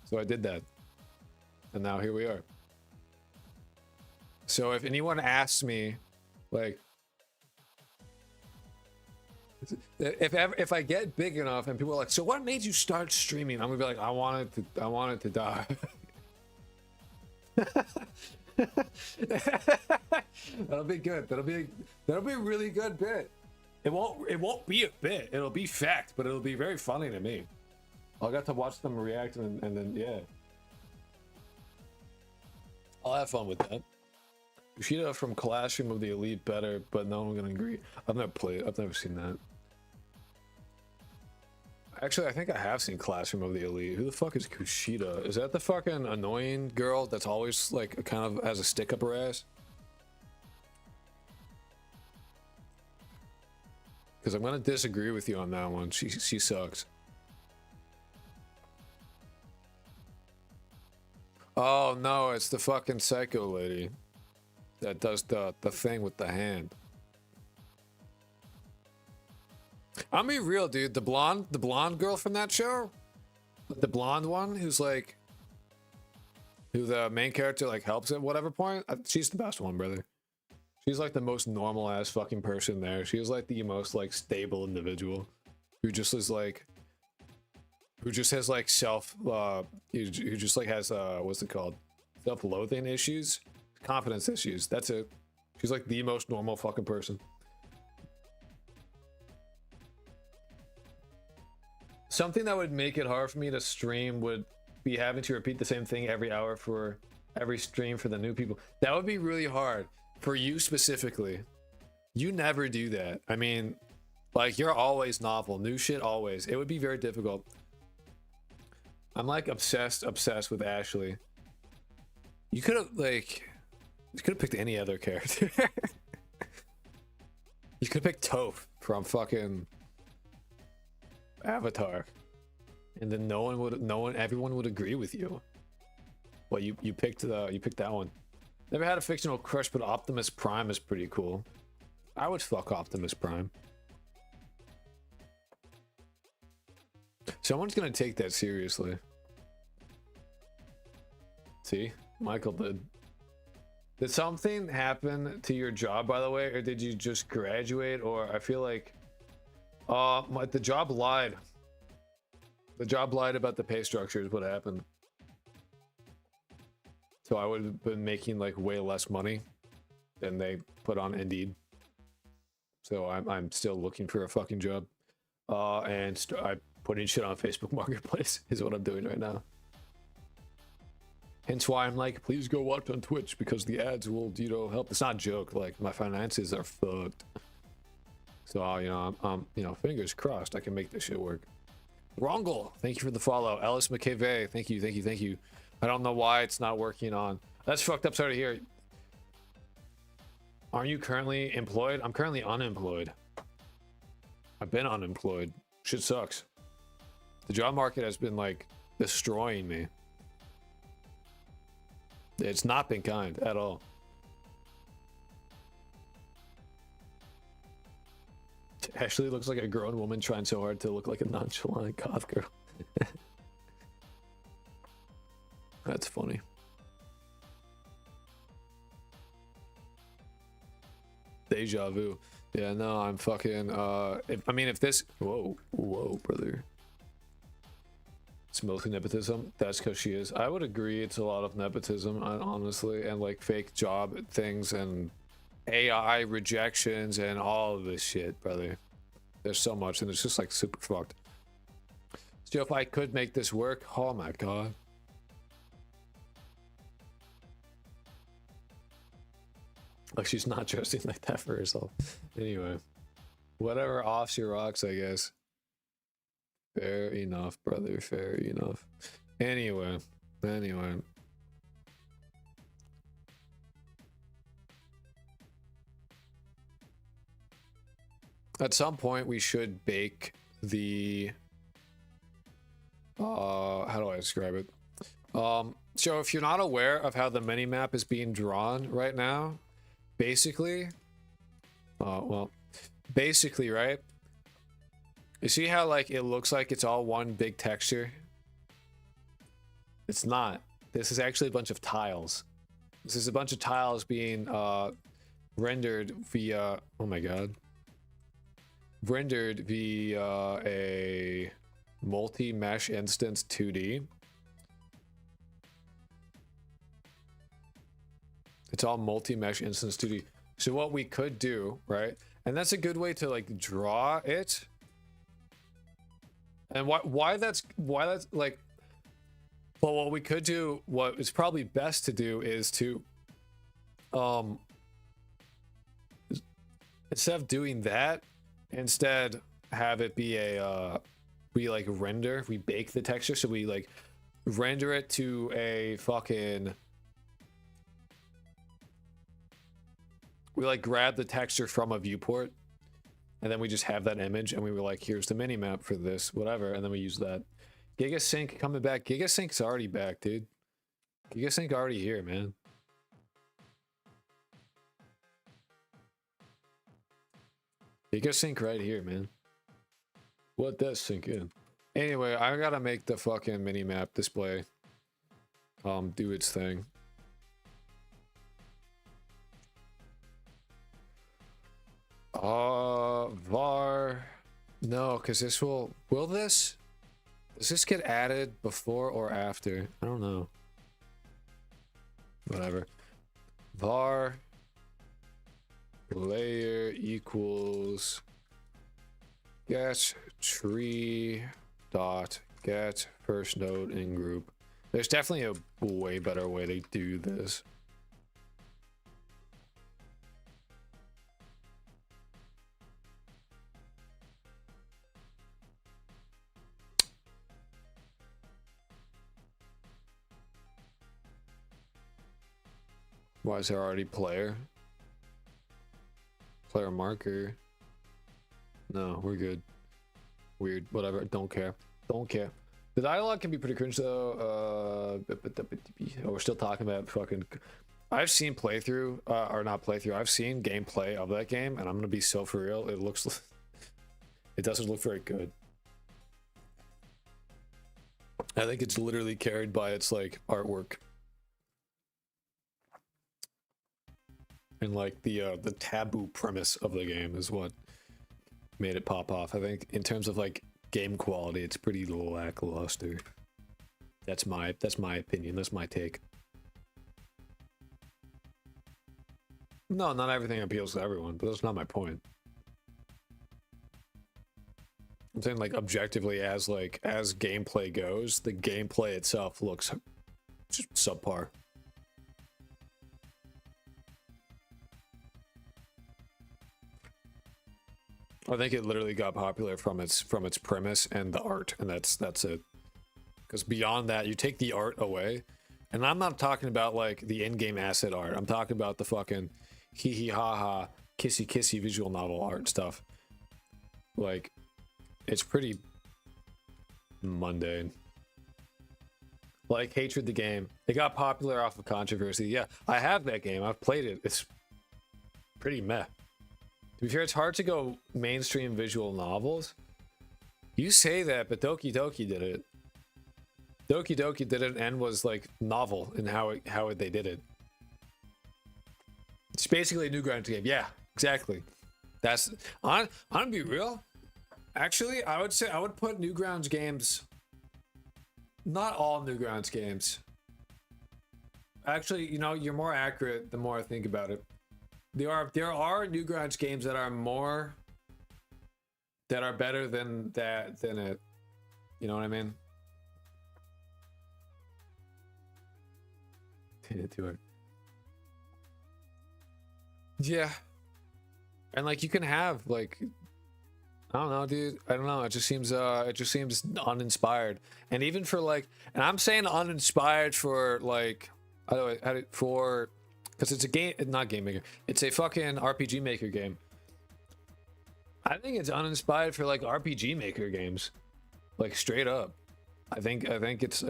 So I did that, and now here we are. So if anyone asks me, like, if I get big enough and people are like, so what made you start streaming? I'm gonna be like, I wanted to die. That'll be good. That'll be a really good bit. It won't be a bit. It'll be fact, but it'll be very funny to me. I'll get to watch them react and then yeah. I'll have fun with that. Kushida from Classroom of the Elite better, but no one gonna agree. I've never seen that. Actually, I think I have seen Classroom of the Elite. Who the fuck is Kushida? Is that the fucking annoying girl that's always like kind of has a stick up her ass? Because I'm gonna disagree with you on that one. She sucks. Oh no, it's the fucking psycho lady that does the thing with the hand. I'll be real, dude. The blonde girl from that show, the blonde one who's like, who the main character like helps at whatever point. She's the best one, brother. She's like the most normal ass fucking person there. She was like the most like stable individual who just is like, who just has like who just like has what's it called? Self-loathing issues, confidence issues. That's it. She's like the most normal fucking person. Something that would make it hard for me to stream would be having to repeat the same thing every hour for every stream for the new people. That would be really hard for you specifically. You never do that. I mean, like, you're always novel, new shit always. It would be very difficult. I'm like obsessed with Ashley. You could have picked any other character. You could have picked Toph from fucking Avatar, and then everyone would agree with you. Well, you picked that one. Never had a fictional crush, but Optimus Prime is pretty cool. I would fuck Optimus Prime. Someone's gonna take that seriously. See, Michael did. Did something happen to your job, by the way, or did you just graduate? Or I feel like the job lied. The job lied about the pay structure is what happened. So I would have been making like way less money than they put on Indeed. So I'm still looking for a fucking job. And I'm putting shit on Facebook Marketplace is what I'm doing right now. Hence why I'm like, please go watch on Twitch because the ads will, help. It's not a joke. Like, my finances are fucked. So, I'm fingers crossed I can make this shit work. Rongle, thank you for the follow. Ellis McKay, thank you. I don't know why it's not working on. That's fucked up. Sorry to hear. Are you currently employed? I'm currently unemployed. I've been unemployed. Shit sucks. The job market has been like destroying me. It's not been kind at all. Ashley looks like a grown woman trying so hard to look like a nonchalant goth girl. That's funny. Deja vu. Yeah, no, I'm fucking, if this, whoa, brother. It's mostly nepotism. That's because she is. I would agree it's a lot of nepotism, honestly, and like fake job things and AI rejections and all of this shit, brother. There's so much, and it's just like super fucked. So if I could make this work, oh my god. Like she's not dressing like that for herself. Anyway, whatever offs your rocks, I guess. Fair enough, brother. Fair enough. Anyway. At some point, we should bake the... how do I describe it? So if you're not aware of how the mini-map is being drawn right now, basically... basically, right? You see how, like, it looks like it's all one big texture? It's not. This is actually a bunch of tiles. This is a bunch of tiles being, rendered via... Oh my god. Rendered via a multi-mesh instance 2D. It's all multi-mesh instance 2D. So what we could do, right? And that's a good way to like draw it. And why that's like, well, what we could do, what is probably best to do is to instead of doing that, instead have it be a we like render, we bake the texture, so we like render it to a fucking, we like grab the texture from a viewport and then we just have that image and we were like, here's the mini map for this, whatever, and then we use that. Gigasync coming back. Gigasync's already back, dude. Gigasync already here, man. Gigasync right here, man. What does sync in? Anyway, I gotta make the fucking mini map display do its thing. Var. No, because this will this? Does this get added before or after? I don't know. Whatever. Var layer equals get tree dot get first node in group. There's definitely a way better way to do this. Why is there already player marker? No, we're good. Weird, whatever, don't care. The dialogue can be pretty cringe though. We're still talking about fucking... I've seen playthrough, or not playthrough, I've seen gameplay of that game, and I'm gonna be so for real, it looks... it doesn't look very good. I think it's literally carried by its, like, artwork. And, like, the taboo premise of the game is what made it pop off. I think, in terms of, like, game quality, it's pretty lackluster. That's my opinion, that's my take. No, not everything appeals to everyone, but that's not my point. I'm saying, like, objectively, as gameplay goes, the gameplay itself looks just subpar. I think it literally got popular from its premise and the art, and that's it. Because beyond that, you take the art away, and I'm not talking about like the in-game asset art. I'm talking about the fucking hee hee ha ha kissy kissy visual novel art stuff. Like, it's pretty mundane. Like Hatred the game, it got popular off of controversy. Yeah, I have that game. I've played it. It's pretty meh. To be fair, it's hard to go mainstream visual novels. You say that, but Doki Doki did it. Doki Doki did it and was like novel in how they did it. It's basically a Newgrounds game. Yeah, exactly. That's I'm gonna be real. Actually, I would say I would put Newgrounds games. Not all Newgrounds games. Actually, you know, you're more accurate the more I think about it. There are Newgrounds games that are better than it. You know what I mean? Yeah. And like you can have like I don't know, dude. I don't know. It just seems uninspired. And even for like and I'm saying uninspired for like for because it's a game, not game maker. It's a fucking RPG maker game. I think it's uninspired for like RPG maker games. Like straight up. I think it's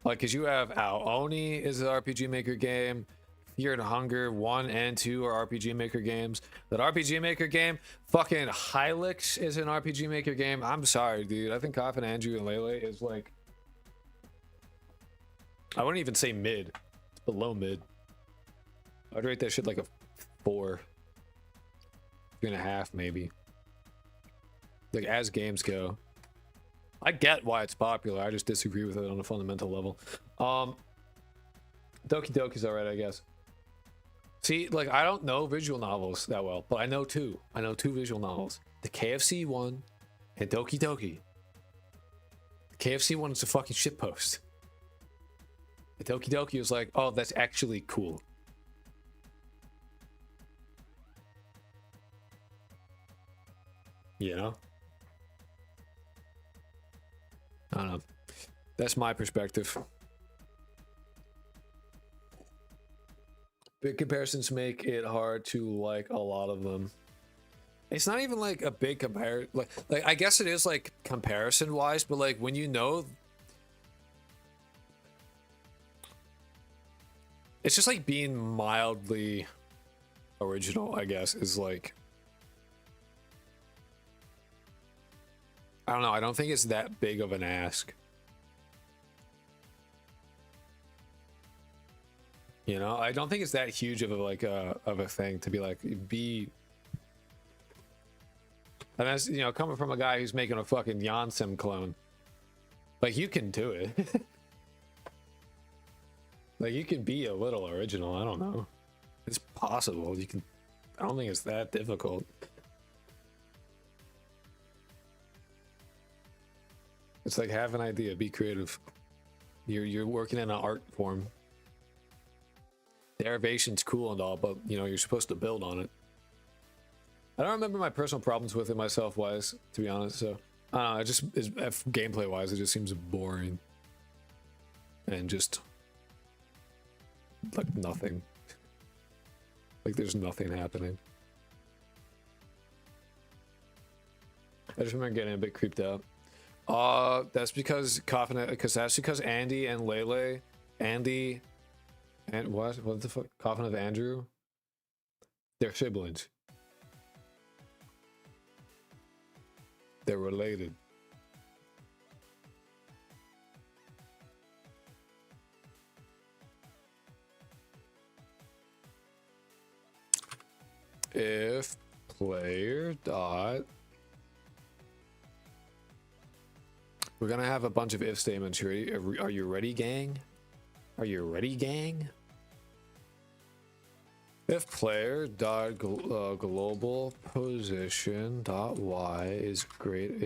like cuz you have Oni is an RPG maker game. Fear and Hunger 1 and 2 are RPG Maker games. That RPG Maker game, fucking Hylix is an RPG Maker game. I'm sorry, dude. I think Coffin, Andrew, and Lele is like... I wouldn't even say mid. It's below mid. I'd rate that shit like a 4. 3.5 maybe. Like as games go. I get why it's popular. I just disagree with it on a fundamental level. Doki Doki's alright, I guess. See, like, I don't know visual novels that well, but I know two. I know two visual novels. The KFC one and Doki Doki. The KFC one is a fucking shitpost. The Doki Doki was like, oh, that's actually cool. You know? I don't know. That's my perspective. Big comparisons make it hard to like a lot of them. It's not even like a big compare like I guess it is like comparison wise, but like when you know it's just like being mildly original, I guess, is like I don't know, I don't think it's that big of an ask. You know, I don't think it's that huge of a like of a thing to be like be. And that's, you know, coming from a guy who's making a fucking Yansim clone, like you can do it. Like you can be a little original. I don't know. It's possible. You can. I don't think it's that difficult. It's like have an idea, be creative. You're working in an art form. Derivation's cool and all, but you know you're supposed to build on it. I don't remember my personal problems with it myself wise, to be honest. So I don't know. It just is gameplay wise, it just seems boring and just like nothing. Like there's nothing happening. I just remember getting a bit creeped out. That's because Andy and Lele, Andy. And what the fuck? Coffin of Andrew? They're siblings. They're related. If player dot... We're gonna have a bunch of if statements. Are you ready, gang? Are you ready, gang? If player dot global position dot y is greater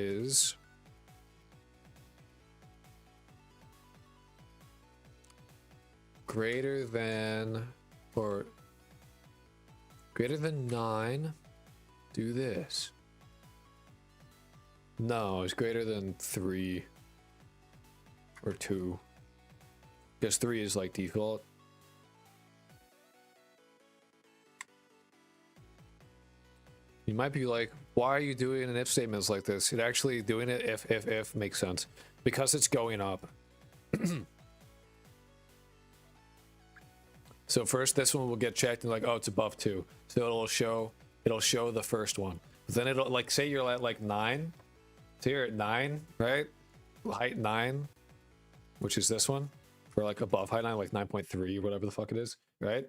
than or greater than 9, do this. No, it's greater than 3 or 2. Because 3 is like default. You might be like, why are you doing an if statements like this? It actually doing it if makes sense. Because it's going up. So first this one will get checked and like, oh, it's above 2. So it'll show the first one. But then it'll like say you're at like 9. So you're at 9, right? Height 9, which is this one. For like above height 9, like 9.3, whatever the fuck it is, right?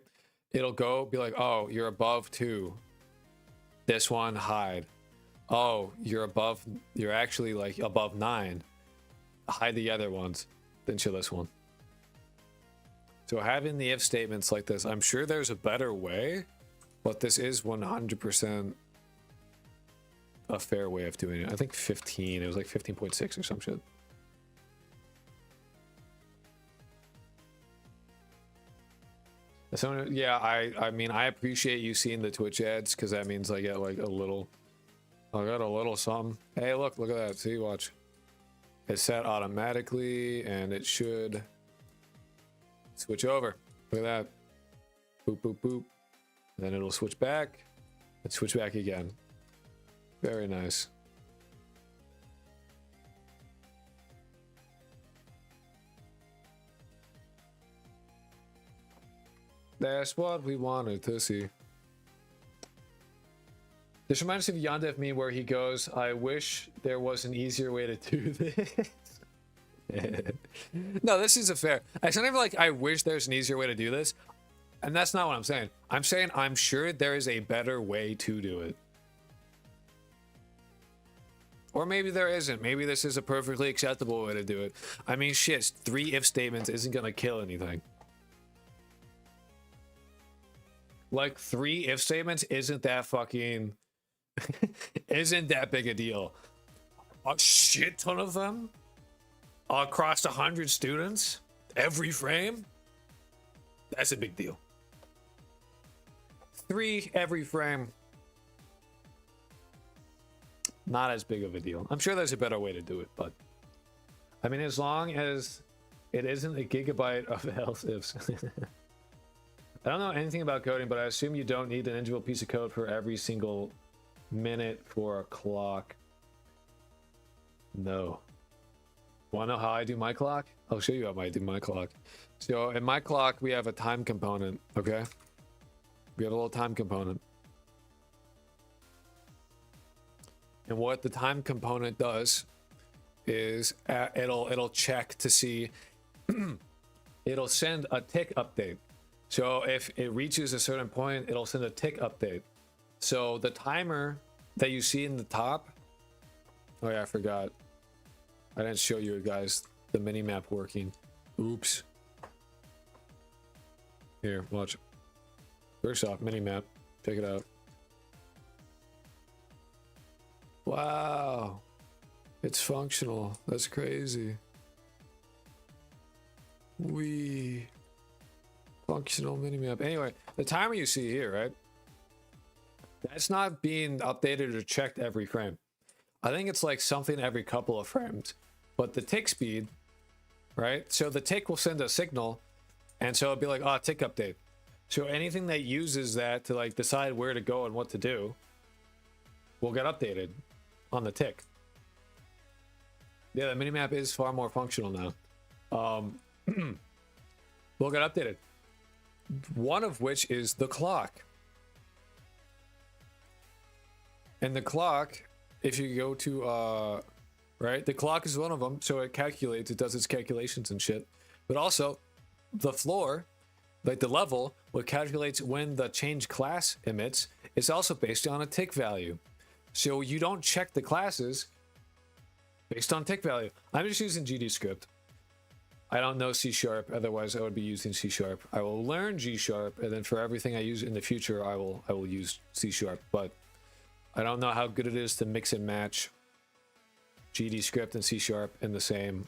It'll go be like, oh, you're above 2. This one, hide. Oh, you're actually like above 9. Hide the other ones. Then show this one. So having the if statements like this, I'm sure there's a better way, but this is 100% a fair way of doing it. I think 15, it was like 15.6 or some shit. So yeah, I mean I appreciate you seeing the Twitch ads because that means I get like a little. I got a little something. Hey, look at that. See, watch. It's set automatically, and it should switch over. Look at that. Boop, boop, boop. And then it'll switch back, and switch back again. Very nice. That's what we wanted to see. This reminds me of Yandere meme where he goes, I wish there was an easier way to do this. No, this is a fair. It's not even like I wish there's an easier way to do this. And that's not what I'm saying. I'm saying I'm sure there is a better way to do it. Or maybe there isn't. Maybe this is a perfectly acceptable way to do it. I mean, shit, 3 if statements isn't going to kill anything. Like 3 if statements isn't that fucking... isn't that big a deal. A shit ton of them? Across 100 students? Every frame? That's a big deal. 3 every frame. Not as big of a deal. I'm sure there's a better way to do it, but... I mean, as long as it isn't a gigabyte of else ifs. I don't know anything about coding, but I assume you don't need an individual piece of code for every single minute for a clock. No. Want to know how I do my clock? I'll show you how I do my clock. So in my clock, we have a time component, okay? We have a little time component. And what the time component does is it'll check to see, it'll send a tick update. So if it reaches a certain point, it'll send a tick update. So the timer that you see in the top, oh yeah, I forgot. I didn't show you guys the mini-map working. Oops. Here, watch. First off, mini-map. Check it out. Wow. It's functional. That's crazy. Functional mini-map. Anyway, the timer you see here, right? That's not being updated or checked every frame. I think it's like something every couple of frames. But the tick speed, right? So the tick will send a signal, and so it'll be like, oh, tick update. So anything that uses that to like decide where to go and what to do will get updated on the tick. Yeah, the minimap is far more functional now. Will get updated. One of which is the clock. And the clock, if you go to, right, the clock is one of them, so it calculates, it does its calculations and shit. But also, the floor, like the level, what calculates when the change class emits, is also based on a tick value. So you don't check the classes based on tick value. I'm just using GD script. I don't know C#, otherwise I would be using C#. I will learn G#, and then for everything I use in the future, I will use C#. But I don't know how good it is to mix and match GD script and C# in the same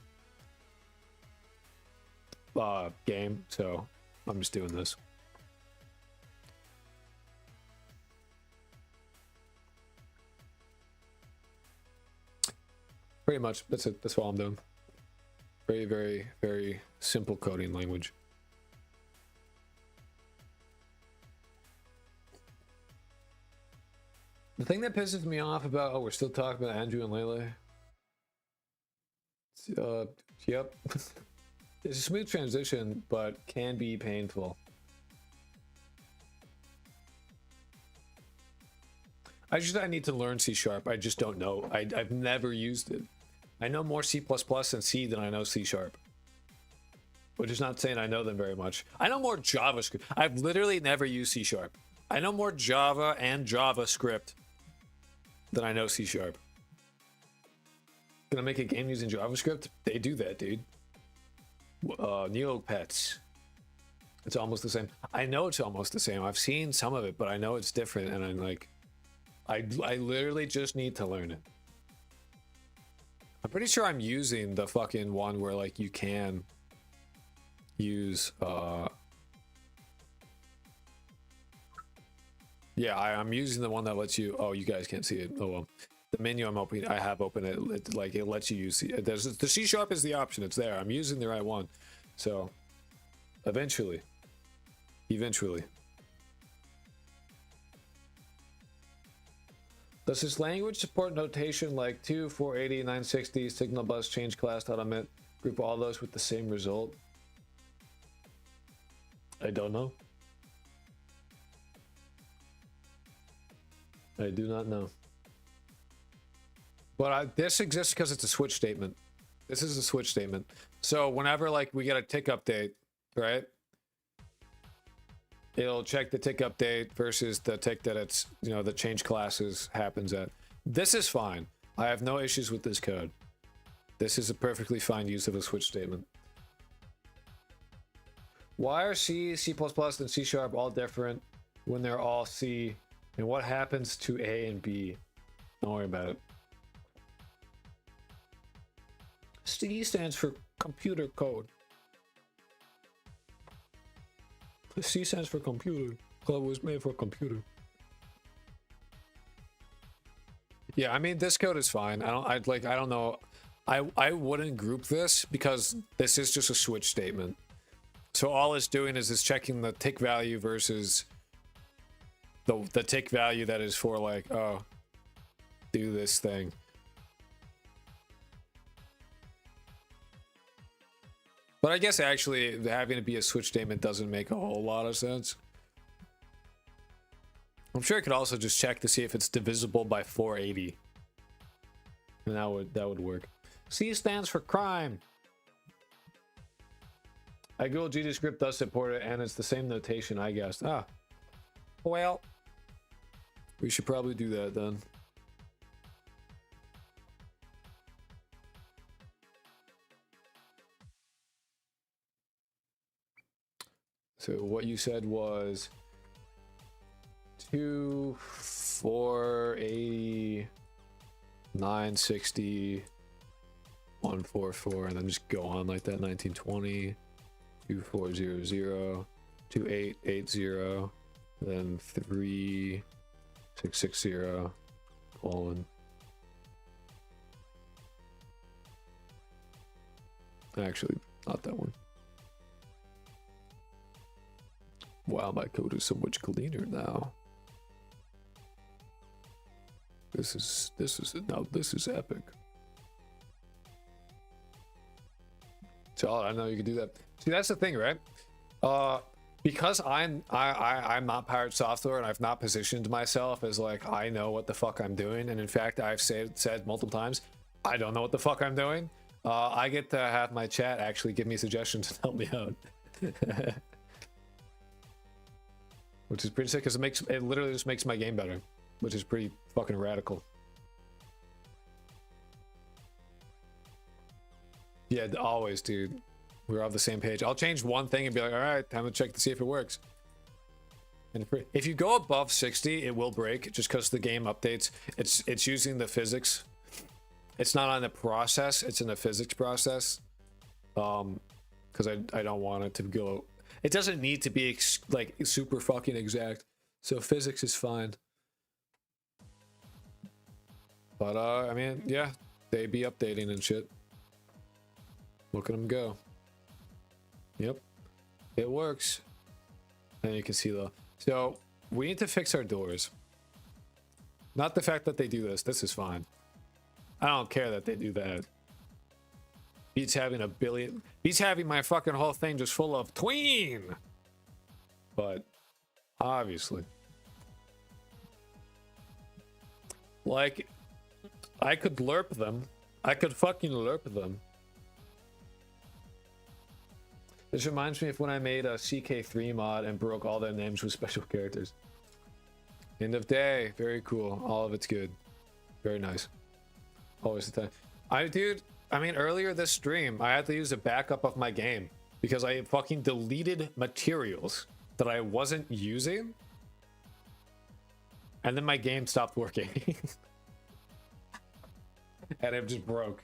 game, so I'm just doing this. Pretty much, that's it. That's all I'm doing. Very, very, very simple coding language. The thing that pisses me off about, oh, we're still talking about Andrew and Lele. Yep. It's a smooth transition, but can be painful. I need to learn C#. I just don't know. I've never used it. I know more C++ and C than I know C#. Which is not saying I know them very much. I know more JavaScript. I've literally never used C#. I know more Java and JavaScript than I know C#. Gonna make a game using JavaScript? They do that, dude. Neopets. It's almost the same. I know it's almost the same. I've seen some of it, but I know it's different, and I'm like, I literally just need to learn it. I'm pretty sure I'm using the fucking one where like you can use Yeah, I'm using the one that lets you. Oh, you guys can't see it. Oh well. The menu I'm opening, I have open it like it lets you use. There's the C# is the option. It's there. I'm using the right one. So eventually. Does this language support notation like 2, 480, 960, signal bus, change class, omit, group all those with the same result? I don't know. I do not know. But this exists because it's a switch statement. This is a switch statement. So whenever like we get a tick update, right? It'll check the tick update versus the tick that it's, you know, the change classes happens at. This is fine. I have no issues with this code. This is a perfectly fine use of a switch statement. Why are C, C++, and C# all different when they're all C? And what happens to A and B? Don't worry about it. C stands for computer code. C stands for computer. Code was made for computer. Yeah, I mean this code is fine. I don't know. I wouldn't group this because this is just a switch statement. So all it's doing is checking the tick value versus the tick value that is for like, oh, do this thing. But I guess actually having it be a switch statement doesn't make a whole lot of sense. I'm sure it could also just check to see if it's divisible by 480. And that would work. C stands for crime. I Googled GDScript does support it, and it's the same notation, I guess. Ah. Well, we should probably do that then. So what you said was 2, 480, 960, 144, and then just go on like that. 1920, 2400, 2880, then 3660, colon. Actually, not that one. Wow, my code is so much cleaner now. This is epic. So I know you can do that. See, that's the thing, right? Because I'm not Pirate Software and I've not positioned myself as like I know what the fuck I'm doing, and in fact I've said multiple times I don't know what the fuck I'm doing. I get to have my chat actually give me suggestions and help me out. Which is pretty sick because it literally just makes my game better, which is pretty fucking radical. Yeah, always, dude. We're off the same page. I'll change one thing and be like, all right, time to check to see if it works. And if you go above 60, it will break just because the game updates. It's using the physics. It's not on the process. It's in the physics process. Because I don't want it to go. It doesn't need to be like super fucking exact. So physics is fine. But I mean, yeah, they be updating and shit. Look at them go. Yep, it works. And you can see the. So we need to fix our doors. Not the fact that they do this. This is fine. I don't care that they do that. Beats having a billion. Beats having my fucking whole thing just full of tween. But obviously, like, I could lerp them. I could fucking lerp them. This reminds me of when I made a CK3 mod and broke all their names with special characters. End of day. Very cool. All of it's good. Very nice. Always the time. Dude, I mean, earlier this stream, I had to use a backup of my game because I fucking deleted materials that I wasn't using. And then my game stopped working. And it just broke.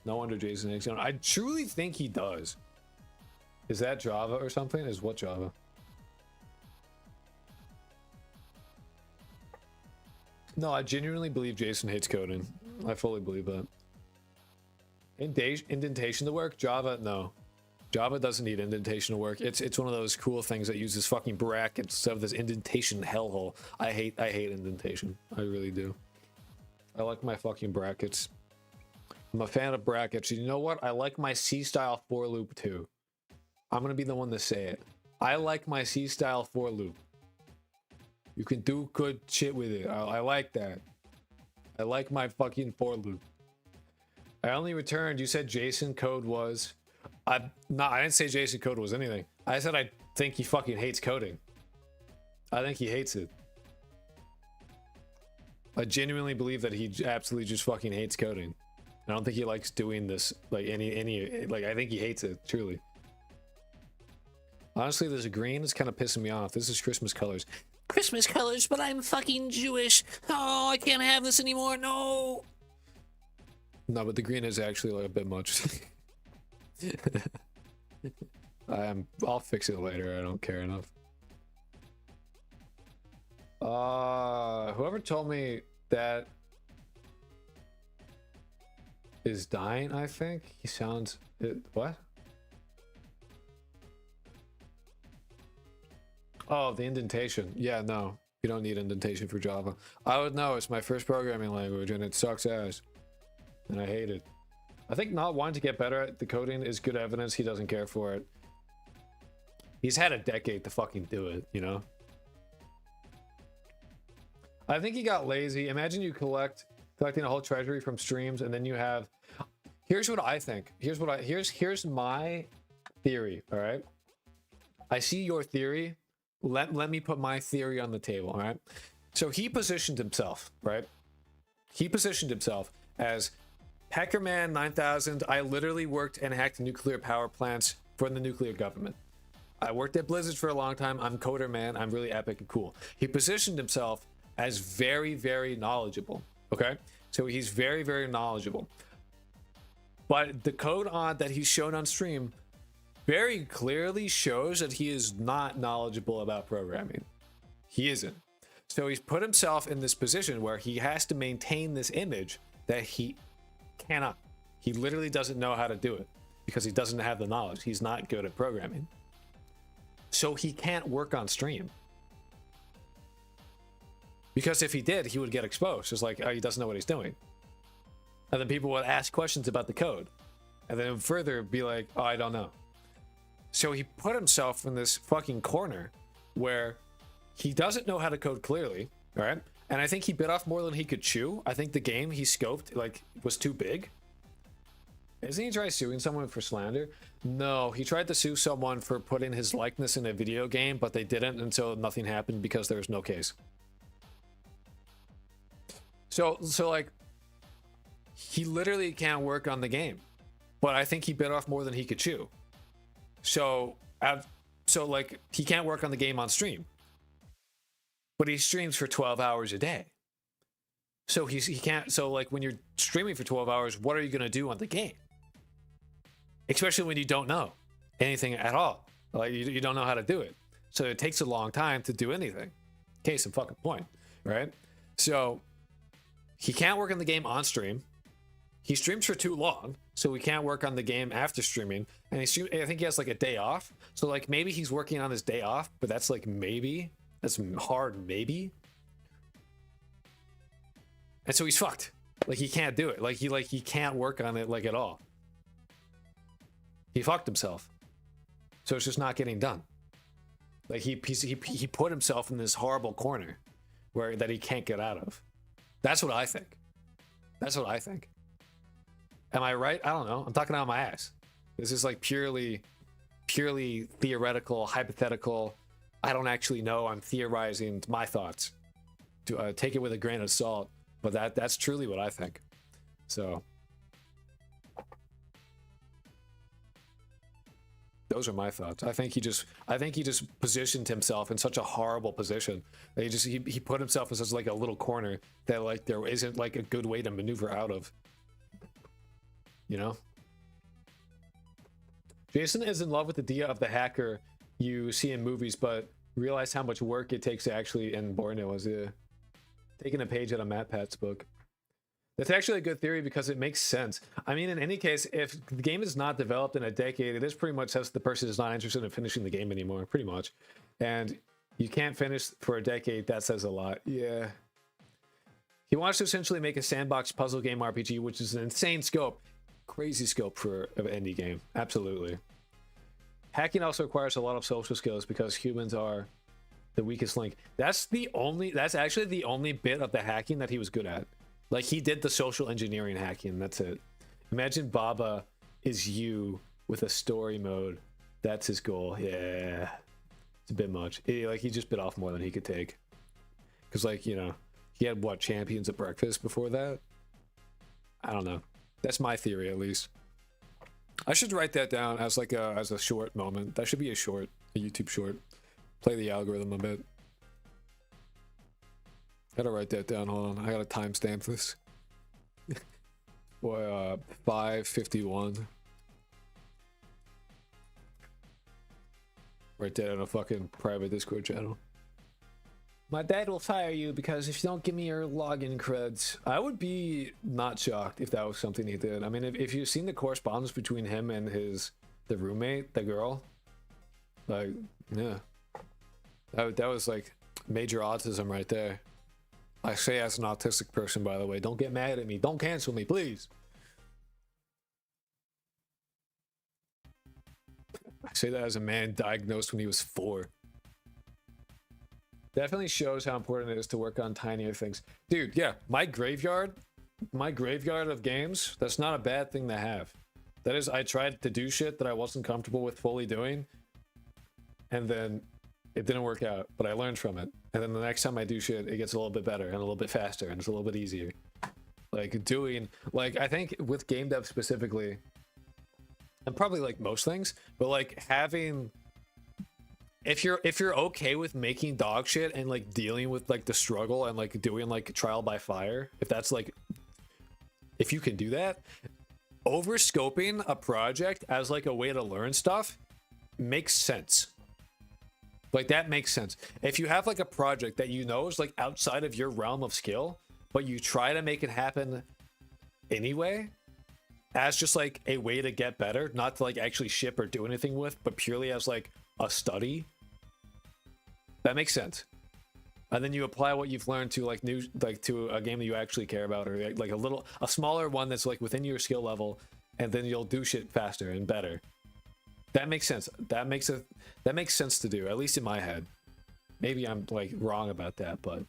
No wonder Jason Hicks. I truly think he does. Is that Java or something? Is what Java? No, I genuinely believe Jason hates coding. I fully believe that. Indentation to work? Java? No. Java doesn't need indentation to work. It's one of those cool things that uses fucking brackets instead of this indentation hellhole. I hate indentation. I really do. I like my fucking brackets. I'm a fan of brackets. You know what? I like my C-style for loop too. I'm gonna be the one to say it. I like my C-style for loop. You can do good shit with it. I like that. I like my fucking for loop. I only returned. You said Jason code was. I didn't say Jason code was anything. I said I think he fucking hates coding. I think he hates it. I genuinely believe that he absolutely just fucking hates coding. I don't think he likes doing this like any like I think he hates it truly. Honestly, this green is kind of pissing me off. This is Christmas colors. Christmas colors, but I'm fucking Jewish. Oh, I can't have this anymore. No. No, but the green is actually like a bit much. I'll fix it later. I don't care enough. Whoever told me that is dying, I think he sounds what? Oh, the indentation. Yeah, no, you don't need indentation for Java. I would know. It's my first programming language, and it sucks ass, and I hate it. I think not wanting to get better at the coding is good evidence he doesn't care for it. He's had a decade to fucking do it, you know? I think he got lazy. Imagine you collecting a whole treasury from streams, and then you have... Here's what I think. Here's my theory, all right? I see your theory. Let me put my theory on the table, all right? So he positioned himself, right? He positioned himself as... Hackerman 9000, I literally worked and hacked nuclear power plants for the nuclear government. I worked at Blizzard for a long time. I'm Coder Man. I'm really epic and cool. He positioned himself as very, very knowledgeable. Okay? So he's very, very knowledgeable. But the code that he's shown on stream very clearly shows that he is not knowledgeable about programming. He isn't. So he's put himself in this position where he has to maintain this image that he cannot. He literally doesn't know how to do it because he doesn't have the knowledge. He's not good at programming. So he can't work on stream. Because if he did, he would get exposed. It's like, oh, he doesn't know what he's doing. And then people would ask questions about the code. And then further be like, oh, I don't know. So he put himself in this fucking corner where he doesn't know how to code clearly, all right? And I think he bit off more than he could chew. I think the game he scoped like was too big. Isn't he try suing someone for slander? No, he tried to sue someone for putting his likeness in a video game, but they didn't until nothing happened because there was no case. So like, he literally can't work on the game, but I think he bit off more than he could chew. So like, he can't work on the game on stream. But he streams for 12 hours a day. So he can't. So like when you're streaming for 12 hours, what are you going to do on the game? Especially when you don't know anything at all. Like you don't know how to do it. So it takes a long time to do anything. Case in fucking point, right? So he can't work on the game on stream. He streams for too long, so he can't work on the game after streaming. And I think he has like a day off. So like maybe he's working on his day off, but that's like maybe. That's hard, maybe. And so he's fucked. Like he can't do it. Like he can't work on it like at all. He fucked himself. So it's just not getting done. Like he put himself in this horrible corner that he can't get out of. That's what I think. That's what I think. Am I right? I don't know. I'm talking out of my ass. This is like purely theoretical, hypothetical. I don't actually know. I'm theorizing my thoughts. To take it with a grain of salt, but that's truly what I think. So those are my thoughts. I think he just positioned himself in such a horrible position that he put himself in such like a little corner that like there isn't like a good way to maneuver out of. You know? Jason is in love with the idea of the hacker you see in movies, but realize how much work it takes to actually, and Borneo was taking a page out of MatPat's book. That's actually a good theory because it makes sense. I mean, in any case, if the game is not developed in a decade, it is pretty much says the person is not interested in finishing the game anymore, pretty much. And you can't finish for a decade. That says a lot. Yeah. He wants to essentially make a sandbox puzzle game RPG, which is an insane scope. Crazy scope for an indie game. Absolutely. Hacking also requires a lot of social skills because humans are the weakest link. That's actually the only bit of the hacking that he was good at. Like, he did the social engineering hacking. That's it. Imagine Baba is you with a story mode. That's his goal. Yeah. It's a bit much. He just bit off more than he could take. Because, like, you know, he had, what, Champions at Breakfast before that? I don't know. That's my theory, at least. I should write that down as, like, as a short moment. That should be a YouTube short. Play the algorithm a bit. Gotta write that down. Hold on. I gotta timestamp this. Boy, 5:51. Write that in a fucking private Discord channel. My dad will fire you because if you don't give me your login creds. I would be not shocked if that was something he did. I mean, if you've seen the correspondence between him and the roommate, the girl, like, yeah. That was like major autism right there. I say as an autistic person, by the way. Don't get mad at me. Don't cancel me, please. I say that as a man diagnosed when he was 4. Definitely shows how important it is to work on tinier things. Dude, yeah, my graveyard of games, that's not a bad thing to have. That is, I tried to do shit that I wasn't comfortable with fully doing, and then it didn't work out, but I learned from it. And then the next time I do shit, it gets a little bit better and a little bit faster and it's a little bit easier. Like I think with game dev specifically, and probably like most things, but like having, if you're okay with making dog shit and like dealing with like the struggle and like doing like trial by fire, if you can do that, over scoping a project as like a way to learn stuff makes sense. Like, that makes sense. If you have like a project that you know is like outside of your realm of skill, but you try to make it happen anyway, as just like a way to get better, not to like actually ship or do anything with, but purely as like a study, that makes sense. And then you apply what you've learned to like to a game that you actually care about, or like a smaller one that's like within your skill level, and then you'll do shit faster and better. That makes sense. That makes sense to do, at least in my head. Maybe I'm like wrong about that, but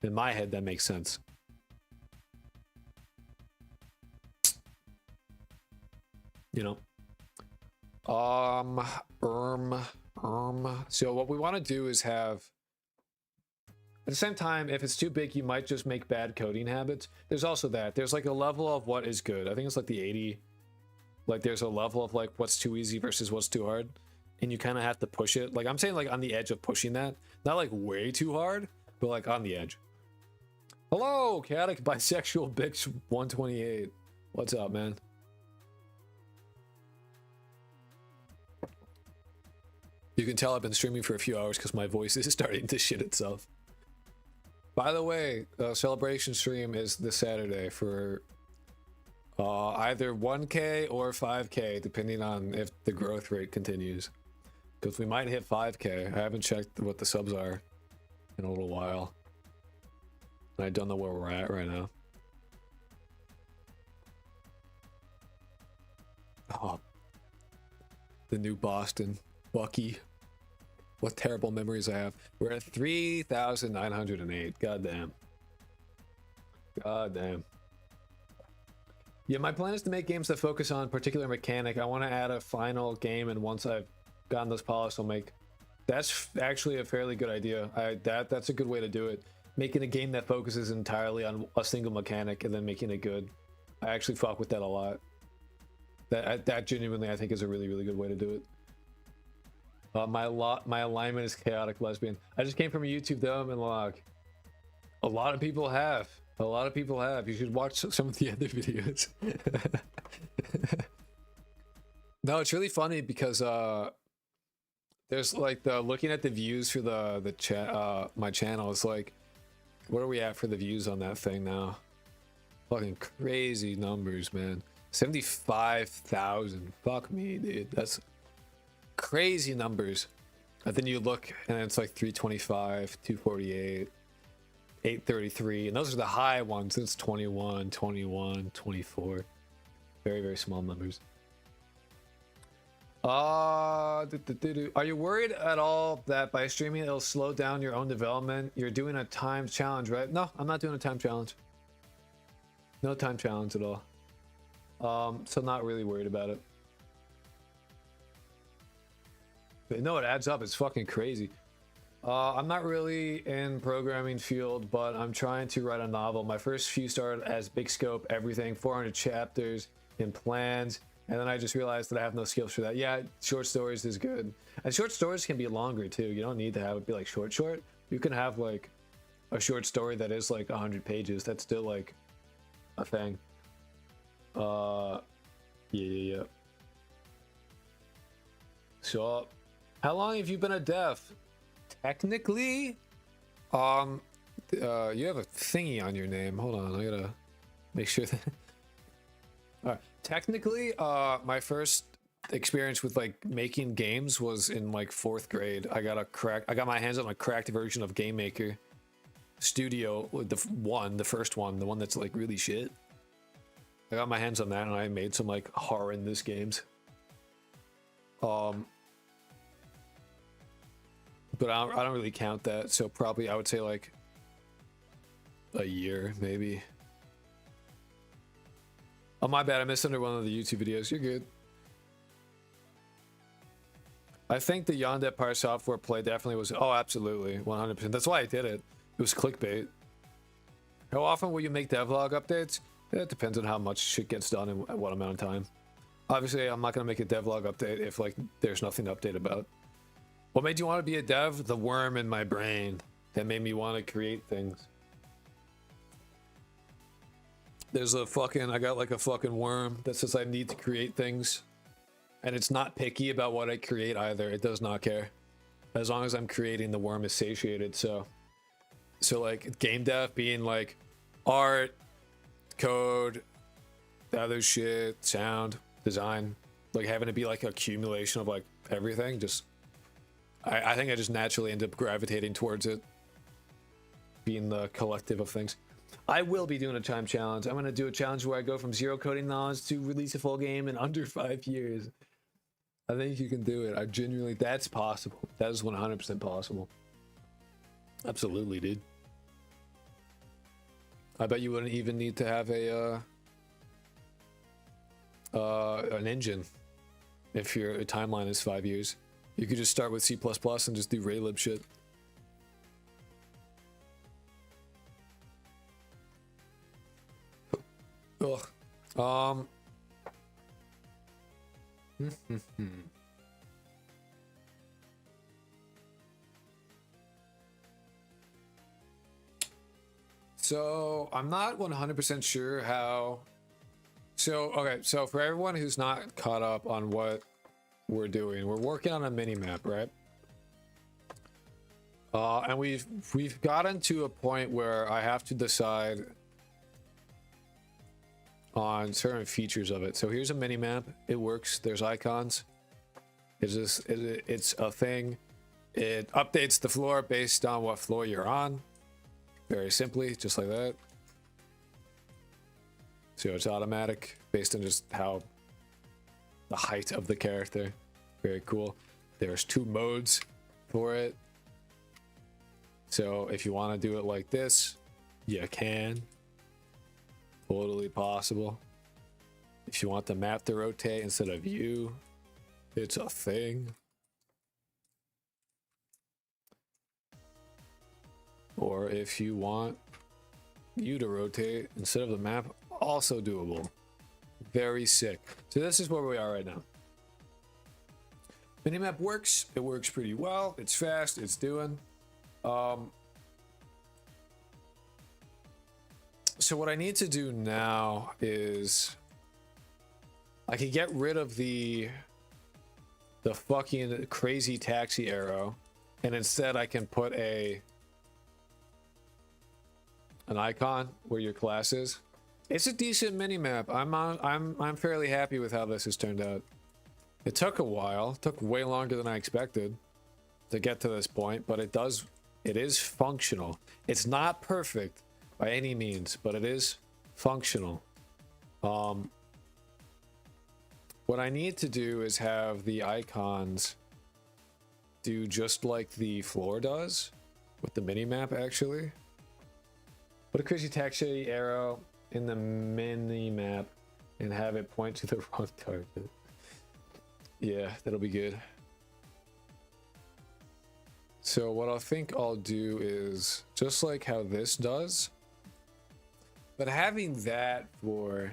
in my head that makes sense. You know. So what we want to do is have, at the same time, if it's too big, you might just make bad coding habits. There's also that. There's like a level of what is good. I think it's like the 80. Like, there's a level of like what's too easy versus what's too hard, and you kind of have to push it. Like, I'm saying, like on the edge of pushing that, not like way too hard, but like on the edge. Hello, chaotic bisexual bitch 128. What's up, man? You can tell I've been streaming for a few hours because my voice is starting to shit itself. By the way, celebration stream is this Saturday for either 1K or 5K, depending on if the growth rate continues. Because we might hit 5K. I haven't checked what the subs are in a little while. And I don't know where we're at right now. Oh. The new Boston. Bucky. What terrible memories I have. We're at 3,908. Goddamn. Goddamn. Yeah, my plan is to make games that focus on particular mechanic. I want to add a final game, and once I've gotten those polished, I'll make. That's actually a fairly good idea. That's a good way to do it. Making a game that focuses entirely on a single mechanic and then making it good. I actually fuck with that a lot. That genuinely I think is a really, really good way to do it. My alignment is chaotic lesbian. I just came from a YouTube development log. A lot of people have. A lot of people have. You should watch some of the other videos. No, it's really funny because there's like looking at the views for the chat my channel is like What are we at for the views on that thing now? Fucking crazy numbers, man. 75,000. Fuck me, dude. That's crazy numbers. And then you look and it's like 325, 248, 833. And those are the high ones. It's 21, 21, 24. Very, very small numbers. Are you worried at all that by streaming it'll slow down your own development? You're doing a time challenge, right? No, I'm not doing a time challenge. No time challenge at all. So not really worried about it. But no, it adds up. It's fucking crazy. I'm not really in programming field, but I'm trying to write a novel. My first few started as big scope, everything, 400 chapters in plans. And then I just realized that I have no skills for that. Yeah, short stories is good. And short stories can be longer too. You don't need to have it be like short. You can have like a short story that is like 100 pages. That's still like a thing. Yeah. So, how long have you been a dev? Technically, you have a thingy on your name. Hold on, I gotta make sure that. All right. Technically, my first experience with like making games was in like 4th grade. I got my hands on a cracked version of Game Maker Studio, the first one, the one that's like really shit. I got my hands on that and I made some like horrendous games. But I don't really count that, so probably I would say like a year, maybe. Oh, my bad, I missed under one of the YouTube videos. You're good. I think the Yandere Par software play definitely was... Oh, absolutely. 100%. That's why I did it. It was clickbait. How often will you make devlog updates? It depends on how much shit gets done and at what amount of time. Obviously, I'm not going to make a devlog update if like there's nothing to update about. What made you want to be a dev? The worm in my brain that made me want to create things. There's a fucking... I got like a fucking worm that says I need to create things. And it's not picky about what I create either. It does not care. As long as I'm creating, the worm is satiated. So like game dev being like art, code, other shit, sound, design, like having to be like an accumulation of like everything. Just I think I just naturally end up gravitating towards it being the collective of things. I will be doing a time challenge. I'm going to do a challenge where I go from 0 coding knowledge to release a full game in under 5 years. I think you can do it. I genuinely... That's possible. That is 100% possible. Absolutely, dude. I bet you wouldn't even need to have a... an engine if your timeline is 5 years. You could just start with C++ and just do Raylib shit. Ugh. So I'm not 100% sure how. So okay, so for everyone who's not caught up on what we're doing, we're working on a mini map, right? And we've gotten to a point where I have to decide on certain features of it. So here's a mini map. It works. There's icons. It's a thing. It updates the floor based on what floor you're on. Very simply, just like that. So it's automatic based on just how the height of the character. Very cool. There's 2 modes for it. So if you want to do it like this, you can. Totally possible. If you want the map to rotate instead of you, it's a thing. Or if you want you to rotate instead of the map, also doable. Very sick. So this is where we are right now. Minimap works. It works pretty well. It's fast. It's doing. So what I need to do now is I can get rid of the fucking crazy taxi arrow, and instead I can put a an icon where your class is. It's a decent mini-map. I'm fairly happy with how this has turned out. It took a while. It took way longer than I expected to get to this point, but it is functional. It's not perfect by any means, but it is functional. What I need to do is have the icons do just like the floor does with the mini-map, actually. Put a crazy texture arrow in the mini-map and have it point to the wrong target. Yeah, that'll be good. So what I think I'll do is just like how this does, but having that for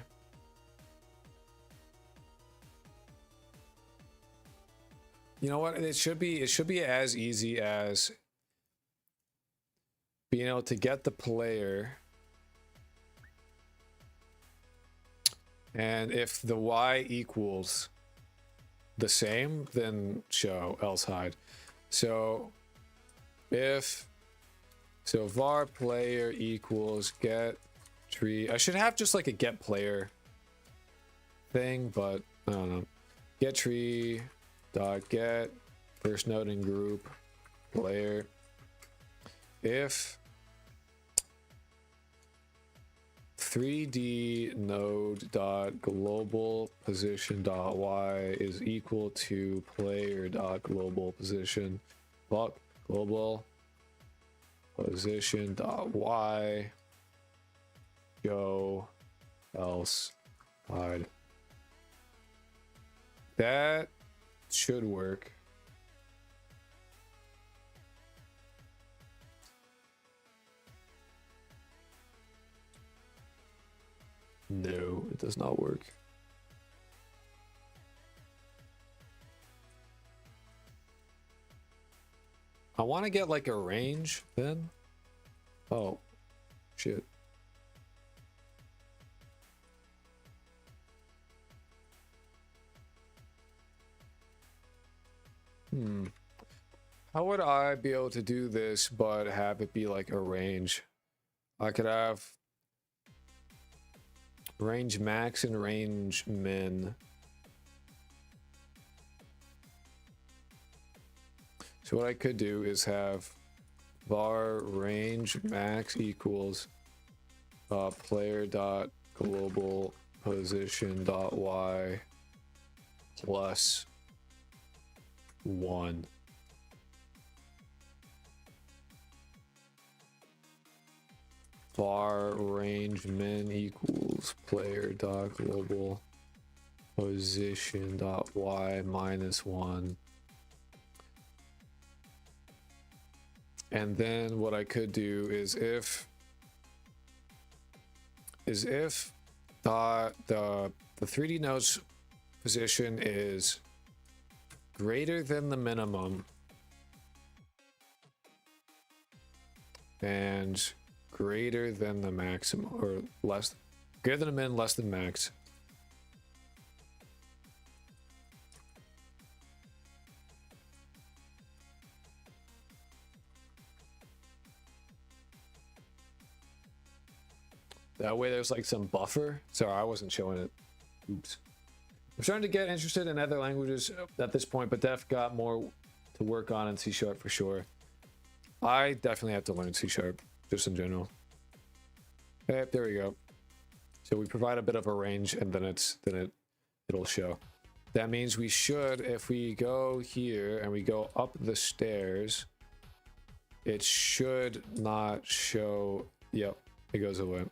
you know what, it should be as easy as being able to get the player, and if the Y equals the same, then show, else hide. So var player equals get tree. I should have just like a get player thing, but I don't know. Get tree dot get first node in group player. If 3D node dot global position dot y is equal to player dot global position global position dot y go else hide. That should work. No, it does not work. I want to get like a range then. Oh, shit. How would I be able to do this but have it be like a range? I could have range max and range min. So what I could do is have var range max equals player dot global position dot y plus 1. Var range min equals player dot global position dot y minus 1. And then what I could do is if the 3D node's position is greater than the minimum and greater than the maximum, or less, greater than a min, less than max. That way there's like some buffer. Sorry, I wasn't showing it. Oops. I'm starting to get interested in other languages at this point, but Def got more to work on in C# for sure. I definitely have to learn C# just in general. Hey, there we go. So we provide a bit of a range and then it'll show. That means we should, if we go here and we go up the stairs, it should not show. Yep, it goes away.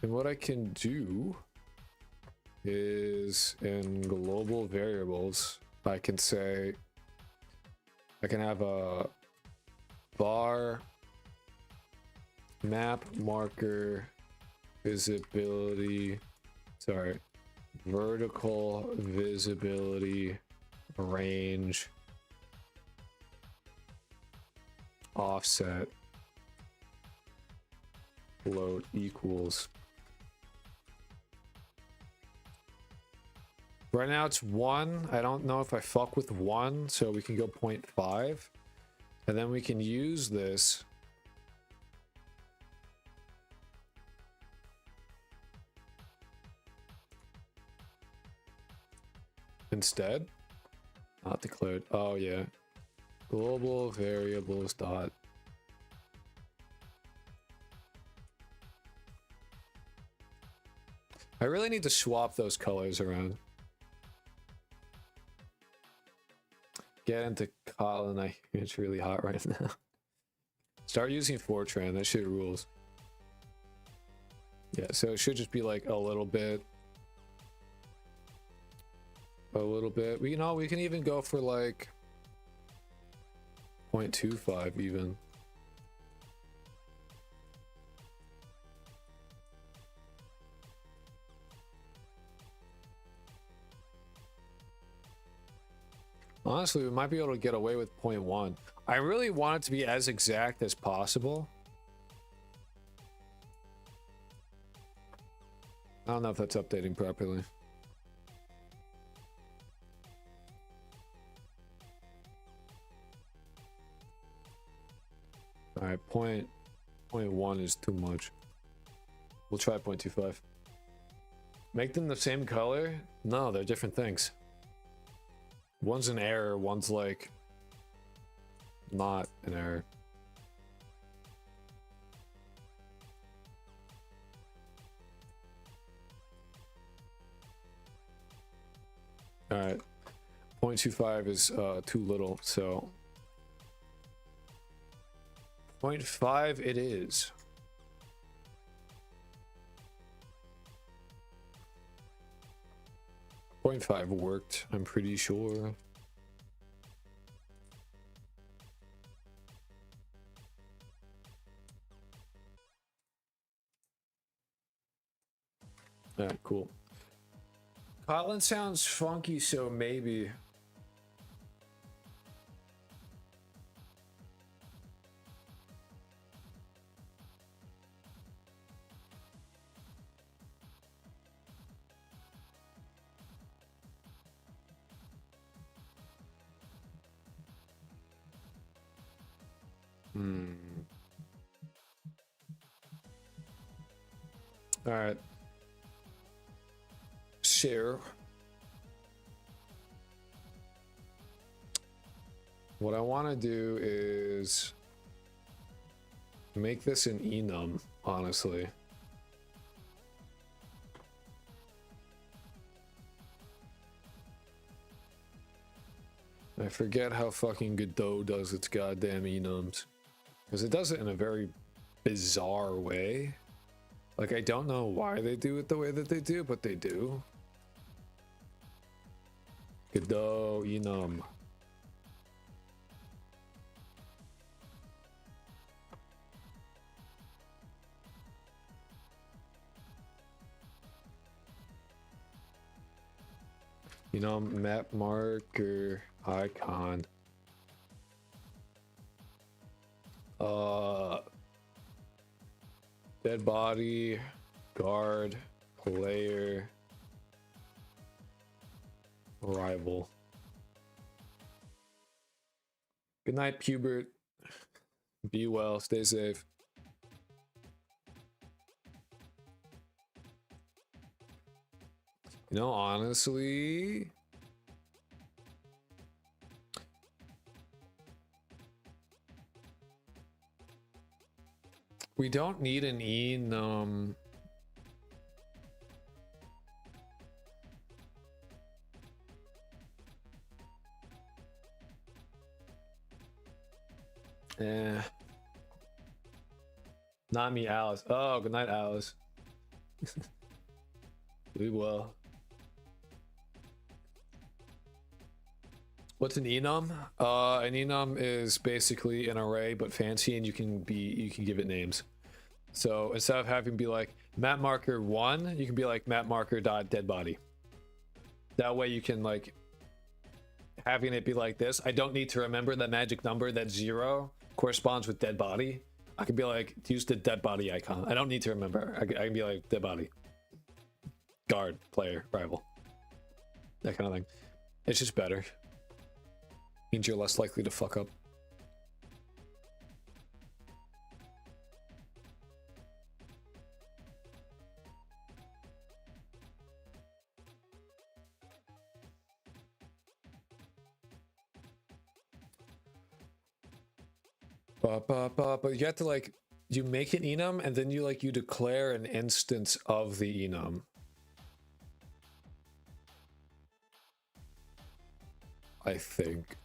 And what I can do is in global variables, I can say, I can have a var map marker visibility, sorry, vertical visibility range offset float equals Right now it's 1. I don't know if I fuck with 1, so we can go 0.5. And then we can use this instead. Not declared. Oh yeah. Global variables dot. I really need to swap those colors around. Get into Kotlin. It's really hot right now. Start using Fortran. That shit rules. Yeah, so it should just be like a little bit. A little bit. We, you know, we can even go for like 0.25 even. Honestly, we might be able to get away with 0.1. I really want it to be as exact as possible. I don't know if that's updating properly. All right, 0.1 is too much. We'll try 0.25. Make them the same color? No, they're different things. One's an error, one's like not an error. All right, 0.25 is too little, so 0.5 it is. Point 0.5 worked, I'm pretty sure. Alright, cool. Kotlin sounds funky, so maybe. All right. Share. What I want to do is make this an enum, honestly. I forget how fucking Godot does its goddamn enums. Because it does it in a very bizarre way. Like, I don't know why they do it the way that they do, but they do. Godot enum. Enum map marker icon. Dead body, guard, player, rival. Good night, Pubert. Be well, stay safe. You know, honestly, we don't need an enum. Not me, Alice. Oh, good night, Alice. Be well. What's an enum? An enum is basically an array but fancy, and you can give it names. So instead of having be like map marker 1, you can be like map marker dot dead body. That way you can like having it be like this. I don't need to remember the magic number that 0 corresponds with dead body. I can be like, use the dead body icon. I don't need to remember. I can be like dead body, guard, player, rival. that kind of thing. It's just better. Means you're less likely to fuck up. But you have to like, you make an enum and then you declare an instance of the enum. I think.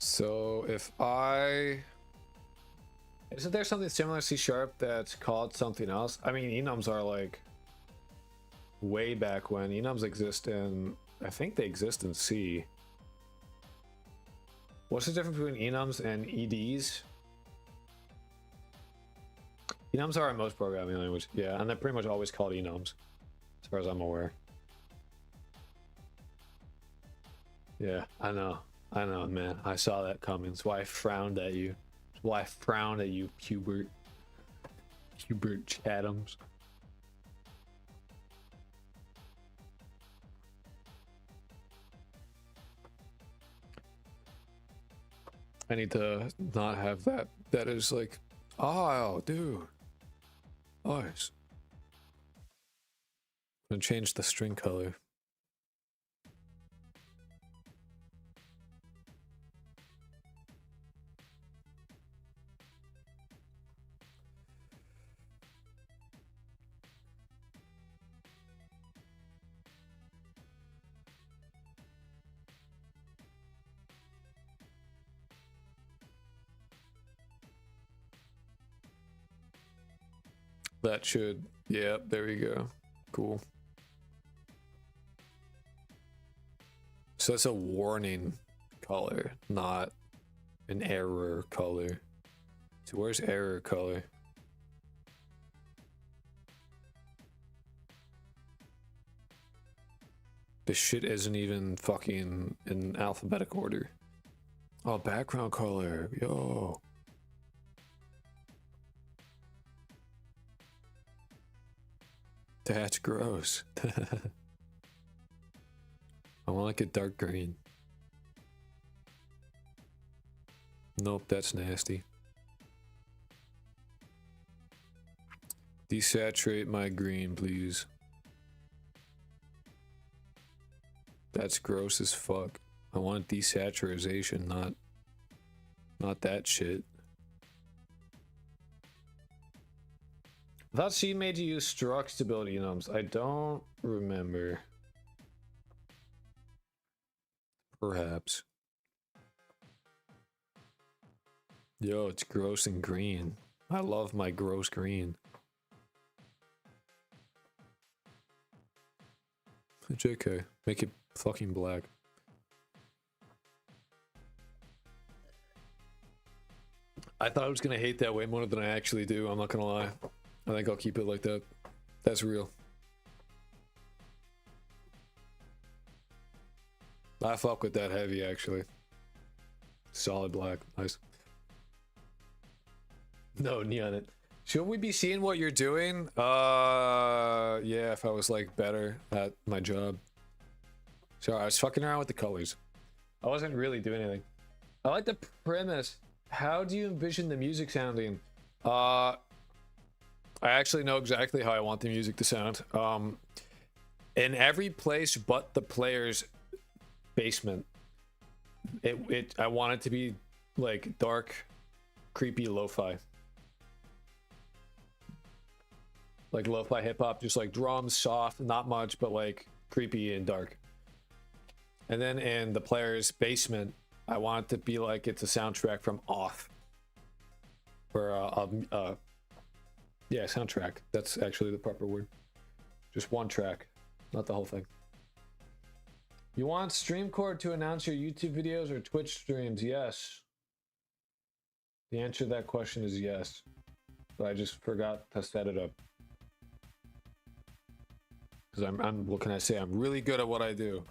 So if isn't there something similar to C# that's called something else? I mean, enums are like way back when. Enums exist in, I think they exist in C. What's the difference between enums and EDs? Enums are in most programming language, yeah, and they're pretty much always called enums, as far as I'm aware. Yeah, I know, man. I saw that coming. That's why I frowned at you. That's why I frowned at you, Hubert Chatham's. I need to not have that. That is like, oh, dude. Nice. I'm gonna change the string color. That should, yeah, there we go. Cool. So it's a warning color, not an error color. So where's error color? This shit isn't even fucking in alphabetic order. Oh, background color, yo. That's gross. I want like a dark green. Nope, that's nasty. Desaturate my green, please. That's gross as fuck. I want desaturation, not that shit. I thought C made you use struct stability enums. I don't remember. Perhaps. Yo, it's gross and green. I love my gross green. JK, make it fucking black. I thought I was gonna hate that way more than I actually do, I'm not gonna lie. I think I'll keep it like that. That's real. I fuck with that heavy, actually. Solid black, nice. No, neon it. Should we be seeing what you're doing? Yeah, if I was like better at my job. Sorry, I was fucking around with the colors. I wasn't really doing anything. I like the premise. How do you envision the music sounding? I actually know exactly how I want the music to sound. In every place but the player's basement, I want it to be like dark, creepy lo-fi. Like lo-fi hip-hop, just like drums, soft, not much, but like creepy and dark. And then in the player's basement, I want it to be like it's a soundtrack from Off. Or yeah, soundtrack. That's actually the proper word. Just one track, not the whole thing. You want StreamCord to announce your YouTube videos or Twitch streams? Yes. The answer to that question is yes. But I just forgot to set it up. Because I'm what can I say? I'm really good at what I do.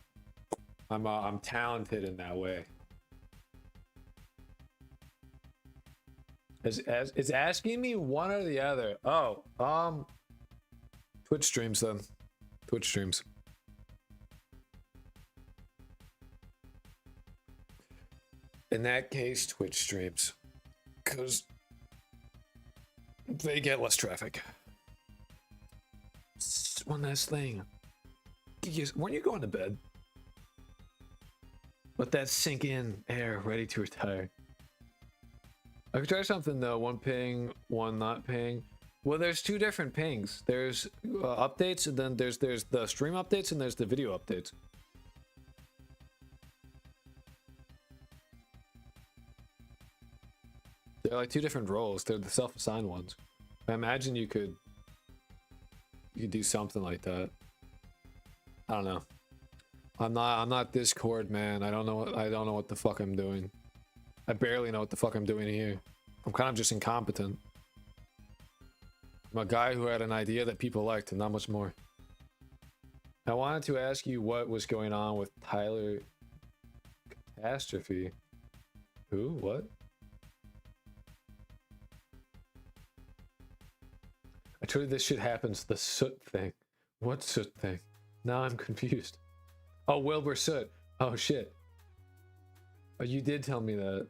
I'm talented in that way. It's asking me one or the other. Oh, Twitch streams then. Twitch streams. In that case, Twitch streams. Because they get less traffic. One last thing. When you going to bed? Let that sink in. Air, ready to retire. I could try something though. One ping, one not ping. Well, there's two different pings. There's updates, and then there's the stream updates, and there's the video updates. They're like two different roles. They're the self-assigned ones. I imagine you could do something like that. I don't know. I'm not Discord, man. I don't know what the fuck I'm doing. I barely know what the fuck I'm doing here. I'm kind of just incompetent. I'm a guy who had an idea that people liked and not much more. I wanted to ask you what was going on with Tyler Catastrophe. Who? What? I told you this shit happens. The soot thing. What soot thing? Now I'm confused. Oh, Wilbur Soot. Oh shit. Oh, you did tell me that.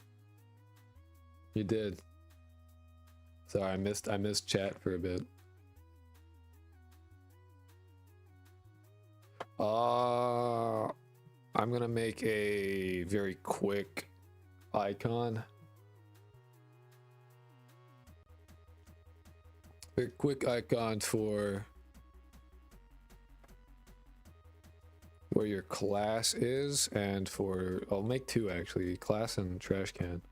You did. Sorry, I missed chat for a bit. I'm gonna make a very quick icon. A quick icon for where your class is, and for I'll make two actually, class and trash can.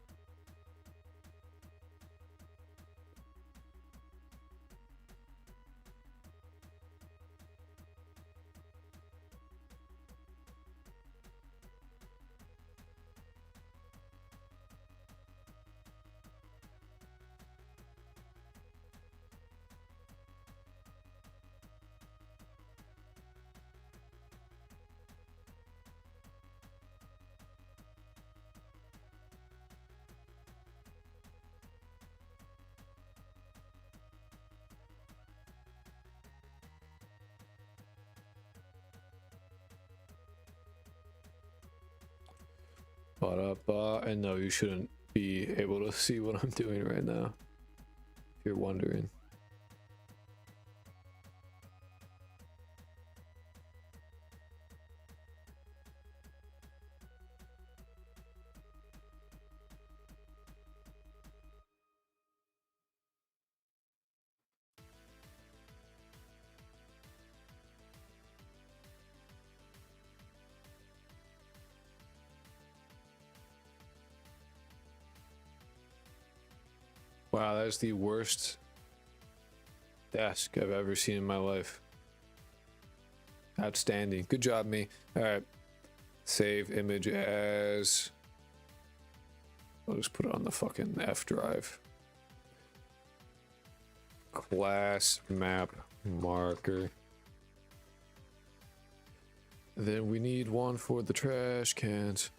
And no, you shouldn't be able to see what I'm doing right now, if you're wondering. Wow, that's the worst desk I've ever seen in my life. Outstanding. Good job, me. Alright. Save image as... I'll just put it on the fucking F drive. Class map marker. Then we need one for the trash cans.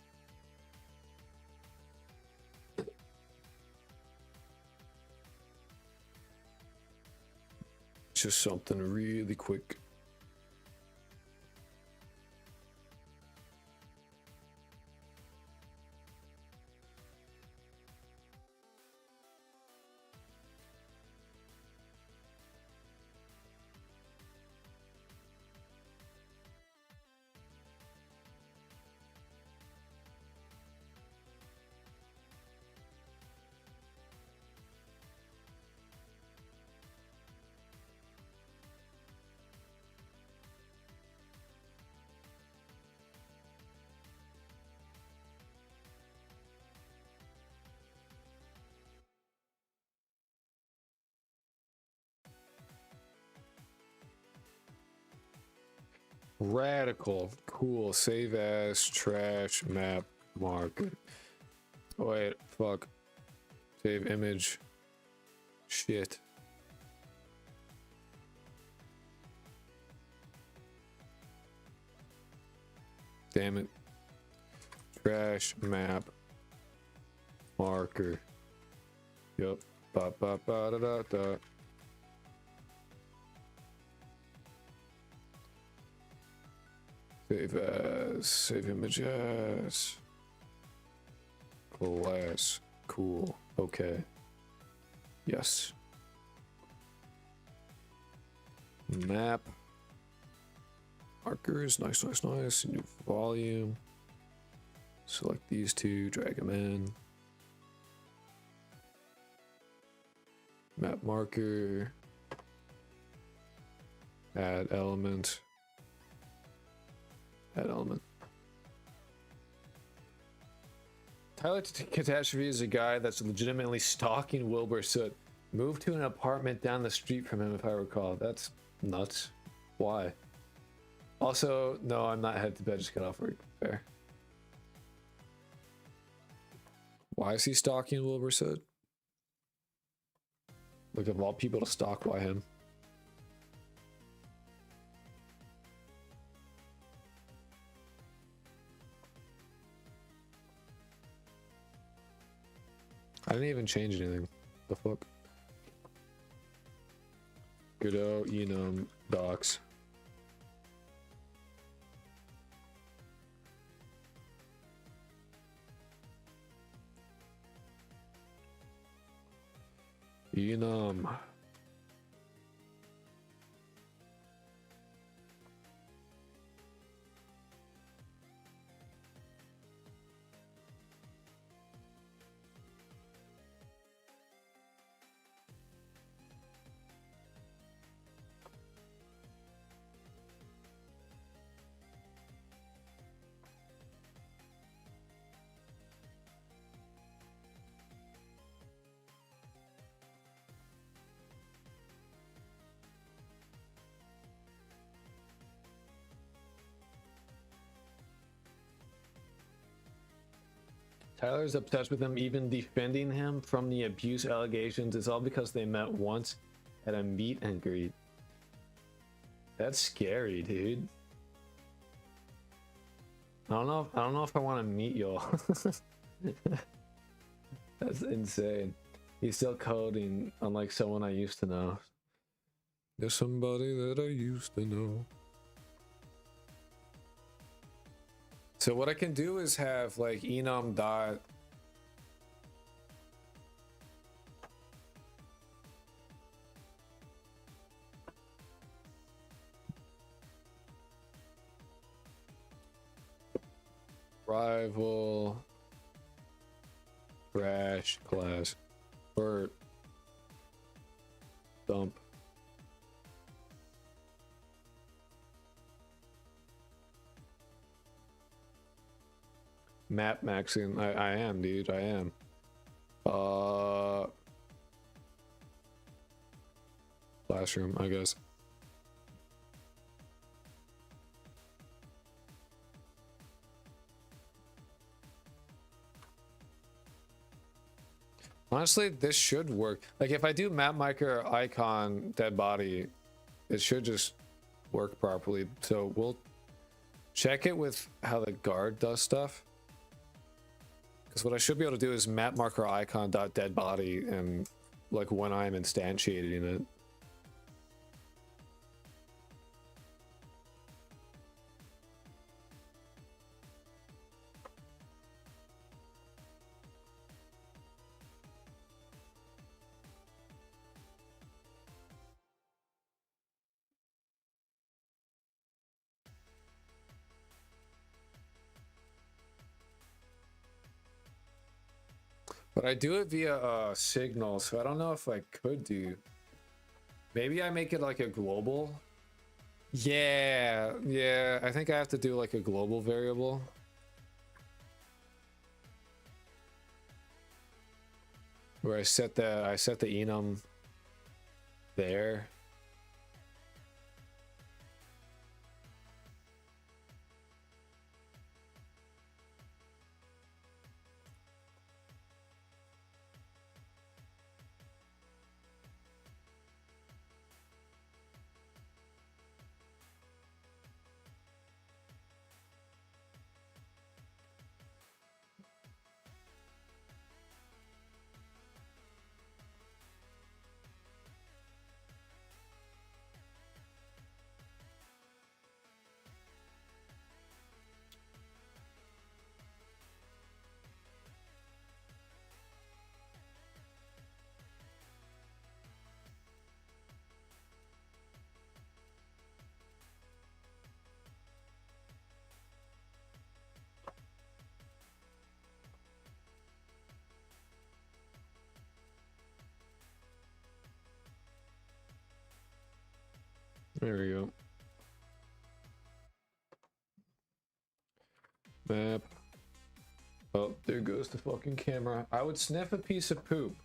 Just something really quick. Radical. Cool. Save as trash map marker. Oh, wait, fuck. Save image. Shit. Damn it. Trash map marker. Yup. Ba ba ba da da da. Save as. Save image as. Class. Cool. Okay. Yes. Map. Markers. Nice, nice, nice. New volume. Select these two. Drag them in. Map marker. Add element. Add element. Tyler Catastrophe is a guy that's legitimately stalking Wilbur Soot. Moved to an apartment down the street from him, if I recall. That's nuts. Why? Also, no, I'm not headed to bed. Just got off work. Fair. Why is he stalking Wilbur Soot? Look, of all people to stalk, why him? I didn't even change anything. The fuck? Good old enum docs. Enum. Tyler's obsessed with him, even defending him from the abuse allegations. It's all because they met once at a meet and greet. That's scary, dude. I don't know if I want to meet y'all. That's insane. He's still coding, unlike someone I used to know. There's somebody that I used to know. So what I can do is have like enum dot rival crash class or dump. Map maxing. I am, dude. I am. Classroom, I guess. Honestly, this should work. Like if I do map marker icon dead body, it should just work properly. So we'll check it with how the guard does stuff. Because what I should be able to do is map marker icon dot dead body and like when I'm instantiating it. But I do it via signal, so I don't know if I could do. Maybe I make it like a global. Yeah, I think I have to do like a global variable. Where I set the enum there. There we go. Map. Oh, there goes the fucking camera. I would sniff a piece of poop.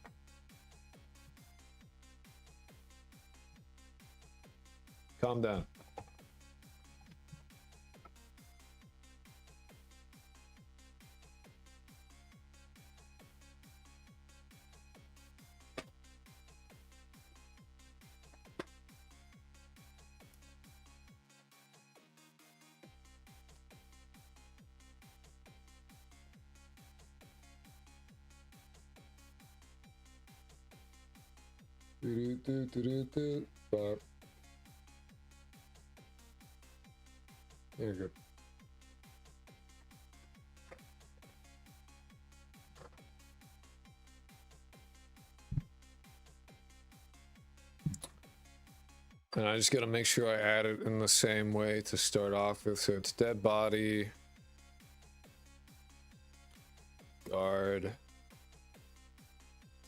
Calm down. There you go. And I just gotta make sure I add it in the same way to start off with. So it's dead body, guard,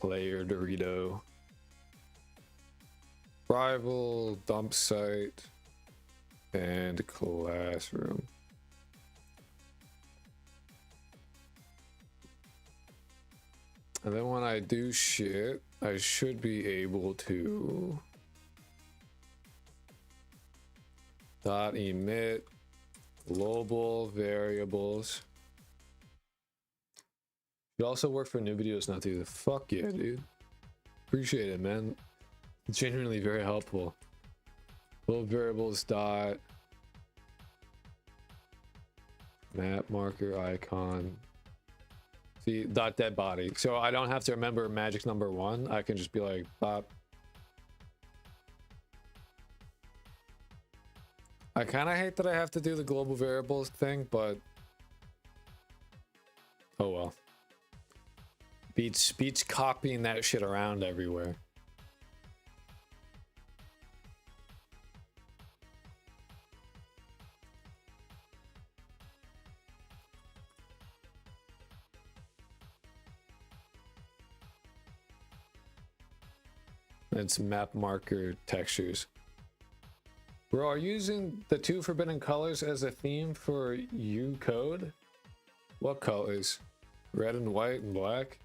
player Dorito, rival, dump site, and classroom. And then when I do shit, I should be able to dot emit global variables. You also work for new videos, not the fuck yeah, dude. Appreciate it, man. Genuinely very helpful. Global variables dot map marker icon. See, dot dead body. So I don't have to remember magic number 1. I can just be like, bop. I kind of hate that I have to do the global variables thing, but oh well. Beats copying that shit around everywhere. It's map marker textures. Bro, are you using the 2 forbidden colors as a theme for you code? What colors? Red and white and black?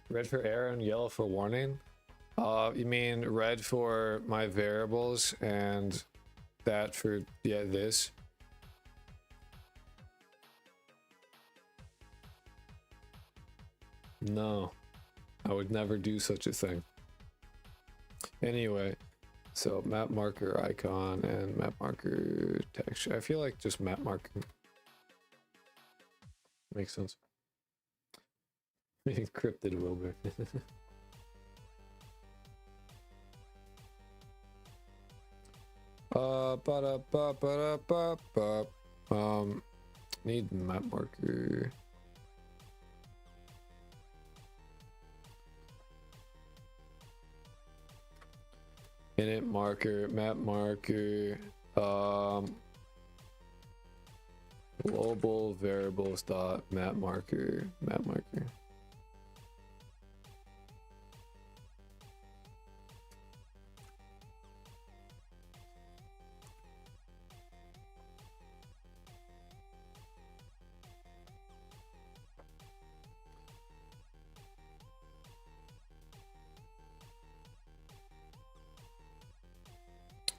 Red for error and yellow for warning? You mean red for my variables and that for, yeah, this? No, I would never do such a thing. Anyway. So map marker icon and map marker texture. I feel like just map marker makes sense. Encrypted Wilbur. Need map marker. Init marker, map marker, global variables dot map marker.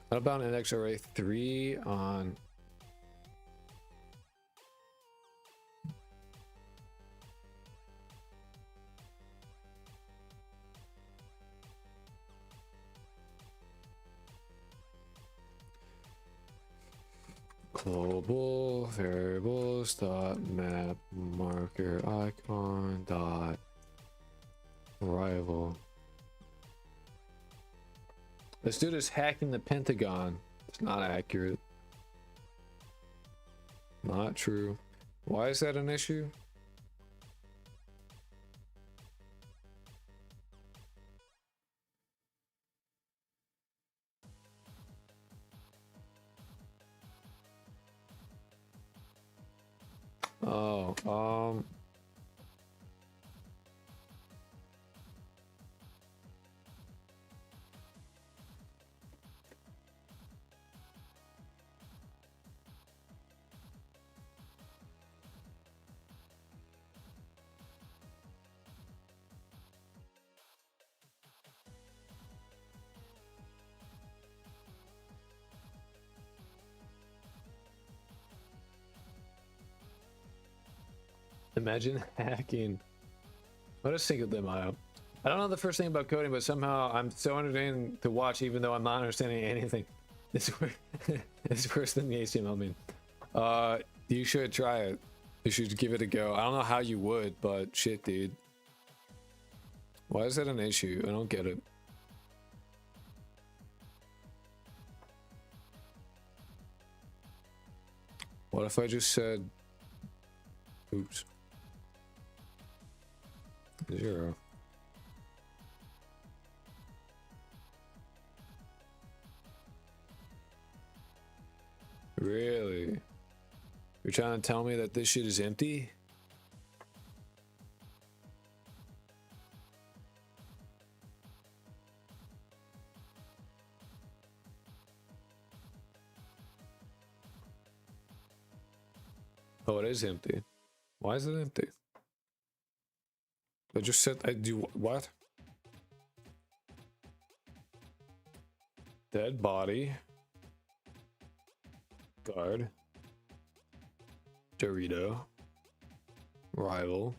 What about index array 3 on global variables dot map marker icon dot rival? This dude is hacking the Pentagon. It's not accurate. Not true. Why is that an issue? Oh, Imagine hacking. What a Cinco de Mayo. I don't know the first thing about coding, but somehow I'm so entertaining to watch even though I'm not understanding anything. It's worse than the HTML meme. You should try it. You should give it a go. I don't know how you would, but shit, dude. Why is that an issue? I don't get it. What if I just said, oops, 0? Really? You're trying to tell me that this shit is empty? Oh, it is empty. Why is it empty? I just said I do what? Dead body. Guard. Dorito. Rival.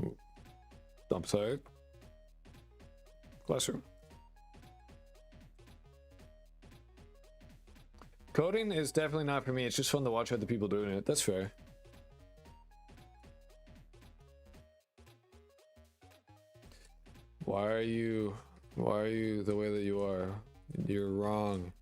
Ooh. Dump site. Classroom. Coding is definitely not for me. It's just fun to watch other people doing it. That's fair. Why are you the way that you are? You're wrong.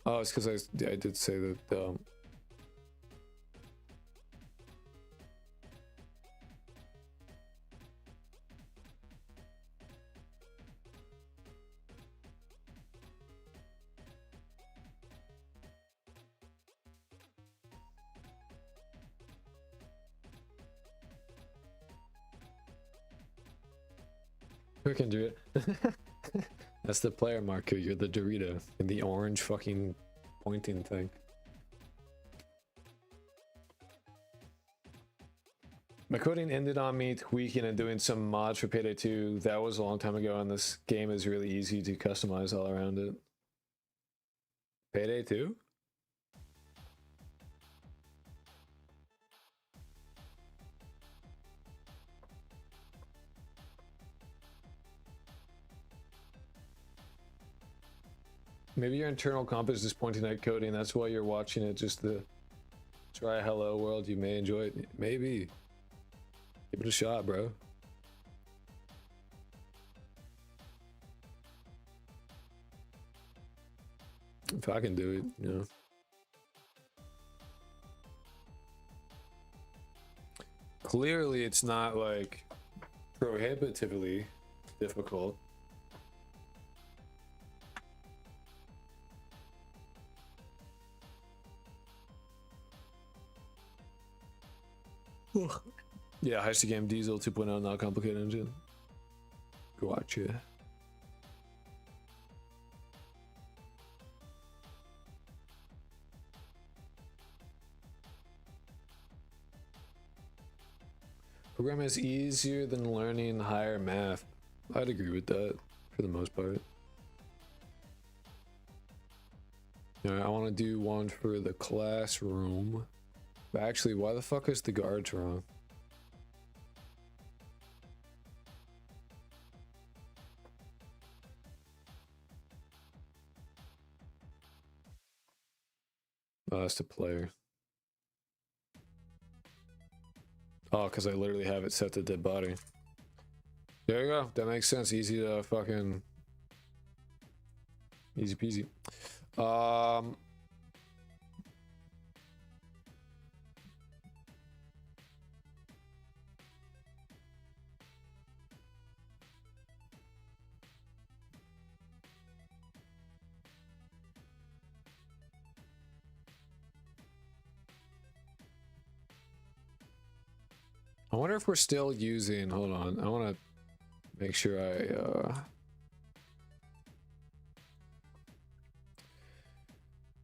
Oh, it's because I did say that. Who can do it? That's the player marker. You're the Dorito and the orange fucking pointing thing. My coding ended on me tweaking and doing some mods for Payday 2. That was a long time ago, and this game is really easy to customize all around it. Payday 2? Maybe your internal compass is pointing at coding. That's why you're watching it. Just to try hello world. You may enjoy it. Maybe. Give it a shot, bro. If I can do it, you know. Clearly, it's not like prohibitively difficult. Yeah, Heisty Game Diesel 2.0, not complicated engine. Gotcha. Program is easier than learning higher math. I'd agree with that for the most part. Alright, I want to do one for the classroom. But actually, why the fuck is the guards wrong? Oh, that's the player. Oh, because I literally have it set to dead body. There you go. That makes sense. Easy to fucking... Easy peasy. I wonder if we're still using, hold on, I want to make sure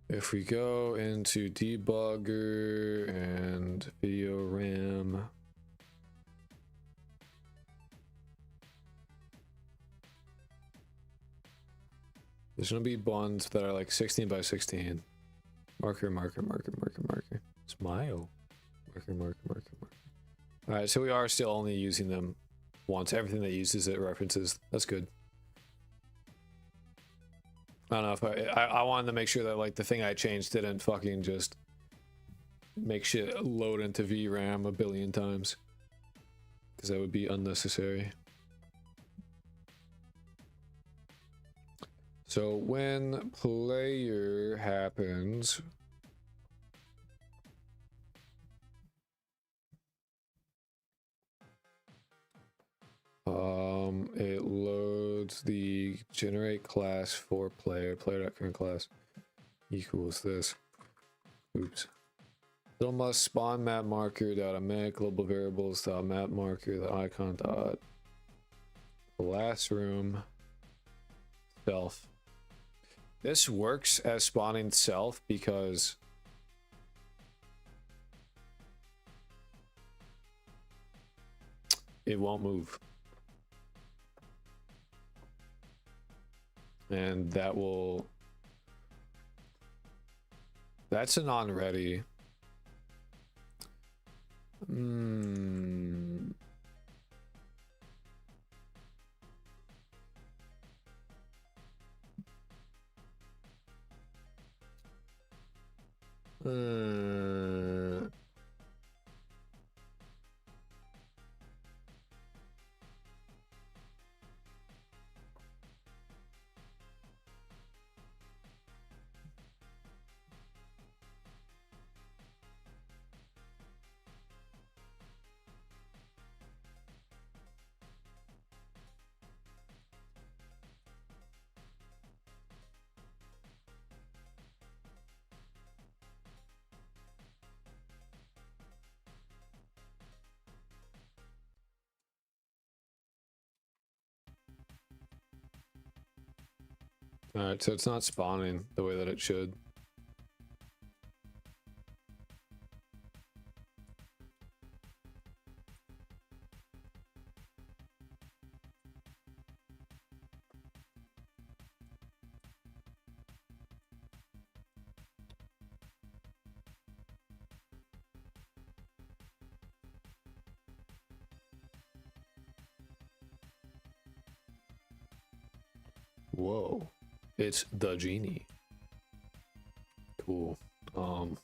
if we go into debugger and video RAM, There's gonna be ones that are like 16 by 16. Marker, marker, marker, marker, marker. Smile. Marker, marker, marker, marker. Alright, so we are still only using them once. Everything that uses it references. That's good. I don't know if I wanted to make sure that like the thing I changed didn't fucking just make shit load into VRAM a billion times. Because that would be unnecessary. So when player happens, it loads the generate class for player.current class equals this. Oops. Still must spawn map marker dot emit global variables dot map marker dot icon dot classroom self. This works as spawning self because it won't move. And that will... That's a non-ready. Alright, so it's not spawning the way that it should. Whoa. It's the genie. Cool. Oh,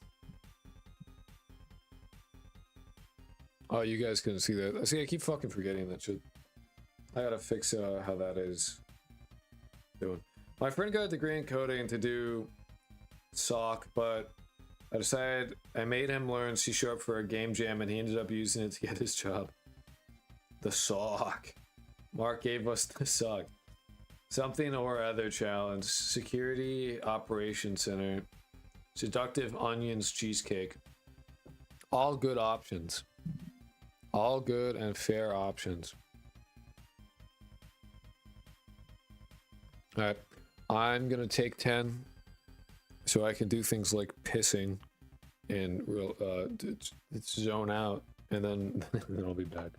you guys couldn't see that. See, I keep fucking forgetting that shit. I gotta fix how that is doing. My friend got a degree in coding to do SOC, but I decided I made him learn C# for a game jam, and he ended up using it to get his job. The SOC. Mark gave us the SOC. Something or other challenge. Security Operations Center. Seductive Onions Cheesecake. All good options. All good and fair options. Alright. I'm gonna take 10 so I can do things like pissing and real zone out, and then then I'll be back.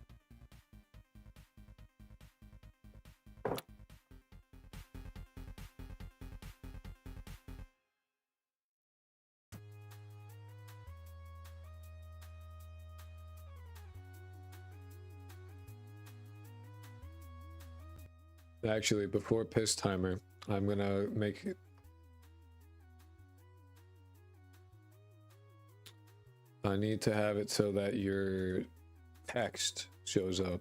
Actually, before piss timer, I'm gonna make it. I need to have it so that your text shows up.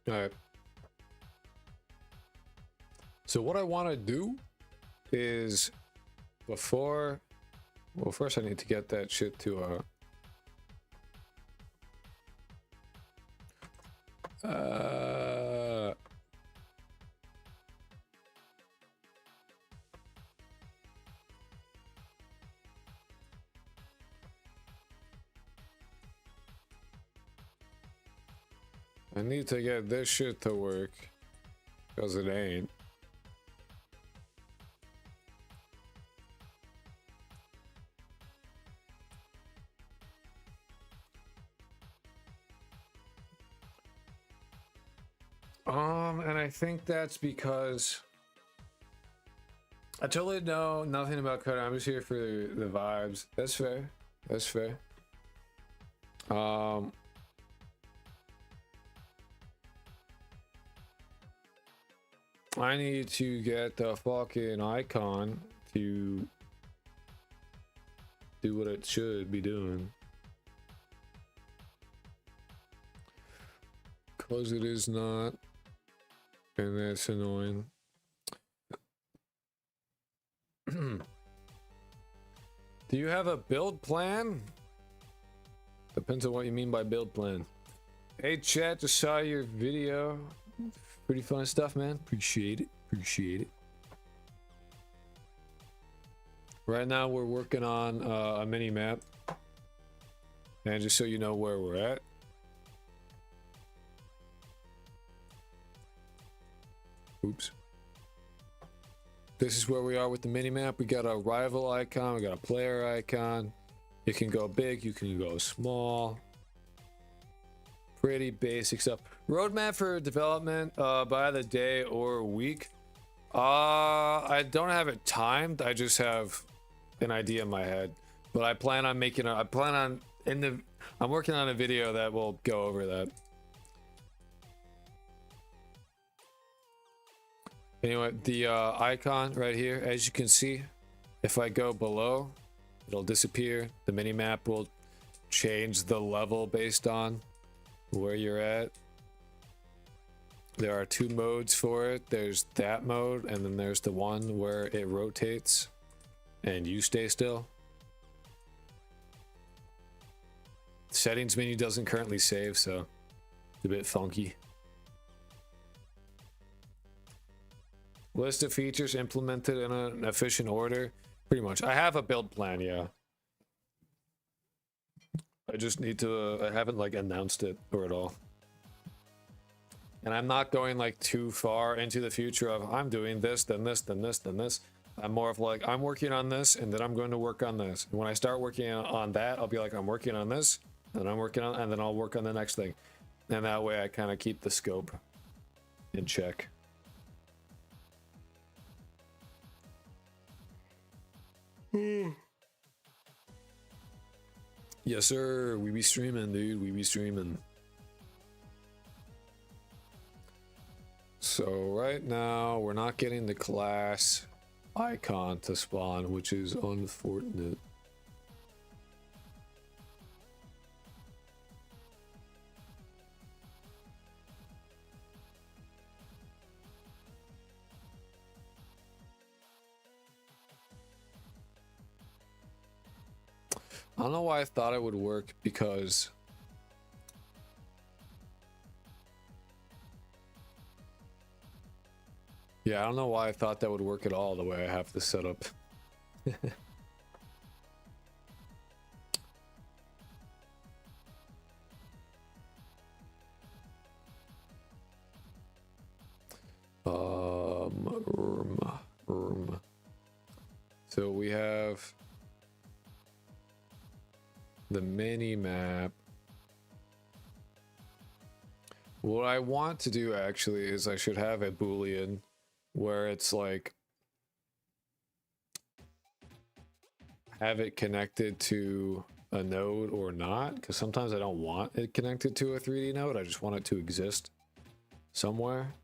All right. So what I want to do is before, well, first I need to get that shit to I need to get this shit to work, because it ain't. And I think that's because I totally know nothing about coding. I'm just here for the vibes. That's fair. That's fair. I need to get the fucking icon to do what it should be doing. Because it is not. And that's annoying. Do you have a build plan? Depends on what you mean by build plan. Hey chat, just saw your video. Pretty fun stuff, man. Appreciate it. Appreciate it. Right now we're working on a mini map. And just so you know where we're at. Oops. This is where we are with the mini map. We got a rival icon, we got a player icon. You can go big, you can go small. Pretty basic stuff. Roadmap for development by the day or week. I don't have it timed. I just have an idea in my head. But I plan on making I'm working on a video that will go over that. Anyway, the icon right here, as you can see, if I go below, it'll disappear. The mini map will change the level based on where you're at. There are two modes for it. There's that mode, and then there's the one where it rotates and you stay still. The settings menu doesn't currently save, so it's a bit funky. List of features implemented in an efficient order. Pretty much. I have a build plan, yeah. I just need to, I haven't like announced it or at all. And I'm not going like too far into the future of I'm doing this, then this, then this, then this. I'm more of like, I'm working on this and then I'm going to work on this. And when I start working on that, I'll be like, I'm working on this, and I'm working on, and then I'll work on the next thing. And that way I kind of keep the scope in check. Yes, sir. We be streaming, dude. We be streaming. So right now we're not getting the class icon to spawn, which is unfortunate. I don't know why I thought it would work, because yeah, I don't know why I thought that would work at all the way I have this set up. So we have the mini map. What I want to do actually is I should have a Boolean where it's like have it connected to a node or not, because sometimes I don't want it connected to a 3D node. I just want it to exist somewhere.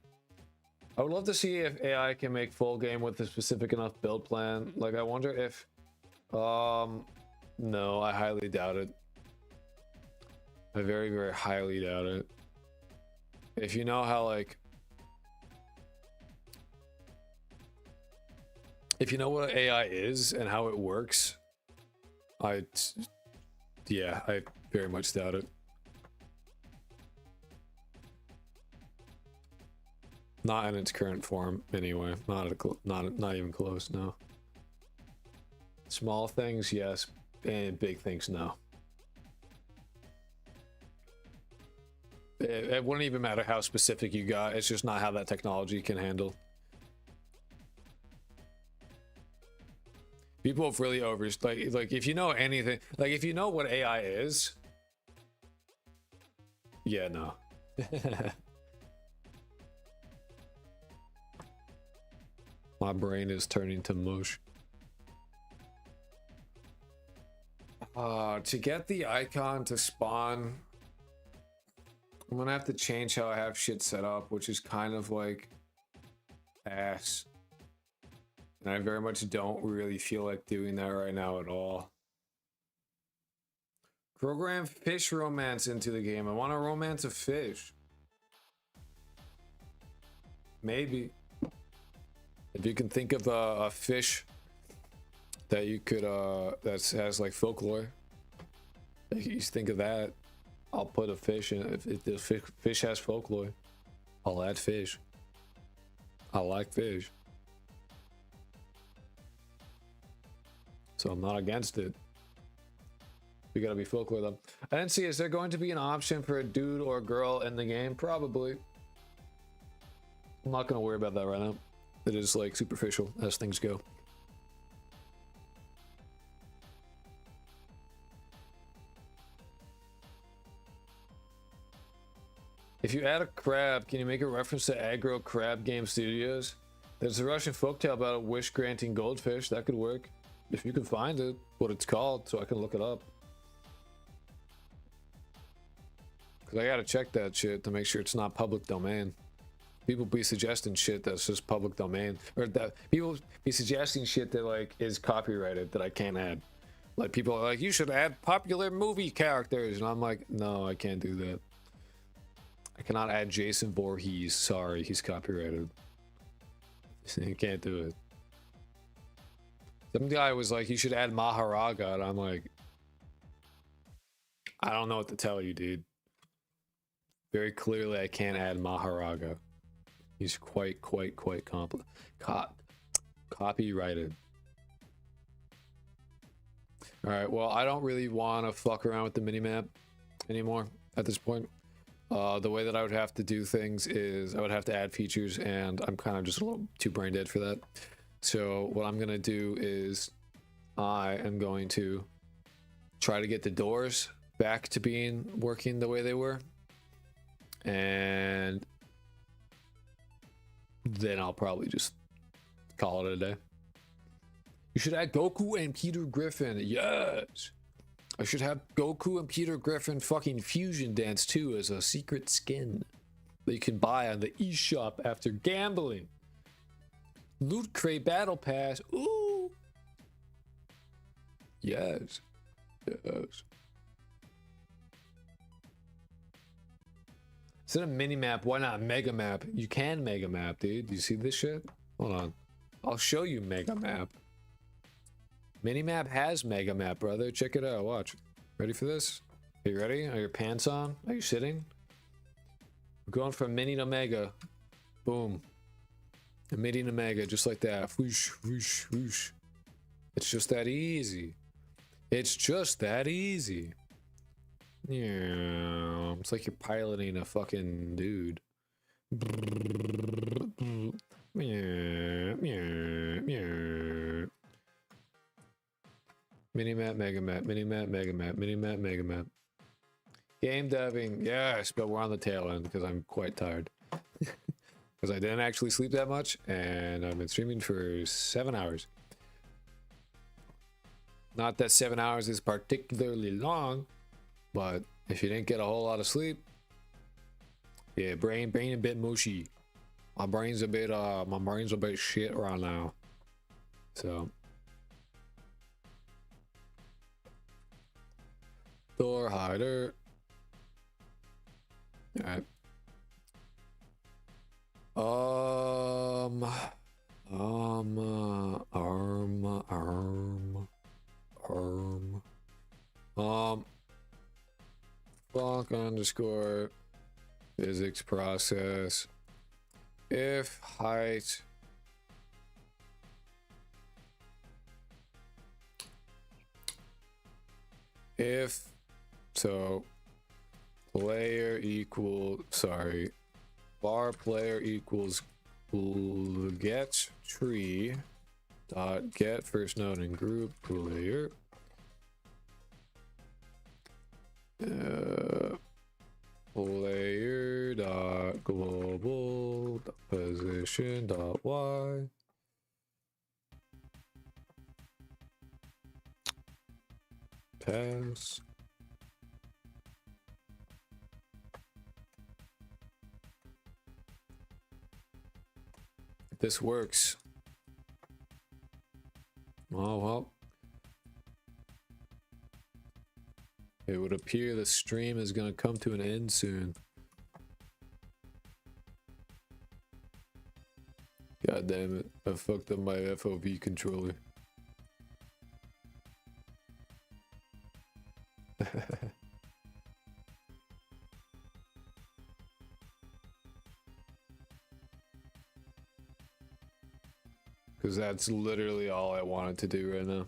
I would love to see if AI can make full game with a specific enough build plan. Like, I wonder if no, I highly doubt it. I very, very highly doubt it. If you know how, like, if you know what AI is and how it works, yeah, I very much doubt it. Not in its current form, anyway. Not even close. No. Small things, yes, and big things, no. It wouldn't even matter how specific you got. It's just not how that technology can handle. People have really like if you know anything, like if you know what AI is, yeah, no. My brain is turning to mush. To get the icon to spawn, I'm gonna have to change how I have shit set up, which is kind of like ass. And I very much don't really feel like doing that right now at all. Program fish romance into the game. I want to romance a fish. Maybe. If you can think of a fish that you could, that has like folklore. If you think of that, I'll put a fish in. If the fish has folklore, I'll add fish. I like fish. So I'm not against it. We gotta be folklore though. I didn't see, is there going to be an option for a dude or a girl in the game? Probably. I'm not gonna worry about that right now. It is like superficial as things go. If you add a crab, can you make a reference to Aggro Crab Game Studios? There's a Russian folktale about a wish-granting goldfish. That could work. If you can find it, what it's called, so I can look it up. Because I gotta check that shit to make sure it's not public domain. People be suggesting shit that's just public domain. Or that people be suggesting shit that like is copyrighted that I can't add. Like people are like, you should add popular movie characters. And I'm like, no, I can't do that. I cannot add Jason Voorhees. Sorry, he's copyrighted. You can't do it. Some guy was like, you should add Maharaga. And I'm like, I don't know what to tell you, dude. Very clearly, I can't add Maharaga. He's quite copyrighted. Alright, well, I don't really want to fuck around with the minimap anymore at this point. The way that I would have to do things is I would have to add features, and I'm kind of just a little too brain dead for that. So what I'm going to do is I am going to try to get the doors back to working the way they were. And then I'll probably just call it a day. You should add Goku and Peter Griffin. Yes! I should have Goku and Peter Griffin fucking fusion dance too as a secret skin that you can buy on the eShop after gambling. Loot Crate Battle Pass. Ooh! Yes. Yes. Instead of minimap, why not mega map? You can mega map, dude. You see this shit? Hold on. I'll show you mega map. Minimap has mega map, brother. Check it out. Watch. Ready for this? Are you ready? Are your pants on? Are you sitting? We're going from mini to mega. Boom. A mini to mega, just like that. Whoosh, whoosh, whoosh. It's just that easy. It's just that easy. Yeah, it's like you're piloting a fucking dude. Minimap, mega map, minimap, mega map, minimap, mega map. Game deving, yes, but we're on the tail end because I'm quite tired. Because I didn't actually sleep that much, and I've been streaming for 7 hours. Not that 7 hours is particularly long, but if you didn't get a whole lot of sleep, yeah, brain a bit mushy. My brain's a bit shit right now. So door hider. Alright. Um, Block underscore physics process if height if so player equal bar player equals get tree dot get first node and group player player dot global dot position dot y pass. If this works, oh well. It would appear the stream is going to come to an end soon. God damn it. I fucked up my FOV controller. Because that's literally all I wanted to do right now.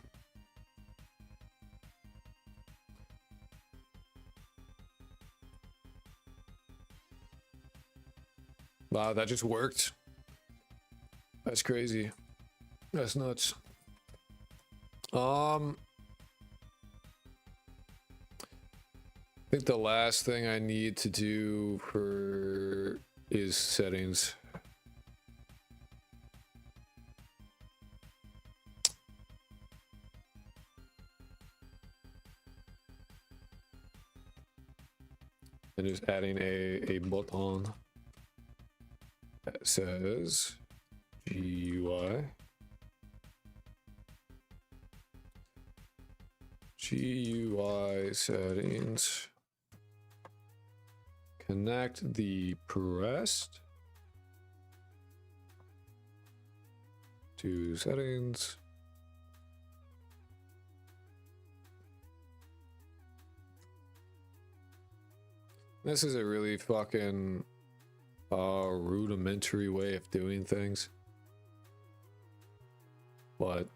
Wow, that just worked. That's crazy. That's nuts. I think the last thing I need to do is settings. And just adding a button that says GUI. GUI settings. Connect the pressed to settings. This is a really fucking rudimentary way of doing things. But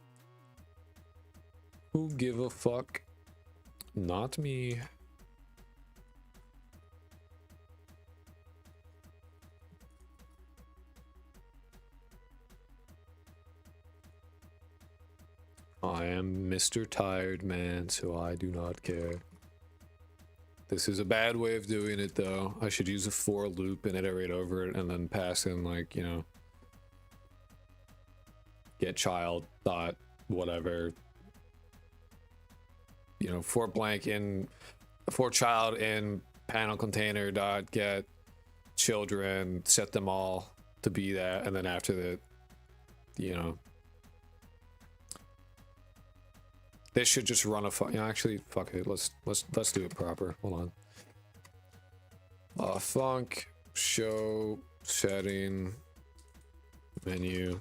who give a fuck? Not me. I am Mr. Tired Man, so I do not care. This is a bad way of doing it, though. I should use a for loop and iterate over it and then pass in, like, you know, get child dot whatever, you know, for blank in for child in panel container dot get children, set them all to be that, and then after the, you know, this should just run a you know, actually fuck it, let's do it proper. Hold on. Func show setting menu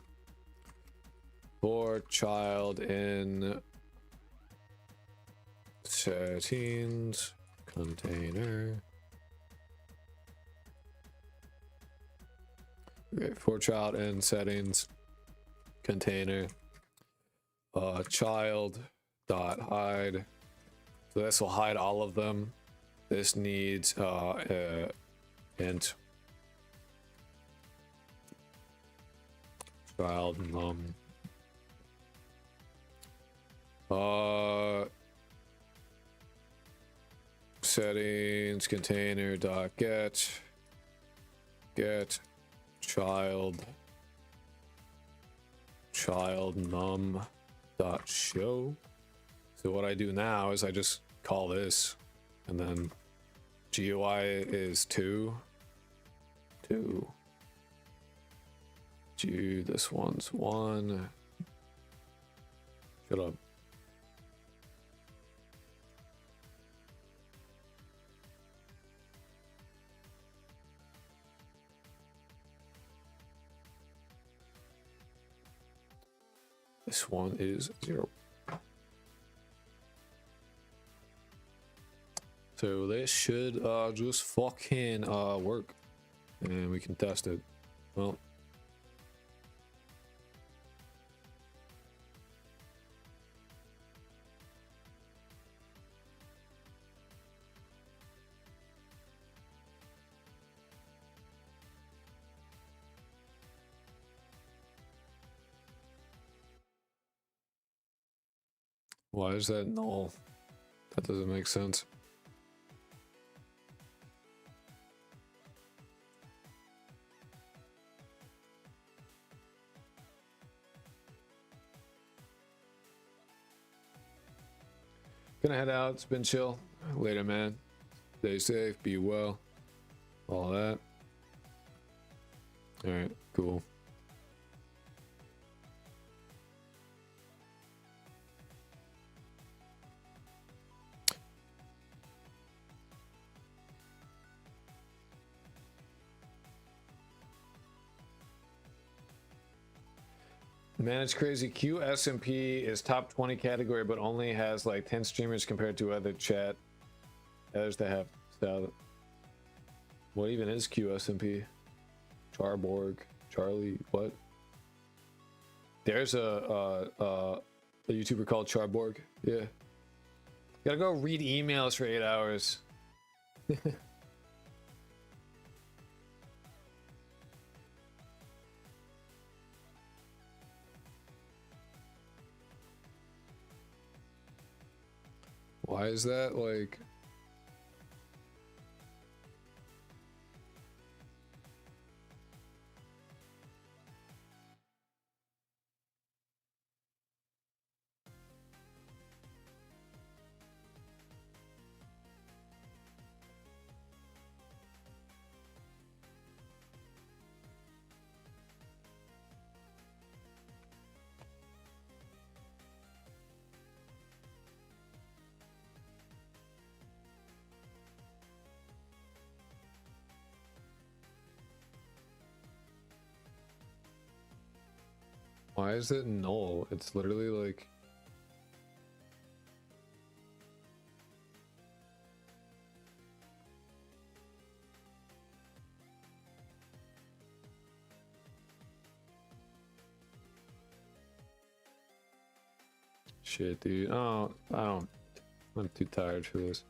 for child in settings container. Okay, for child in settings container child dot hide. So this will hide all of them. This needs int child num settings container dot get child num dot show. So what I do now is I just call this, and then GUI is 2. This one's 1. Shut up. This one is 0. So this should just fucking work. And we can test it. Well. Why is that null? That doesn't make sense. Gonna head out. It's been chill. Later, man. Stay safe. Be well. All that. All right. Cool. Man, it's crazy. QSMP is top 20 category, but only has like 10 streamers compared to other chat. Others that have style. What even is QSMP? Charborg, Charlie, what? There's a YouTuber called Charborg. Yeah. Gotta go read emails for 8 hours. Why is that like? Why is it null? It's literally like. Shit, dude. Oh, I'm too tired for this.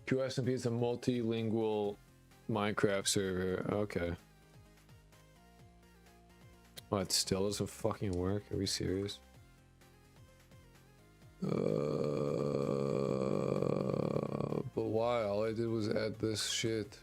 QSMP is a multilingual Minecraft server. Okay. What, still doesn't fucking work? Are we serious? But why? All I did was add this shit.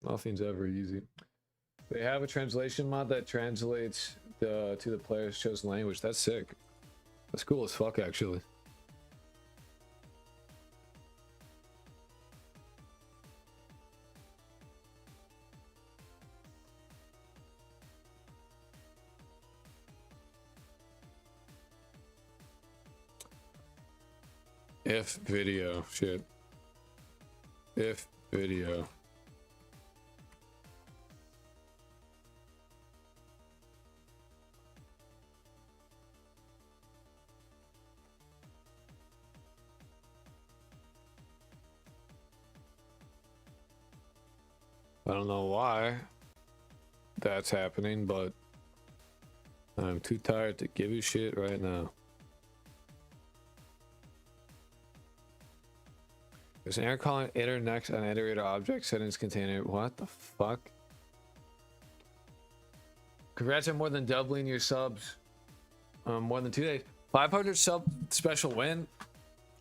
Nothing's ever easy. They have a translation mod that translates to the player's chosen language. That's sick. That's cool as fuck, actually. If video, shit. If video. I don't know why that's happening, but I'm too tired to give you shit right now. There's an error calling iter next on iterator object settings container. What the fuck? Congrats on more than doubling your subs. More than 2 days. 500 sub special win.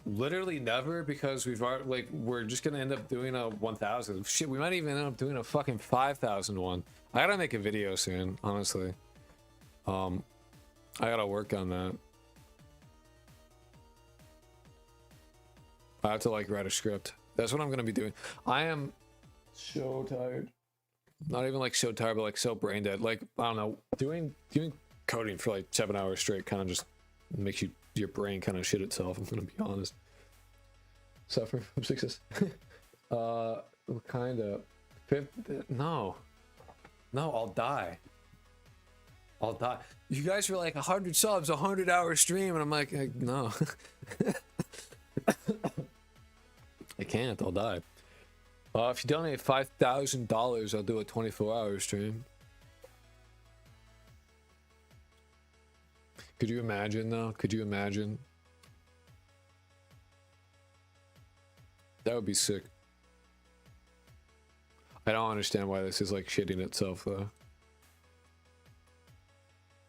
Literally never, because we've already, like, we're just gonna end up doing a 1,000. Shit, we might even end up doing a fucking 5,000 one. I gotta make a video soon, honestly. I gotta work on that. I have to like write a script. That's what I'm gonna be doing. I am so tired. Not even like so tired, but like so brain dead. Like, I don't know, doing coding for like 7 hours straight kind of just makes your brain kind of shit itself. I'm gonna be honest. Suffer from success. Kind of. No, I'll die. I'll die. You guys were like 100 subs, 100-hour stream, and I'm like no. I can't. I'll die. If you donate $5,000, I'll do a 24-hour stream. Could you imagine, though? Could you imagine? That would be sick. I don't understand why this is like shitting itself, though.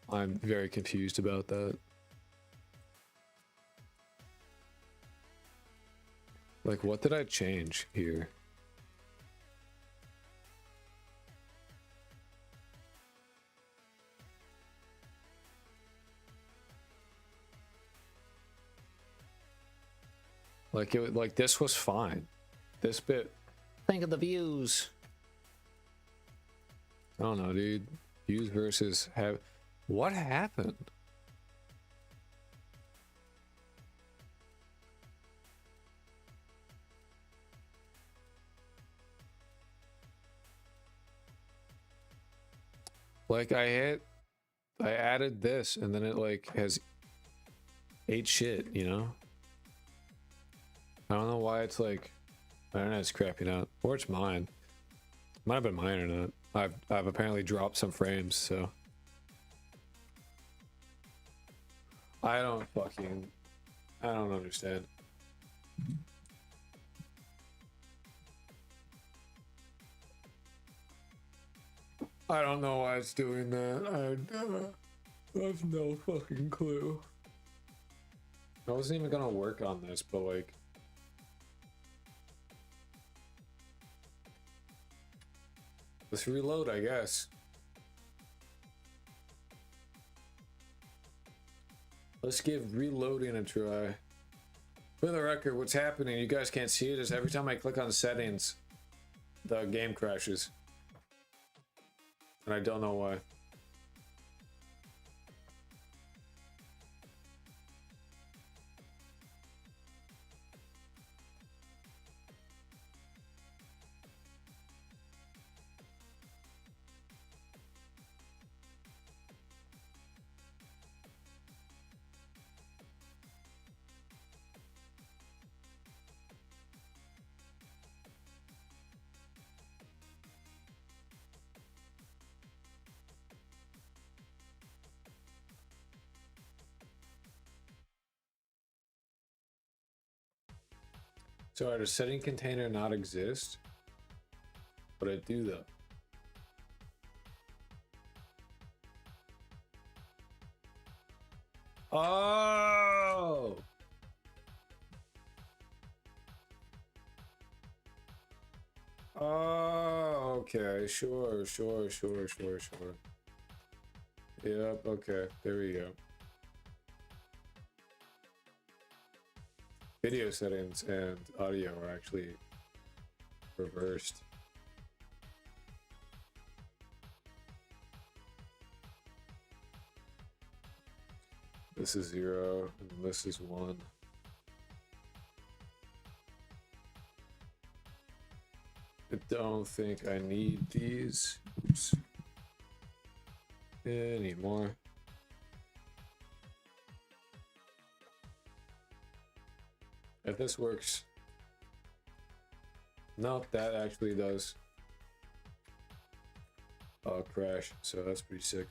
I'm very confused about that. Like, what did I change here? Like, this was fine. This bit. Think of the views. I don't know, dude. Views versus have. What happened? Like, I added this, and then it like has ate shit, you know? I don't know why it's like my internet's crapping out, or it's mine. Might have been my internet. I've apparently dropped some frames, so I don't understand. I don't know why it's doing that. I have no fucking clue. I wasn't even gonna work on this, but like, let's reload, I guess. Let's give reloading a try. For the record, what's happening, you guys can't see it, is every time I click on settings, the game crashes. And I don't know why. So does setting container not exist? But I do though. Oh! Oh, okay. Sure. Yep, okay. There we go. Video settings and audio are actually reversed. This is 0 and this is 1. I don't think I need these. Oops. Anymore. If this works. Nope, that actually does crash, so that's pretty sick.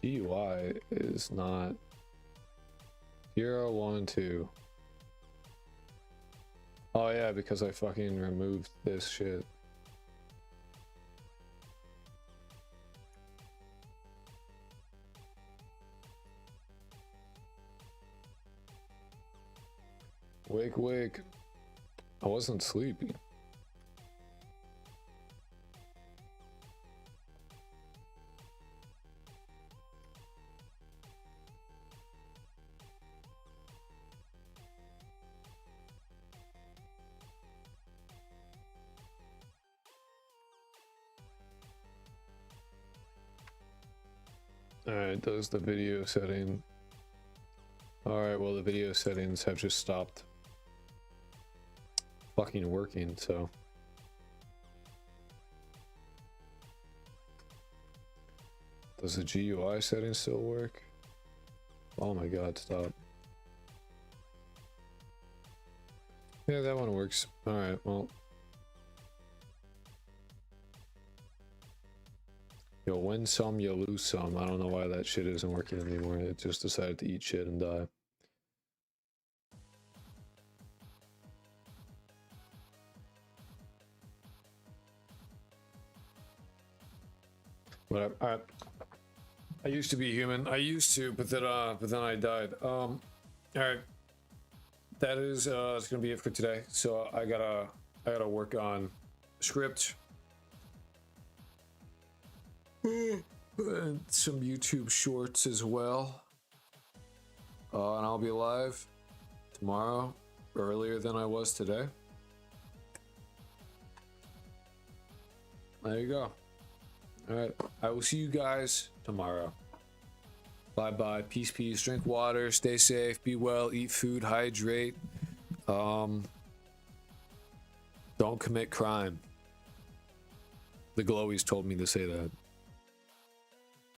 GUI is not 0, 1, 2. Oh yeah, because I fucking removed this shit. Wake, wake. I wasn't sleepy. Alright, does the video setting. Alright, well the video settings have just stopped fucking working, so. Does the GUI setting still work? Oh my god, stop. Yeah, that one works. Alright, well. You win some, you lose some. I don't know why that shit isn't working anymore. It just decided to eat shit and die. Whatever. I used to be human. I used to, but then I died. All right. That is it's gonna be it for today. So I gotta work on script. And some YouTube shorts as well. And I'll be live tomorrow, earlier than I was today. There you go. Alright, I will see you guys tomorrow. Bye bye, peace, peace, drink water, stay safe, be well, eat food, hydrate. Don't commit crime. The glowies told me to say that.